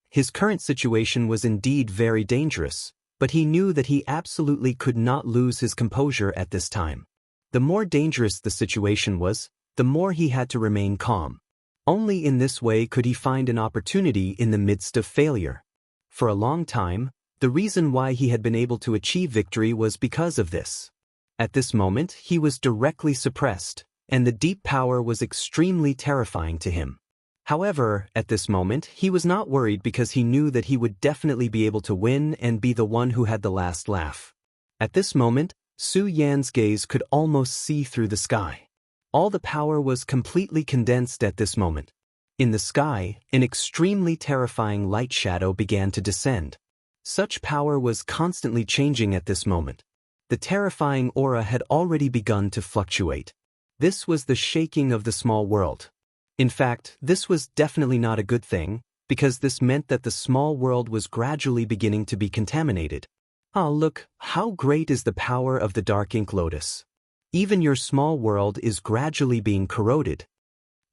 His current situation was indeed very dangerous, but he knew that he absolutely could not lose his composure at this time. The more dangerous the situation was, the more he had to remain calm. Only in this way could he find an opportunity in the midst of failure. For a long time, the reason why he had been able to achieve victory was because of this. At this moment, he was directly suppressed, and the deep power was extremely terrifying to him. However, at this moment, he was not worried because he knew that he would definitely be able to win and be the one who had the last laugh. At this moment, Su Yan's gaze could almost see through the sky. All the power was completely condensed at this moment. In the sky, an extremely terrifying light shadow began to descend. Such power was constantly changing at this moment. The terrifying aura had already begun to fluctuate. This was the shaking of the small world. In fact, this was definitely not a good thing, because this meant that the small world was gradually beginning to be contaminated. Ah, look, how great is the power of the dark ink lotus. Even your small world is gradually being corroded.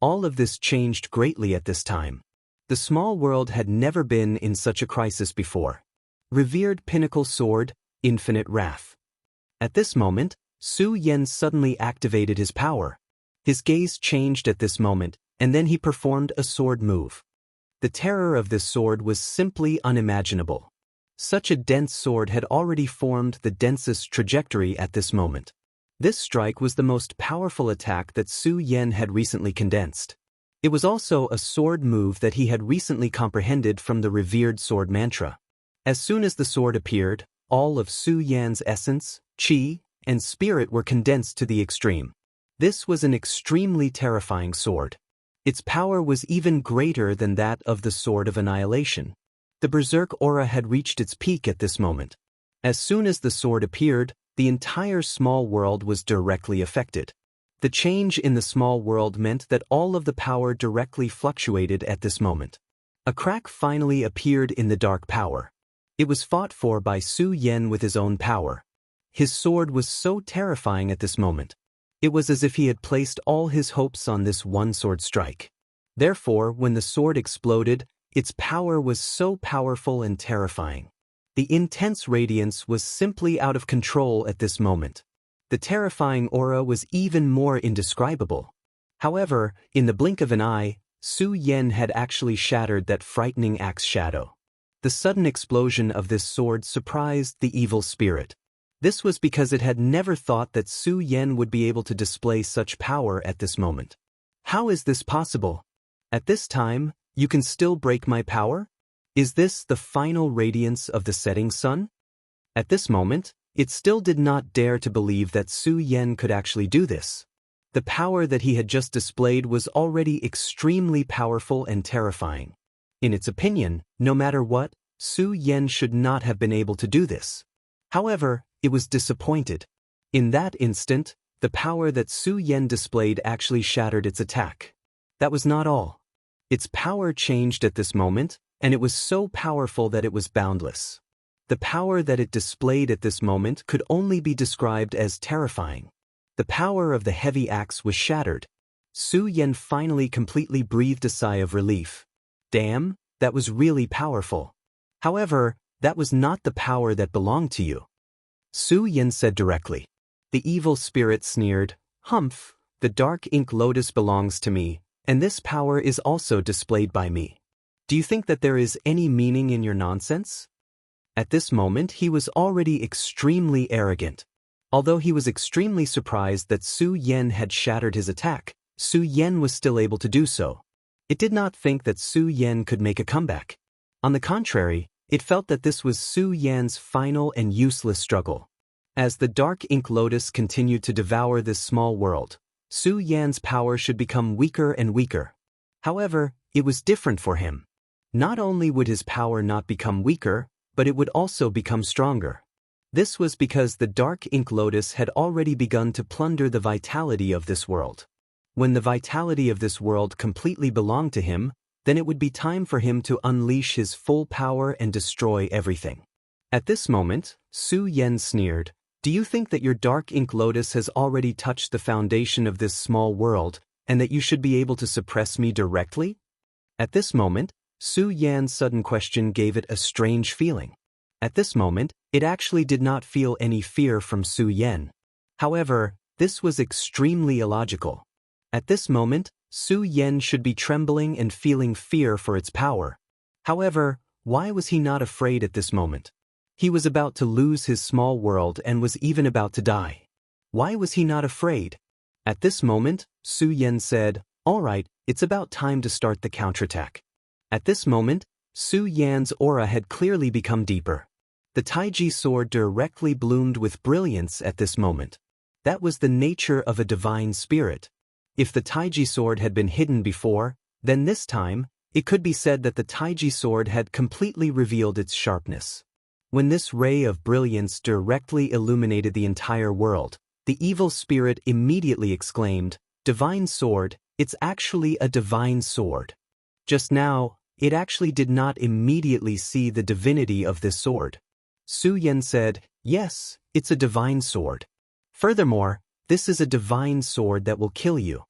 All of this changed greatly at this time. The small world had never been in such a crisis before. Revered pinnacle sword, infinite wrath. At this moment, Su Yan suddenly activated his power. His gaze changed at this moment, and then he performed a sword move. The terror of this sword was simply unimaginable. Such a dense sword had already formed the densest trajectory at this moment. This strike was the most powerful attack that Su Yan had recently condensed. It was also a sword move that he had recently comprehended from the revered sword mantra. As soon as the sword appeared, all of Su Yan's essence, qi, and spirit were condensed to the extreme. This was an extremely terrifying sword. Its power was even greater than that of the Sword of Annihilation. The Berserk aura had reached its peak at this moment. As soon as the sword appeared, the entire small world was directly affected. The change in the small world meant that all of the power directly fluctuated at this moment. A crack finally appeared in the dark power. It was fought for by Su Yan with his own power. His sword was so terrifying at this moment. It was as if he had placed all his hopes on this one sword strike. Therefore, when the sword exploded, its power was so powerful and terrifying. The intense radiance was simply out of control at this moment. The terrifying aura was even more indescribable. However, in the blink of an eye, Su Yan had actually shattered that frightening axe shadow. The sudden explosion of this sword surprised the evil spirit. This was because it had never thought that Su Yan would be able to display such power at this moment. How is this possible? At this time, you can still break my power? Is this the final radiance of the setting sun? At this moment, it still did not dare to believe that Su Yan could actually do this. The power that he had just displayed was already extremely powerful and terrifying. In its opinion, no matter what, Su Yan should not have been able to do this. However, it was disappointed. In that instant, the power that Su Yan displayed actually shattered its attack. That was not all. Its power changed at this moment, and it was so powerful that it was boundless. The power that it displayed at this moment could only be described as terrifying. The power of the heavy axe was shattered. Su Yan finally completely breathed a sigh of relief. Damn, that was really powerful. However, that was not the power that belonged to you. Su Yan said directly. The evil spirit sneered, Humph, the dark ink lotus belongs to me, and this power is also displayed by me. Do you think that there is any meaning in your nonsense? At this moment he was already extremely arrogant. Although he was extremely surprised that Su Yan had shattered his attack, Su Yan was still able to do so. It did not think that Su Yan could make a comeback. On the contrary, it felt that this was Su Yan's final and useless struggle. As the dark ink lotus continued to devour this small world, Su Yan's power should become weaker and weaker. However, it was different for him. Not only would his power not become weaker, but it would also become stronger. This was because the dark ink lotus had already begun to plunder the vitality of this world. When the vitality of this world completely belonged to him, then it would be time for him to unleash his full power and destroy everything. At this moment, Su Yan sneered, Do you think that your dark ink lotus has already touched the foundation of this small world, and that you should be able to suppress me directly? At this moment, Su Yan's sudden question gave it a strange feeling. At this moment, it actually did not feel any fear from Su Yan. However, this was extremely illogical. At this moment, Su Yan should be trembling and feeling fear for its power. However, why was he not afraid at this moment? He was about to lose his small world and was even about to die. Why was he not afraid? At this moment, Su Yan said, All right, it's about time to start the counterattack. At this moment, Su Yan's aura had clearly become deeper. The Taiji sword directly bloomed with brilliance at this moment. That was the nature of a divine spirit. If the Taiji sword had been hidden before, then this time, it could be said that the Taiji sword had completely revealed its sharpness. When this ray of brilliance directly illuminated the entire world, the evil spirit immediately exclaimed, "Divine sword, it's actually a divine sword." Just now, it actually did not immediately see the divinity of this sword. Su Yan said, "Yes, it's a divine sword. Furthermore, this is a divine sword that will kill you."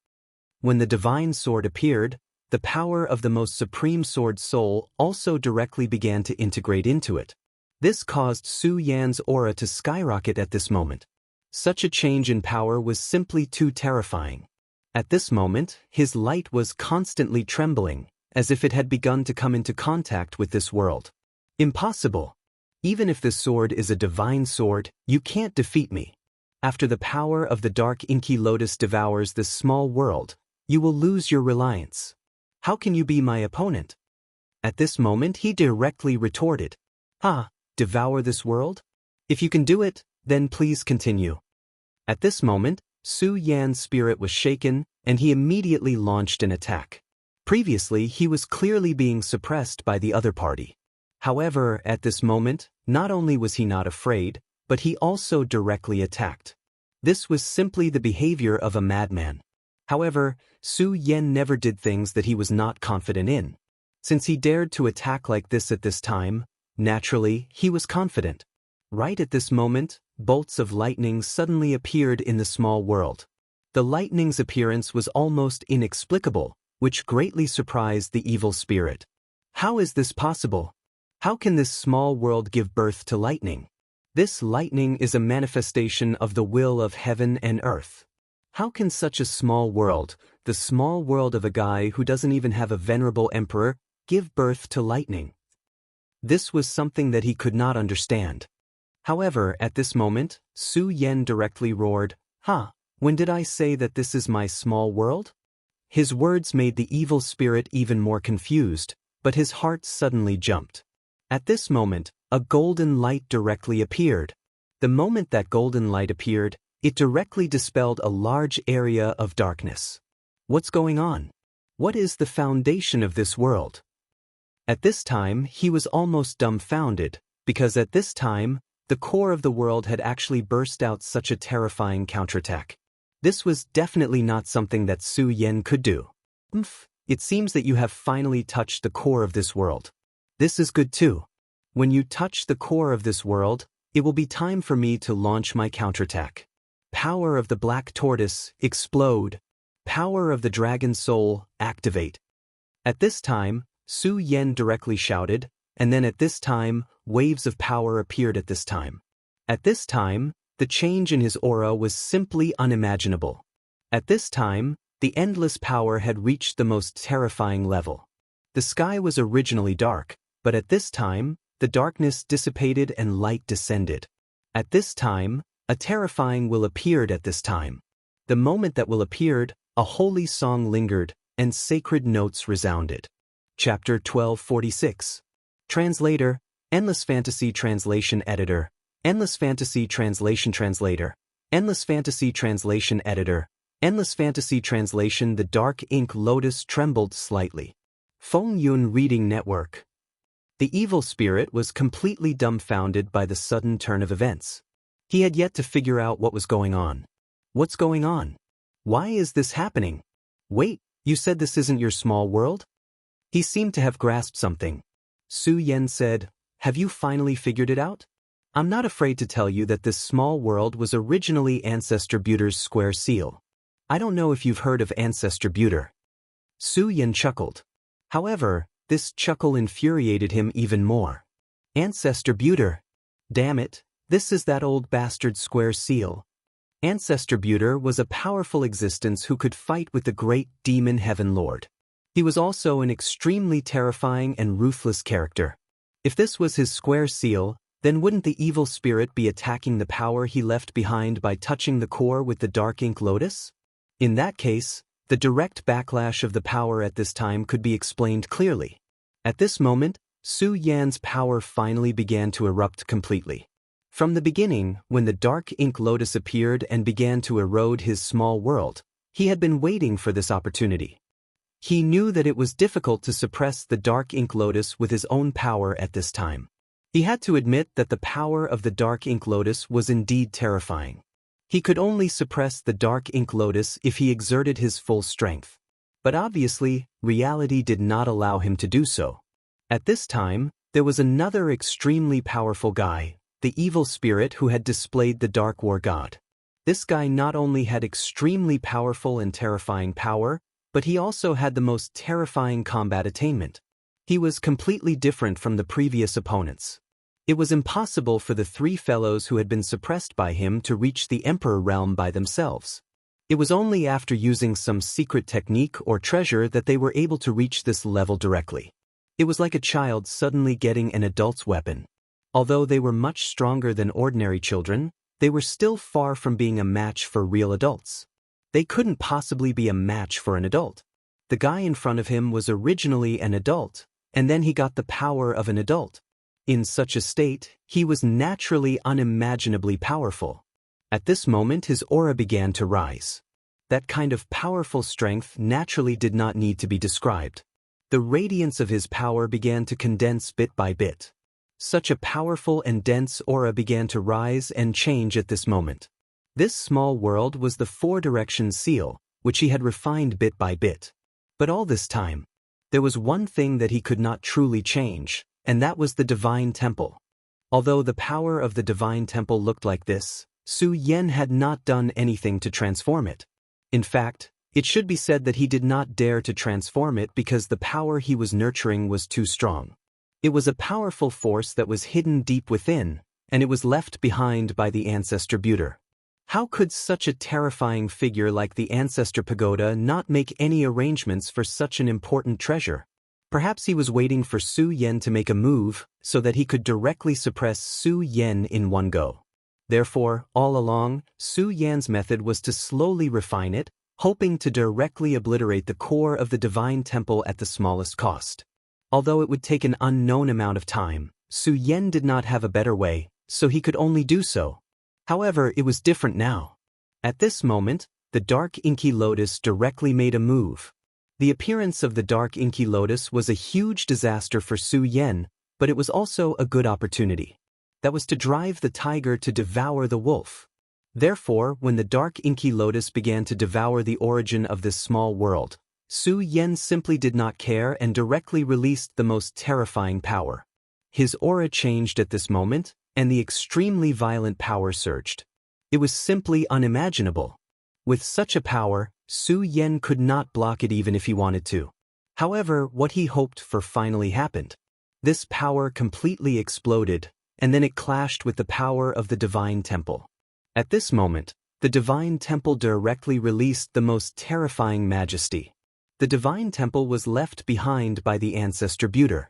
When the divine sword appeared, the power of the most supreme sword soul also directly began to integrate into it. This caused Su Yan's aura to skyrocket at this moment. Such a change in power was simply too terrifying. At this moment, his light was constantly trembling, as if it had begun to come into contact with this world. Impossible. Even if this sword is a divine sword, you can't defeat me. After the power of the dark inky lotus devours this small world, you will lose your reliance. How can you be my opponent? At this moment he directly retorted, devour this world? If you can do it, then please continue. At this moment, Su Yan's spirit was shaken, and he immediately launched an attack. Previously, he was clearly being suppressed by the other party. However, at this moment, not only was he not afraid, but he also directly attacked. This was simply the behavior of a madman. However, Su Yan never did things that he was not confident in. Since he dared to attack like this at this time, naturally, he was confident. Right at this moment, bolts of lightning suddenly appeared in the small world. The lightning's appearance was almost inexplicable, which greatly surprised the evil spirit. How is this possible? How can this small world give birth to lightning? This lightning is a manifestation of the will of heaven and earth. How can such a small world, the small world of a guy who doesn't even have a venerable emperor, give birth to lightning? This was something that he could not understand. However, at this moment, Su Yan directly roared, When did I say that this is my small world? His words made the evil spirit even more confused, but his heart suddenly jumped. At this moment, a golden light directly appeared. The moment that golden light appeared, it directly dispelled a large area of darkness. What's going on? What is the foundation of this world? At this time, he was almost dumbfounded, because at this time, the core of the world had actually burst out such a terrifying counterattack. This was definitely not something that Su Yan could do. It seems that you have finally touched the core of this world. This is good too. When you touch the core of this world, it will be time for me to launch my counterattack. Power of the black tortoise, explode. Power of the dragon soul, activate. At this time, Su Yan directly shouted, and then at this time, waves of power appeared at this time. At this time, the change in his aura was simply unimaginable. At this time, the endless power had reached the most terrifying level. The sky was originally dark, but at this time, the darkness dissipated and light descended. At this time, a terrifying will appeared at this time. The moment that will appeared, a holy song lingered, and sacred notes resounded. Chapter 1246. Translator, Endless Fantasy Translation Editor, Endless Fantasy Translation Translator, Endless Fantasy Translation Editor, Endless Fantasy Translation. The dark ink lotus trembled slightly. Feng Yun Reading Network. The evil spirit was completely dumbfounded by the sudden turn of events. He had yet to figure out what was going on. What's going on? Why is this happening? Wait, you said this isn't your small world? He seemed to have grasped something. Su Yan said, "Have you finally figured it out? I'm not afraid to tell you that this small world was originally Ancestor Buter's square seal. I don't know if you've heard of Ancestor Buter." Su Yan chuckled. However, this chuckle infuriated him even more. Ancestor Buter. Damn it, this is that old bastard square seal. Ancestor Buter was a powerful existence who could fight with the great demon Heaven Lord. He was also an extremely terrifying and ruthless character. If this was his square seal, then wouldn't the evil spirit be attacking the power he left behind by touching the core with the dark ink lotus? In that case, the direct backlash of the power at this time could be explained clearly. At this moment, Su Yan's power finally began to erupt completely. From the beginning, when the dark ink lotus appeared and began to erode his small world, he had been waiting for this opportunity. He knew that it was difficult to suppress the dark ink lotus with his own power at this time. He had to admit that the power of the dark ink lotus was indeed terrifying. He could only suppress the dark ink lotus if he exerted his full strength. But obviously, reality did not allow him to do so. At this time, there was another extremely powerful guy, the evil spirit who had displayed the Dark War God. This guy not only had extremely powerful and terrifying power, but he also had the most terrifying combat attainment. He was completely different from the previous opponents. It was impossible for the three fellows who had been suppressed by him to reach the Emperor realm by themselves. It was only after using some secret technique or treasure that they were able to reach this level directly. It was like a child suddenly getting an adult's weapon. Although they were much stronger than ordinary children, they were still far from being a match for real adults. They couldn't possibly be a match for an adult. The guy in front of him was originally an adult, and then he got the power of an adult. In such a state, he was naturally unimaginably powerful. At this moment his aura began to rise. That kind of powerful strength naturally did not need to be described. The radiance of his power began to condense bit by bit. Such a powerful and dense aura began to rise and change at this moment. This small world was the four-direction seal, which he had refined bit by bit. But all this time, there was one thing that he could not truly change, and that was the Divine Temple. Although the power of the Divine Temple looked like this, Su Yan had not done anything to transform it. In fact, it should be said that he did not dare to transform it because the power he was nurturing was too strong. It was a powerful force that was hidden deep within, and it was left behind by the Ancestor Buter. How could such a terrifying figure like the Ancestor Pagoda not make any arrangements for such an important treasure? Perhaps he was waiting for Su Yan to make a move so that he could directly suppress Su Yan in one go. Therefore, all along, Su Yan's method was to slowly refine it, hoping to directly obliterate the core of the Divine Temple at the smallest cost. Although it would take an unknown amount of time, Su Yan did not have a better way, so he could only do so. However, it was different now. At this moment, the Dark Inky Lotus directly made a move. The appearance of the Dark Inky Lotus was a huge disaster for Su Yan, but it was also a good opportunity. That was to drive the tiger to devour the wolf. Therefore, when the Dark Inky Lotus began to devour the origin of this small world, Su Yan simply did not care and directly released the most terrifying power. His aura changed at this moment, and the extremely violent power surged. It was simply unimaginable. With such a power, Su Yan could not block it even if he wanted to. However, what he hoped for finally happened. This power completely exploded, and then it clashed with the power of the Divine Temple. At this moment, the Divine Temple directly released the most terrifying majesty. The Divine Temple was left behind by the Ancestor Buter.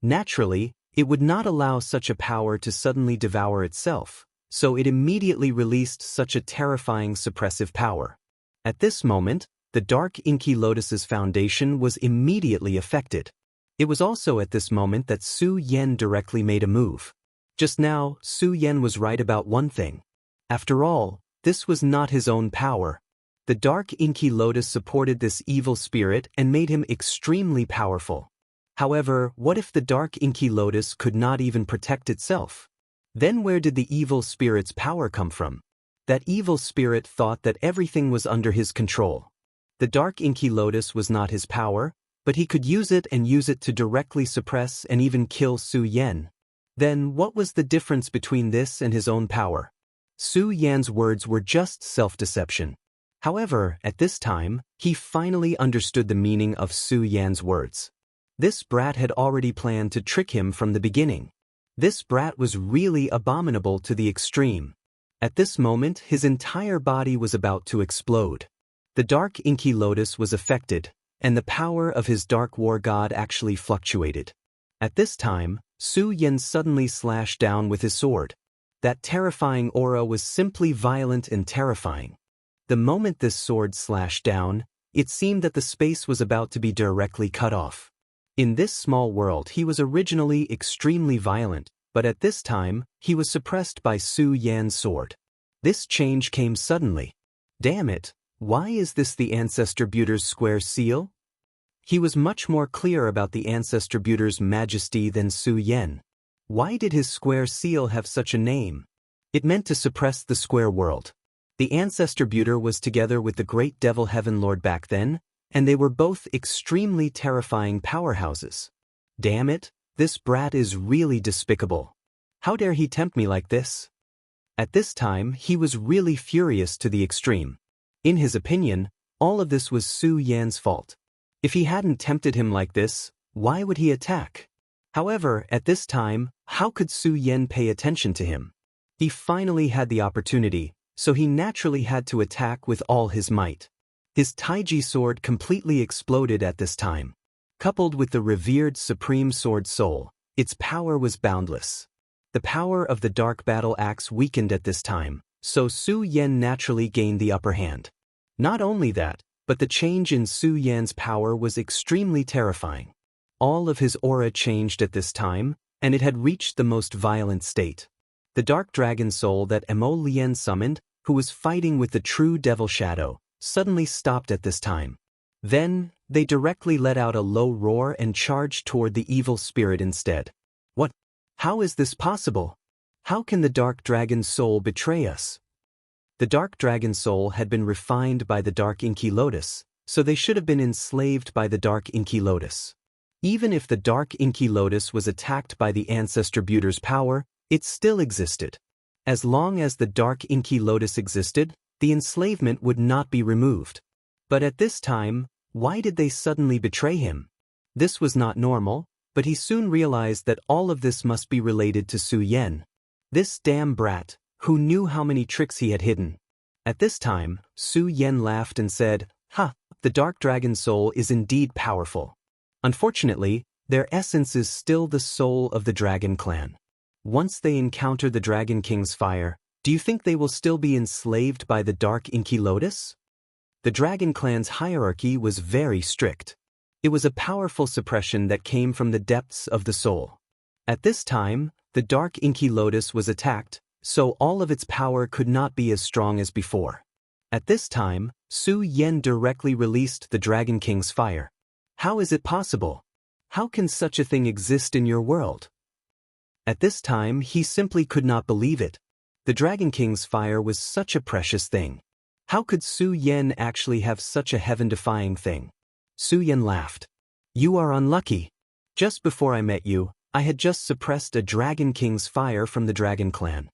Naturally, it would not allow such a power to suddenly devour itself, so it immediately released such a terrifying suppressive power. At this moment, the Dark Inky Lotus's foundation was immediately affected. It was also at this moment that Su Yan directly made a move. Just now, Su Yan was right about one thing. After all, this was not his own power. The Dark Inky Lotus supported this evil spirit and made him extremely powerful. However, what if the Dark Inky Lotus could not even protect itself? Then where did the evil spirit's power come from? That evil spirit thought that everything was under his control. The Dark Inky Lotus was not his power, but he could use it to directly suppress and even kill Su Yan. Then what was the difference between this and his own power? Su Yan's words were just self-deception. However, at this time, he finally understood the meaning of Su Yan's words. This brat had already planned to trick him from the beginning. This brat was really abominable to the extreme. At this moment, his entire body was about to explode. The Dark Inky Lotus was affected, and the power of his Dark War God actually fluctuated. At this time, Su Yan suddenly slashed down with his sword. That terrifying aura was simply violent and terrifying. The moment this sword slashed down, it seemed that the space was about to be directly cut off. In this small world he was originally extremely violent, but at this time, he was suppressed by Su Yan's sword. This change came suddenly. Damn it, why is this the Ancestor Buter's square seal? He was much more clear about the Ancestor Buter's majesty than Su Yan. Why did his square seal have such a name? It meant to suppress the square world. The ancestor Buter was together with the great devil Heaven Lord back then, and they were both extremely terrifying powerhouses. Damn it, this brat is really despicable. How dare he tempt me like this? At this time, he was really furious to the extreme. In his opinion, all of this was Su Yan's fault. If he hadn't tempted him like this, why would he attack? However, at this time, how could Su Yan pay attention to him? He finally had the opportunity, so he naturally had to attack with all his might. His Taiji sword completely exploded at this time. Coupled with the revered Supreme Sword Soul, its power was boundless. The power of the Dark Battle Axe weakened at this time, so Su Yan naturally gained the upper hand. Not only that, but the change in Su Yan's power was extremely terrifying. All of his aura changed at this time, and it had reached the most violent state. The dark dragon soul that Mo Lien summoned, who was fighting with the true devil shadow, suddenly stopped at this time. Then, they directly let out a low roar and charged toward the evil spirit instead. What? How is this possible? How can the dark dragon soul betray us? The dark dragon soul had been refined by the dark inky lotus, so they should have been enslaved by the dark inky lotus. Even if the dark inky lotus was attacked by the ancestor Buter's power, it still existed. As long as the dark inky lotus existed, the enslavement would not be removed. But at this time, why did they suddenly betray him? This was not normal, but he soon realized that all of this must be related to Su Yan. This damn brat, who knew how many tricks he had hidden. At this time, Su Yan laughed and said, "Ha, the dark dragon soul is indeed powerful. Unfortunately, their essence is still the soul of the dragon clan. Once they encounter the Dragon King's fire, do you think they will still be enslaved by the dark inky lotus?" The Dragon Clan's hierarchy was very strict. It was a powerful suppression that came from the depths of the soul. At this time, the dark inky lotus was attacked, so all of its power could not be as strong as before. At this time, Su Yan directly released the Dragon King's fire. How is it possible? How can such a thing exist in your world? At this time, he simply could not believe it. The Dragon King's fire was such a precious thing. How could Su Yan actually have such a heaven-defying thing? Su Yan laughed. "You are unlucky. Just before I met you, I had just suppressed a Dragon King's fire from the Dragon Clan."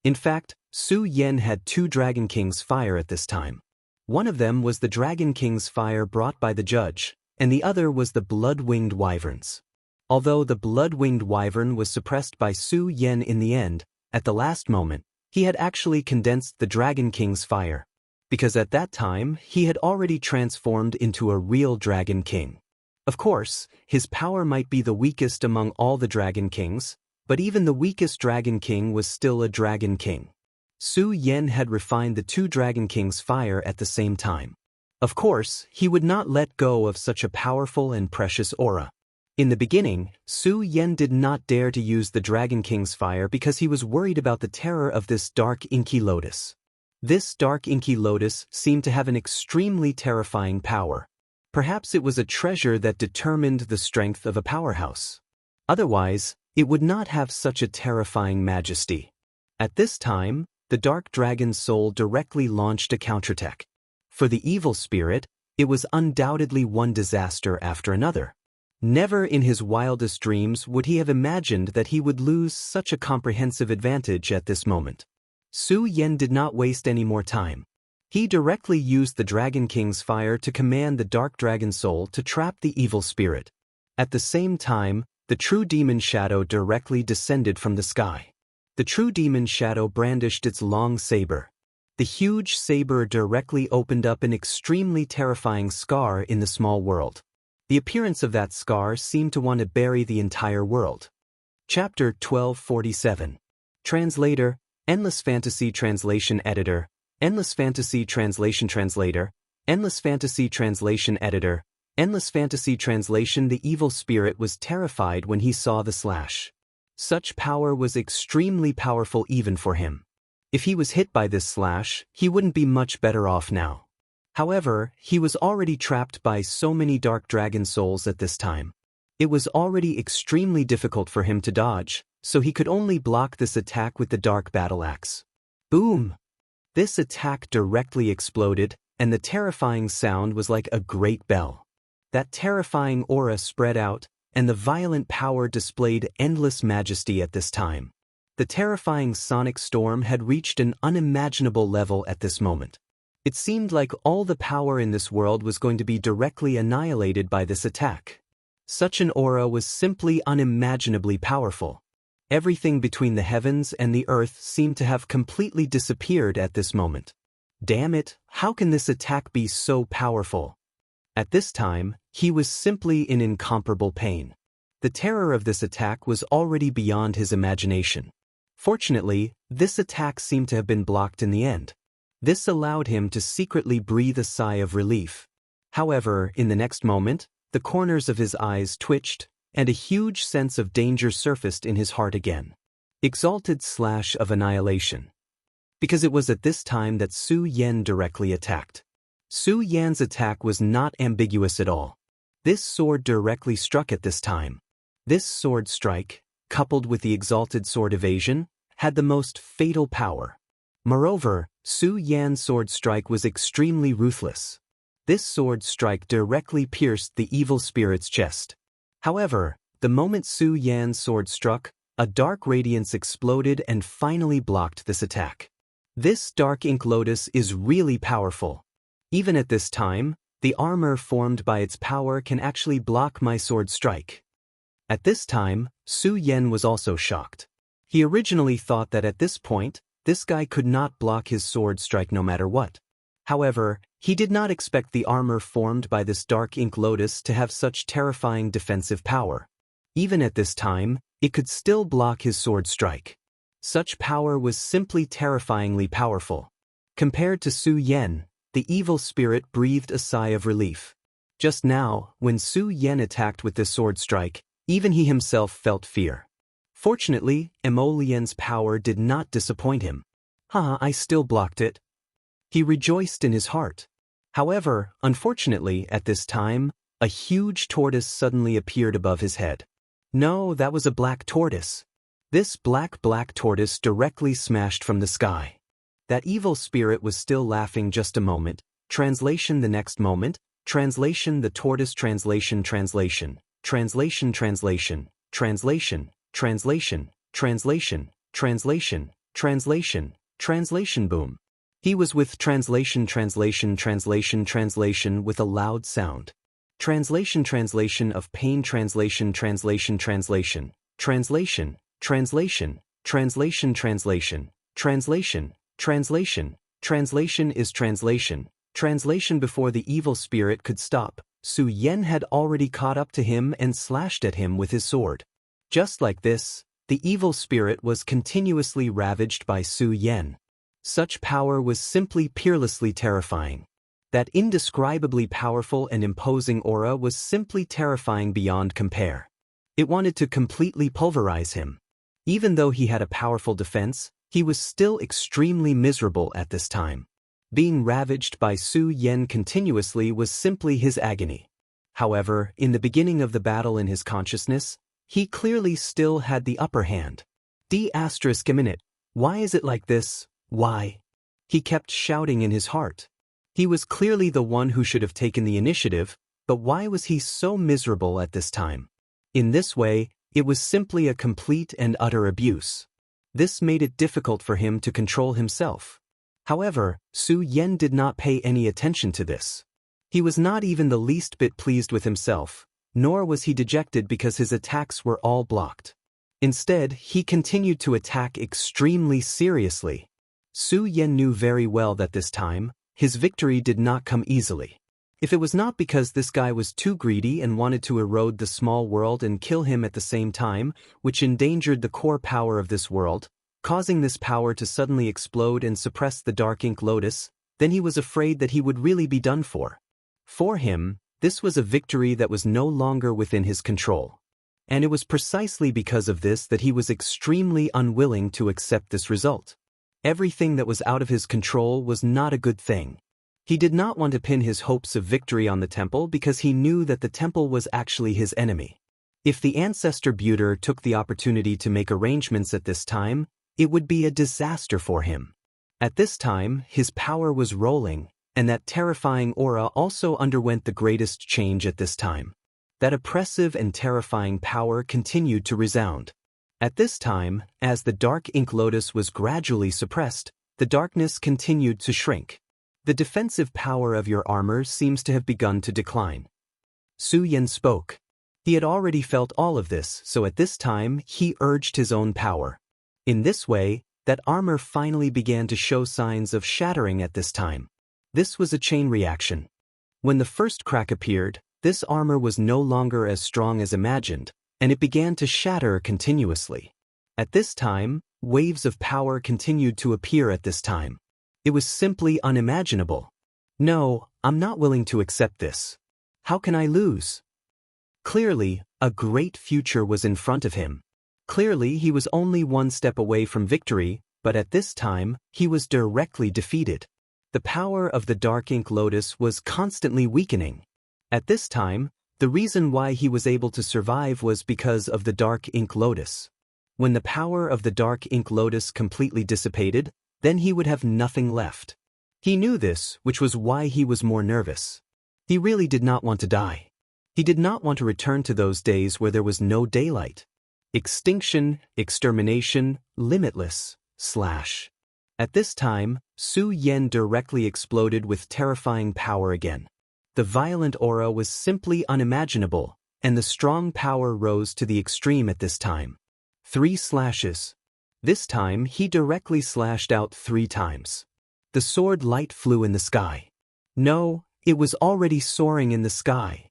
In fact, Su Yan had 2 Dragon King's fire at this time. One of them was the Dragon King's fire brought by the judge, and the other was the blood-winged wyverns. Although the blood-winged wyvern was suppressed by Su Yan in the end, at the last moment, he had actually condensed the Dragon King's fire. Because at that time, he had already transformed into a real Dragon King. Of course, his power might be the weakest among all the Dragon Kings, but even the weakest Dragon King was still a Dragon King. Su Yan had refined the 2 Dragon King's fire at the same time. Of course, he would not let go of such a powerful and precious aura. In the beginning, Su Yan did not dare to use the Dragon King's fire because he was worried about the terror of this dark inky lotus. This dark inky lotus seemed to have an extremely terrifying power. Perhaps it was a treasure that determined the strength of a powerhouse. Otherwise, it would not have such a terrifying majesty. At this time, the dark dragon's soul directly launched a counterattack. For the evil spirit, it was undoubtedly one disaster after another. Never in his wildest dreams would he have imagined that he would lose such a comprehensive advantage at this moment. Su Yan did not waste any more time. He directly used the Dragon King's fire to command the dark dragon soul to trap the evil spirit. At the same time, the true demon shadow directly descended from the sky. The true demon shadow brandished its long saber. The huge saber directly opened up an extremely terrifying scar in the small world. The appearance of that scar seemed to want to bury the entire world. Chapter 1247. Translator, Endless Fantasy Translation Editor, Endless Fantasy Translation Translator, Endless Fantasy Translation Editor, Endless Fantasy Translation. The evil spirit was terrified when he saw the slash. Such power was extremely powerful even for him. If he was hit by this slash, he wouldn't be much better off now. However, he was already trapped by so many dark dragon souls at this time. It was already extremely difficult for him to dodge, so he could only block this attack with the dark battle axe. Boom! This attack directly exploded, and the terrifying sound was like a great bell. That terrifying aura spread out, and the violent power displayed endless majesty at this time. The terrifying sonic storm had reached an unimaginable level at this moment. It seemed like all the power in this world was going to be directly annihilated by this attack. Such an aura was simply unimaginably powerful. Everything between the heavens and the earth seemed to have completely disappeared at this moment. Damn it, how can this attack be so powerful? At this time, he was simply in incomparable pain. The terror of this attack was already beyond his imagination. Fortunately, this attack seemed to have been blocked in the end. This allowed him to secretly breathe a sigh of relief. However, in the next moment, the corners of his eyes twitched, and a huge sense of danger surfaced in his heart again. Exalted slash of annihilation. Because it was at this time that Su Yan directly attacked. Su Yan's attack was not ambiguous at all. This sword directly struck at this time. This sword strike, coupled with the exalted sword evasion, had the most fatal power. Moreover, Su Yan's sword strike was extremely ruthless. This sword strike directly pierced the evil spirit's chest. However, the moment Su Yan's sword struck, a dark radiance exploded and finally blocked this attack. This dark ink lotus is really powerful. Even at this time, the armor formed by its power can actually block my sword strike. At this time, Su Yan was also shocked. He originally thought that at this point, this guy could not block his sword strike no matter what. However, he did not expect the armor formed by this dark ink lotus to have such terrifying defensive power. Even at this time, it could still block his sword strike. Such power was simply terrifyingly powerful. Compared to Su Yan, the evil spirit breathed a sigh of relief. Just now, when Su Yan attacked with this sword strike, even he himself felt fear. Fortunately, Emolien's power did not disappoint him. I still blocked it. He rejoiced in his heart. However, unfortunately, at this time, a huge tortoise suddenly appeared above his head. No, that was a black tortoise. This black tortoise directly smashed from the sky. That evil spirit was still laughing just a moment. Translation the next moment. Translation the tortoise translation translation. Translation translation. Translation. Translation. Translation. Translation. Translation. Translation boom. He was with translation with a loud sound. Translation of pain translation translation translation translation translation is translation. Translation before the evil spirit could stop, Su Yan had already caught up to him and slashed at him with his sword. Just like this, the evil spirit was continuously ravaged by Su Yan. Such power was simply peerlessly terrifying. That indescribably powerful and imposing aura was simply terrifying beyond compare. It wanted to completely pulverize him. Even though he had a powerful defense, he was still extremely miserable at this time. Being ravaged by Su Yan continuously was simply his agony. However, in the beginning of the battle in his consciousness, he clearly still had the upper hand. D***minute. Why is it like this? Why? He kept shouting in his heart. He was clearly the one who should have taken the initiative, but why was he so miserable at this time? In this way, it was simply a complete and utter abuse. This made it difficult for him to control himself. However, Su Yan did not pay any attention to this. He was not even the least bit pleased with himself, nor was he dejected because his attacks were all blocked. Instead, he continued to attack extremely seriously. Su Yan knew very well that this time, his victory did not come easily. If it was not because this guy was too greedy and wanted to erode the small world and kill him at the same time, which endangered the core power of this world, causing this power to suddenly explode and suppress the dark ink lotus, then he was afraid that he would really be done for. For him, this was a victory that was no longer within his control. And it was precisely because of this that he was extremely unwilling to accept this result. Everything that was out of his control was not a good thing. He did not want to pin his hopes of victory on the temple because he knew that the temple was actually his enemy. If the ancestor Buter took the opportunity to make arrangements at this time, it would be a disaster for him. At this time, his power was rolling, and that terrifying aura also underwent the greatest change at this time. That oppressive and terrifying power continued to resound. At this time, as the dark ink lotus was gradually suppressed, the darkness continued to shrink. The defensive power of your armor seems to have begun to decline. Su Yan spoke. He had already felt all of this, so at this time, he urged his own power. In this way, that armor finally began to show signs of shattering at this time. This was a chain reaction. When the first crack appeared, this armor was no longer as strong as imagined, and it began to shatter continuously. At this time, waves of power continued to appear at this time. It was simply unimaginable. No, I'm not willing to accept this. How can I lose? Clearly, a great future was in front of him. Clearly, he was only one step away from victory, but at this time, he was directly defeated. The power of the dark ink lotus was constantly weakening. At this time, the reason why he was able to survive was because of the dark ink lotus. When the power of the dark ink lotus completely dissipated, then he would have nothing left. He knew this, which was why he was more nervous. He really did not want to die. He did not want to return to those days where there was no daylight. Extinction, extermination, limitless, slash. At this time, Su Yan directly exploded with terrifying power again. The violent aura was simply unimaginable, and the strong power rose to the extreme at this time. 3 slashes. This time, he directly slashed out 3 times. The sword light flew in the sky. No, it was already soaring in the sky.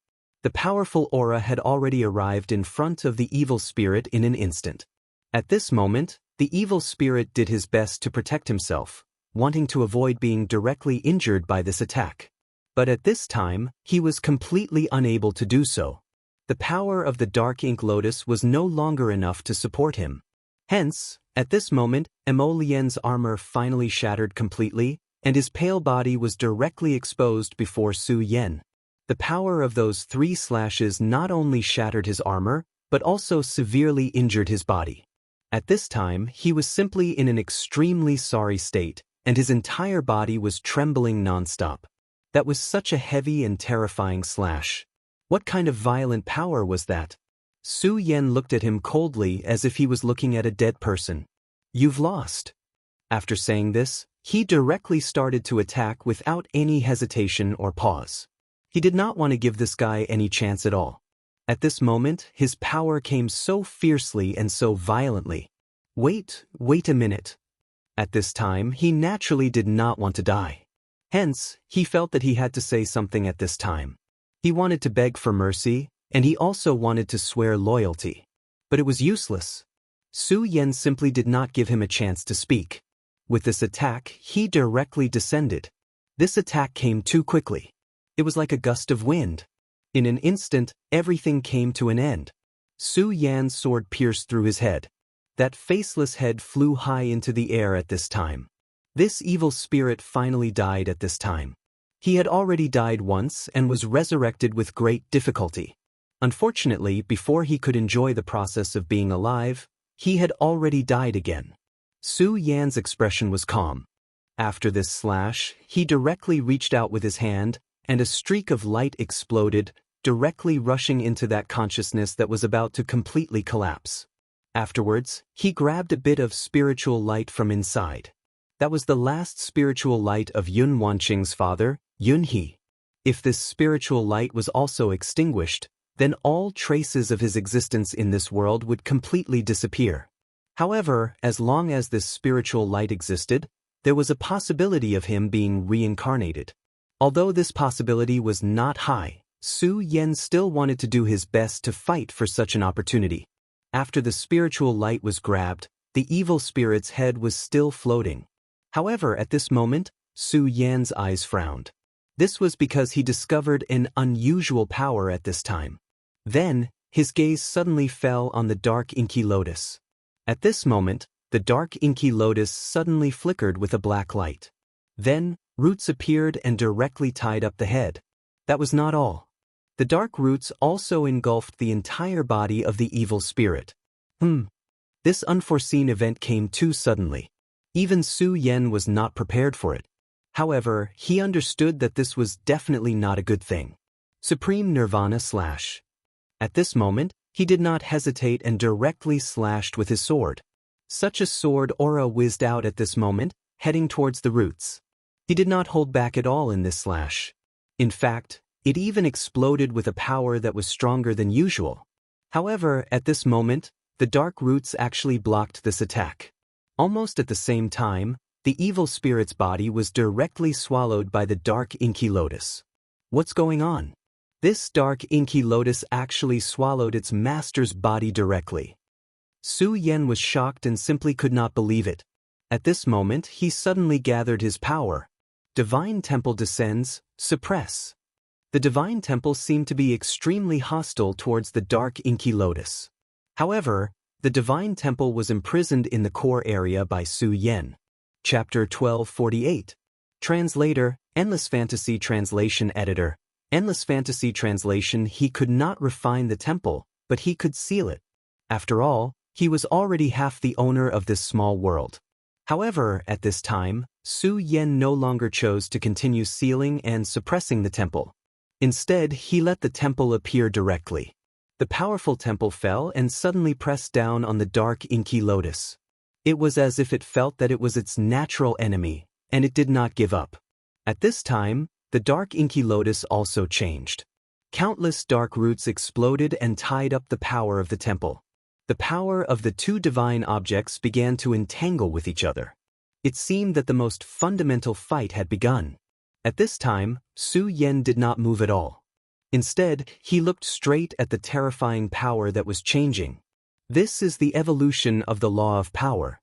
The powerful aura had already arrived in front of the evil spirit in an instant. At this moment, the evil spirit did his best to protect himself, wanting to avoid being directly injured by this attack. But at this time, he was completely unable to do so. The power of the dark ink lotus was no longer enough to support him. Hence, at this moment, Mo Lian's armor finally shattered completely, and his pale body was directly exposed before Su Yan. The power of those 3 slashes not only shattered his armor, but also severely injured his body. At this time, he was simply in an extremely sorry state, and his entire body was trembling non-stop. That was such a heavy and terrifying slash. What kind of violent power was that? Su Yan looked at him coldly as if he was looking at a dead person. You've lost. After saying this, he directly started to attack without any hesitation or pause. He did not want to give this guy any chance at all. At this moment, his power came so fiercely and so violently. Wait a minute. At this time, he naturally did not want to die. Hence, he felt that he had to say something at this time. He wanted to beg for mercy, and he also wanted to swear loyalty. But it was useless. Su Yan simply did not give him a chance to speak. With this attack, he directly descended. This attack came too quickly. It was like a gust of wind. In an instant, everything came to an end. Su Yan's sword pierced through his head. That faceless head flew high into the air at this time. This evil spirit finally died at this time. He had already died once and was resurrected with great difficulty. Unfortunately, before he could enjoy the process of being alive, he had already died again. Su Yan's expression was calm. After this slash, he directly reached out with his hand, and a streak of light exploded, directly rushing into that consciousness that was about to completely collapse. Afterwards, he grabbed a bit of spiritual light from inside. That was the last spiritual light of Yun Wanqing's father, Yun He. If this spiritual light was also extinguished, then all traces of his existence in this world would completely disappear. However, as long as this spiritual light existed, there was a possibility of him being reincarnated. Although this possibility was not high, Su Yan still wanted to do his best to fight for such an opportunity. After the spiritual light was grabbed, the evil spirit's head was still floating. However, at this moment, Su Yan's eyes frowned. This was because he discovered an unusual power at this time. Then, his gaze suddenly fell on the dark inky lotus. At this moment, the dark inky lotus suddenly flickered with a black light. Then, roots appeared and directly tied up the head. That was not all. The dark roots also engulfed the entire body of the evil spirit. This unforeseen event came too suddenly. Even Su Yan was not prepared for it. However, he understood that this was definitely not a good thing. Supreme Nirvana slash. At this moment, he did not hesitate and directly slashed with his sword. Such a sword aura whizzed out at this moment, heading towards the roots. He did not hold back at all in this slash. In fact, it even exploded with a power that was stronger than usual. However, at this moment, the dark roots actually blocked this attack. Almost at the same time, the evil spirit's body was directly swallowed by the dark inky lotus. What's going on? This dark inky lotus actually swallowed its master's body directly. Su Yan was shocked and simply could not believe it. At this moment, he suddenly gathered his power. Divine Temple descends, suppress. The Divine Temple seemed to be extremely hostile towards the dark inky lotus. However, the Divine Temple was imprisoned in the core area by Su Yan. Chapter 1248. Translator, Endless Fantasy Translation Editor. Endless Fantasy Translation. He could not refine the temple, but he could seal it. After all, he was already half the owner of this small world. However, at this time, Su Yan no longer chose to continue sealing and suppressing the temple. Instead, he let the temple appear directly. The powerful temple fell and suddenly pressed down on the dark inky lotus. It was as if it felt that it was its natural enemy, and it did not give up. At this time, the dark inky lotus also changed. Countless dark roots exploded and tied up the power of the temple. The power of the two divine objects began to entangle with each other. It seemed that the most fundamental fight had begun. At this time, Su Yan did not move at all. Instead, he looked straight at the terrifying power that was changing. This is the evolution of the law of power.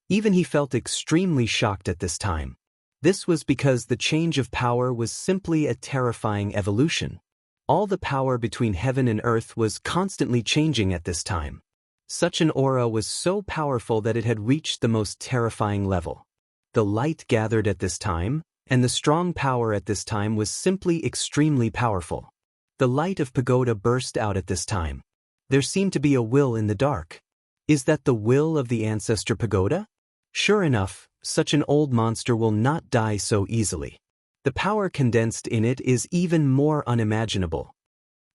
Even he felt extremely shocked at this time. This was because the change of power was simply a terrifying evolution. All the power between heaven and earth was constantly changing at this time. Such an aura was so powerful that it had reached the most terrifying level. The light gathered at this time, and the strong power at this time was simply extremely powerful. The light of pagoda burst out at this time. There seemed to be a will in the dark. Is that the will of the ancestor pagoda? Sure enough, such an old monster will not die so easily. The power condensed in it is even more unimaginable.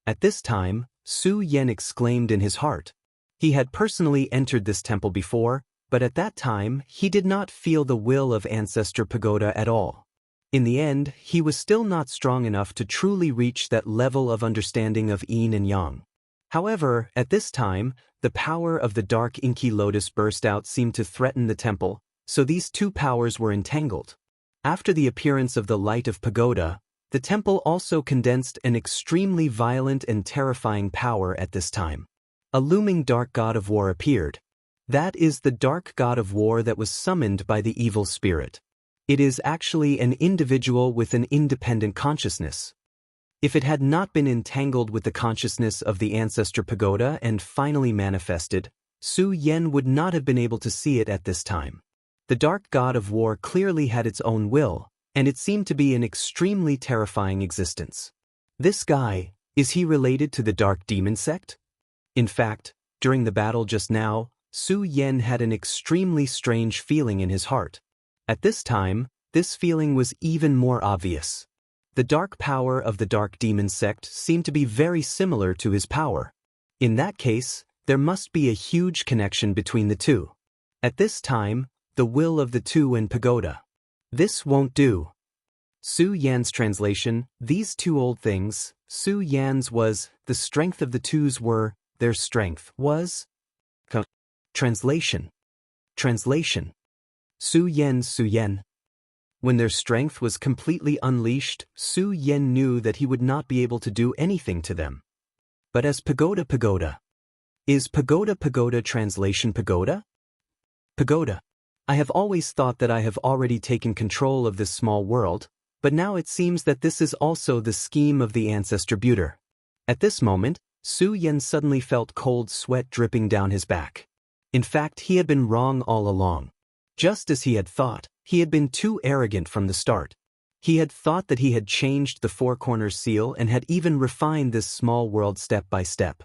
At this time, Su Yan exclaimed in his heart. He had personally entered this temple before, but at that time, he did not feel the will of ancestor pagoda at all. In the end, he was still not strong enough to truly reach that level of understanding of yin and yang. However, at this time, the power of the dark inky lotus burst out seemed to threaten the temple, so these two powers were entangled. After the appearance of the light of pagoda, the temple also condensed an extremely violent and terrifying power at this time. A looming dark god of war appeared. That is the dark god of war that was summoned by the evil spirit. It is actually an individual with an independent consciousness. If it had not been entangled with the consciousness of the ancestor pagoda and finally manifested, Su Yan would not have been able to see it at this time. The dark god of war clearly had its own will, and it seemed to be an extremely terrifying existence. This guy, is he related to the dark demon sect? In fact, during the battle just now, Su Yan had an extremely strange feeling in his heart. At this time, this feeling was even more obvious. The dark power of the dark demon sect seemed to be very similar to his power. In that case, there must be a huge connection between the two. At this time, the will of the two and pagoda. This won't do. Su Yan's translation, these two old things, Su Yan's was, the strength of the twos were, their strength was. Translation. Su Yan. When their strength was completely unleashed, Su Yan knew that he would not be able to do anything to them. But as pagoda. Is pagoda translation pagoda? Pagoda. I have always thought that I have already taken control of this small world, but now it seems that this is also the scheme of the ancestor Buter. At this moment, Su Yan suddenly felt cold sweat dripping down his back. In fact, he had been wrong all along. Just as he had thought, he had been too arrogant from the start. He had thought that he had changed the four-corner seal and had even refined this small world step by step.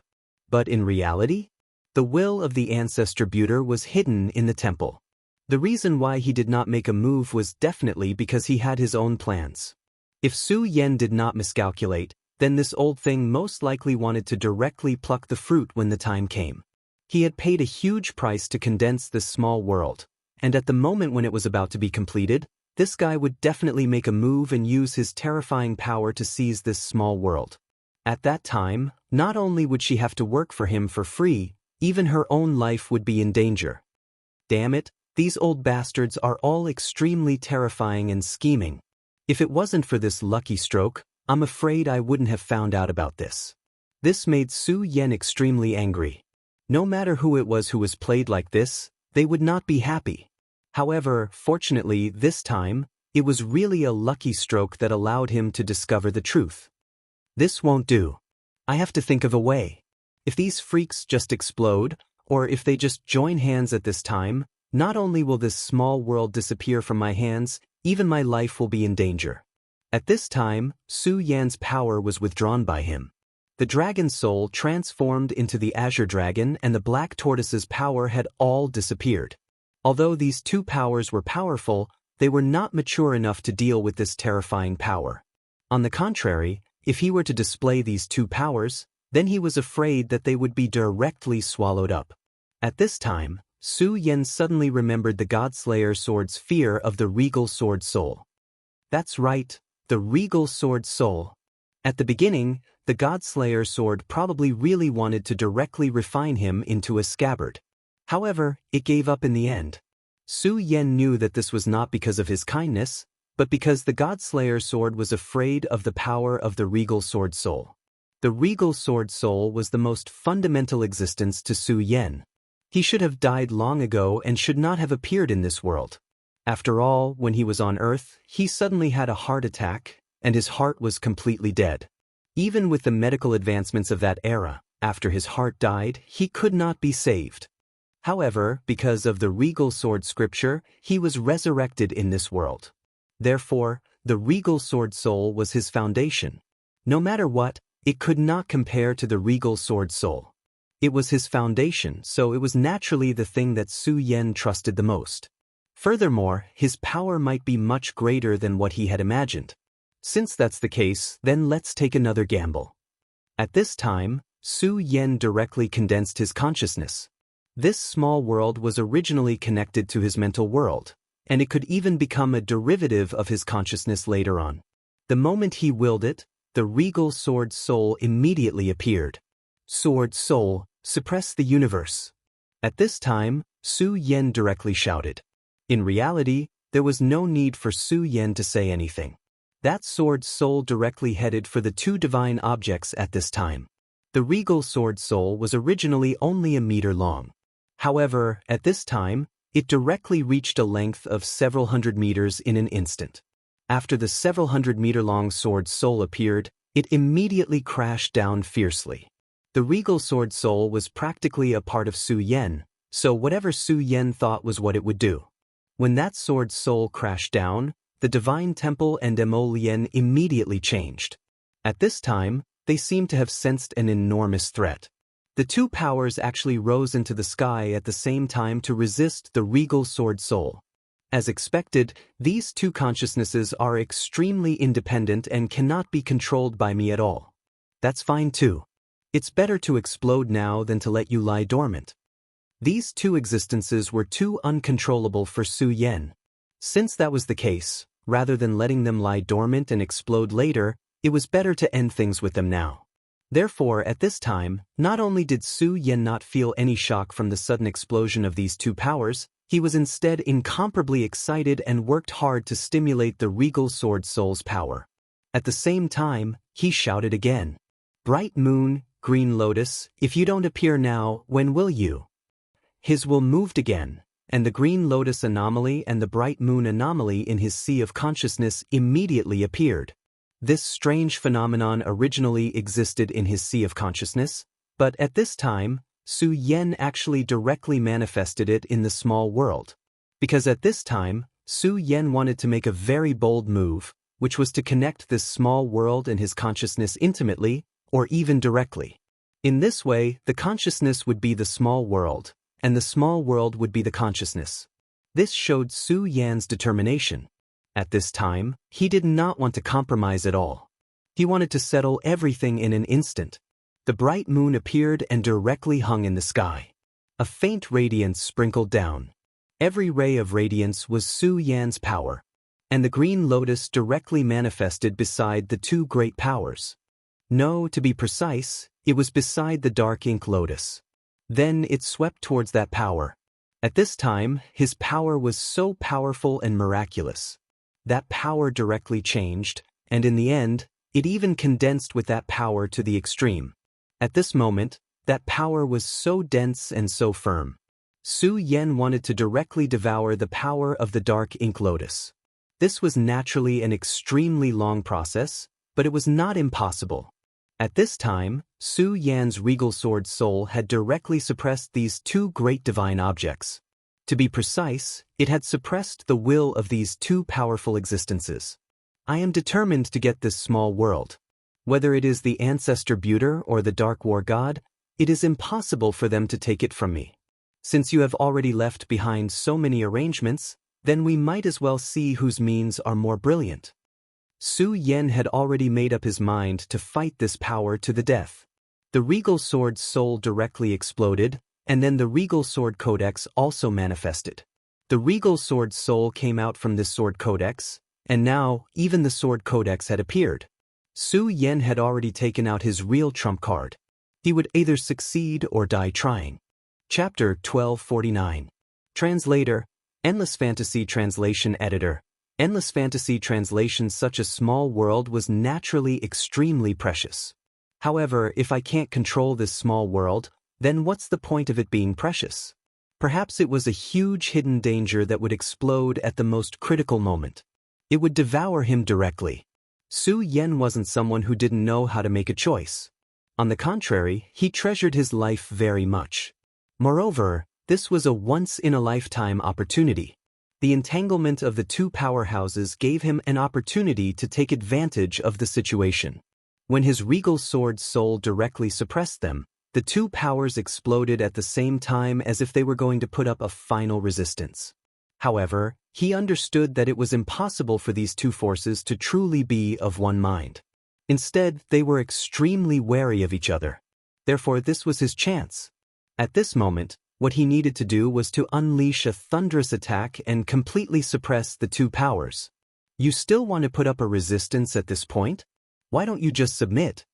But in reality, the will of the ancestor builder was hidden in the temple. The reason why he did not make a move was definitely because he had his own plans. If Su Yan did not miscalculate, then this old thing most likely wanted to directly pluck the fruit when the time came. He had paid a huge price to condense this small world, and at the moment when it was about to be completed, this guy would definitely make a move and use his terrifying power to seize this small world. At that time, not only would she have to work for him for free, even her own life would be in danger. Damn it, these old bastards are all extremely terrifying and scheming. If it wasn't for this lucky stroke, I'm afraid I wouldn't have found out about this. This made Su Yan extremely angry. No matter who it was who was played like this, they would not be happy. However, fortunately this time, it was really a lucky stroke that allowed him to discover the truth. This won't do. I have to think of a way. If these freaks just explode, or if they just join hands at this time, not only will this small world disappear from my hands, even my life will be in danger. At this time, Su Yan's power was withdrawn by him. The dragon's soul transformed into the azure dragon and the black tortoise's power had all disappeared. Although these two powers were powerful, they were not mature enough to deal with this terrifying power. On the contrary, if he were to display these two powers, then he was afraid that they would be directly swallowed up. At this time, Su Yan suddenly remembered the Godslayer sword's fear of the regal sword soul. That's right, the regal sword soul. At the beginning, the Godslayer sword probably really wanted to directly refine him into a scabbard. However, it gave up in the end. Su Yan knew that this was not because of his kindness, but because the Godslayer sword was afraid of the power of the regal sword soul. The regal sword soul was the most fundamental existence to Su Yan. He should have died long ago and should not have appeared in this world. After all, when he was on Earth, he suddenly had a heart attack, and his heart was completely dead. Even with the medical advancements of that era, after his heart died, he could not be saved. However, because of the regal sword scripture, he was resurrected in this world. Therefore, the regal sword soul was his foundation. No matter what, it could not compare to the regal sword soul. It was his foundation, so it was naturally the thing that Su Yan trusted the most. Furthermore, his power might be much greater than what he had imagined. Since that's the case, then let's take another gamble. At this time, Su Yan directly condensed his consciousness. This small world was originally connected to his mental world, and it could even become a derivative of his consciousness later on. The moment he willed it, the regal sword soul immediately appeared. Sword soul, suppress the universe. At this time, Su Yan directly shouted. In reality, there was no need for Su Yan to say anything. That sword soul directly headed for the two divine objects at this time. The regal sword soul was originally only a meter long. However, at this time, it directly reached a length of several hundred meters in an instant. After the several hundred-meter-long sword soul appeared, it immediately crashed down fiercely. The regal sword soul was practically a part of Su Yan, so whatever Su Yan thought was what it would do. When that sword soul crashed down, the divine temple and Emolien immediately changed. At this time, they seemed to have sensed an enormous threat. The two powers actually rose into the sky at the same time to resist the regal sword soul. As expected, these two consciousnesses are extremely independent and cannot be controlled by me at all. That's fine too. It's better to explode now than to let you lie dormant. These two existences were too uncontrollable for Su Yan. Since that was the case, rather than letting them lie dormant and explode later, it was better to end things with them now. Therefore, at this time, not only did Su Yan not feel any shock from the sudden explosion of these two powers, he was instead incomparably excited and worked hard to stimulate the regal sword soul's power. At the same time, he shouted again. Bright moon, green lotus, if you don't appear now, when will you? His will moved again, and the green lotus anomaly and the bright moon anomaly in his sea of consciousness immediately appeared. This strange phenomenon originally existed in his sea of consciousness, but at this time, Su Yan actually directly manifested it in the small world. Because at this time, Su Yan wanted to make a very bold move, which was to connect this small world and his consciousness intimately, or even directly. In this way, the consciousness would be the small world, and the small world would be the consciousness. This showed Su Yan's determination. At this time, he did not want to compromise at all. He wanted to settle everything in an instant. The bright moon appeared and directly hung in the sky. A faint radiance sprinkled down. Every ray of radiance was Su Yan's power, and the green lotus directly manifested beside the two great powers. No, to be precise, it was beside the dark ink lotus. Then it swept towards that power. At this time, his power was so powerful and miraculous. That power directly changed, and in the end, it even condensed with that power to the extreme. At this moment, that power was so dense and so firm. Su Yan wanted to directly devour the power of the dark ink lotus. This was naturally an extremely long process, but it was not impossible. At this time, Su Yan's regal sword soul had directly suppressed these two great divine objects. To be precise, it had suppressed the will of these two powerful existences. I am determined to get this small world. Whether it is the ancestor Buter or the Dark War God, it is impossible for them to take it from me. Since you have already left behind so many arrangements, then we might as well see whose means are more brilliant. Su Yan had already made up his mind to fight this power to the death. The regal sword's soul directly exploded, and then the regal sword codex also manifested. The regal sword's soul came out from this sword codex, and now even the sword codex had appeared. Su Yan had already taken out his real trump card. He would either succeed or die trying. Chapter 1249. Translator, Endless Fantasy Translation Editor. Endless Fantasy Translation. Such a small world was naturally extremely precious. However, if I can't control this small world, then what's the point of it being precious? Perhaps it was a huge hidden danger that would explode at the most critical moment. It would devour him directly. Su Yan wasn't someone who didn't know how to make a choice. On the contrary, he treasured his life very much. Moreover, this was a once-in-a-lifetime opportunity. The entanglement of the two powerhouses gave him an opportunity to take advantage of the situation. When his regal sword's soul directly suppressed them, the two powers exploded at the same time as if they were going to put up a final resistance. However, he understood that it was impossible for these two forces to truly be of one mind. Instead, they were extremely wary of each other. Therefore, this was his chance. At this moment, what he needed to do was to unleash a thunderous attack and completely suppress the two powers. You still want to put up a resistance at this point? Why don't you just submit?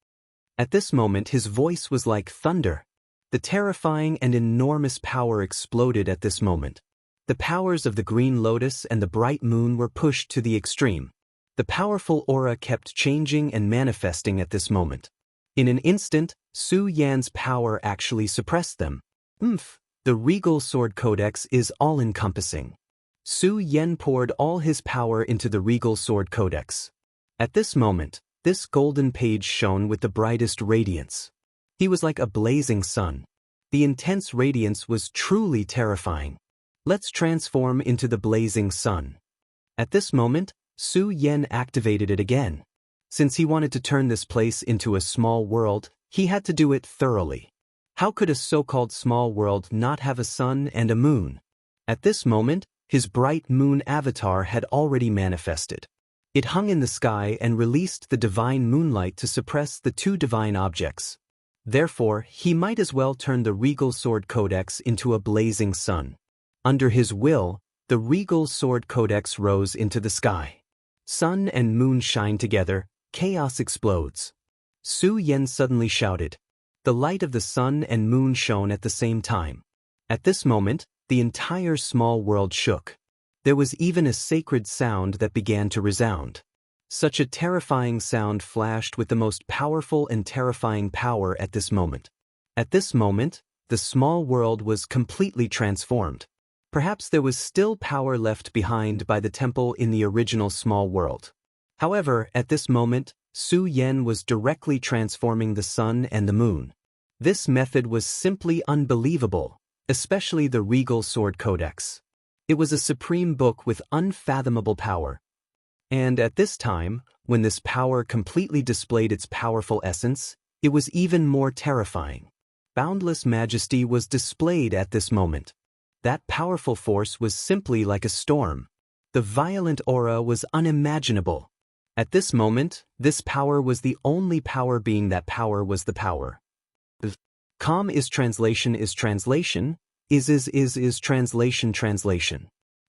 At this moment, his voice was like thunder. The terrifying and enormous power exploded at this moment. The powers of the green lotus and the bright moon were pushed to the extreme. The powerful aura kept changing and manifesting at this moment. In an instant, Su Yan's power actually suppressed them. The regal sword codex is all-encompassing. Su Yan poured all his power into the regal sword codex. At this moment, this golden page shone with the brightest radiance. He was like a blazing sun. The intense radiance was truly terrifying. Let's transform into the blazing sun. At this moment, Su Yan activated it again. Since he wanted to turn this place into a small world, he had to do it thoroughly. How could a so-called small world not have a sun and a moon? At this moment, his bright moon avatar had already manifested. It hung in the sky and released the divine moonlight to suppress the two divine objects. Therefore, he might as well turn the regal sword codex into a blazing sun. Under his will, the regal sword codex rose into the sky. Sun and moon shine together, chaos explodes. Su Yan suddenly shouted. The light of the sun and moon shone at the same time. At this moment, the entire small world shook. There was even a sacred sound that began to resound. Such a terrifying sound flashed with the most powerful and terrifying power at this moment. At this moment, the small world was completely transformed. Perhaps there was still power left behind by the temple in the original small world. However, at this moment, Su Yan was directly transforming the sun and the moon. This method was simply unbelievable, especially the regal sword codex. It was a supreme book with unfathomable power. And at this time, when this power completely displayed its powerful essence, it was even more terrifying. Boundless majesty was displayed at this moment. That powerful force was simply like a storm. The violent aura was unimaginable. At this moment, this power was the only power, being that power was the power. Calm is translation, is translation.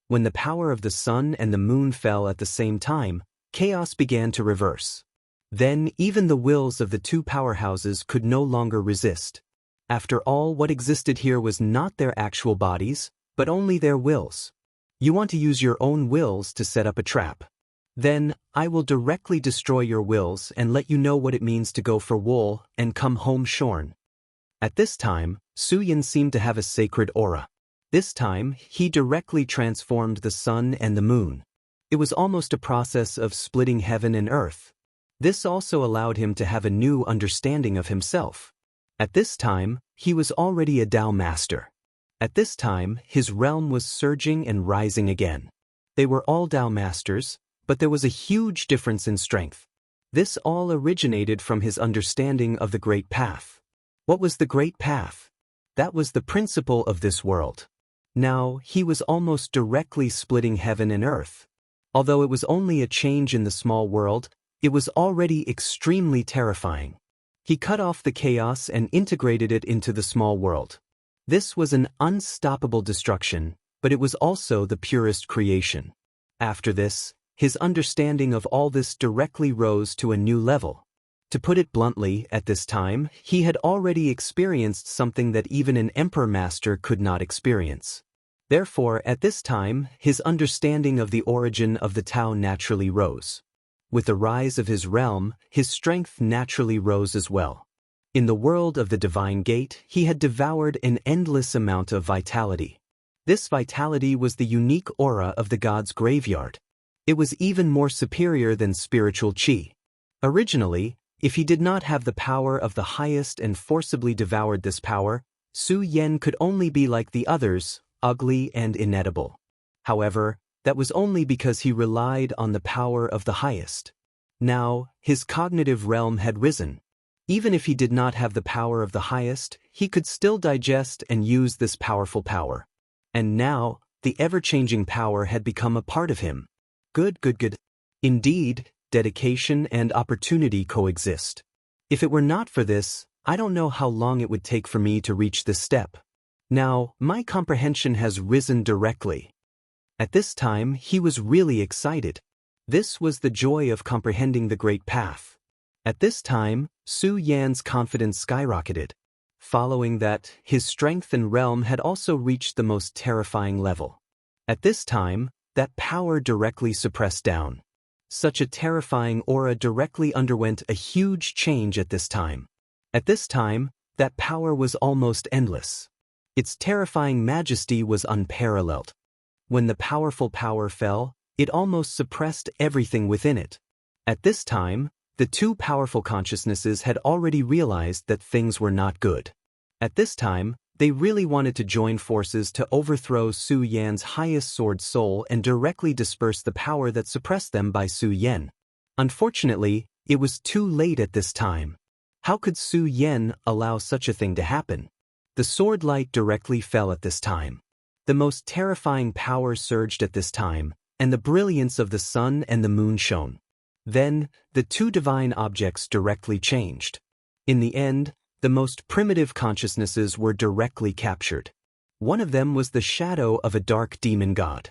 When the power of the sun and the moon fell at the same time, chaos began to reverse. Then even the wills of the two powerhouses could no longer resist. After all, what existed here was not their actual bodies, but only their wills. You want to use your own wills to set up a trap. Then, I will directly destroy your wills and let you know what it means to go for wool and come home shorn. At this time, Su Yan seemed to have a sacred aura. This time, he directly transformed the sun and the moon. It was almost a process of splitting heaven and earth. This also allowed him to have a new understanding of himself. At this time, he was already a Dao master. At this time, his realm was surging and rising again. They were all Dao masters, but there was a huge difference in strength. This all originated from his understanding of the Great Path. What was the Great Path? That was the principle of this world. Now, he was almost directly splitting heaven and earth. Although it was only a change in the small world, it was already extremely terrifying. He cut off the chaos and integrated it into the small world. This was an unstoppable destruction, but it was also the purest creation. After this, his understanding of all this directly rose to a new level. To put it bluntly, at this time, he had already experienced something that even an Emperor Master could not experience. Therefore, at this time, his understanding of the origin of the Tao naturally rose. With the rise of his realm, his strength naturally rose as well. In the world of the Divine Gate, he had devoured an endless amount of vitality. This vitality was the unique aura of the god's graveyard. It was even more superior than spiritual qi. Originally, if he did not have the power of the highest and forcibly devoured this power, Su Yan could only be like the others, ugly and inedible. However, that was only because he relied on the power of the highest. Now, his cognitive realm had risen. Even if he did not have the power of the highest, he could still digest and use this powerful power. And now, the ever-changing power had become a part of him. Good. Indeed, dedication and opportunity coexist. If it were not for this, I don't know how long it would take for me to reach this step. Now, my comprehension has risen directly. At this time, he was really excited. This was the joy of comprehending the Great Path. At this time, Su Yan's confidence skyrocketed. Following that, his strength and realm had also reached the most terrifying level. At this time, that power directly suppressed down. Such a terrifying aura directly underwent a huge change at this time. At this time, that power was almost endless. Its terrifying majesty was unparalleled. When the powerful power fell, it almost suppressed everything within it. At this time, the two powerful consciousnesses had already realized that things were not good. At this time, they really wanted to join forces to overthrow Su Yan's highest sword soul and directly disperse the power that suppressed them by Su Yan. Unfortunately, it was too late at this time. How could Su Yan allow such a thing to happen? The sword light directly fell at this time. The most terrifying power surged at this time, and the brilliance of the sun and the moon shone. Then, the two divine objects directly changed. In the end, the most primitive consciousnesses were directly captured. One of them was the shadow of a dark demon god.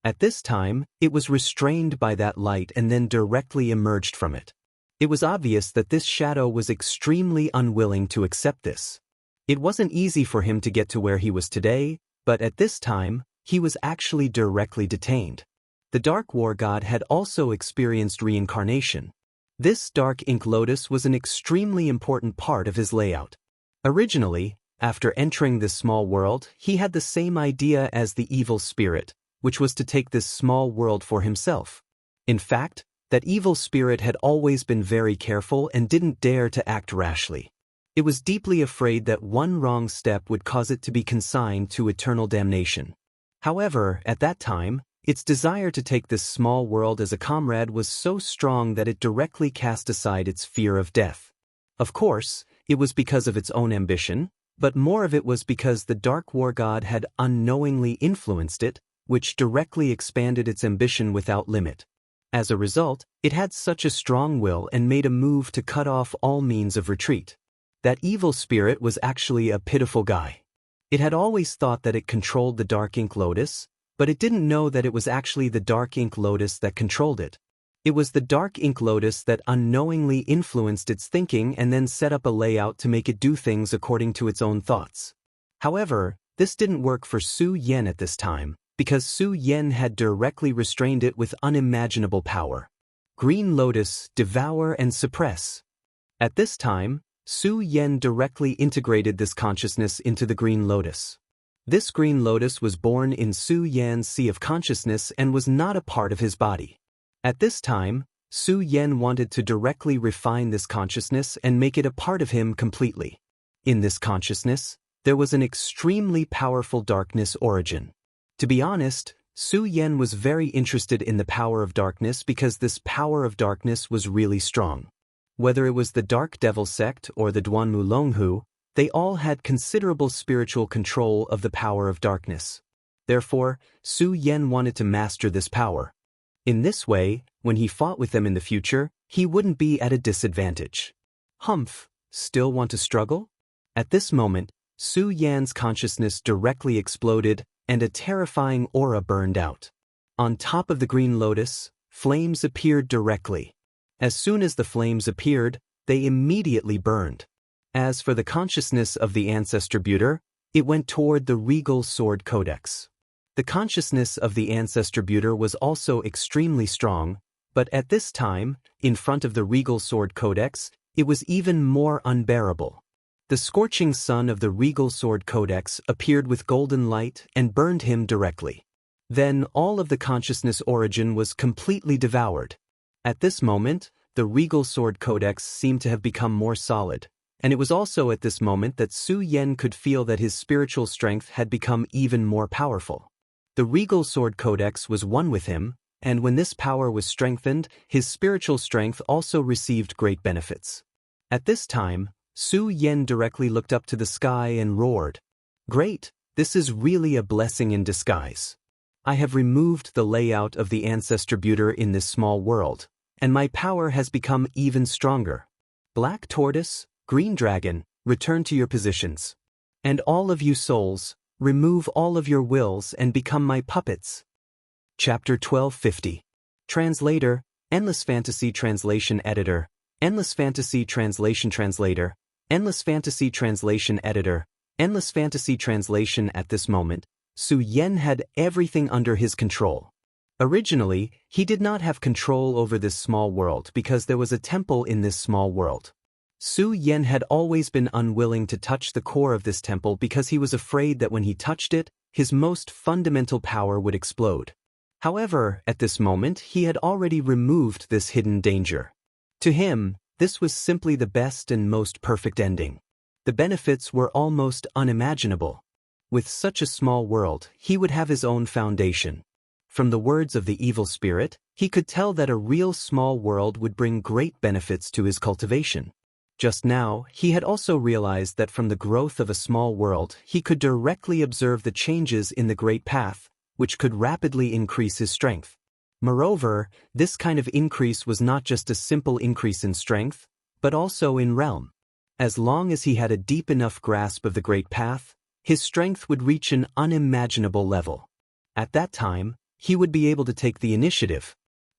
At this time, it was restrained by that light and then directly emerged from it. It was obvious that this shadow was extremely unwilling to accept this. It wasn't easy for him to get to where he was today, but at this time, he was actually directly detained. The Dark War God had also experienced reincarnation. This dark ink lotus was an extremely important part of his layout. Originally, after entering this small world, he had the same idea as the evil spirit, which was to take this small world for himself. In fact, that evil spirit had always been very careful and didn't dare to act rashly. It was deeply afraid that one wrong step would cause it to be consigned to eternal damnation. However, at that time, Its desire to take this small world as a comrade was so strong that it directly cast aside its fear of death. Of course, it was because of its own ambition, but more of it was because the Dark War God had unknowingly influenced it, which directly expanded its ambition without limit. As a result, it had such a strong will and made a move to cut off all means of retreat. That evil spirit was actually a pitiful guy. It had always thought that it controlled the Dark Ink Lotus, but it didn't know that it was actually the Dark Ink Lotus that controlled it. It was the Dark Ink Lotus that unknowingly influenced its thinking and then set up a layout to make it do things according to its own thoughts. However, this didn't work for Su Yan at this time, because Su Yan had directly restrained it with unimaginable power. Green Lotus, devour and suppress. At this time, Su Yan directly integrated this consciousness into the Green Lotus. This Green Lotus was born in Su Yan's sea of consciousness and was not a part of his body. At this time, Su Yan wanted to directly refine this consciousness and make it a part of him completely. In this consciousness, there was an extremely powerful darkness origin. To be honest, Su Yan was very interested in the power of darkness because this power of darkness was really strong. Whether it was the Dark Devil sect or the Duanmu Longhu, they all had considerable spiritual control of the power of darkness. Therefore, Su Yan wanted to master this power. In this way, when he fought with them in the future, he wouldn't be at a disadvantage. Humph, still want to struggle? At this moment, Su Yan's consciousness directly exploded, and a terrifying aura burned out. On top of the Green Lotus, flames appeared directly. As soon as the flames appeared, they immediately burned. As for the consciousness of the Ancestor Buter, it went toward the Regal Sword Codex. The consciousness of the Ancestor Buter was also extremely strong, but at this time, in front of the Regal Sword Codex, it was even more unbearable. The scorching sun of the Regal Sword Codex appeared with golden light and burned him directly. Then all of the consciousness origin was completely devoured. At this moment, the Regal Sword Codex seemed to have become more solid, and it was also at this moment that Su Yan could feel that his spiritual strength had become even more powerful. The Regal Sword Codex was one with him, and when this power was strengthened, his spiritual strength also received great benefits. At this time, Su Yan directly looked up to the sky and roared, "Great, this is really a blessing in disguise. I have removed the layout of the Ancestor Buter in this small world, and my power has become even stronger. Black Tortoise, Green Dragon, return to your positions. And all of you souls, remove all of your wills and become my puppets." Chapter 1250. Translator, Endless Fantasy Translation Editor, Endless Fantasy Translation Translator, Endless Fantasy Translation Editor, Endless Fantasy Translation. At this moment, Su Yan had everything under his control. Originally, he did not have control over this small world because there was a temple in this small world. Su Yan had always been unwilling to touch the core of this temple because he was afraid that when he touched it, his most fundamental power would explode. However, at this moment, he had already removed this hidden danger. To him, this was simply the best and most perfect ending. The benefits were almost unimaginable. With such a small world, he would have his own foundation. From the words of the evil spirit, he could tell that a real small world would bring great benefits to his cultivation. Just now, he had also realized that from the growth of a small world, he could directly observe the changes in the Great Path, which could rapidly increase his strength. Moreover, this kind of increase was not just a simple increase in strength, but also in realm. As long as he had a deep enough grasp of the Great Path, his strength would reach an unimaginable level. At that time, he would be able to take the initiative.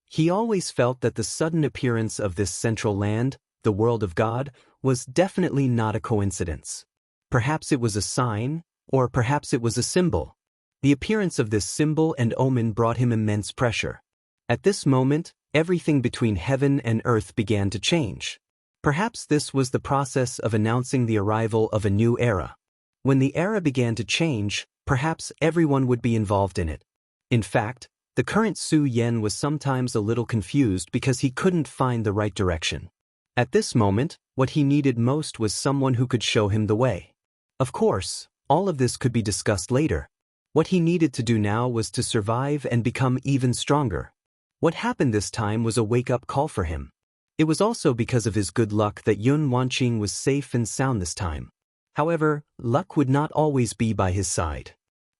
He always felt that the sudden appearance of this central land, the world of God, was definitely not a coincidence. Perhaps it was a sign, or perhaps it was a symbol. The appearance of this symbol and omen brought him immense pressure. At this moment, everything between heaven and earth began to change. Perhaps this was the process of announcing the arrival of a new era. When the era began to change, perhaps everyone would be involved in it. In fact, the current Su Yan was sometimes a little confused because he couldn't find the right direction. At this moment, what he needed most was someone who could show him the way. Of course, all of this could be discussed later. What he needed to do now was to survive and become even stronger. What happened this time was a wake-up call for him. It was also because of his good luck that Yun Wanqing was safe and sound this time. However, luck would not always be by his side.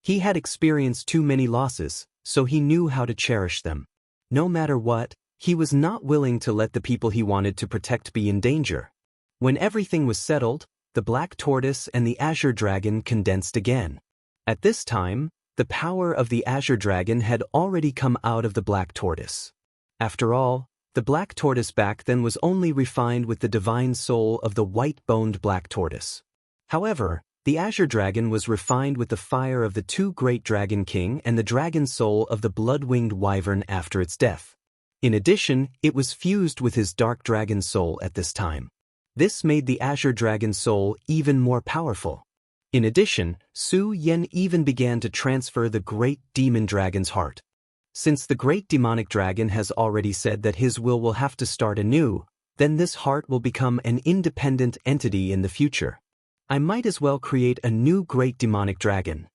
He had experienced too many losses, so he knew how to cherish them. No matter what, he was not willing to let the people he wanted to protect be in danger. When everything was settled, the Black Tortoise and the Azure Dragon condensed again. At this time, the power of the Azure Dragon had already come out of the Black Tortoise. After all, the Black Tortoise back then was only refined with the divine soul of the white-boned Black Tortoise. However, the Azure Dragon was refined with the fire of the two great Dragon King and the dragon soul of the blood-winged wyvern after its death. In addition, it was fused with his dark dragon soul at this time. This made the Azure Dragon soul even more powerful. In addition, Su Yan even began to transfer the great demon dragon's heart. Since the great demonic dragon has already said that his will have to start anew, then this heart will become an independent entity in the future. I might as well create a new great demonic dragon.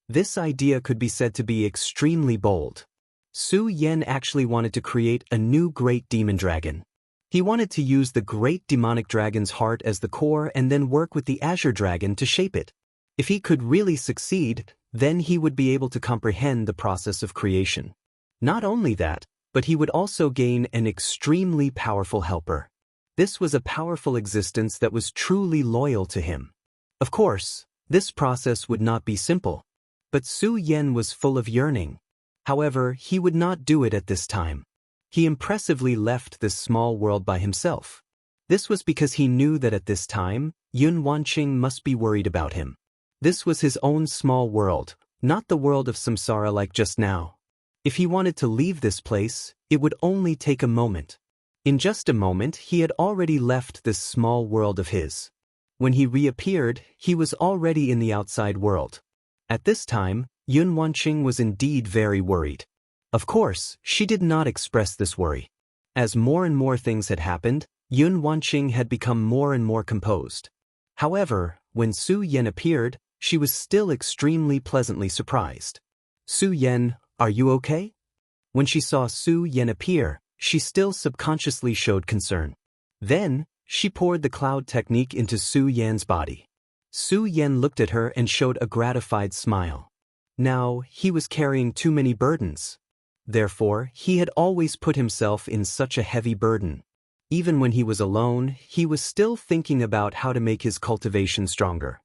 This idea could be said to be extremely bold. Su Yan actually wanted to create a new great demon dragon. He wanted to use the great demonic dragon's heart as the core and then work with the Azure Dragon to shape it. If he could really succeed, then he would be able to comprehend the process of creation. Not only that, but he would also gain an extremely powerful helper. This was a powerful existence that was truly loyal to him. Of course, this process would not be simple. But Su Yan was full of yearning. However, he would not do it at this time. He impressively left this small world by himself. This was because he knew that at this time, Yun Wanqing must be worried about him. This was his own small world, not the world of samsara like just now. If he wanted to leave this place, it would only take a moment. In just a moment, he had already left this small world of his. When he reappeared, he was already in the outside world. At this time, Yun Wanqing was indeed very worried. Of course, she did not express this worry. As more and more things had happened, Yun Wanqing had become more and more composed. However, when Su Yan appeared, she was still extremely pleasantly surprised. Su Yan, are you okay? When she saw Su Yan appear, she still subconsciously showed concern. Then, she poured the cloud technique into Su Yan's body. Su Yan looked at her and showed a gratified smile. Now, he was carrying too many burdens. Therefore, he had always put himself in such a heavy burden. Even when he was alone, he was still thinking about how to make his cultivation stronger.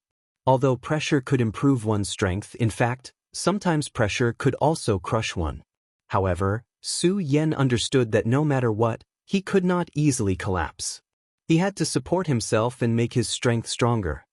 Although pressure could improve one's strength, in fact, sometimes pressure could also crush one. However, Su Yan understood that no matter what, he could not easily collapse. He had to support himself and make his strength stronger.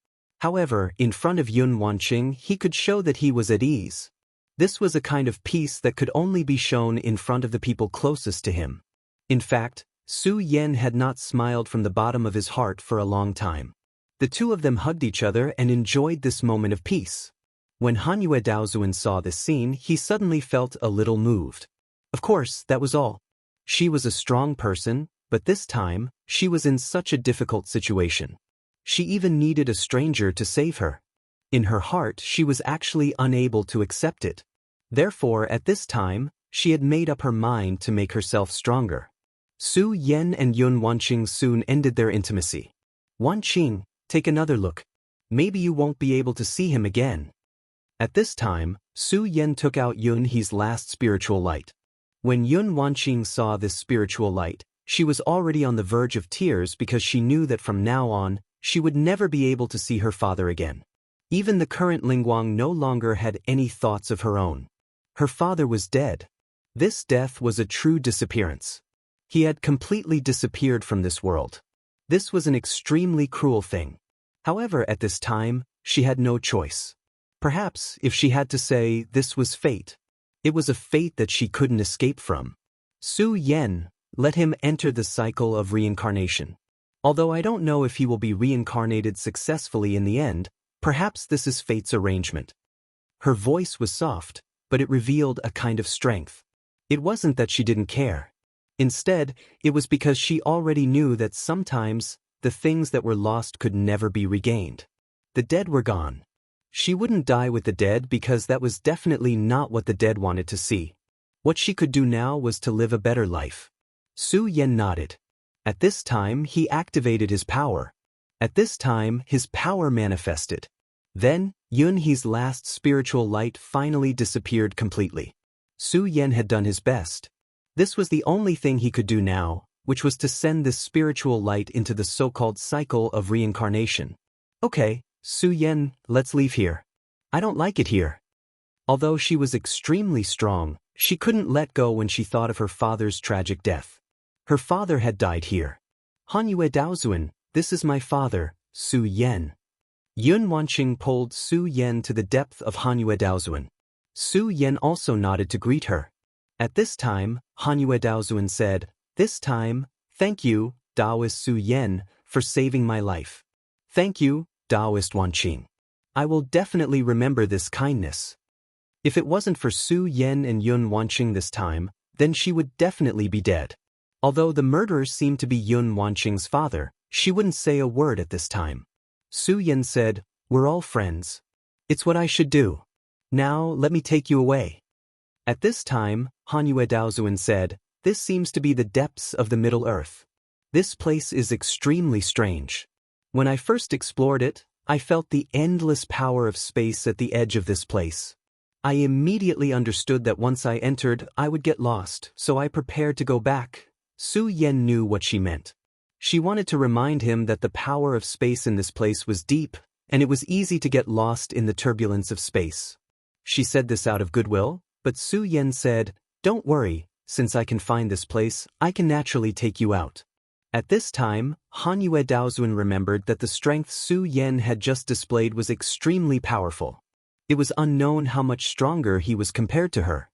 However, in front of Yun Wanqing, he could show that he was at ease. This was a kind of peace that could only be shown in front of the people closest to him. In fact, Su Yan had not smiled from the bottom of his heart for a long time. The two of them hugged each other and enjoyed this moment of peace. When Hanyue Daozuan saw this scene, he suddenly felt a little moved. Of course, that was all. She was a strong person, but this time, she was in such a difficult situation. She even needed a stranger to save her. In her heart, she was actually unable to accept it. Therefore, at this time, she had made up her mind to make herself stronger. Su Yan and Yun Wanqing soon ended their intimacy. Wanqing, take another look. Maybe you won't be able to see him again. At this time, Su Yan took out Yun He's last spiritual light. When Yun Wanqing saw this spiritual light, she was already on the verge of tears because she knew that from now on, she would never be able to see her father again. Even the current Lingguang no longer had any thoughts of her own. Her father was dead. This death was a true disappearance. He had completely disappeared from this world. This was an extremely cruel thing. However, at this time, she had no choice. Perhaps, if she had to say, this was fate. It was a fate that she couldn't escape from. Su Yan, let him enter the cycle of reincarnation. Although I don't know if he will be reincarnated successfully in the end, perhaps this is fate's arrangement. Her voice was soft, but it revealed a kind of strength. It wasn't that she didn't care. Instead, it was because she already knew that sometimes, the things that were lost could never be regained. The dead were gone. She wouldn't die with the dead because that was definitely not what the dead wanted to see. What she could do now was to live a better life. Su Yan nodded. At this time, he activated his power. At this time, his power manifested. Then, Yun He's last spiritual light finally disappeared completely. Su Yan had done his best. This was the only thing he could do now, which was to send this spiritual light into the so-called cycle of reincarnation. Okay, Su Yan, let's leave here. I don't like it here. Although she was extremely strong, she couldn't let go when she thought of her father's tragic death. Her father had died here. Hanyue Daozuan, this is my father, Su Yan. Yun Wanqing pulled Su Yan to the depth of Hanyue Daozuan. Su Yan also nodded to greet her. At this time, Hanyue Daozuan said, "This time, thank you, Daoist Su Yan, for saving my life. Thank you, Daoist Wanqing. I will definitely remember this kindness." If it wasn't for Su Yan and Yun Wanqing this time, then she would definitely be dead. Although the murderer seemed to be Yun Wanqing's father, she wouldn't say a word at this time. Su Yan said, "We're all friends. It's what I should do. Now let me take you away." At this time, Hanyue Daozuan said, "This seems to be the depths of the Middle Earth. This place is extremely strange. When I first explored it, I felt the endless power of space at the edge of this place. I immediately understood that once I entered, I would get lost, so I prepared to go back." Su Yan knew what she meant. She wanted to remind him that the power of space in this place was deep, and it was easy to get lost in the turbulence of space. She said this out of goodwill, but Su Yan said, "Don't worry, since I can find this place, I can naturally take you out." At this time, Hanyue Daozuan remembered that the strength Su Yan had just displayed was extremely powerful. It was unknown how much stronger he was compared to her.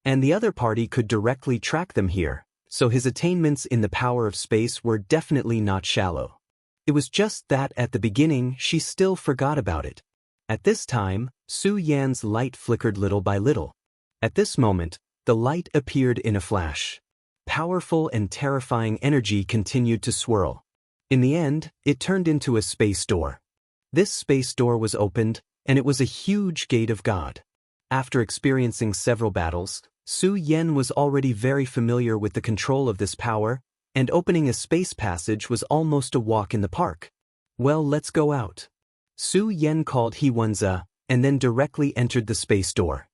And the other party could directly track them here, so his attainments in the power of space were definitely not shallow. It was just that at the beginning she still forgot about it. At this time, Su Yan's light flickered little by little. At this moment, the light appeared in a flash. Powerful and terrifying energy continued to swirl. In the end, it turned into a space door. This space door was opened, and it was a huge gate of God. After experiencing several battles, Su Yan was already very familiar with the control of this power, and opening a space passage was almost a walk in the park. "Well, let's go out." Su Yan called He Wenza, and then directly entered the space door.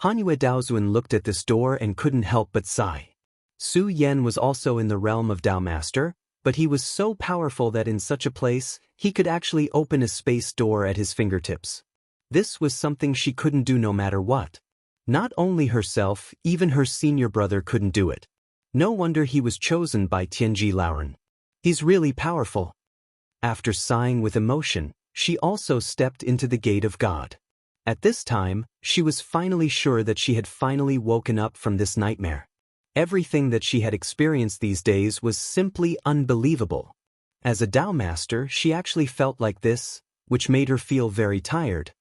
Hanyue Daozuan looked at this door and couldn't help but sigh. Su Yan was also in the realm of Dao Master, but he was so powerful that in such a place, he could actually open a space door at his fingertips. This was something she couldn't do no matter what. Not only herself, even her senior brother couldn't do it. No wonder he was chosen by Tianji Laoren. He's really powerful. After sighing with emotion, she also stepped into the gate of God. At this time, she was finally sure that she had finally woken up from this nightmare. Everything that she had experienced these days was simply unbelievable. As a Dao Master, she actually felt like this, which made her feel very tired.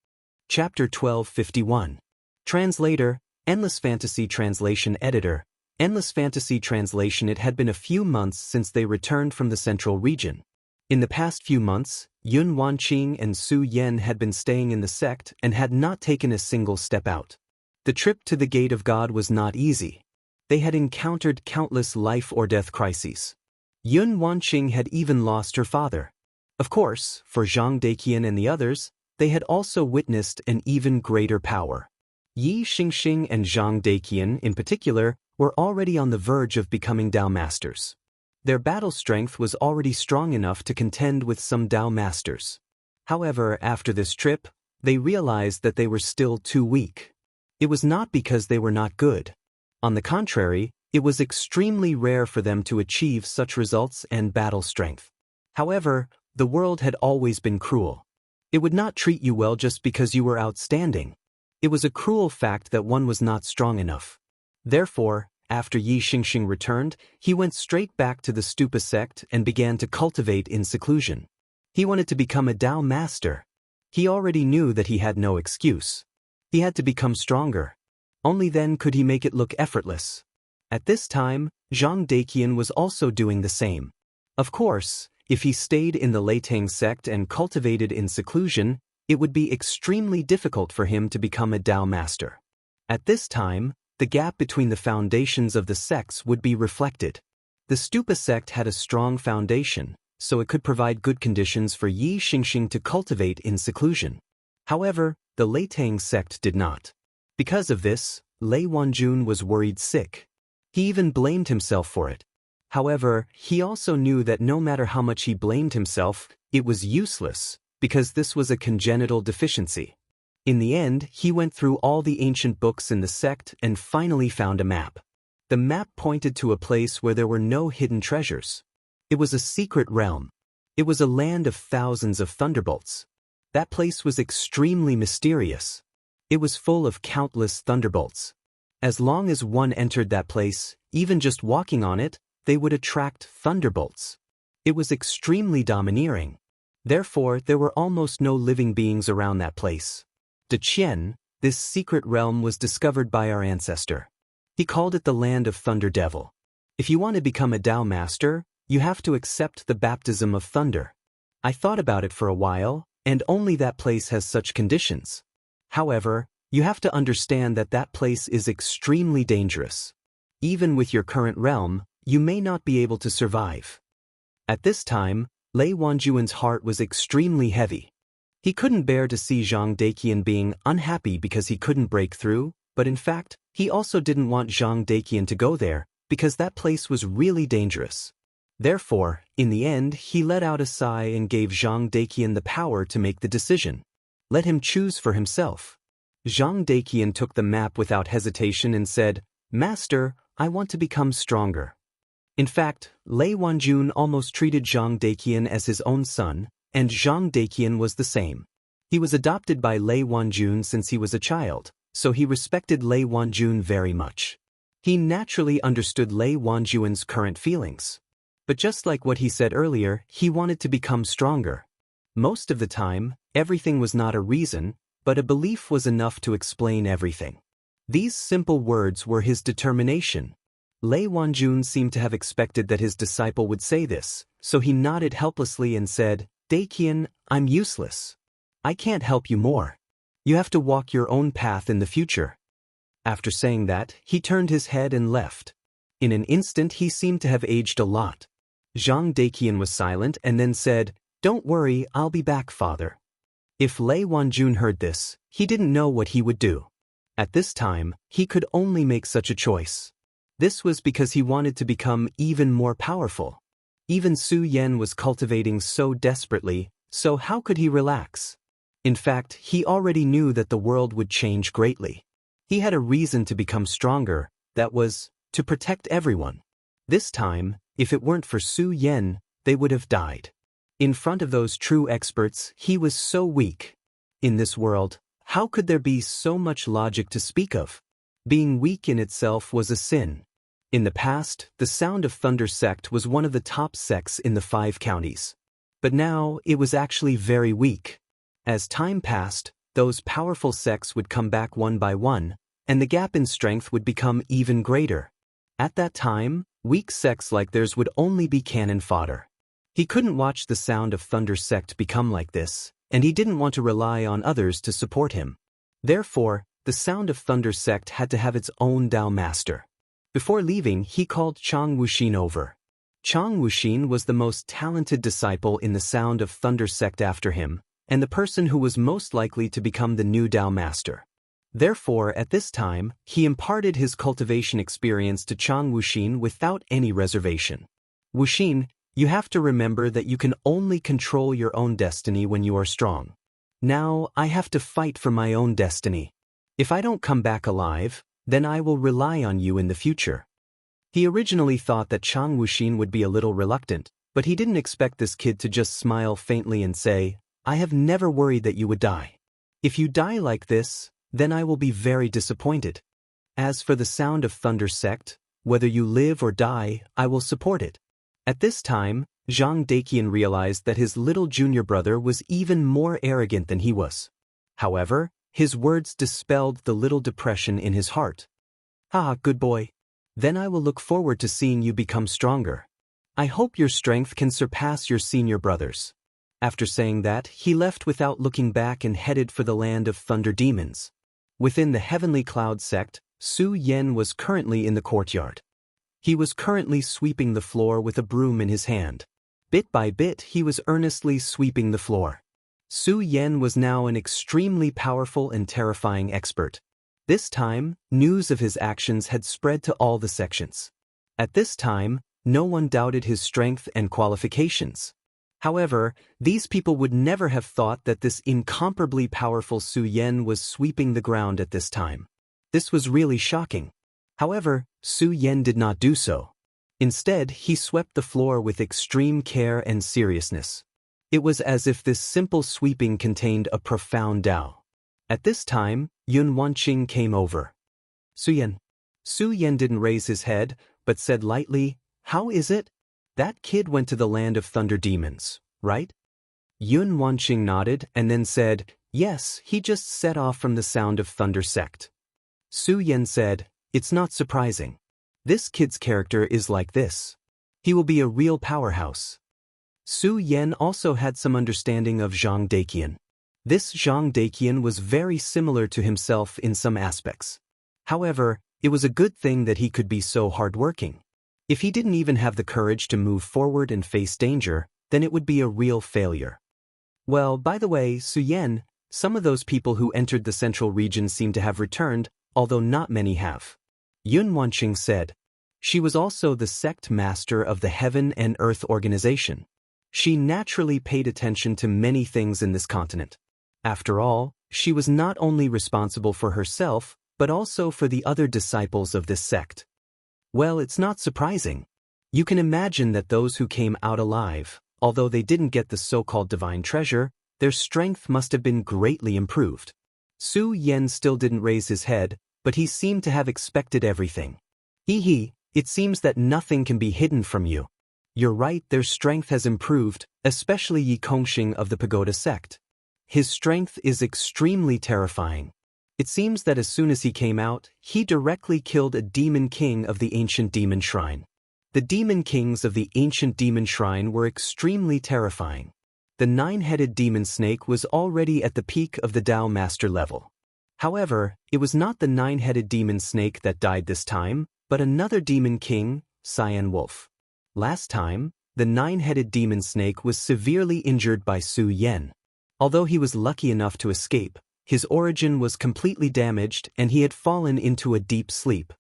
Chapter 1251. Translator, Endless Fantasy Translation Editor, Endless Fantasy Translation. It had been a few months since they returned from the central region. In the past few months, Yun Wanqing and Su Yan had been staying in the sect and had not taken a single step out. The trip to the Gate of God was not easy. They had encountered countless life-or-death crises. Yun Wanqing had even lost her father. Of course, for Zhang Deqian and the others, they had also witnessed an even greater power. Yi Xingxing and Zhang Deqian, in particular, were already on the verge of becoming Dao Masters. Their battle strength was already strong enough to contend with some Dao Masters. However, after this trip, they realized that they were still too weak. It was not because they were not good. On the contrary, it was extremely rare for them to achieve such results and battle strength. However, the world had always been cruel. It would not treat you well just because you were outstanding. It was a cruel fact that one was not strong enough. Therefore, after Yi Xingxing returned, he went straight back to the Stupa sect and began to cultivate in seclusion. He wanted to become a Dao Master. He already knew that he had no excuse. He had to become stronger. Only then could he make it look effortless. At this time, Zhang Deqian was also doing the same. Of course, if he stayed in the Leitang sect and cultivated in seclusion, it would be extremely difficult for him to become a Dao master. At this time, the gap between the foundations of the sects would be reflected. The Stupa sect had a strong foundation, so it could provide good conditions for Yi Xingxing to cultivate in seclusion. However, the Lei Tang sect did not. Because of this, Lei Wanjun was worried sick. He even blamed himself for it. However, he also knew that no matter how much he blamed himself, it was useless, because this was a congenital deficiency. In the end, he went through all the ancient books in the sect and finally found a map. The map pointed to a place where there were no hidden treasures. It was a secret realm. It was a land of thousands of thunderbolts. That place was extremely mysterious. It was full of countless thunderbolts. As long as one entered that place, even just walking on it, they would attract thunderbolts. It was extremely domineering. Therefore, there were almost no living beings around that place. De Qian, this secret realm was discovered by our ancestor. He called it the Land of Thunder Devil. If you want to become a Dao master, you have to accept the baptism of thunder. I thought about it for a while, and only that place has such conditions. However, you have to understand that that place is extremely dangerous. Even with your current realm, you may not be able to survive. At this time, Lei Wanjuan's heart was extremely heavy. He couldn't bear to see Zhang Daiqian being unhappy because he couldn't break through, but in fact, he also didn't want Zhang Daiqian to go there, because that place was really dangerous. Therefore, in the end, he let out a sigh and gave Zhang Daiqian the power to make the decision. Let him choose for himself. Zhang Daiqian took the map without hesitation and said, "Master, I want to become stronger." In fact, Lei Wanjun almost treated Zhang Daiqian as his own son, and Zhang Daiqian was the same. He was adopted by Lei Wanjun since he was a child, so he respected Lei Wanjun very much. He naturally understood Lei Wanjuan's current feelings. But just like what he said earlier, he wanted to become stronger. Most of the time, everything was not a reason, but a belief was enough to explain everything. These simple words were his determination. Lei Wanjun seemed to have expected that his disciple would say this, so he nodded helplessly and said, "Daiqian, I'm useless. I can't help you more. You have to walk your own path in the future." After saying that, he turned his head and left. In an instant he seemed to have aged a lot. Zhang Daiqian was silent and then said, "Don't worry, I'll be back, father." If Lei Wanjun heard this, he didn't know what he would do. At this time, he could only make such a choice. This was because he wanted to become even more powerful. Even Su Yan was cultivating so desperately, so how could he relax? In fact, he already knew that the world would change greatly. He had a reason to become stronger, that was, to protect everyone. This time, if it weren't for Su Yan, they would have died. In front of those true experts, he was so weak. In this world, how could there be so much logic to speak of? Being weak in itself was a sin. In the past, the Sound of Thunder sect was one of the top sects in the 5 counties. But now, it was actually very weak. As time passed, those powerful sects would come back one by one, and the gap in strength would become even greater. At that time, weak sects like theirs would only be cannon fodder. He couldn't watch the Sound of Thunder sect become like this, and he didn't want to rely on others to support him. Therefore, the Sound of Thunder sect had to have its own Dao master. Before leaving, he called Chang Wuxin over. Chang Wuxin was the most talented disciple in the Sound of Thunder sect after him, and the person who was most likely to become the new Dao master. Therefore, at this time, he imparted his cultivation experience to Chang Wuxin without any reservation. "Wuxin, you have to remember that you can only control your own destiny when you are strong. Now, I have to fight for my own destiny. If I don't come back alive, then I will rely on you in the future." He originally thought that Chang Wuxin would be a little reluctant, but he didn't expect this kid to just smile faintly and say, "I have never worried that you would die. If you die like this, then I will be very disappointed. As for the Sound of Thunder sect, whether you live or die, I will support it." At this time, Zhang Daiqian realized that his little junior brother was even more arrogant than he was. However, his words dispelled the little depression in his heart. "Ah, good boy. Then I will look forward to seeing you become stronger. I hope your strength can surpass your senior brothers." After saying that, he left without looking back and headed for the land of thunder demons. Within the Heavenly Cloud sect, Su Yen was currently in the courtyard. He was currently sweeping the floor with a broom in his hand. Bit by bit, he was earnestly sweeping the floor. Su Yen was now an extremely powerful and terrifying expert. This time, news of his actions had spread to all the sections. At this time, no one doubted his strength and qualifications. However, these people would never have thought that this incomparably powerful Su Yen was sweeping the ground at this time. This was really shocking. However, Su Yen did not do so. Instead, he swept the floor with extreme care and seriousness. It was as if this simple sweeping contained a profound Tao. At this time, Yun Wanqing came over. Su Yen. Su Yen didn't raise his head, but said lightly, "How is it? That kid went to the land of thunder demons, right?" Yun Wanqing nodded and then said, "Yes, he just set off from the Sound of Thunder sect." Su Yen said, "It's not surprising. This kid's character is like this. He will be a real powerhouse." Su Yen also had some understanding of Zhang Daqian. This Zhang Daqian was very similar to himself in some aspects. However, it was a good thing that he could be so hardworking. If he didn't even have the courage to move forward and face danger, then it would be a real failure. Well, by the way, Su Yen, some of those people who entered the central region seem to have returned, although not many have. Yun Wanqing said. She was also the sect master of the Heaven and Earth organization. She naturally paid attention to many things in this continent. After all, she was not only responsible for herself, but also for the other disciples of this sect. Well, it's not surprising. You can imagine that those who came out alive, although they didn't get the so-called divine treasure, their strength must have been greatly improved. Su Yen still didn't raise his head, but he seemed to have expected everything. It seems that nothing can be hidden from you. You're right, their strength has improved, especially Yi Kongxing of the Pagoda sect. His strength is extremely terrifying. It seems that as soon as he came out, he directly killed a demon king of the ancient demon shrine. The demon kings of the ancient demon shrine were extremely terrifying. The nine-headed demon snake was already at the peak of the Dao master level. However, it was not the nine-headed demon snake that died this time, but another demon king, Cyan Wolf. Last time, the nine-headed demon snake was severely injured by Su Yen. Although he was lucky enough to escape, his origin was completely damaged and he had fallen into a deep sleep.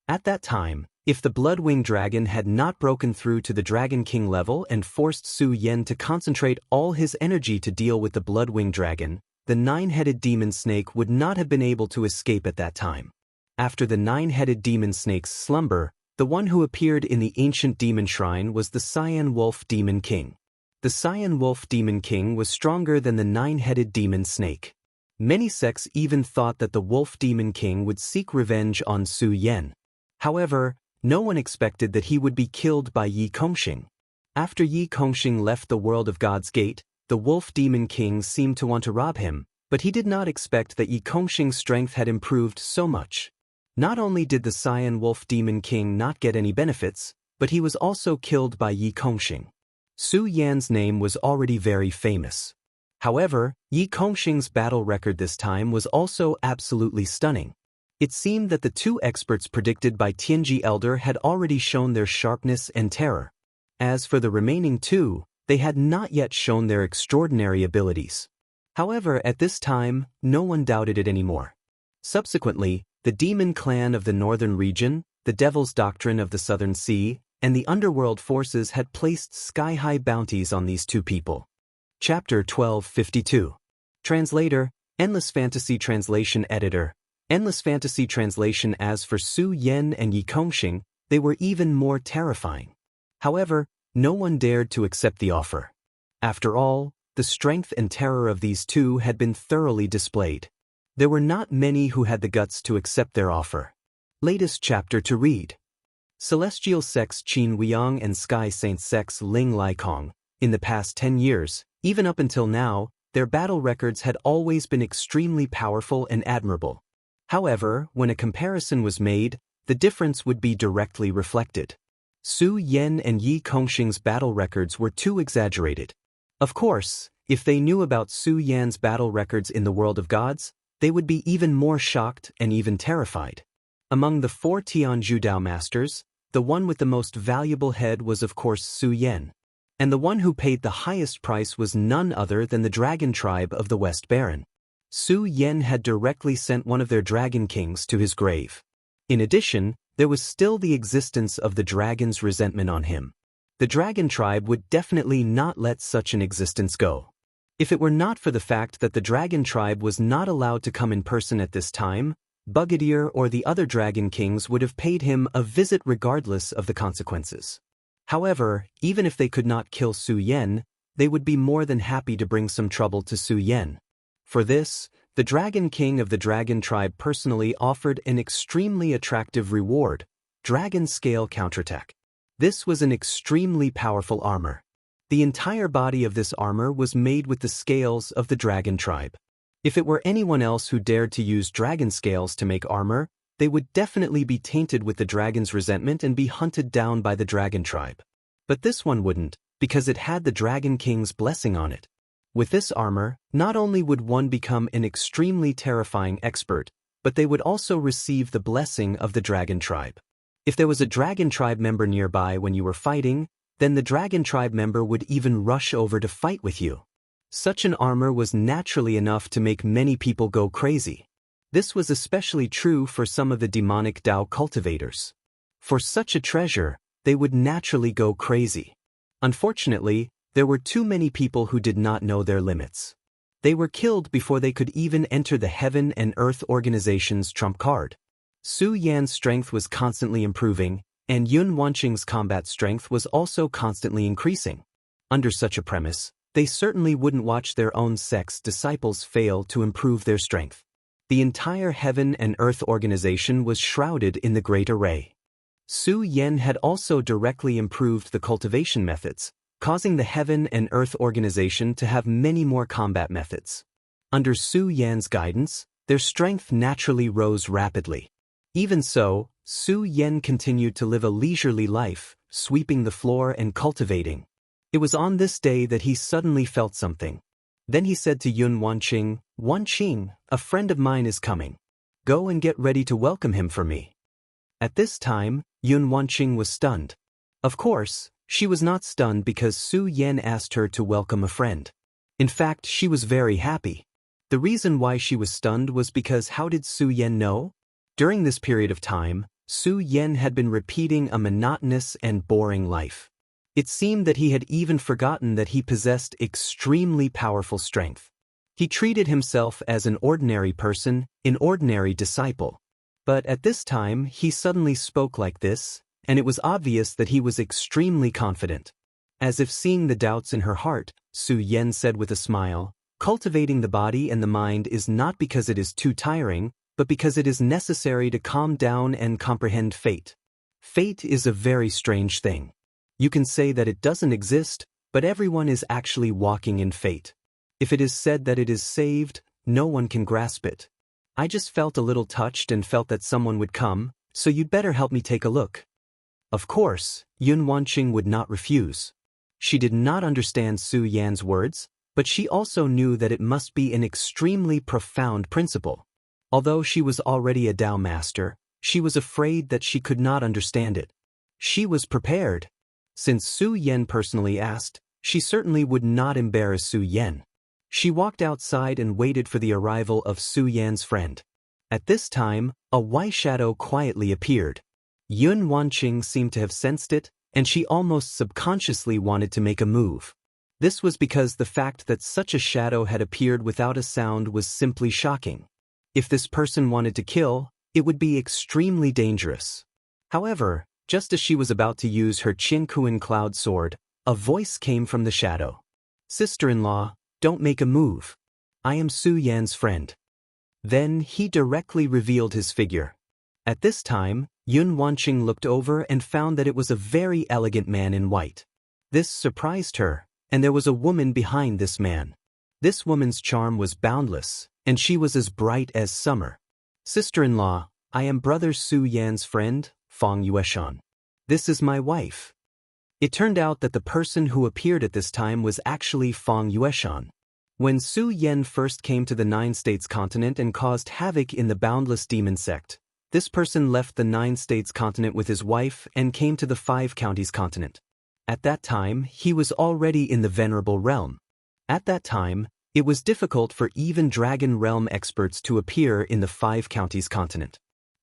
At that time, if the Bloodwing Dragon had not broken through to the Dragon King level and forced Su Yen to concentrate all his energy to deal with the Bloodwing Dragon, the nine-headed demon snake would not have been able to escape at that time. After the nine-headed demon snake's slumber, the one who appeared in the ancient demon shrine was the Cyan Wolf Demon King. The Cyan Wolf Demon King was stronger than the nine-headed demon snake. Many sects even thought that the Wolf Demon King would seek revenge on Su Yen. However, no one expected that he would be killed by Yi Kongxing. After Yi Kongxing left the world of God's Gate, the Wolf Demon King seemed to want to rob him, but he did not expect that Yi Kongxing's strength had improved so much. Not only did the Cyan Wolf Demon King not get any benefits, but he was also killed by Yi Kongxing. Su Yan's name was already very famous. However, Yi Kongxing's battle record this time was also absolutely stunning. It seemed that the two experts predicted by Tianji Elder had already shown their sharpness and terror. As for the remaining two, they had not yet shown their extraordinary abilities. However, at this time, no one doubted it anymore. Subsequently, the Demon Clan of the Northern Region, the Devil's Doctrine of the Southern Sea, and the Underworld Forces had placed sky-high bounties on these two people. Chapter 1252. Translator, Endless Fantasy Translation Editor. Endless Fantasy Translation. As for Su Yen and Yi Kongxing, they were even more terrifying. However, no one dared to accept the offer. After all, the strength and terror of these two had been thoroughly displayed. There were not many who had the guts to accept their offer. Latest chapter to read. Celestial Sects Qin Weiyang and Sky Saint Sects Ling Laikong. In the past 10 years, even up until now, their battle records had always been extremely powerful and admirable. However, when a comparison was made, the difference would be directly reflected. Su Yen and Yi Kongxing's battle records were too exaggerated. Of course, If they knew about Su Yan's battle records in the world of gods, they would be even more shocked and even terrified. Among the 4 Tianzhu Dao masters, the one with the most valuable head was of course Su Yan. And the one who paid the highest price was none other than the dragon tribe of the West Baron. Su Yan had directly sent one of their dragon kings to his grave. In addition, there was still the existence of the dragon's resentment on him. The dragon tribe would definitely not let such an existence go. If it were not for the fact that the dragon tribe was not allowed to come in person at this time, Brigadier or the other dragon kings would have paid him a visit regardless of the consequences. However, even if they could not kill Su Yan, they would be more than happy to bring some trouble to Su Yan. For this, the dragon king of the dragon tribe personally offered an extremely attractive reward: dragon scale counterattack. This was an extremely powerful armor. The entire body of this armor was made with the scales of the dragon tribe. If it were anyone else who dared to use dragon scales to make armor, they would definitely be tainted with the dragon's resentment and be hunted down by the dragon tribe. But this one wouldn't, because it had the dragon king's blessing on it. With this armor, not only would one become an extremely terrifying expert, but they would also receive the blessing of the dragon tribe. If there was a dragon tribe member nearby when you were fighting, then the dragon tribe member would even rush over to fight with you. Such an armor was naturally enough to make many people go crazy. This was especially true for some of the demonic Dao cultivators. For such a treasure, they would naturally go crazy. Unfortunately, there were too many people who did not know their limits. They were killed before they could even enter the Heaven and Earth Organization's trump card. Su Yan's strength was constantly improving, and Yun Wanqing's combat strength was also constantly increasing. Under such a premise, they certainly wouldn't watch their own sect's disciples fail to improve their strength. The entire Heaven and Earth Organization was shrouded in the Great Array. Su Yan had also directly improved the cultivation methods, causing the Heaven and Earth Organization to have many more combat methods. Under Su Yan's guidance, their strength naturally rose rapidly. Even so, Su Yan continued to live a leisurely life, sweeping the floor and cultivating. It was on this day that he suddenly felt something. Then he said to Yun Wanqing, "Wanqing, a friend of mine is coming. Go and get ready to welcome him for me." At this time, Yun Wanqing was stunned. Of course, she was not stunned because Su Yan asked her to welcome a friend. In fact, she was very happy. The reason why she was stunned was because how did Su Yan know? During this period of time, Su Yan had been repeating a monotonous and boring life. It seemed that he had even forgotten that he possessed extremely powerful strength. He treated himself as an ordinary person, an ordinary disciple. But at this time he suddenly spoke like this, and it was obvious that he was extremely confident. As if seeing the doubts in her heart, Su Yan said with a smile, "Cultivating the body and the mind is not because it is too tiring, but because it is necessary to calm down and comprehend fate. Fate is a very strange thing. You can say that it doesn't exist, but everyone is actually walking in fate. If it is said that it is saved, no one can grasp it. I just felt a little touched and felt that someone would come, so you'd better help me take a look." Of course, Yun Wanqing would not refuse. She did not understand Su Yan's words, but she also knew that it must be an extremely profound principle. Although she was already a Dao master, she was afraid that she could not understand it. She was prepared. Since Su Yan personally asked, she certainly would not embarrass Su Yan. She walked outside and waited for the arrival of Su Yan's friend. At this time, a white shadow quietly appeared. Yun Wanqing seemed to have sensed it, and she almost subconsciously wanted to make a move. This was because the fact that such a shadow had appeared without a sound was simply shocking. If this person wanted to kill, it would be extremely dangerous. However, just as she was about to use her Qinkuan cloud sword, a voice came from the shadow. "Sister-in-law, don't make a move. I am Su Yan's friend." Then he directly revealed his figure. At this time, Yun Wanqing looked over and found that it was a very elegant man in white. This surprised her, and there was a woman behind this man. This woman's charm was boundless, and she was as bright as summer. "Sister-in-law, I am brother Su Yan's friend, Fang Yueshan. This is my wife." It turned out that the person who appeared at this time was actually Fang Yueshan. When Su Yan first came to the Nine States continent and caused havoc in the boundless demon sect, this person left the Nine States continent with his wife and came to the Five Counties continent. At that time, he was already in the Venerable Realm. At that time, it was difficult for even Dragon Realm experts to appear in the Five Counties continent.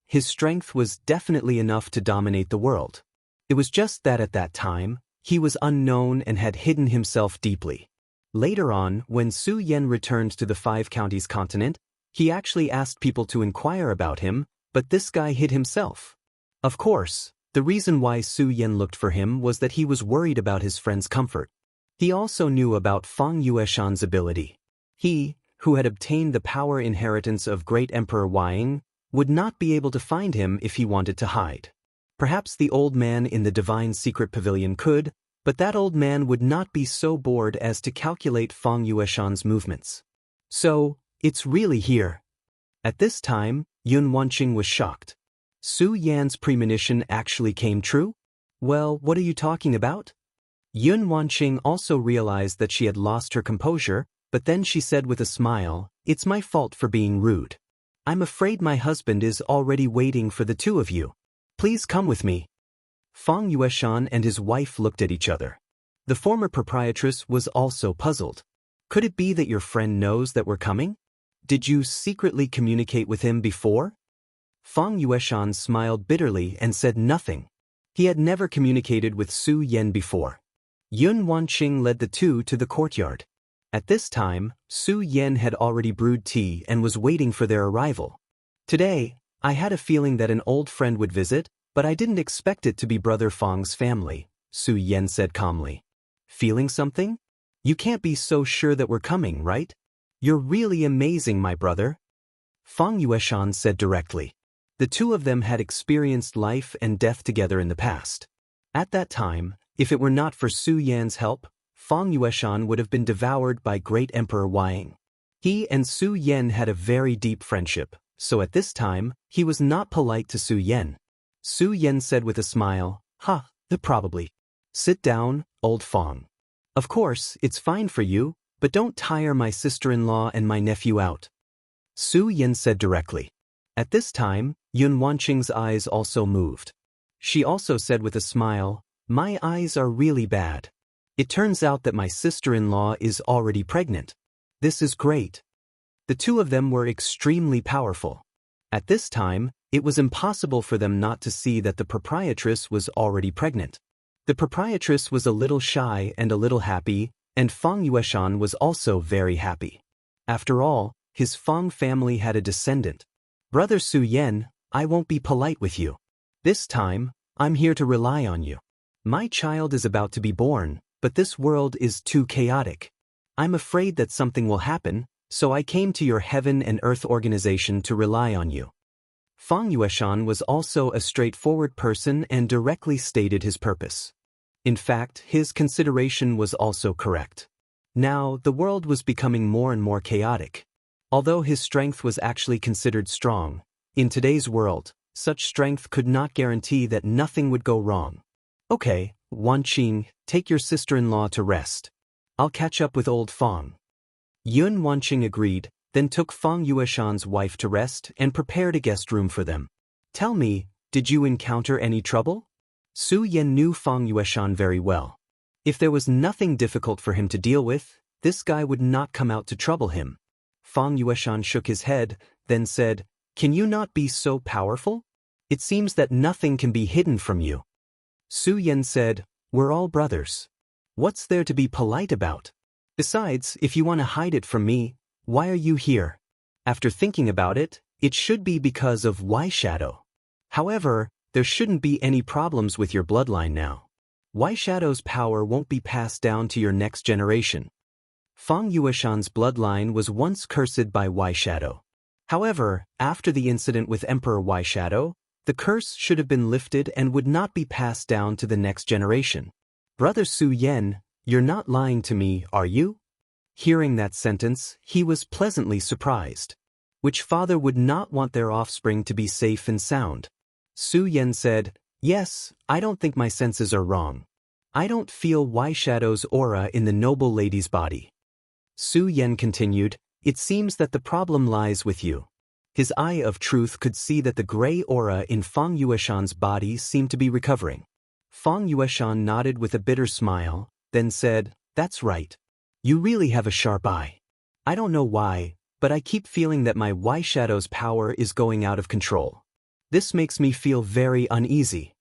His strength was definitely enough to dominate the world. It was just that at that time, he was unknown and had hidden himself deeply. Later on, when Su Yan returned to the Five Counties continent, he actually asked people to inquire about him, but this guy hid himself. Of course, the reason why Su Yan looked for him was that he was worried about his friend's comfort. He also knew about Fang Yueshan's ability. He, who had obtained the power inheritance of Great Emperor Wang, would not be able to find him if he wanted to hide. Perhaps the old man in the Divine Secret Pavilion could, but that old man would not be so bored as to calculate Fang Yueshan's movements. So, it's really here. At this time, Yun Wanqing was shocked. Su Yan's premonition actually came true? Well, what are you talking about? Yun Wanqing also realized that she had lost her composure, but then she said with a smile, "It's my fault for being rude. I'm afraid my husband is already waiting for the two of you. Please come with me." Fang Yueshan and his wife looked at each other. The former proprietress was also puzzled. Could it be that your friend knows that we're coming? Did you secretly communicate with him before? Fang Yueshan smiled bitterly and said nothing. He had never communicated with Su Yan before. Yun Wanqing led the two to the courtyard. At this time, Su Yan had already brewed tea and was waiting for their arrival. "Today, I had a feeling that an old friend would visit, but I didn't expect it to be Brother Fang's family," Su Yan said calmly. "Feeling something? You can't be so sure that we're coming, right? You're really amazing, my brother," Fang Yueshan said directly. The two of them had experienced life and death together in the past. At that time, if it were not for Su Yan's help, Fang Yueshan would have been devoured by Great Emperor Wang. He and Su Yan had a very deep friendship, so at this time, he was not polite to Su Yan. Su Yan said with a smile, probably. Sit down, old Fang. Of course, it's fine for you, but don't tire my sister-in-law and my nephew out," Su Yan said directly. At this time, Yun Wanqing's eyes also moved. She also said with a smile, "My eyes are really bad. It turns out that my sister-in-law is already pregnant. This is great." The two of them were extremely powerful. At this time, it was impossible for them not to see that the proprietress was already pregnant. The proprietress was a little shy and a little happy, and Fang Yueshan was also very happy. After all, his Fang family had a descendant. "Brother Su Yan, I won't be polite with you. This time, I'm here to rely on you. My child is about to be born, but this world is too chaotic. I'm afraid that something will happen, so I came to your Heaven and Earth organization to rely on you." Fang Yueshan was also a straightforward person and directly stated his purpose. In fact, his consideration was also correct. Now, the world was becoming more and more chaotic. Although his strength was actually considered strong, in today's world, such strength could not guarantee that nothing would go wrong. "Okay, Wanqing, take your sister-in-law to rest. I'll catch up with old Fang." Yun Wanqing agreed, then took Fang Yueshan's wife to rest and prepared a guest room for them. "Tell me, did you encounter any trouble?" Su Yan knew Fang Yueshan very well. If there was nothing difficult for him to deal with, this guy would not come out to trouble him. Fang Yueshan shook his head, then said, "Can you not be so powerful? It seems that nothing can be hidden from you." Su Yan said, "We're all brothers. What's there to be polite about? Besides, if you want to hide it from me, why are you here? After thinking about it, it should be because of Y Shadow. However, there shouldn't be any problems with your bloodline now. Y Shadow's power won't be passed down to your next generation." Fang Yueshan's bloodline was once cursed by Y Shadow. However, after the incident with Emperor Y Shadow, the curse should have been lifted and would not be passed down to the next generation. "Brother Su Yan, you're not lying to me, are you?" Hearing that sentence, he was pleasantly surprised. Which father would not want their offspring to be safe and sound? Su Yan said, "Yes, I don't think my senses are wrong. I don't feel Y Shadow's aura in the noble lady's body." Su Yan continued, "It seems that the problem lies with you." His eye of truth could see that the gray aura in Fang Yueshan's body seemed to be recovering. Fang Yueshan nodded with a bitter smile, then said, "That's right. You really have a sharp eye. I don't know why, but I keep feeling that my Y Shadow's power is going out of control. This makes me feel very uneasy."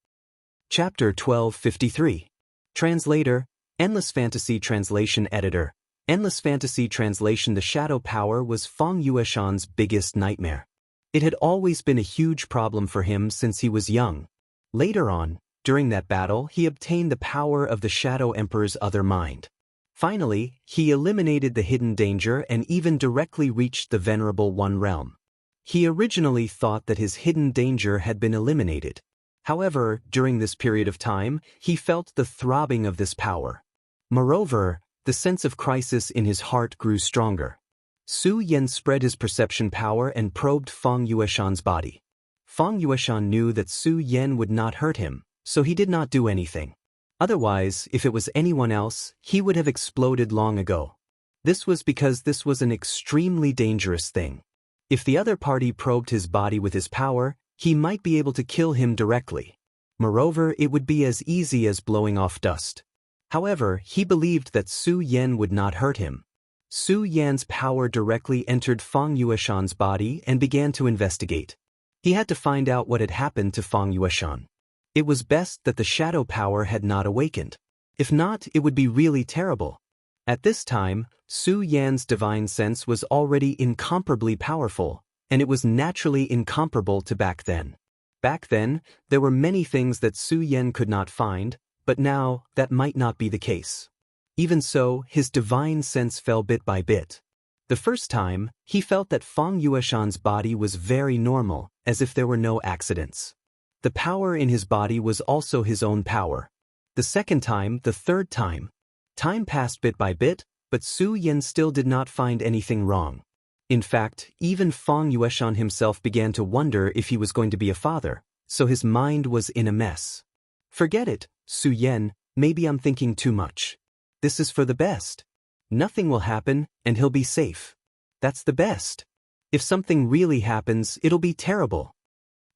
Chapter 1253. Translator, Endless Fantasy Translation Editor. Endless Fantasy Translation. The shadow power was Fang Yueshan's biggest nightmare. It had always been a huge problem for him since he was young. Later on, during that battle, he obtained the power of the Shadow Emperor's other mind. Finally, he eliminated the hidden danger and even directly reached the Venerable One realm. He originally thought that his hidden danger had been eliminated. However, during this period of time, he felt the throbbing of this power. Moreover, the sense of crisis in his heart grew stronger. Su Yan spread his perception power and probed Fang Yueshan's body. Fang Yueshan knew that Su Yan would not hurt him, so he did not do anything. Otherwise, if it was anyone else, he would have exploded long ago. This was because this was an extremely dangerous thing. If the other party probed his body with his power, he might be able to kill him directly. Moreover, it would be as easy as blowing off dust. However, he believed that Su Yan would not hurt him. Su Yan's power directly entered Fang Yueshan's body and began to investigate. He had to find out what had happened to Fang Yueshan. It was best that the shadow power had not awakened. If not, it would be really terrible. At this time, Su Yan's divine sense was already incomparably powerful, and it was naturally incomparable to back then. Back then, there were many things that Su Yan could not find, but now, that might not be the case. Even so, his divine sense fell bit by bit. The first time, he felt that Fang Yueshan's body was very normal, as if there were no accidents. The power in his body was also his own power. The second time, the third time. Time passed bit by bit, but Su Yan still did not find anything wrong. In fact, even Fang Yueshan himself began to wonder if he was going to be a father, so his mind was in a mess. "Forget it, Su Yan, maybe I'm thinking too much. This is for the best. Nothing will happen, and he'll be safe. That's the best. If something really happens, it'll be terrible."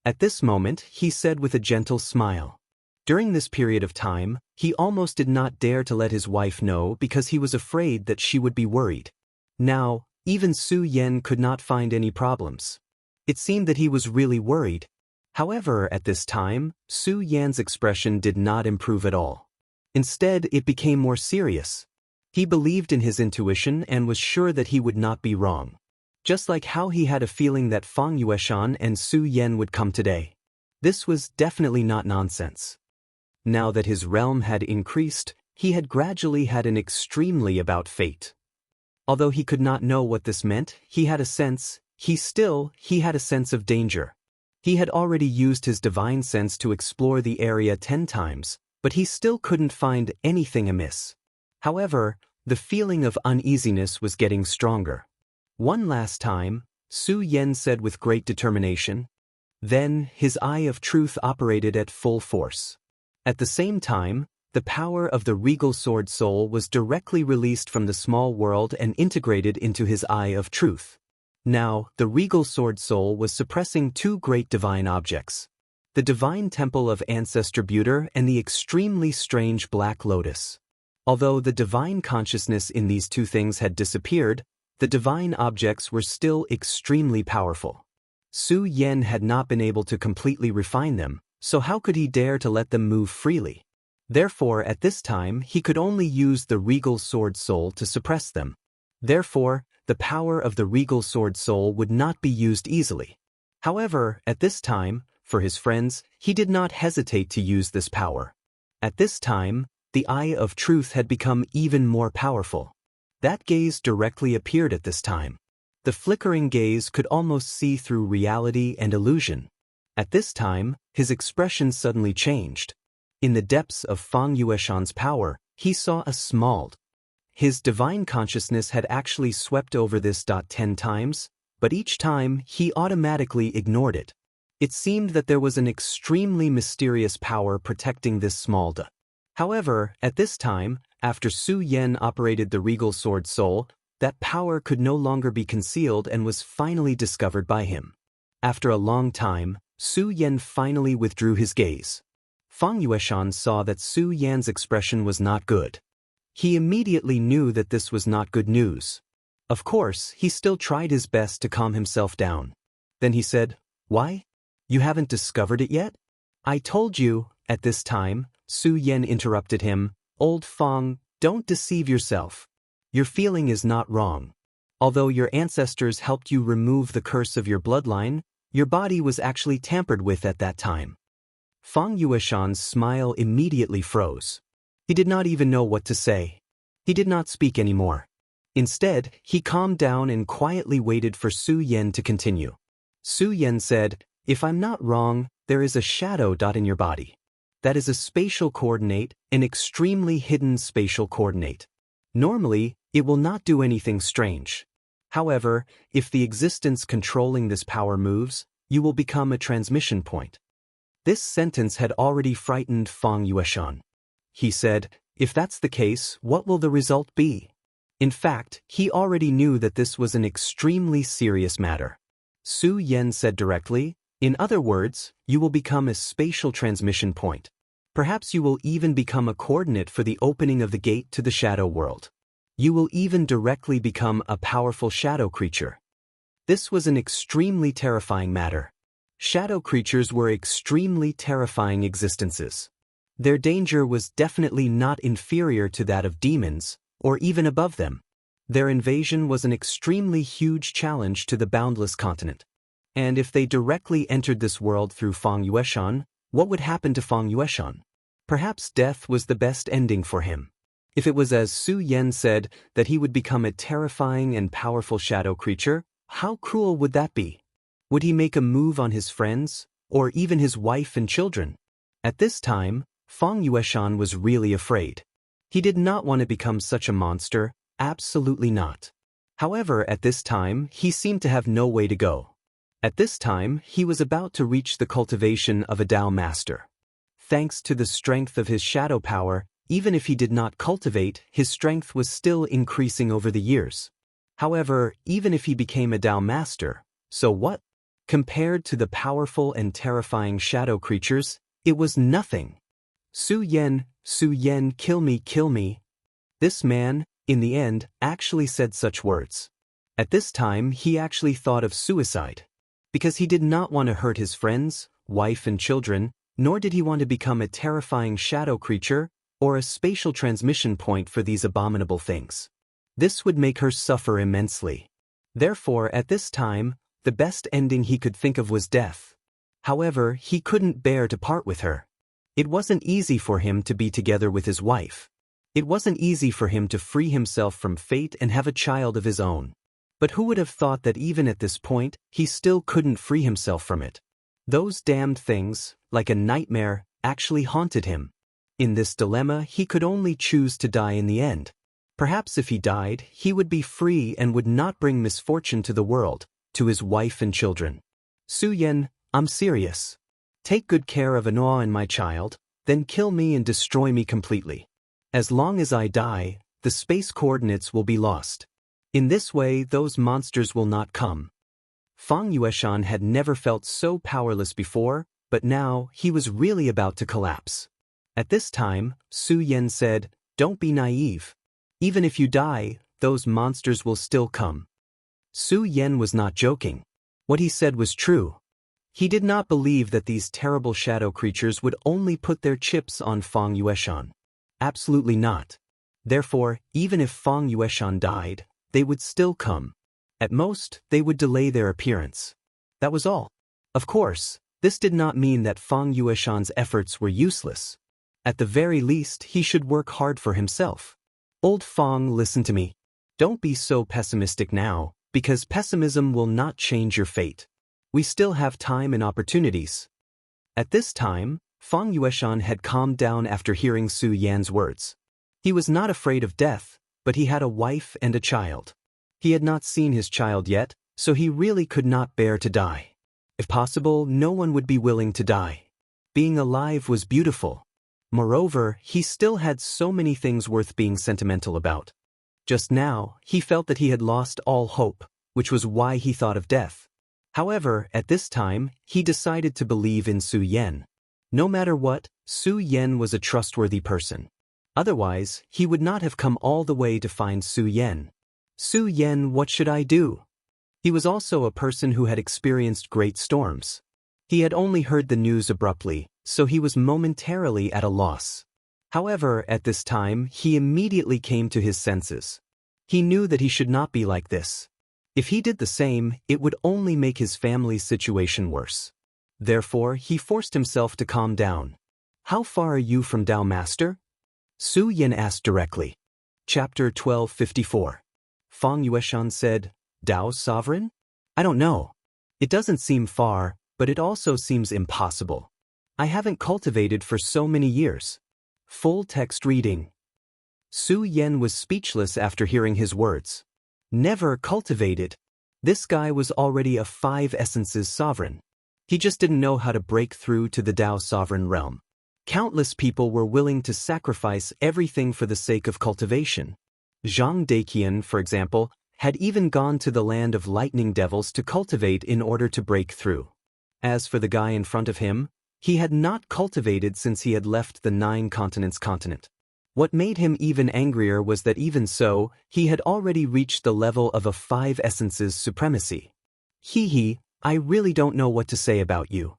At this moment, he said with a gentle smile. During this period of time, he almost did not dare to let his wife know because he was afraid that she would be worried. Now, even Su Yan could not find any problems. It seemed that he was really worried. However, at this time, Su Yan's expression did not improve at all. Instead, it became more serious. He believed in his intuition and was sure that he would not be wrong. Just like how he had a feeling that Fang Yueshan and Su Yan would come today. This was definitely not nonsense. Now that his realm had increased, he had gradually had an extremely about fate. Although he could not know what this meant, he had a sense of danger. He had already used his divine sense to explore the area 10 times, but he still couldn't find anything amiss. However, the feeling of uneasiness was getting stronger. One last time, Su Yan said with great determination. Then, his eye of truth operated at full force. At the same time, the power of the regal sword soul was directly released from the small world and integrated into his eye of truth. Now, the regal sword soul was suppressing two great divine objects. The divine temple of Ancestor Buter and the extremely strange Black Lotus. Although the divine consciousness in these two things had disappeared, the divine objects were still extremely powerful. Su Yan had not been able to completely refine them, so how could he dare to let them move freely? Therefore, at this time, he could only use the regal sword soul to suppress them. Therefore, the power of the regal sword soul would not be used easily. However, at this time, for his friends, he did not hesitate to use this power. At this time, the eye of truth had become even more powerful. That gaze directly appeared at this time. The flickering gaze could almost see through reality and illusion. At this time, his expression suddenly changed. In the depths of Fang Yueshan's power, he saw a small. His divine consciousness had actually swept over this 10 times, but each time he automatically ignored it. It seemed that there was an extremely mysterious power protecting this small d. However, at this time, after Su Yan operated the regal sword soul, That power could no longer be concealed and was finally discovered by him. After a long time, Su Yan finally withdrew his gaze. Fang Yueshan saw that Su Yan's expression was not good. He immediately knew that this was not good news. Of course, he still tried his best to calm himself down. Then he said, "Why? You haven't discovered it yet?" "I told you." At this time, Su Yan interrupted him, "Old Fang, don't deceive yourself. Your feeling is not wrong. Although your ancestors helped you remove the curse of your bloodline, your body was actually tampered with at that time." Fang Yueshan's smile immediately froze. He did not even know what to say. He did not speak anymore. Instead, he calmed down and quietly waited for Su Yan to continue. Su Yan said, "If I'm not wrong, there is a shadow dot in your body. That is a spatial coordinate, an extremely hidden spatial coordinate. Normally, it will not do anything strange. However, if the existence controlling this power moves, you will become a transmission point." This sentence had already frightened Fang Yueshan. He said, "If that's the case, what will the result be?" In fact, he already knew that this was an extremely serious matter. Su Yan said directly, "In other words, you will become a spatial transmission point. Perhaps you will even become a coordinate for the opening of the gate to the shadow world. You will even directly become a powerful shadow creature." This was an extremely terrifying matter. Shadow creatures were extremely terrifying existences. Their danger was definitely not inferior to that of demons, or even above them. Their invasion was an extremely huge challenge to the boundless continent. And if they directly entered this world through Fang Yueshan, what would happen to Fang Yueshan? Perhaps death was the best ending for him. If it was as Su Yan said, that he would become a terrifying and powerful shadow creature, how cruel would that be? Would he make a move on his friends, or even his wife and children? At this time, Fang Yueshan was really afraid. He did not want to become such a monster, absolutely not. However, at this time, he seemed to have no way to go. At this time, he was about to reach the cultivation of a Dao master. Thanks to the strength of his shadow power, even if he did not cultivate, his strength was still increasing over the years. However, even if he became a Dao master, so what? Compared to the powerful and terrifying shadow creatures, it was nothing. Su Yan, kill me, kill me." This man, in the end, actually said such words. At this time, he actually thought of suicide. Because he did not want to hurt his friends, wife and children, nor did he want to become a terrifying shadow creature, or a spatial transmission point for these abominable things. This would make her suffer immensely. Therefore, at this time, the best ending he could think of was death. However, he couldn't bear to part with her. It wasn't easy for him to be together with his wife. It wasn't easy for him to free himself from fate and have a child of his own. But who would have thought that even at this point, he still couldn't free himself from it? Those damned things, like a nightmare, actually haunted him. In this dilemma, he could only choose to die in the end. Perhaps if he died, he would be free and would not bring misfortune to the world, to his wife and children. "Su Yan, I'm serious. Take good care of Anoa and my child, then kill me and destroy me completely. As long as I die, the space coordinates will be lost. In this way, those monsters will not come." Fang Yueshan had never felt so powerless before, but now he was really about to collapse. At this time, Su Yan said, "Don't be naive. Even if you die, those monsters will still come." Su Yan was not joking. What he said was true. He did not believe that these terrible shadow creatures would only put their chips on Fang Yueshan. Absolutely not. Therefore, even if Fang Yueshan died, they would still come. At most, they would delay their appearance. That was all. Of course, this did not mean that Fang Yueshan's efforts were useless. At the very least, he should work hard for himself. "Old Fang, listen to me. Don't be so pessimistic now, because pessimism will not change your fate. We still have time and opportunities." At this time, Fang Yueshan had calmed down after hearing Su Yan's words. He was not afraid of death, but he had a wife and a child. He had not seen his child yet, so he really could not bear to die. If possible, no one would be willing to die. Being alive was beautiful. Moreover, he still had so many things worth being sentimental about. Just now, he felt that he had lost all hope, which was why he thought of death. However, at this time, he decided to believe in Su Yan. No matter what, Su Yan was a trustworthy person. Otherwise, he would not have come all the way to find Su Yan. Su Yan, what should I do? He was also a person who had experienced great storms. He had only heard the news abruptly, so he was momentarily at a loss. However, at this time, he immediately came to his senses. He knew that he should not be like this. If he did the same, it would only make his family's situation worse. Therefore, he forced himself to calm down. How far are you from Dao Master? Su Yan asked directly. Chapter 1254. Fang Yueshan said, Dao's sovereign? I don't know. It doesn't seem far, but it also seems impossible. I haven't cultivated for so many years. Full text reading. Su Yan was speechless after hearing his words. Never cultivated. This guy was already a 5 essences sovereign. He just didn't know how to break through to the Dao sovereign realm. Countless people were willing to sacrifice everything for the sake of cultivation. Zhang Daqian, for example, had even gone to the land of lightning devils to cultivate in order to break through. As for the guy in front of him, he had not cultivated since he had left the 9 continents continent. What made him even angrier was that even so, he had already reached the level of a 5 essences supremacy. I really don't know what to say about you.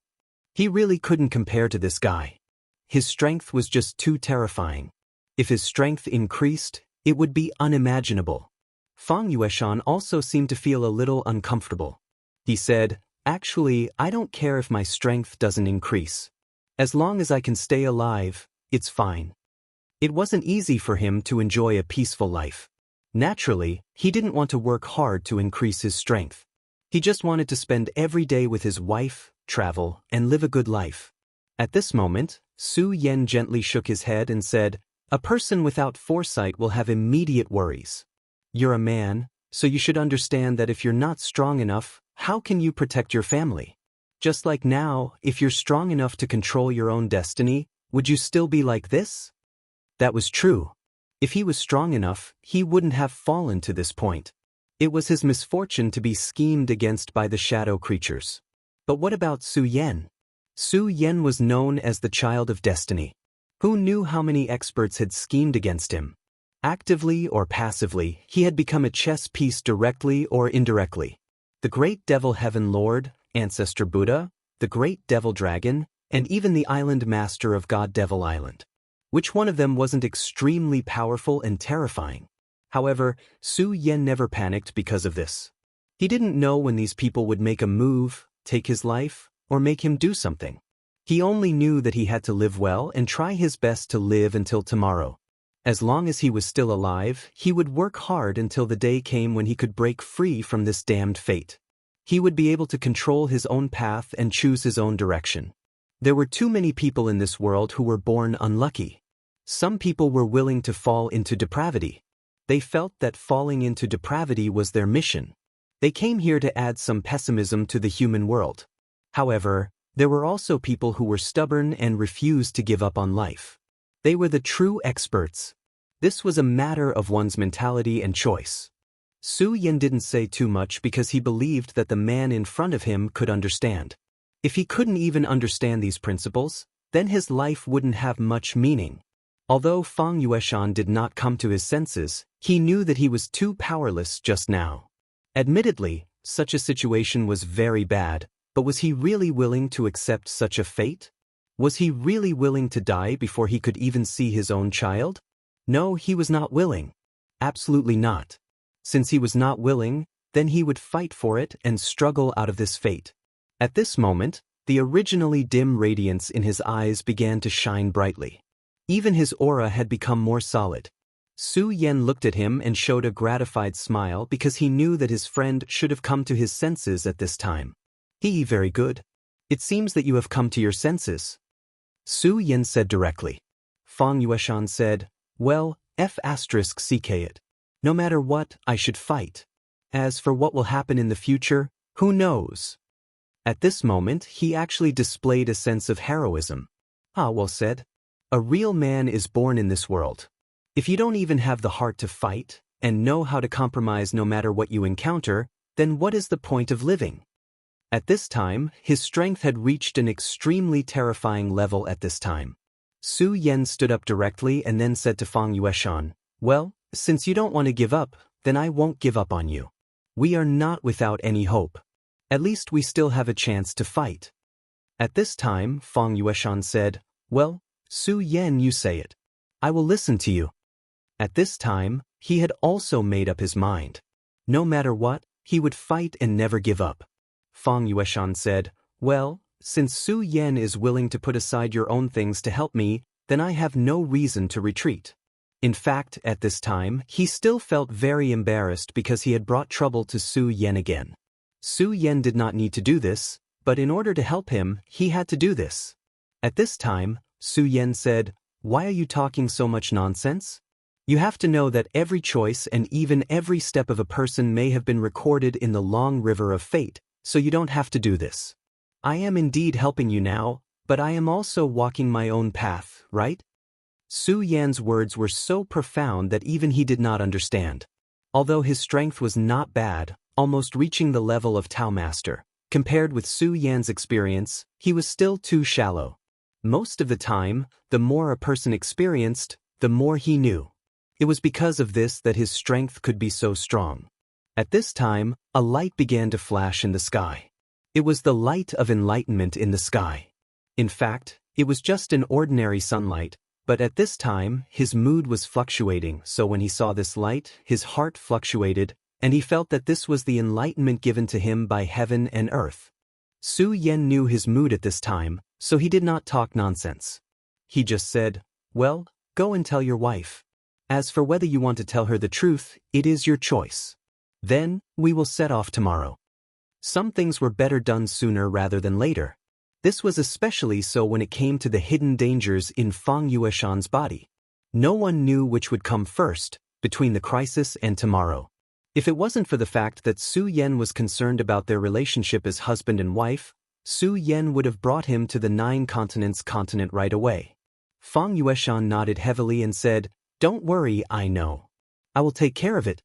He really couldn't compare to this guy. His strength was just too terrifying. If his strength increased, it would be unimaginable. Fang Yueshan also seemed to feel a little uncomfortable. He said, Actually, I don't care if my strength doesn't increase. As long as I can stay alive, it's fine. It wasn't easy for him to enjoy a peaceful life. Naturally, he didn't want to work hard to increase his strength. He just wanted to spend every day with his wife, travel, and live a good life. At this moment, Su Yan gently shook his head and said, A person without foresight will have immediate worries. You're a man, so you should understand that if you're not strong enough, how can you protect your family? Just like now, if you're strong enough to control your own destiny, would you still be like this? That was true. If he was strong enough, he wouldn't have fallen to this point. It was his misfortune to be schemed against by the shadow creatures. But what about Su Yan? Su Yan was known as the child of destiny. Who knew how many experts had schemed against him? Actively or passively, he had become a chess piece directly or indirectly. The great devil heaven lord, ancestor Buddha, the great devil dragon, and even the island master of God Devil Island. Which one of them wasn't extremely powerful and terrifying? However, Su Yan never panicked because of this. He didn't know when these people would make a move, take his life, or make him do something. He only knew that he had to live well and try his best to live until tomorrow. As long as he was still alive, he would work hard until the day came when he could break free from this damned fate. He would be able to control his own path and choose his own direction. There were too many people in this world who were born unlucky. Some people were willing to fall into depravity. They felt that falling into depravity was their mission. They came here to add some pessimism to the human world. However, there were also people who were stubborn and refused to give up on life. They were the true experts. This was a matter of one's mentality and choice. Su Yan didn't say too much because he believed that the man in front of him could understand. If he couldn't even understand these principles, then his life wouldn't have much meaning. Although Fang Yueshan did not come to his senses, he knew that he was too powerless just now. Admittedly, such a situation was very bad, but was he really willing to accept such a fate? Was he really willing to die before he could even see his own child? No, he was not willing. Absolutely not. Since he was not willing, then he would fight for it and struggle out of this fate. At this moment, the originally dim radiance in his eyes began to shine brightly. Even his aura had become more solid. Su Yan looked at him and showed a gratified smile because he knew that his friend should have come to his senses at this time. Very good. It seems that you have come to your senses. Su Yan said directly. Fang Yueshan said, Well, *CK it. No matter what, I should fight. As for what will happen in the future, who knows? At this moment, he actually displayed a sense of heroism. Well said. A real man is born in this world. If you don't even have the heart to fight, and know how to compromise no matter what you encounter, then what is the point of living? At this time, his strength had reached an extremely terrifying level at this time. Su Yan stood up directly and then said to Fang Yueshan, "Well, since you don't want to give up, then I won't give up on you. We are not without any hope. At least we still have a chance to fight." At this time, Fang Yueshan said, "Well, Su Yan, you say it. I will listen to you." At this time, he had also made up his mind. No matter what, he would fight and never give up. Fang Yueshan said, "Well, since Su Yan is willing to put aside your own things to help me, then I have no reason to retreat." In fact, at this time, he still felt very embarrassed because he had brought trouble to Su Yan again. Su Yan did not need to do this, but in order to help him, he had to do this. At this time, Su Yan said, "Why are you talking so much nonsense? You have to know that every choice and even every step of a person may have been recorded in the long river of fate, so you don't have to do this. I am indeed helping you now, but I am also walking my own path, right?" Su Yan's words were so profound that even he did not understand. Although his strength was not bad, almost reaching the level of Tao Master, compared with Su Yan's experience, he was still too shallow. Most of the time, the more a person experienced, the more he knew. It was because of this that his strength could be so strong. At this time, a light began to flash in the sky. It was the light of enlightenment in the sky. In fact, it was just an ordinary sunlight, but at this time, his mood was fluctuating, so when he saw this light, his heart fluctuated, and he felt that this was the enlightenment given to him by heaven and earth. Su Yan knew his mood at this time, so he did not talk nonsense. He just said, "Well, go and tell your wife. As for whether you want to tell her the truth, it is your choice. Then, we will set off tomorrow." Some things were better done sooner rather than later. This was especially so when it came to the hidden dangers in Fang Yueshan's body. No one knew which would come first, between the crisis and tomorrow. If it wasn't for the fact that Su Yan was concerned about their relationship as husband and wife, Su Yan would have brought him to the 9 continents continent right away. Fang Yueshan nodded heavily and said, "Don't worry, I know. I will take care of it."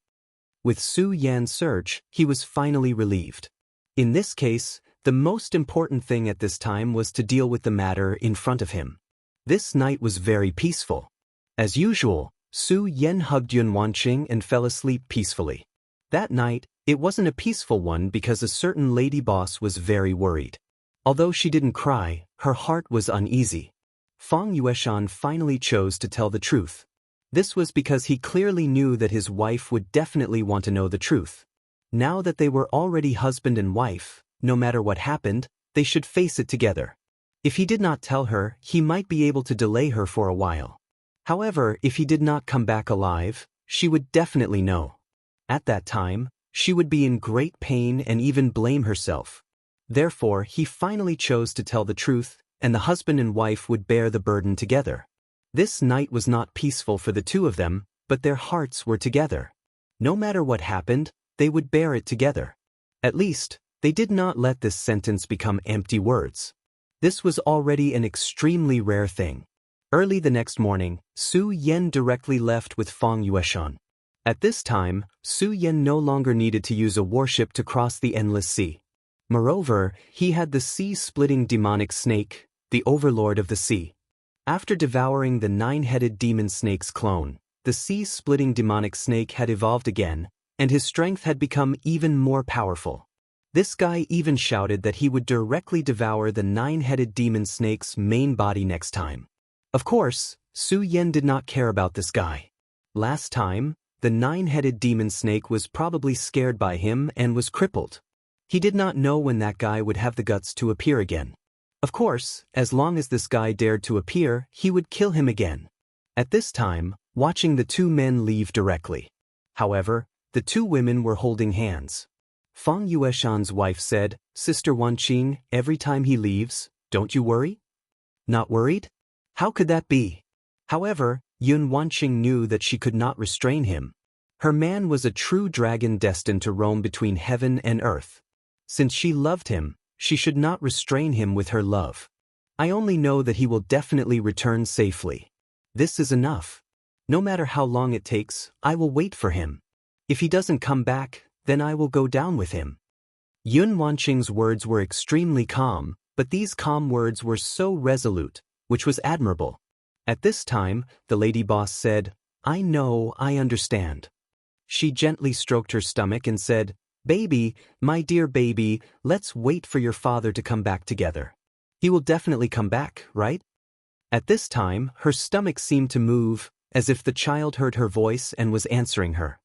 With Su Yan's search, he was finally relieved. In this case, the most important thing at this time was to deal with the matter in front of him. This night was very peaceful. As usual, Su Yan hugged Yun Wanqing and fell asleep peacefully. That night, it wasn't a peaceful one because a certain lady boss was very worried. Although she didn't cry, her heart was uneasy. Fang Yueshan finally chose to tell the truth. This was because he clearly knew that his wife would definitely want to know the truth. Now that they were already husband and wife, no matter what happened, they should face it together. If he did not tell her, he might be able to delay her for a while. However, if he did not come back alive, she would definitely know. At that time, she would be in great pain and even blame herself. Therefore, he finally chose to tell the truth, and the husband and wife would bear the burden together. This night was not peaceful for the two of them, but their hearts were together. No matter what happened, they would bear it together. At least, they did not let this sentence become empty words. This was already an extremely rare thing. Early the next morning, Su Yan directly left with Fang Yueshan. At this time, Su Yan no longer needed to use a warship to cross the endless sea. Moreover, he had the sea-splitting demonic snake, the overlord of the sea. After devouring the 9-headed demon snake's clone, the sea-splitting demonic snake had evolved again, and his strength had become even more powerful. This guy even shouted that he would directly devour the 9-headed demon snake's main body next time. Of course, Su Yan did not care about this guy. Last time, the 9-headed demon snake was probably scared by him and was crippled. He did not know when that guy would have the guts to appear again. Of course, as long as this guy dared to appear, he would kill him again. At this time, watching the two men leave directly. However, the two women were holding hands. Fang Yueshan's wife said, "Sister Wanqing, every time he leaves, don't you worry?" "Not worried? How could that be?" However, Yun Wanqing knew that she could not restrain him. Her man was a true dragon destined to roam between heaven and earth. Since she loved him, she should not restrain him with her love. "I only know that he will definitely return safely. This is enough. No matter how long it takes, I will wait for him." If he doesn't come back, then I will go down with him. Yun Wanqing's words were extremely calm, but these calm words were so resolute, which was admirable. At this time, the lady boss said, I know, I understand. She gently stroked her stomach and said, Baby, my dear baby, let's wait for your father to come back together. He will definitely come back, right? At this time, her stomach seemed to move, as if the child heard her voice and was answering her.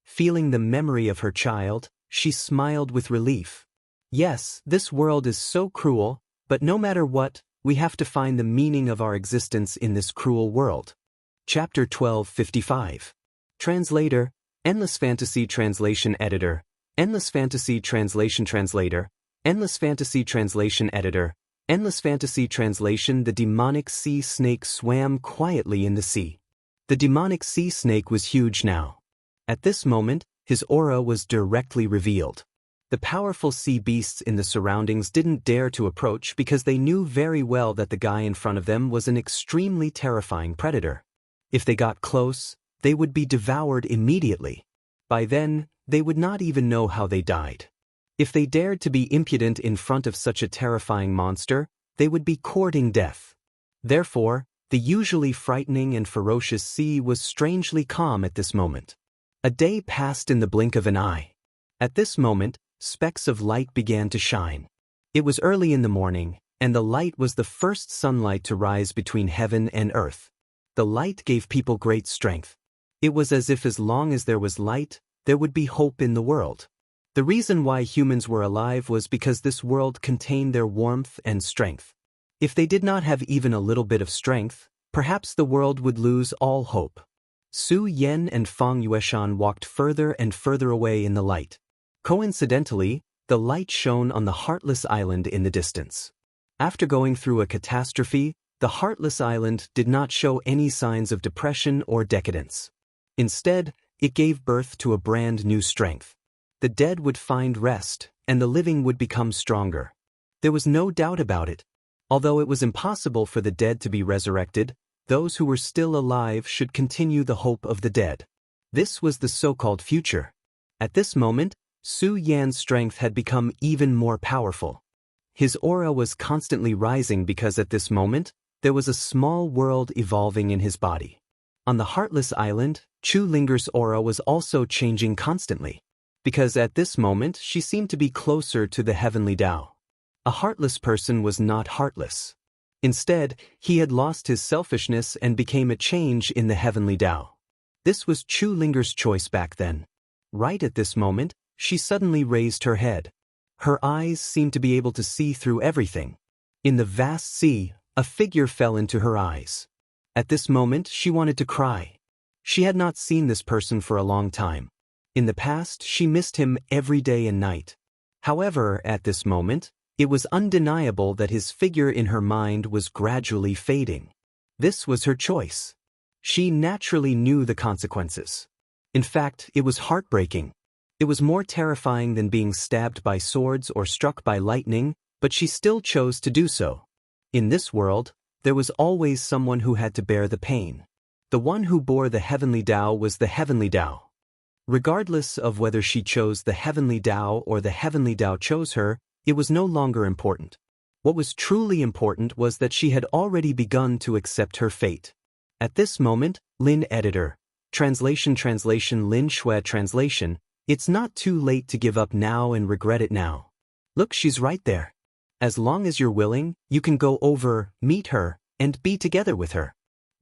Feeling the memory of her child, she smiled with relief. Yes, this world is so cruel, but no matter what, we have to find the meaning of our existence in this cruel world. Chapter 1255. Translator, Endless Fantasy Translation Editor, Endless Fantasy Translation Translator, Endless Fantasy Translation Editor, Endless Fantasy Translation. The demonic sea snake swam quietly in the sea. The demonic sea snake was huge now. At this moment, his aura was directly revealed. The powerful sea beasts in the surroundings didn't dare to approach because they knew very well that the guy in front of them was an extremely terrifying predator. If they got close, they would be devoured immediately. By then, they would not even know how they died. If they dared to be impudent in front of such a terrifying monster, they would be courting death. Therefore, the usually frightening and ferocious sea was strangely calm at this moment. A day passed in the blink of an eye. At this moment, specks of light began to shine. It was early in the morning, and the light was the first sunlight to rise between heaven and earth. The light gave people great strength. It was as if as long as there was light, there would be hope in the world. The reason why humans were alive was because this world contained their warmth and strength. If they did not have even a little bit of strength, perhaps the world would lose all hope. Su Yan and Fang Yueshan walked further and further away in the light. Coincidentally, the light shone on the Heartless Island in the distance. After going through a catastrophe, the Heartless Island did not show any signs of depression or decadence. Instead, it gave birth to a brand new strength. The dead would find rest, and the living would become stronger. There was no doubt about it. Although it was impossible for the dead to be resurrected, those who were still alive should continue the hope of the dead. This was the so-called future. At this moment, Su Yan's strength had become even more powerful. His aura was constantly rising because at this moment, there was a small world evolving in his body. On the Heartless Island, Chu Linger's aura was also changing constantly, because at this moment she seemed to be closer to the heavenly Tao. A heartless person was not heartless. Instead, he had lost his selfishness and became a change in the heavenly Tao. This was Chu Linger's choice back then. Right at this moment, she suddenly raised her head. Her eyes seemed to be able to see through everything. In the vast sea, a figure fell into her eyes. At this moment, she wanted to cry. She had not seen this person for a long time. In the past, she missed him every day and night. However, at this moment, it was undeniable that his figure in her mind was gradually fading. This was her choice. She naturally knew the consequences. In fact, it was heartbreaking. It was more terrifying than being stabbed by swords or struck by lightning, but she still chose to do so. In this world, there was always someone who had to bear the pain. The one who bore the heavenly Tao was the heavenly Tao. Regardless of whether she chose the heavenly Tao or the heavenly Tao chose her, it was no longer important. What was truly important was that she had already begun to accept her fate. At this moment, Lin Editor. Translation Lin Shui Translation. It's not too late to give up now and regret it now. Look, she's right there. As long as you're willing, you can go over, meet her, and be together with her.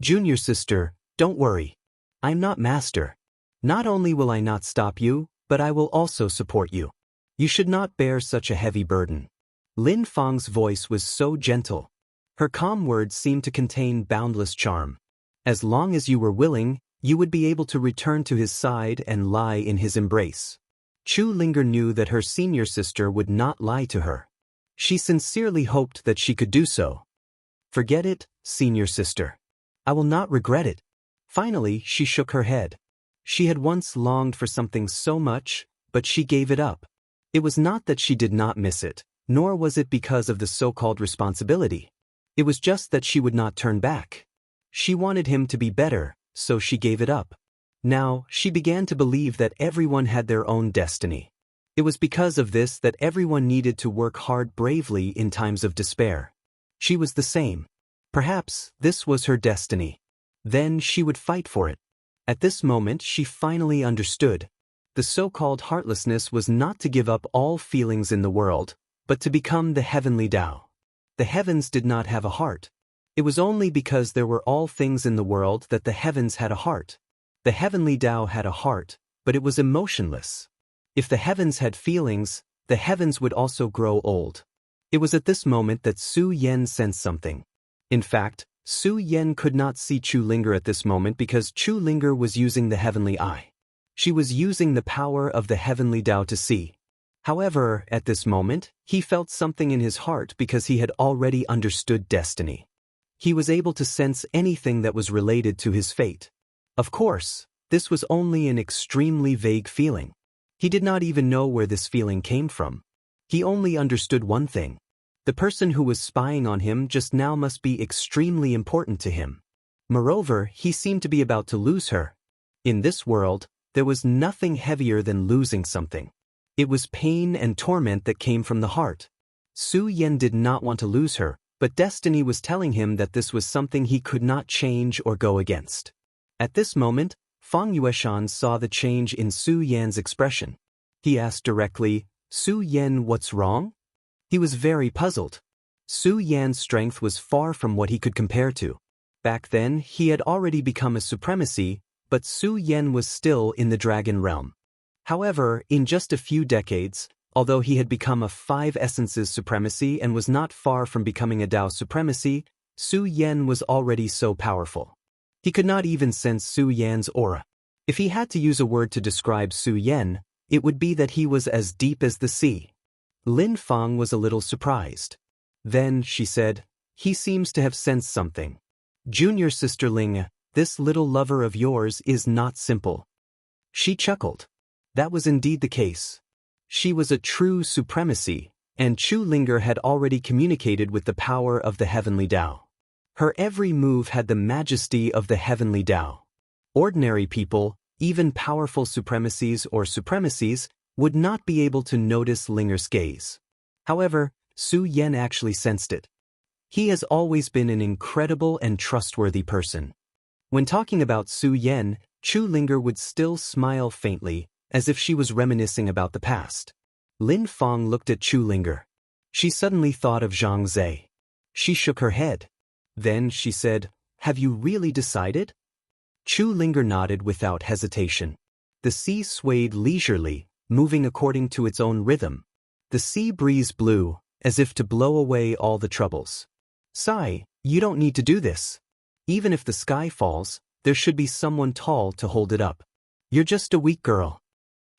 Junior sister, don't worry. I'm not master. Not only will I not stop you, but I will also support you. You should not bear such a heavy burden. Lin Fang's voice was so gentle. Her calm words seemed to contain boundless charm. As long as you were willing, you would be able to return to his side and lie in his embrace. Chu Linger knew that her senior sister would not lie to her. She sincerely hoped that she could do so. Forget it, senior sister. I will not regret it. Finally, she shook her head. She had once longed for something so much, but she gave it up. It was not that she did not miss it, nor was it because of the so-called responsibility. It was just that she would not turn back. She wanted him to be better, so she gave it up. Now, she began to believe that everyone had their own destiny. It was because of this that everyone needed to work hard bravely in times of despair. She was the same. Perhaps this was her destiny. Then she would fight for it. At this moment she finally understood. The so-called heartlessness was not to give up all feelings in the world, but to become the heavenly Tao. The heavens did not have a heart. It was only because there were all things in the world that the heavens had a heart. The heavenly Tao had a heart, but it was emotionless. If the heavens had feelings, the heavens would also grow old. It was at this moment that Su Yan sensed something. In fact, Su Yan could not see Chu Linger at this moment because Chu Linger was using the heavenly eye. She was using the power of the heavenly Tao to see. However, at this moment, he felt something in his heart because he had already understood destiny. He was able to sense anything that was related to his fate. Of course, this was only an extremely vague feeling. He did not even know where this feeling came from. He only understood one thing. The person who was spying on him just now must be extremely important to him. Moreover, he seemed to be about to lose her. In this world, there was nothing heavier than losing something. It was pain and torment that came from the heart. Su Yan did not want to lose her, but destiny was telling him that this was something he could not change or go against. At this moment, Fang Yueshan saw the change in Su Yan's expression. He asked directly, "Su Yan, what's wrong?" He was very puzzled. Su Yan's strength was far from what he could compare to. Back then, he had already become a supremacy, but Su Yan was still in the dragon realm. However, in just a few decades, although he had become a 5 essences supremacy and was not far from becoming a Tao supremacy, Su Yan was already so powerful. He could not even sense Su Yan's aura. If he had to use a word to describe Su Yan, it would be that he was as deep as the sea. Lin Fang was a little surprised. Then, she said, "He seems to have sensed something. Junior sister Ling, this little lover of yours is not simple." She chuckled. That was indeed the case. She was a true supremacy, and Chu Linger had already communicated with the power of the heavenly Tao. Her every move had the majesty of the heavenly Tao. Ordinary people, even powerful supremacies or supremacies, would not be able to notice Linger's gaze. However, Su Yan actually sensed it. He has always been an incredible and trustworthy person. When talking about Su Yan, Chu Linger would still smile faintly, as if she was reminiscing about the past. Lin Fang looked at Chu Linger. She suddenly thought of Zhang Zhe. She shook her head. Then she said, "Have you really decided?" Chu Linger nodded without hesitation. The sea swayed leisurely, moving according to its own rhythm. The sea breeze blew, as if to blow away all the troubles. "Sai, you don't need to do this. Even if the sky falls, there should be someone tall to hold it up. You're just a weak girl."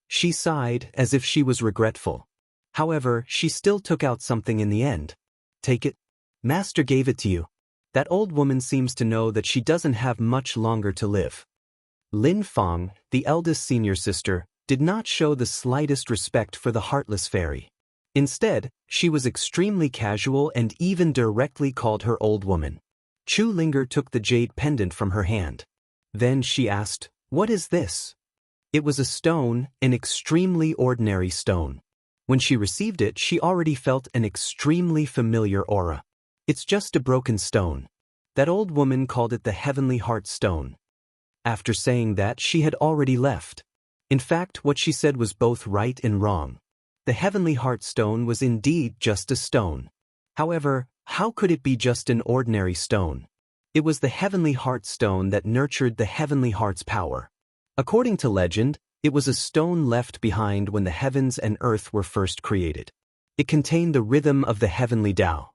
She sighed as if she was regretful. However, she still took out something in the end. "Take it. Master gave it to you. That old woman seems to know that she doesn't have much longer to live." Lin Fang, the eldest senior sister, did not show the slightest respect for the heartless fairy. Instead, she was extremely casual and even directly called her old woman. Chu Linger took the jade pendant from her hand. Then she asked, "What is this?" It was a stone, an extremely ordinary stone. When she received it, she already felt an extremely familiar aura. "It's just a broken stone." That old woman called it the Heavenly Heart Stone. After saying that, she had already left. In fact, what she said was both right and wrong. The Heavenly Heart Stone was indeed just a stone. However, how could it be just an ordinary stone? It was the Heavenly Heart Stone that nurtured the Heavenly Heart's power. According to legend, it was a stone left behind when the heavens and earth were first created. It contained the rhythm of the heavenly Tao.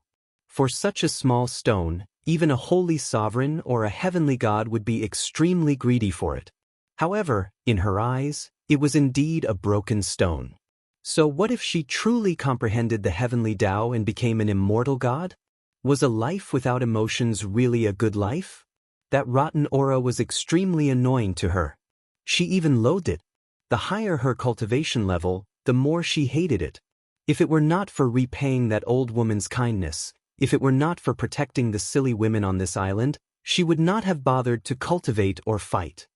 For such a small stone, even a holy sovereign or a heavenly god would be extremely greedy for it. However, in her eyes, it was indeed a broken stone. So what if she truly comprehended the heavenly Tao and became an immortal god? Was a life without emotions really a good life? That rotten aura was extremely annoying to her. She even loathed it. The higher her cultivation level, the more she hated it. If it were not for repaying that old woman's kindness, if it were not for protecting the silly women on this island, she would not have bothered to cultivate or fight.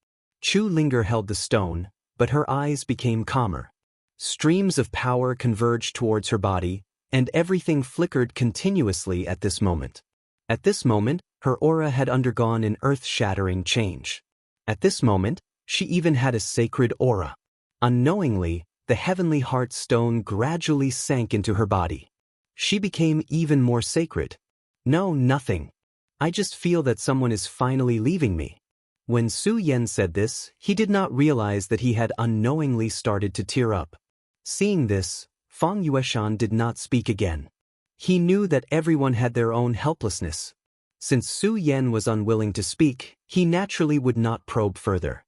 Chu Linger held the stone, but her eyes became calmer. Streams of power converged towards her body, and everything flickered continuously at this moment. At this moment, her aura had undergone an earth-shattering change. At this moment, she even had a sacred aura. Unknowingly, the heavenly heart stone gradually sank into her body. She became even more sacred. No, nothing. I just feel that someone is finally leaving me. When Su Yan said this, he did not realize that he had unknowingly started to tear up. Seeing this, Fang Yueshan did not speak again. He knew that everyone had their own helplessness. Since Su Yan was unwilling to speak, he naturally would not probe further.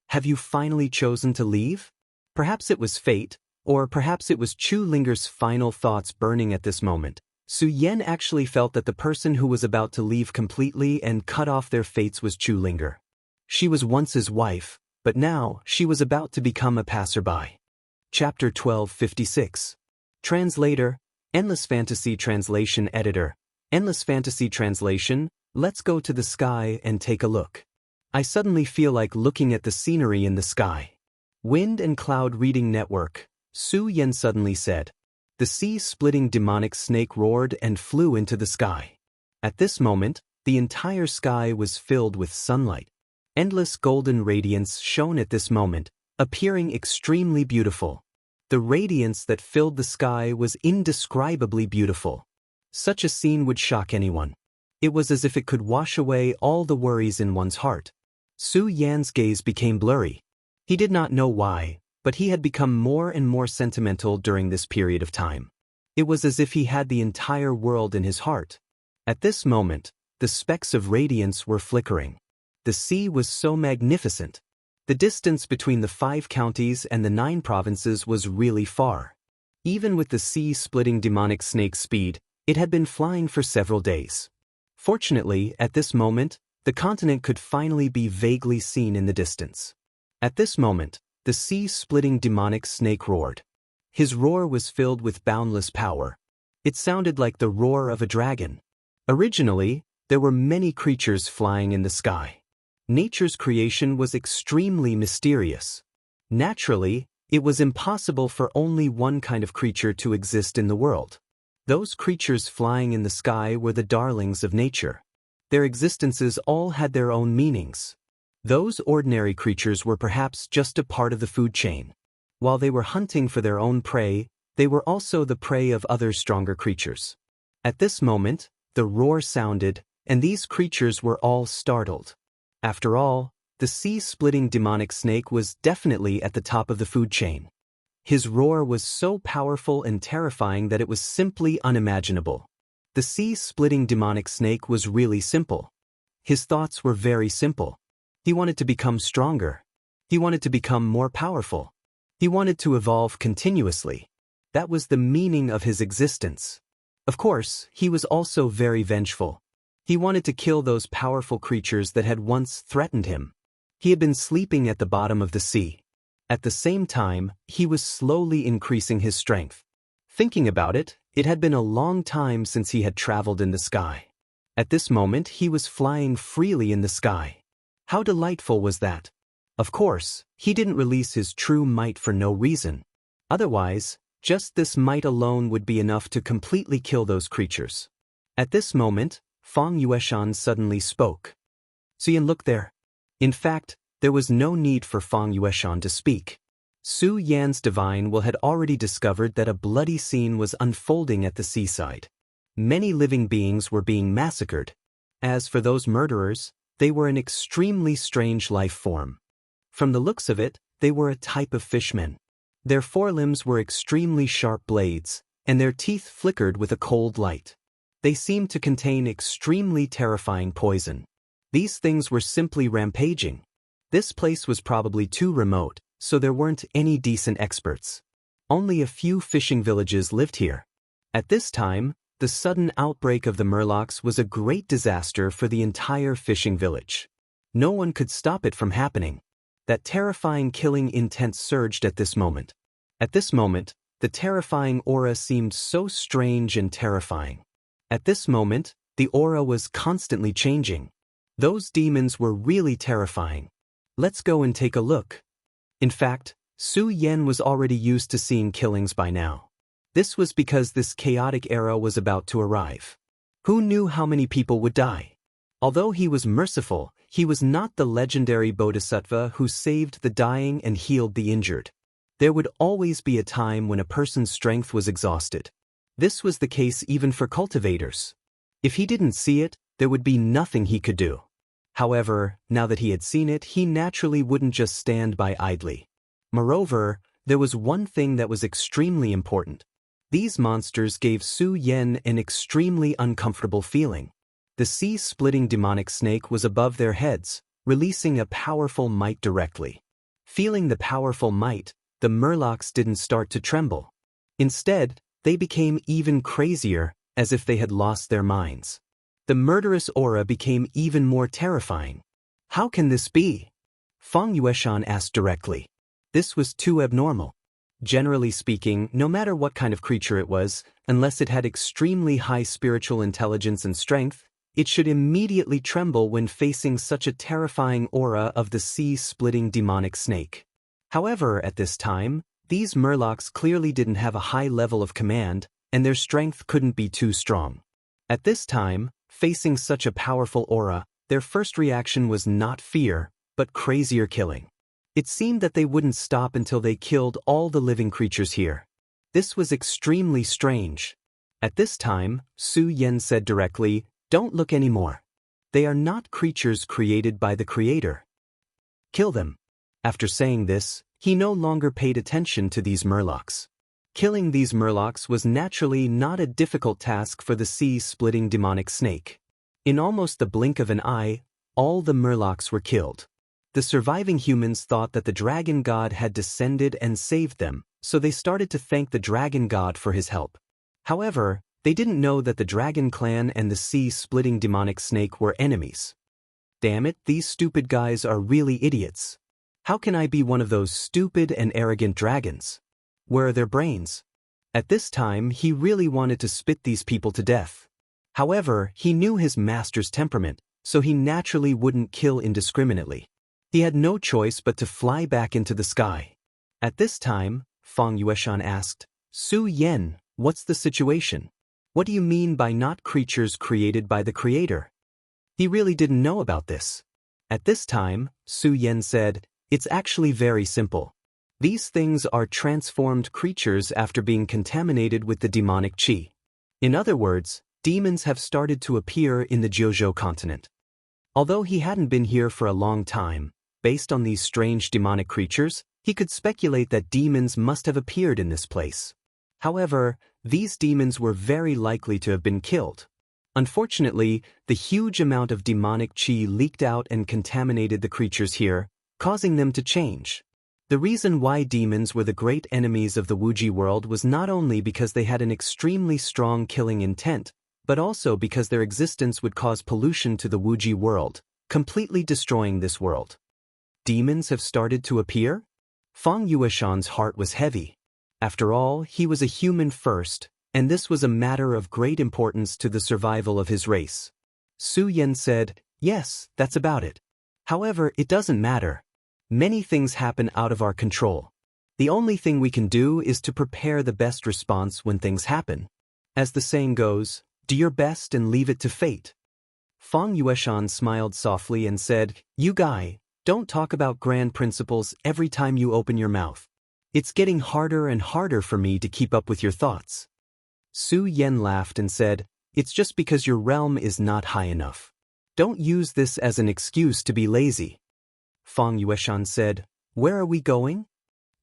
Have you finally chosen to leave? Perhaps it was fate, or perhaps it was Chu Linger's final thoughts burning at this moment. Su Yan actually felt that the person who was about to leave completely and cut off their fates was Chu Linger. She was once his wife, but now she was about to become a passerby. Chapter 1256. Translator, Endless Fantasy Translation Editor. Endless Fantasy Translation, let's go to the sky and take a look. I suddenly feel like looking at the scenery in the sky. Wind and Cloud Reading Network, Su Yan suddenly said. The sea-splitting demonic snake roared and flew into the sky. At this moment, the entire sky was filled with sunlight. Endless golden radiance shone at this moment, appearing extremely beautiful. The radiance that filled the sky was indescribably beautiful. Such a scene would shock anyone. It was as if it could wash away all the worries in one's heart. Su Yan's gaze became blurry. He did not know why, but he had become more and more sentimental during this period of time. It was as if he had the entire world in his heart. At this moment, the specks of radiance were flickering. The sea was so magnificent. The distance between the 5 counties and the 9 provinces was really far. Even with the sea-splitting demonic snake's speed, it had been flying for several days. Fortunately, at this moment, the continent could finally be vaguely seen in the distance. At this moment, the sea-splitting demonic snake roared. His roar was filled with boundless power. It sounded like the roar of a dragon. Originally, there were many creatures flying in the sky. Nature's creation was extremely mysterious. Naturally, it was impossible for only one kind of creature to exist in the world. Those creatures flying in the sky were the darlings of nature. Their existences all had their own meanings. Those ordinary creatures were perhaps just a part of the food chain. While they were hunting for their own prey, they were also the prey of other stronger creatures. At this moment, the roar sounded, and these creatures were all startled. After all, the sea-splitting demonic snake was definitely at the top of the food chain. His roar was so powerful and terrifying that it was simply unimaginable. The sea-splitting demonic snake was really simple. His thoughts were very simple. He wanted to become stronger. He wanted to become more powerful. He wanted to evolve continuously. That was the meaning of his existence. Of course, he was also very vengeful. He wanted to kill those powerful creatures that had once threatened him. He had been sleeping at the bottom of the sea. At the same time, he was slowly increasing his strength. Thinking about it, it had been a long time since he had traveled in the sky. At this moment, he was flying freely in the sky. How delightful was that? Of course, he didn't release his true might for no reason. Otherwise, just this might alone would be enough to completely kill those creatures. At this moment, Fang Yueshan suddenly spoke. Su Yan, look there. In fact, there was no need for Fang Yueshan to speak. Su Yan's divine will had already discovered that a bloody scene was unfolding at the seaside. Many living beings were being massacred. As for those murderers, they were an extremely strange life form. From the looks of it, they were a type of fishmen. Their forelimbs were extremely sharp blades, and their teeth flickered with a cold light. They seemed to contain extremely terrifying poison. These things were simply rampaging. This place was probably too remote, so there weren't any decent experts. Only a few fishing villages lived here. At this time, the sudden outbreak of the murlocs was a great disaster for the entire fishing village. No one could stop it from happening. That terrifying killing intent surged at this moment. At this moment, the terrifying aura seemed so strange and terrifying. At this moment, the aura was constantly changing. Those demons were really terrifying. Let's go and take a look. In fact, Su Yan was already used to seeing killings by now. This was because this chaotic era was about to arrive. Who knew how many people would die? Although he was merciful, he was not the legendary bodhisattva who saved the dying and healed the injured. There would always be a time when a person's strength was exhausted. This was the case even for cultivators. If he didn't see it, there would be nothing he could do. However, now that he had seen it, he naturally wouldn't just stand by idly. Moreover, there was one thing that was extremely important. These monsters gave Su Yan an extremely uncomfortable feeling. The sea-splitting demonic snake was above their heads, releasing a powerful might directly. Feeling the powerful might, the murlocs didn't start to tremble. Instead, they became even crazier, as if they had lost their minds. The murderous aura became even more terrifying. How can this be? Fang Yueshan asked directly. This was too abnormal. Generally speaking, no matter what kind of creature it was, unless it had extremely high spiritual intelligence and strength, it should immediately tremble when facing such a terrifying aura of the sea-splitting demonic snake. However, at this time, these murlocs clearly didn't have a high level of command, and their strength couldn't be too strong. At this time, facing such a powerful aura, their first reaction was not fear, but crazier killing. It seemed that they wouldn't stop until they killed all the living creatures here. This was extremely strange. At this time, Su Yan said directly, "Don't look anymore. They are not creatures created by the Creator. Kill them." After saying this, he no longer paid attention to these murlocs. Killing these murlocs was naturally not a difficult task for the sea-splitting demonic snake. In almost the blink of an eye, all the murlocs were killed. The surviving humans thought that the dragon god had descended and saved them, so they started to thank the dragon god for his help. However, they didn't know that the dragon clan and the sea-splitting demonic snake were enemies. Damn it, these stupid guys are really idiots. How can I be one of those stupid and arrogant dragons? Where are their brains? At this time, he really wanted to spit these people to death. However, he knew his master's temperament, so he naturally wouldn't kill indiscriminately. He had no choice but to fly back into the sky. At this time, Fang Yueshan asked, "Su Yan, what's the situation? What do you mean by not creatures created by the Creator?" He really didn't know about this. At this time, Su Yan said, "It's actually very simple. These things are transformed creatures after being contaminated with the demonic qi. In other words, demons have started to appear in the Jiuzhou continent." Although he hadn't been here for a long time, based on these strange demonic creatures, he could speculate that demons must have appeared in this place. However, these demons were very likely to have been killed. Unfortunately, the huge amount of demonic qi leaked out and contaminated the creatures here, causing them to change. The reason why demons were the great enemies of the Wuji world was not only because they had an extremely strong killing intent, but also because their existence would cause pollution to the Wuji world, completely destroying this world. Demons have started to appear? Fang Yueshan's heart was heavy. After all, he was a human first, and this was a matter of great importance to the survival of his race. Su Yan said, "Yes, that's about it. However, it doesn't matter. Many things happen out of our control. The only thing we can do is to prepare the best response when things happen. As the saying goes, do your best and leave it to fate." Fang Yueshan smiled softly and said, "You guy, don't talk about grand principles every time you open your mouth. It's getting harder and harder for me to keep up with your thoughts." Su Yan laughed and said, "It's just because your realm is not high enough. Don't use this as an excuse to be lazy." Fang Yueshan said, "Where are we going?"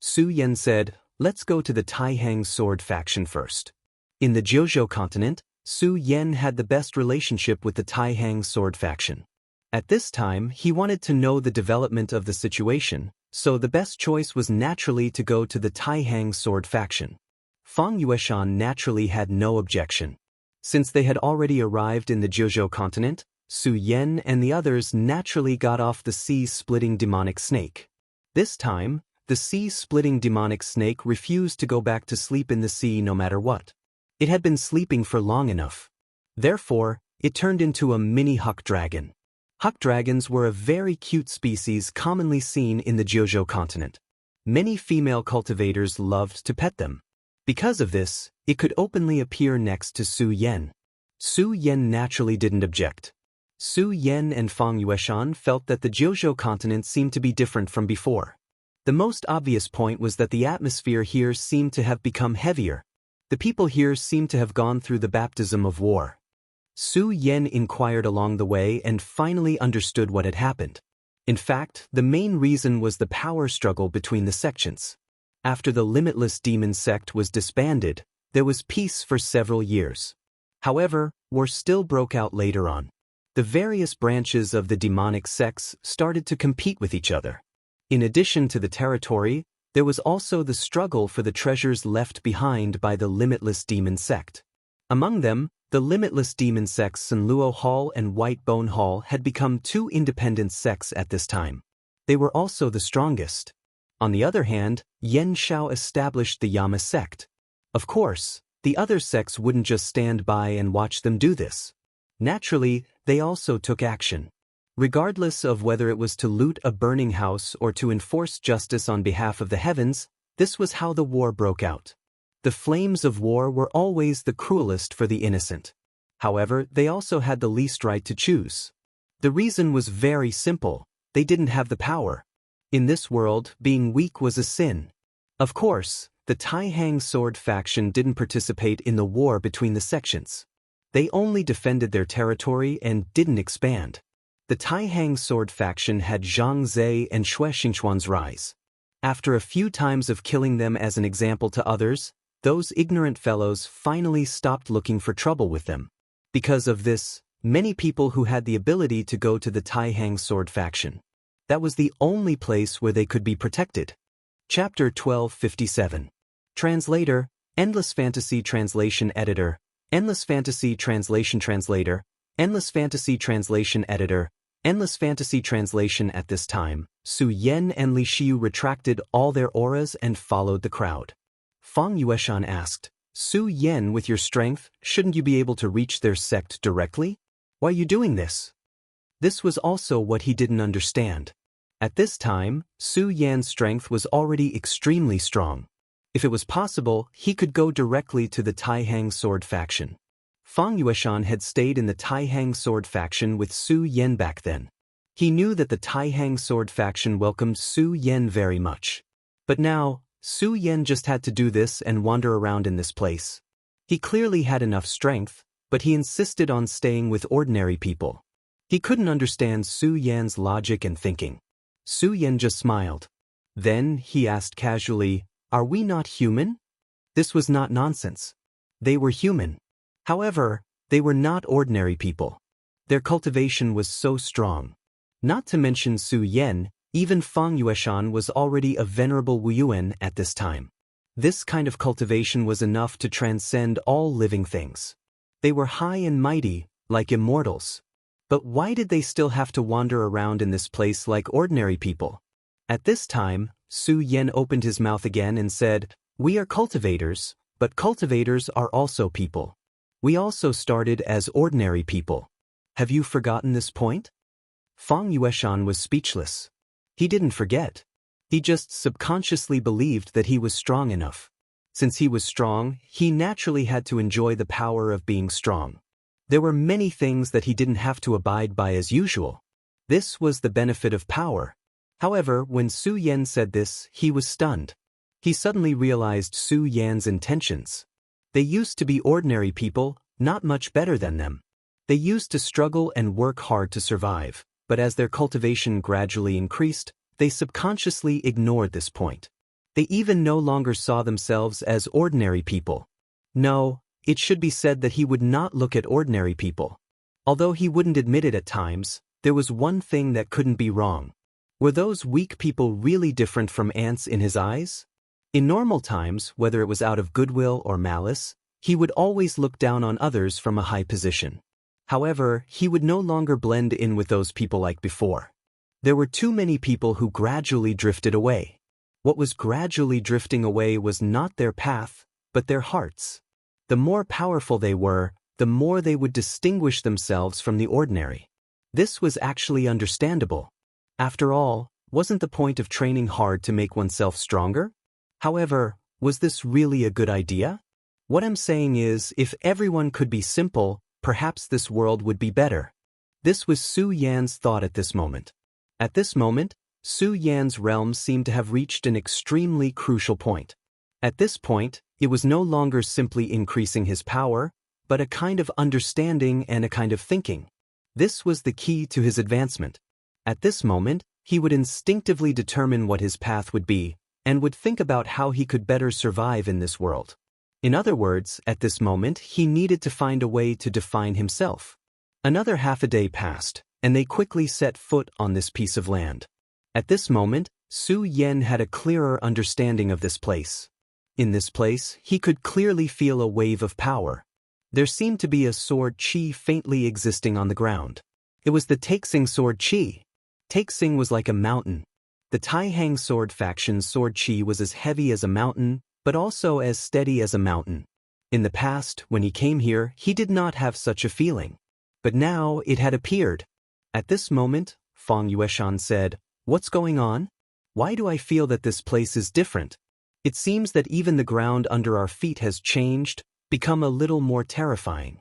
Su Yan said, "Let's go to the Taihang sword faction first." In the Jiuzhou continent, Su Yan had the best relationship with the Taihang sword faction. At this time, he wanted to know the development of the situation, so the best choice was naturally to go to the Taihang sword faction. Fang Yueshan naturally had no objection. Since they had already arrived in the Jiuzhou continent, Su Yan and the others naturally got off the sea-splitting demonic snake. This time, the sea-splitting demonic snake refused to go back to sleep in the sea no matter what. It had been sleeping for long enough. Therefore, it turned into a mini-huck dragon. Hawk dragons were a very cute species commonly seen in the Jiuzhou continent. Many female cultivators loved to pet them. Because of this, it could openly appear next to Su Yan. Su Yan naturally didn't object. Su Yan and Fang Yueshan felt that the Jiuzhou continent seemed to be different from before. The most obvious point was that the atmosphere here seemed to have become heavier. The people here seemed to have gone through the baptism of war. Su Yan inquired along the way and finally understood what had happened. In fact, the main reason was the power struggle between the sections. After the Limitless Demon sect was disbanded, there was peace for several years. However, war still broke out later on. The various branches of the demonic sects started to compete with each other. In addition to the territory, there was also the struggle for the treasures left behind by the Limitless Demon sect. Among them, the Limitless Demon sects Sunluo Hall and White Bone Hall had become two independent sects at this time. They were also the strongest. On the other hand, Yan Shao established the Yama sect. Of course, the other sects wouldn't just stand by and watch them do this. Naturally, they also took action. Regardless of whether it was to loot a burning house or to enforce justice on behalf of the heavens, this was how the war broke out. The flames of war were always the cruelest for the innocent. However, they also had the least right to choose. The reason was very simple: they didn't have the power. In this world, being weak was a sin. Of course, the Taihang Sword faction didn't participate in the war between the sections. They only defended their territory and didn't expand. The Taihang Sword faction had Zhang Zhe and Xue Xingchuan's rise. After a few times of killing them as an example to others, those ignorant fellows finally stopped looking for trouble with them. Because of this, many people who had the ability to go to the Taihang Sword faction. That was the only place where they could be protected. Chapter 1257. Translator, Endless Fantasy Translation Editor, Endless Fantasy Translation Translator, Endless Fantasy Translation Editor, Endless Fantasy Translation. At this time, Su Yan and Li Xiu retracted all their auras and followed the crowd. Fang Yueshan asked, Su Yan, with your strength, shouldn't you be able to reach their sect directly? Why are you doing this? This was also what he didn't understand. At this time, Su Yan's strength was already extremely strong. If it was possible, he could go directly to the Taihang Sword faction. Fang Yueshan had stayed in the Taihang Sword faction with Su Yan back then. He knew that the Taihang Sword faction welcomed Su Yan very much. But now, Su Yan just had to do this and wander around in this place. He clearly had enough strength, but he insisted on staying with ordinary people. He couldn't understand Su Yan's logic and thinking. Su Yan just smiled. Then he asked casually, "Are we not human?" This was not nonsense. They were human. However, they were not ordinary people. Their cultivation was so strong. Not to mention Su Yan, even Fang Yueshan was already a venerable Wuyuan at this time. This kind of cultivation was enough to transcend all living things. They were high and mighty, like immortals. But why did they still have to wander around in this place like ordinary people? At this time, Su Yan opened his mouth again and said, "We are cultivators, but cultivators are also people. We also started as ordinary people. Have you forgotten this point?" Fang Yueshan was speechless. He didn't forget. He just subconsciously believed that he was strong enough. Since he was strong, he naturally had to enjoy the power of being strong. There were many things that he didn't have to abide by as usual. This was the benefit of power. However, when Su Yan said this, he was stunned. He suddenly realized Su Yan's intentions. They used to be ordinary people, not much better than them. They used to struggle and work hard to survive, but as their cultivation gradually increased, they subconsciously ignored this point. They even no longer saw themselves as ordinary people. No, it should be said that he would not look at ordinary people. Although he wouldn't admit it at times, there was one thing that couldn't be wrong. Were those weak people really different from ants in his eyes? In normal times, whether it was out of goodwill or malice, he would always look down on others from a high position. However, he would no longer blend in with those people like before. There were too many people who gradually drifted away. What was gradually drifting away was not their path, but their hearts. The more powerful they were, the more they would distinguish themselves from the ordinary. This was actually understandable. After all, wasn't the point of training hard to make oneself stronger? However, was this really a good idea? What I'm saying is, if everyone could be simple, perhaps this world would be better. This was Su Yan's thought at this moment. At this moment, Su Yan's realm seemed to have reached an extremely crucial point. At this point, it was no longer simply increasing his power, but a kind of understanding and a kind of thinking. This was the key to his advancement. At this moment, he would instinctively determine what his path would be, and would think about how he could better survive in this world. In other words, at this moment, he needed to find a way to define himself. Another half a day passed, and they quickly set foot on this piece of land. At this moment, Su Yan had a clearer understanding of this place. In this place, he could clearly feel a wave of power. There seemed to be a sword qi faintly existing on the ground. It was the Taixing sword qi. Taixing was like a mountain. The Taihang sword faction's sword qi was as heavy as a mountain, but also as steady as a mountain. In the past, when he came here, he did not have such a feeling. But now it had appeared. At this moment, Fang Yueshan said, "What's going on? Why do I feel that this place is different? It seems that even the ground under our feet has changed, become a little more terrifying."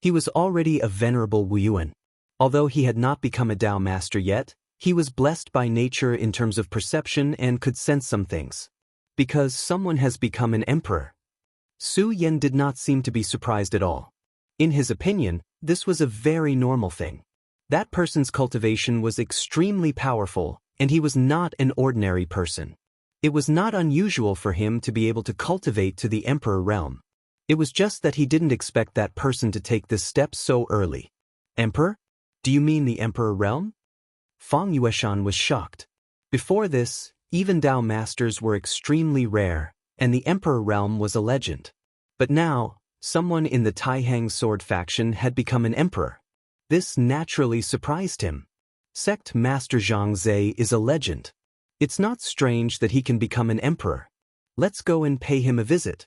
He was already a venerable Wuyuan. Although he had not become a Dao master yet, he was blessed by nature in terms of perception and could sense some things. Because someone has become an emperor. Su Yan did not seem to be surprised at all. In his opinion, this was a very normal thing. That person's cultivation was extremely powerful, and he was not an ordinary person. It was not unusual for him to be able to cultivate to the emperor realm. It was just that he didn't expect that person to take this step so early. Emperor? Do you mean the emperor realm? Fang Yueshan was shocked. Before this, even Dao masters were extremely rare, and the emperor realm was a legend. But now, someone in the Taihang sword faction had become an emperor. This naturally surprised him. Sect Master Zhang Zhe is a legend. It's not strange that he can become an emperor. Let's go and pay him a visit.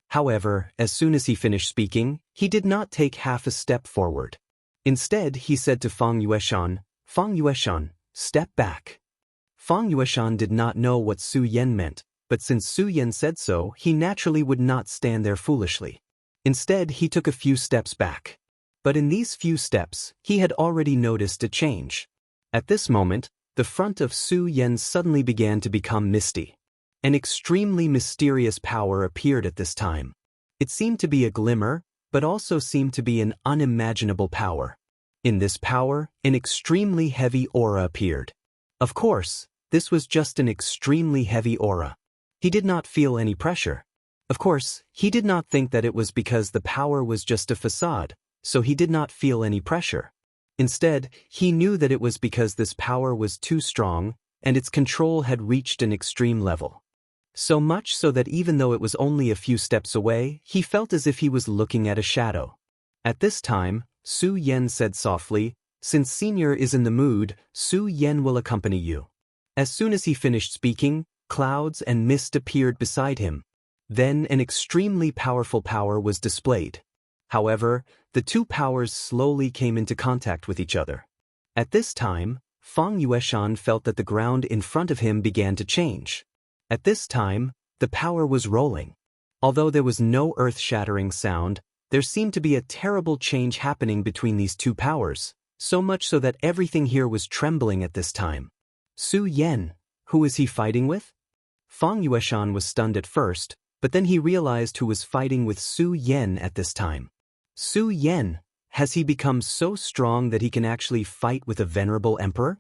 However, as soon as he finished speaking, he did not take half a step forward. Instead, he said to Fang Yueshan, step back. Fang Yueshan did not know what Su Yan meant, but since Su Yan said so, he naturally would not stand there foolishly. Instead, he took a few steps back. But in these few steps, he had already noticed a change. At this moment, the front of Su Yan suddenly began to become misty. An extremely mysterious power appeared at this time. It seemed to be a glimmer, but also seemed to be an unimaginable power. In this power, an extremely heavy aura appeared. Of course, this was just an extremely heavy aura. He did not feel any pressure. Of course, he did not think that it was because the power was just a facade, so he did not feel any pressure. Instead, he knew that it was because this power was too strong, and its control had reached an extreme level. So much so that even though it was only a few steps away, he felt as if he was looking at a shadow. At this time, Su Yan said softly, "Since Senior is in the mood, Su Yan will accompany you." As soon as he finished speaking, clouds and mist appeared beside him. Then an extremely powerful power was displayed. However, the two powers slowly came into contact with each other. At this time, Fang Yueshan felt that the ground in front of him began to change. At this time, the power was rolling. Although there was no earth-shattering sound, there seemed to be a terrible change happening between these two powers, so much so that everything here was trembling at this time. Su Yan, who is he fighting with? Fang Yueshan was stunned at first, but then he realized who was fighting with Su Yan at this time. Su Yan, has he become so strong that he can actually fight with a venerable emperor?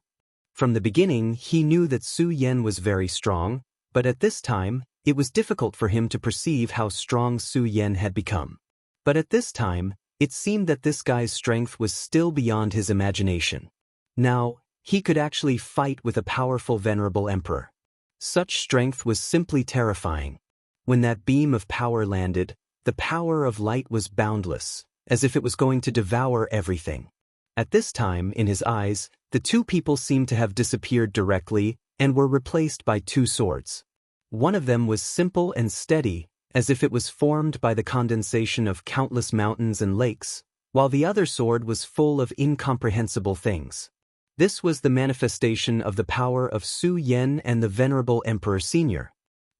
From the beginning, he knew that Su Yan was very strong, but at this time, it was difficult for him to perceive how strong Su Yan had become. But at this time, it seemed that this guy's strength was still beyond his imagination. Now, he could actually fight with a powerful venerable emperor. Such strength was simply terrifying. When that beam of power landed, the power of light was boundless, as if it was going to devour everything. At this time, in his eyes, the two people seemed to have disappeared directly and were replaced by two swords. One of them was simple and steady, as if it was formed by the condensation of countless mountains and lakes, while the other sword was full of incomprehensible things. This was the manifestation of the power of Su Yan and the venerable Emperor Senior.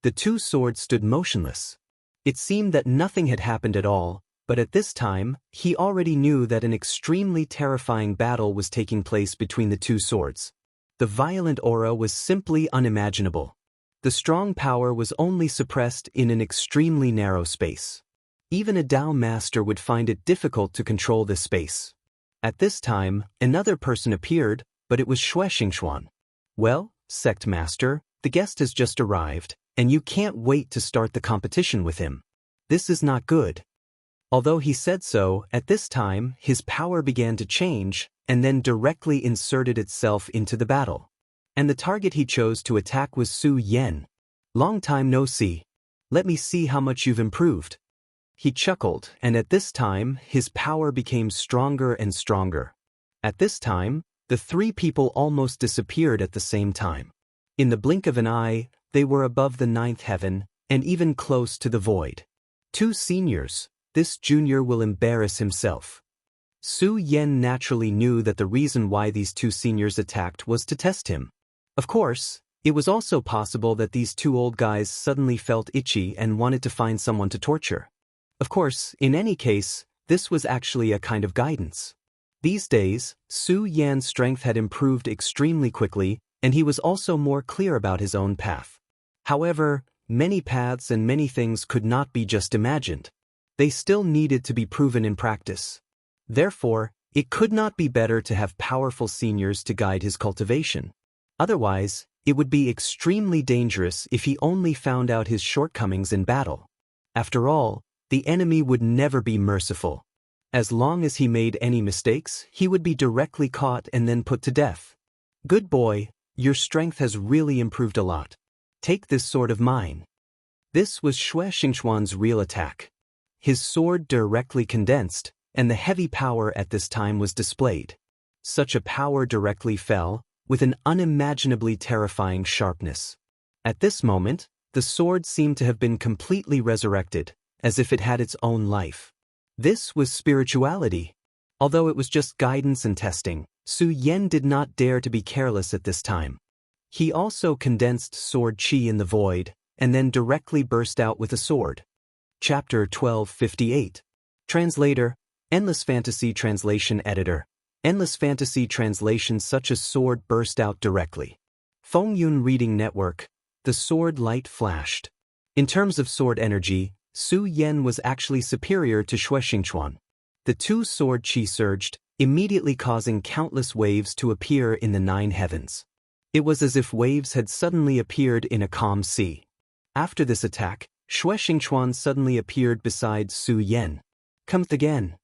The two swords stood motionless. It seemed that nothing had happened at all, but at this time, he already knew that an extremely terrifying battle was taking place between the two swords. The violent aura was simply unimaginable. The strong power was only suppressed in an extremely narrow space. Even a Dao master would find it difficult to control this space. At this time, another person appeared, but it was Xianxia. "Well, sect master, the guest has just arrived, and you can't wait to start the competition with him. This is not good." Although he said so, at this time, his power began to change, and then directly inserted itself into the battle. And the target he chose to attack was Su Yan. "Long time no see. Let me see how much you've improved." He chuckled, and at this time, his power became stronger and stronger. At this time, the three people almost disappeared at the same time. In the blink of an eye, they were above the ninth heaven, and even close to the void. Two seniors, this junior will embarrass himself. Su Yan naturally knew that the reason why these two seniors attacked was to test him. Of course, it was also possible that these two old guys suddenly felt itchy and wanted to find someone to torture. Of course, in any case, this was actually a kind of guidance. These days, Su Yan's strength had improved extremely quickly, and he was also more clear about his own path. However, many paths and many things could not be just imagined. They still needed to be proven in practice. Therefore, it could not be better to have powerful seniors to guide his cultivation. Otherwise, it would be extremely dangerous if he only found out his shortcomings in battle. After all, the enemy would never be merciful. As long as he made any mistakes, he would be directly caught and then put to death. "Good boy, your strength has really improved a lot. Take this sword of mine." This was Xianxia's real attack. His sword directly condensed, and the heavy power at this time was displayed. Such a power directly fell, with an unimaginably terrifying sharpness. At this moment, the sword seemed to have been completely resurrected, as if it had its own life. This was spirituality. Although it was just guidance and testing, Su Yan did not dare to be careless at this time. He also condensed sword chi in the void, and then directly burst out with a sword. Chapter 1258. Translator, Endless Fantasy Translation Editor. Endless Fantasy Translation. Such a sword burst out directly. Fengyun Reading Network. The sword light flashed. In terms of sword energy, Su Yan was actually superior to Xianxia. The two sword chi surged, immediately causing countless waves to appear in the nine heavens. It was as if waves had suddenly appeared in a calm sea. After this attack, Xianxia suddenly appeared beside Su Yan. "Come again."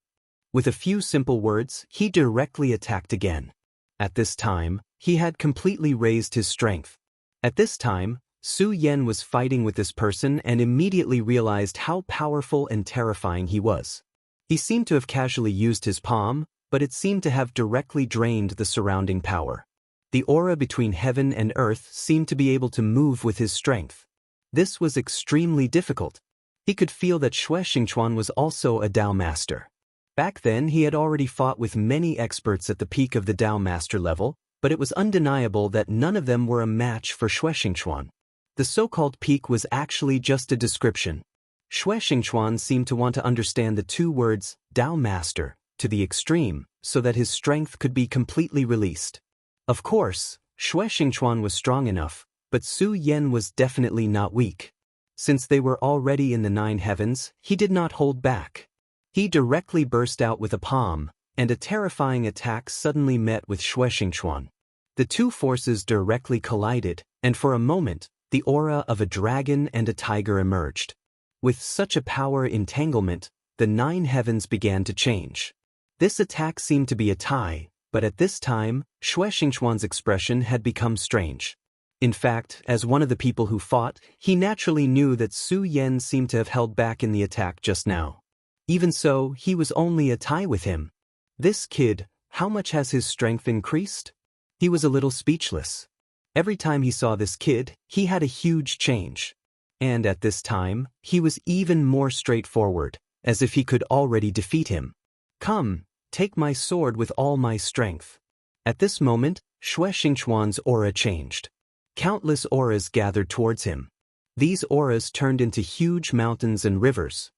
With a few simple words, he directly attacked again. At this time, he had completely raised his strength. At this time, Su Yan was fighting with this person and immediately realized how powerful and terrifying he was. He seemed to have casually used his palm, but it seemed to have directly drained the surrounding power. The aura between heaven and earth seemed to be able to move with his strength. This was extremely difficult. He could feel that Xianxia was also a Dao master. Back then he had already fought with many experts at the peak of the Dao master level, but it was undeniable that none of them were a match for Xianxia. The so-called peak was actually just a description. Xianxia seemed to want to understand the two words, Dao master, to the extreme, so that his strength could be completely released. Of course, Xianxia was strong enough, but Su Yan was definitely not weak. Since they were already in the nine heavens, he did not hold back. He directly burst out with a palm, and a terrifying attack suddenly met with Xianxia. The two forces directly collided, and for a moment, the aura of a dragon and a tiger emerged. With such a power entanglement, the nine heavens began to change. This attack seemed to be a tie, but at this time, Xianxia's expression had become strange. In fact, as one of the people who fought, he naturally knew that Su Yan seemed to have held back in the attack just now. Even so, he was only a tie with him. This kid, how much has his strength increased? He was a little speechless. Every time he saw this kid, he had a huge change. And at this time, he was even more straightforward, as if he could already defeat him. Come, take my sword with all my strength. At this moment, Xue Xingchuan's aura changed. Countless auras gathered towards him. These auras turned into huge mountains and rivers.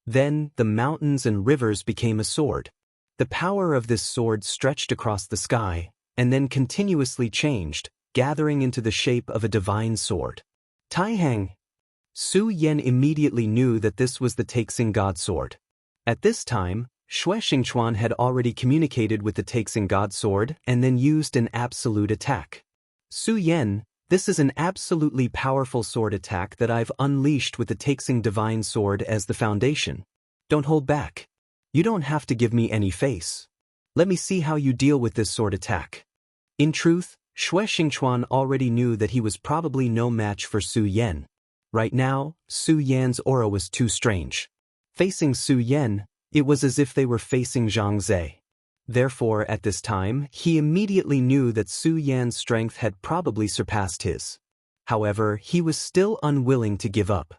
Then, the mountains and rivers became a sword. The power of this sword stretched across the sky, and then continuously changed, gathering into the shape of a divine sword. Taihang! Su Yan immediately knew that this was the Taixing God Sword. At this time, Xue Xingchuan had already communicated with the Taixing God Sword and then used an absolute attack. Su Yan, this is an absolutely powerful sword attack that I've unleashed with the Taixing Divine Sword as the foundation. Don't hold back. You don't have to give me any face. Let me see how you deal with this sword attack. In truth, Xue Xingchuan already knew that he was probably no match for Su Yan. Right now, Su Yan's aura was too strange. Facing Su Yan, it was as if they were facing Zhang Zhe. Therefore, at this time, he immediately knew that Su Yan's strength had probably surpassed his. However, he was still unwilling to give up.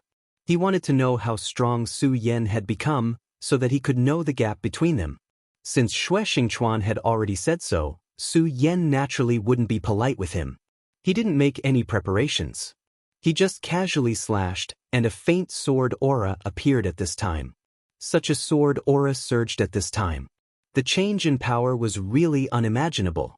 He wanted to know how strong Su Yan had become, so that he could know the gap between them. Since Xue Xingchuan had already said so, Su Yan naturally wouldn't be polite with him. He didn't make any preparations. He just casually slashed, and a faint sword aura appeared at this time. Such a sword aura surged at this time. The change in power was really unimaginable.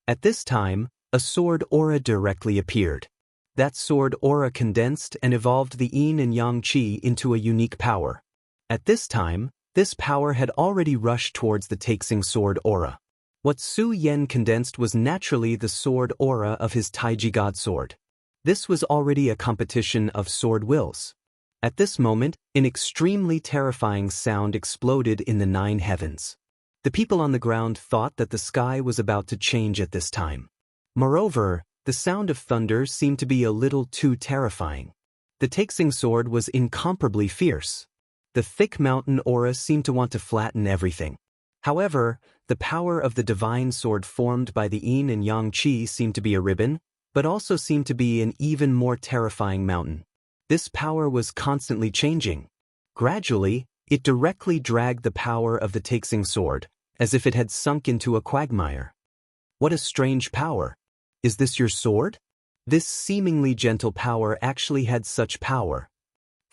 At this time, a sword aura directly appeared. That sword aura condensed and evolved the yin and yang qi into a unique power. At this time, this power had already rushed towards the Taixing sword aura. What Su Yan condensed was naturally the sword aura of his Taiji God Sword. This was already a competition of sword wills. At this moment, an extremely terrifying sound exploded in the 9 heavens. The people on the ground thought that the sky was about to change at this time. Moreover, the sound of thunder seemed to be a little too terrifying. The Taixing sword was incomparably fierce. The thick mountain aura seemed to want to flatten everything. However, the power of the divine sword formed by the yin and yang qi seemed to be a ribbon, but also seemed to be an even more terrifying mountain. This power was constantly changing. Gradually, it directly dragged the power of the Taixing sword, as if it had sunk into a quagmire. What a strange power! Is this your sword? This seemingly gentle power actually had such power.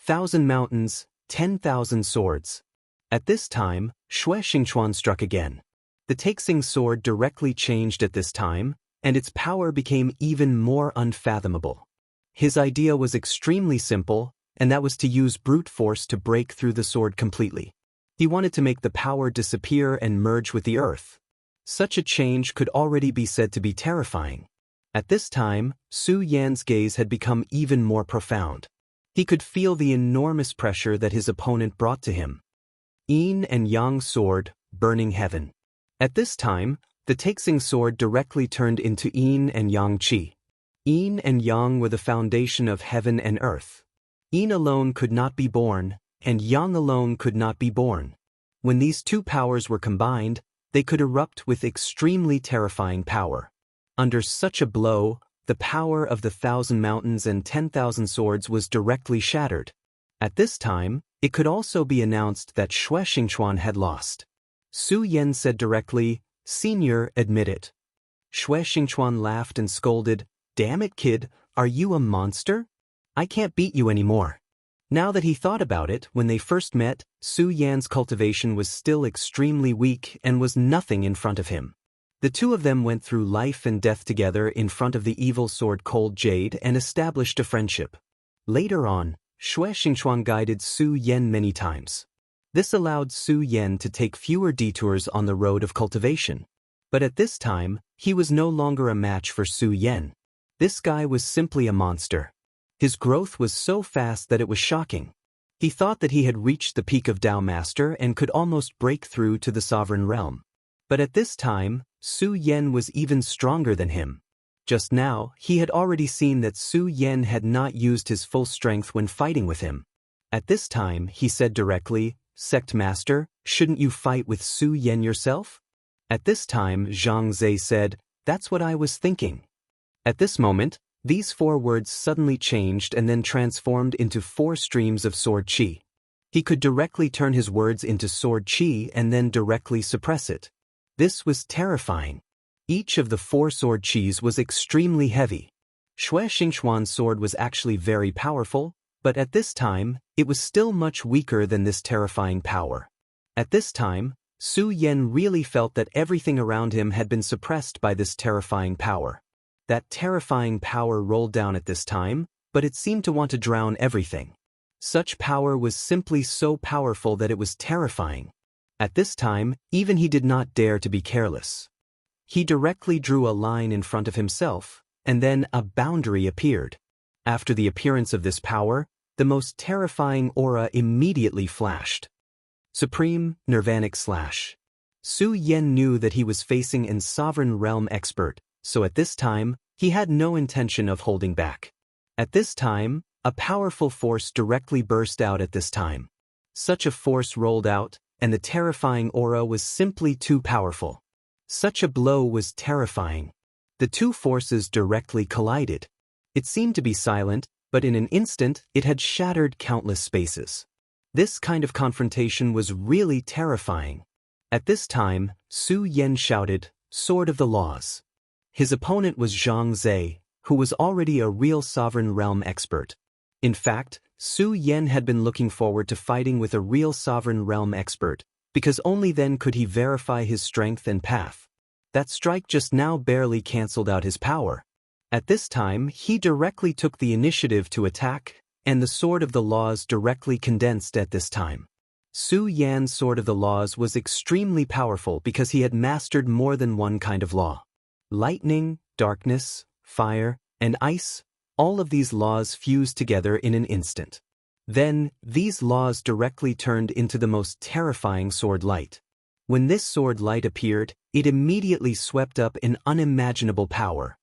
1,000 mountains, 10,000 swords. At this time, Xue Xingchuan struck again. The Taixing sword directly changed at this time, and its power became even more unfathomable. His idea was extremely simple, and that was to use brute force to break through the sword completely. He wanted to make the power disappear and merge with the earth. Such a change could already be said to be terrifying. At this time, Su Yan's gaze had become even more profound. He could feel the enormous pressure that his opponent brought to him. Yin and Yang sword, burning heaven. At this time, the Taixing sword directly turned into yin and yang qi. Yin and yang were the foundation of heaven and earth. Yin alone could not be born, and yang alone could not be born. When these two powers were combined, they could erupt with extremely terrifying power. Under such a blow, the power of the 1,000 mountains and 10,000 swords was directly shattered. At this time, it could also be announced that Xue Xingchuan had lost. Su Yan said directly, "Senior, admit it." Xue Xingchuan laughed and scolded, "Damn it, kid, are you a monster? I can't beat you anymore." Now that he thought about it, when they first met, Su Yan's cultivation was still extremely weak and was nothing in front of him. The two of them went through life and death together in front of the evil sword Cold Jade and established a friendship. Later on, Xue Xingchuan guided Su Yan many times. This allowed Su Yan to take fewer detours on the road of cultivation. But at this time, he was no longer a match for Su Yan. This guy was simply a monster. His growth was so fast that it was shocking. He thought that he had reached the peak of Dao Master and could almost break through to the sovereign realm. But at this time, Su Yan was even stronger than him. Just now, he had already seen that Su Yan had not used his full strength when fighting with him. At this time, he said directly, "Sect Master, shouldn't you fight with Su Yan yourself?" At this time, Zhang Zhe said, "That's what I was thinking." At this moment, these 4 words suddenly changed and then transformed into 4 streams of sword qi. He could directly turn his words into sword chi and then directly suppress it. This was terrifying. Each of the 4 sword chis was extremely heavy. Shui Xingchuan's sword was actually very powerful, but at this time, it was still much weaker than this terrifying power. At this time, Su Yan really felt that everything around him had been suppressed by this terrifying power. That terrifying power rolled down at this time, but it seemed to want to drown everything. Such power was simply so powerful that it was terrifying. At this time, even he did not dare to be careless. He directly drew a line in front of himself, and then a boundary appeared. After the appearance of this power, the most terrifying aura immediately flashed. Supreme Nirvanic Slash. Su Yan knew that he was facing an sovereign realm expert, so at this time, he had no intention of holding back. At this time, a powerful force directly burst out at this time. Such a force rolled out, and the terrifying aura was simply too powerful. Such a blow was terrifying. The 2 forces directly collided. It seemed to be silent, but in an instant, it had shattered countless spaces. This kind of confrontation was really terrifying. At this time, Su Yan shouted, "Sword of the Laws." His opponent was Zhang Zhe, who was already a real sovereign realm expert. In fact, Su Yan had been looking forward to fighting with a real sovereign realm expert, because only then could he verify his strength and path. That strike just now barely cancelled out his power. At this time, he directly took the initiative to attack, and the Sword of the Laws directly condensed at this time. Su Yan's Sword of the Laws was extremely powerful because he had mastered more than one kind of law. Lightning, darkness, fire, and ice, all of these laws fused together in an instant. Then, these laws directly turned into the most terrifying sword light. When this sword light appeared, it immediately swept up an unimaginable power.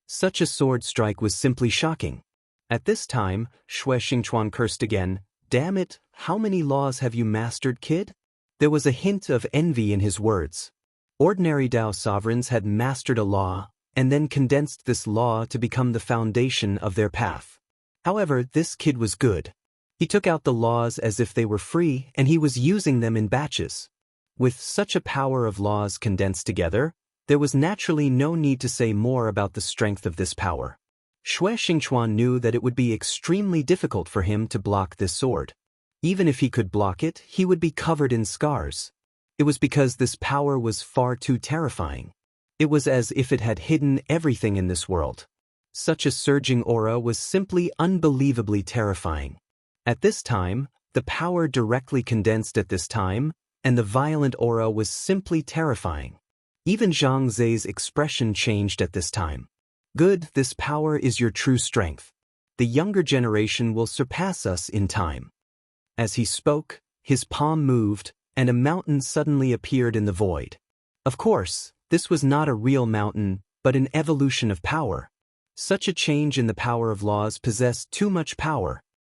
Such a sword strike was simply shocking. At this time, Shui Xingchuan cursed again, "Damn it, how many laws have you mastered, kid?" There was a hint of envy in his words. Ordinary Dao sovereigns had mastered a law, and then condensed this law to become the foundation of their path. However, this kid was good. He took out the laws as if they were free, and he was using them in batches. With such a power of laws condensed together, there was naturally no need to say more about the strength of this power. Shui Xingchuan knew that it would be extremely difficult for him to block this sword. Even if he could block it, he would be covered in scars. It was because this power was far too terrifying. It was as if it had hidden everything in this world. Such a surging aura was simply unbelievably terrifying. At this time, the power directly condensed at this time, and the violent aura was simply terrifying. Even Zhang Zhe's expression changed at this time. "Good, this power is your true strength. The younger generation will surpass us in time." As he spoke, his palm moved, and a mountain suddenly appeared in the void. Of course, this was not a real mountain, but an evolution of power. Such a change in the power of laws possessed too much power,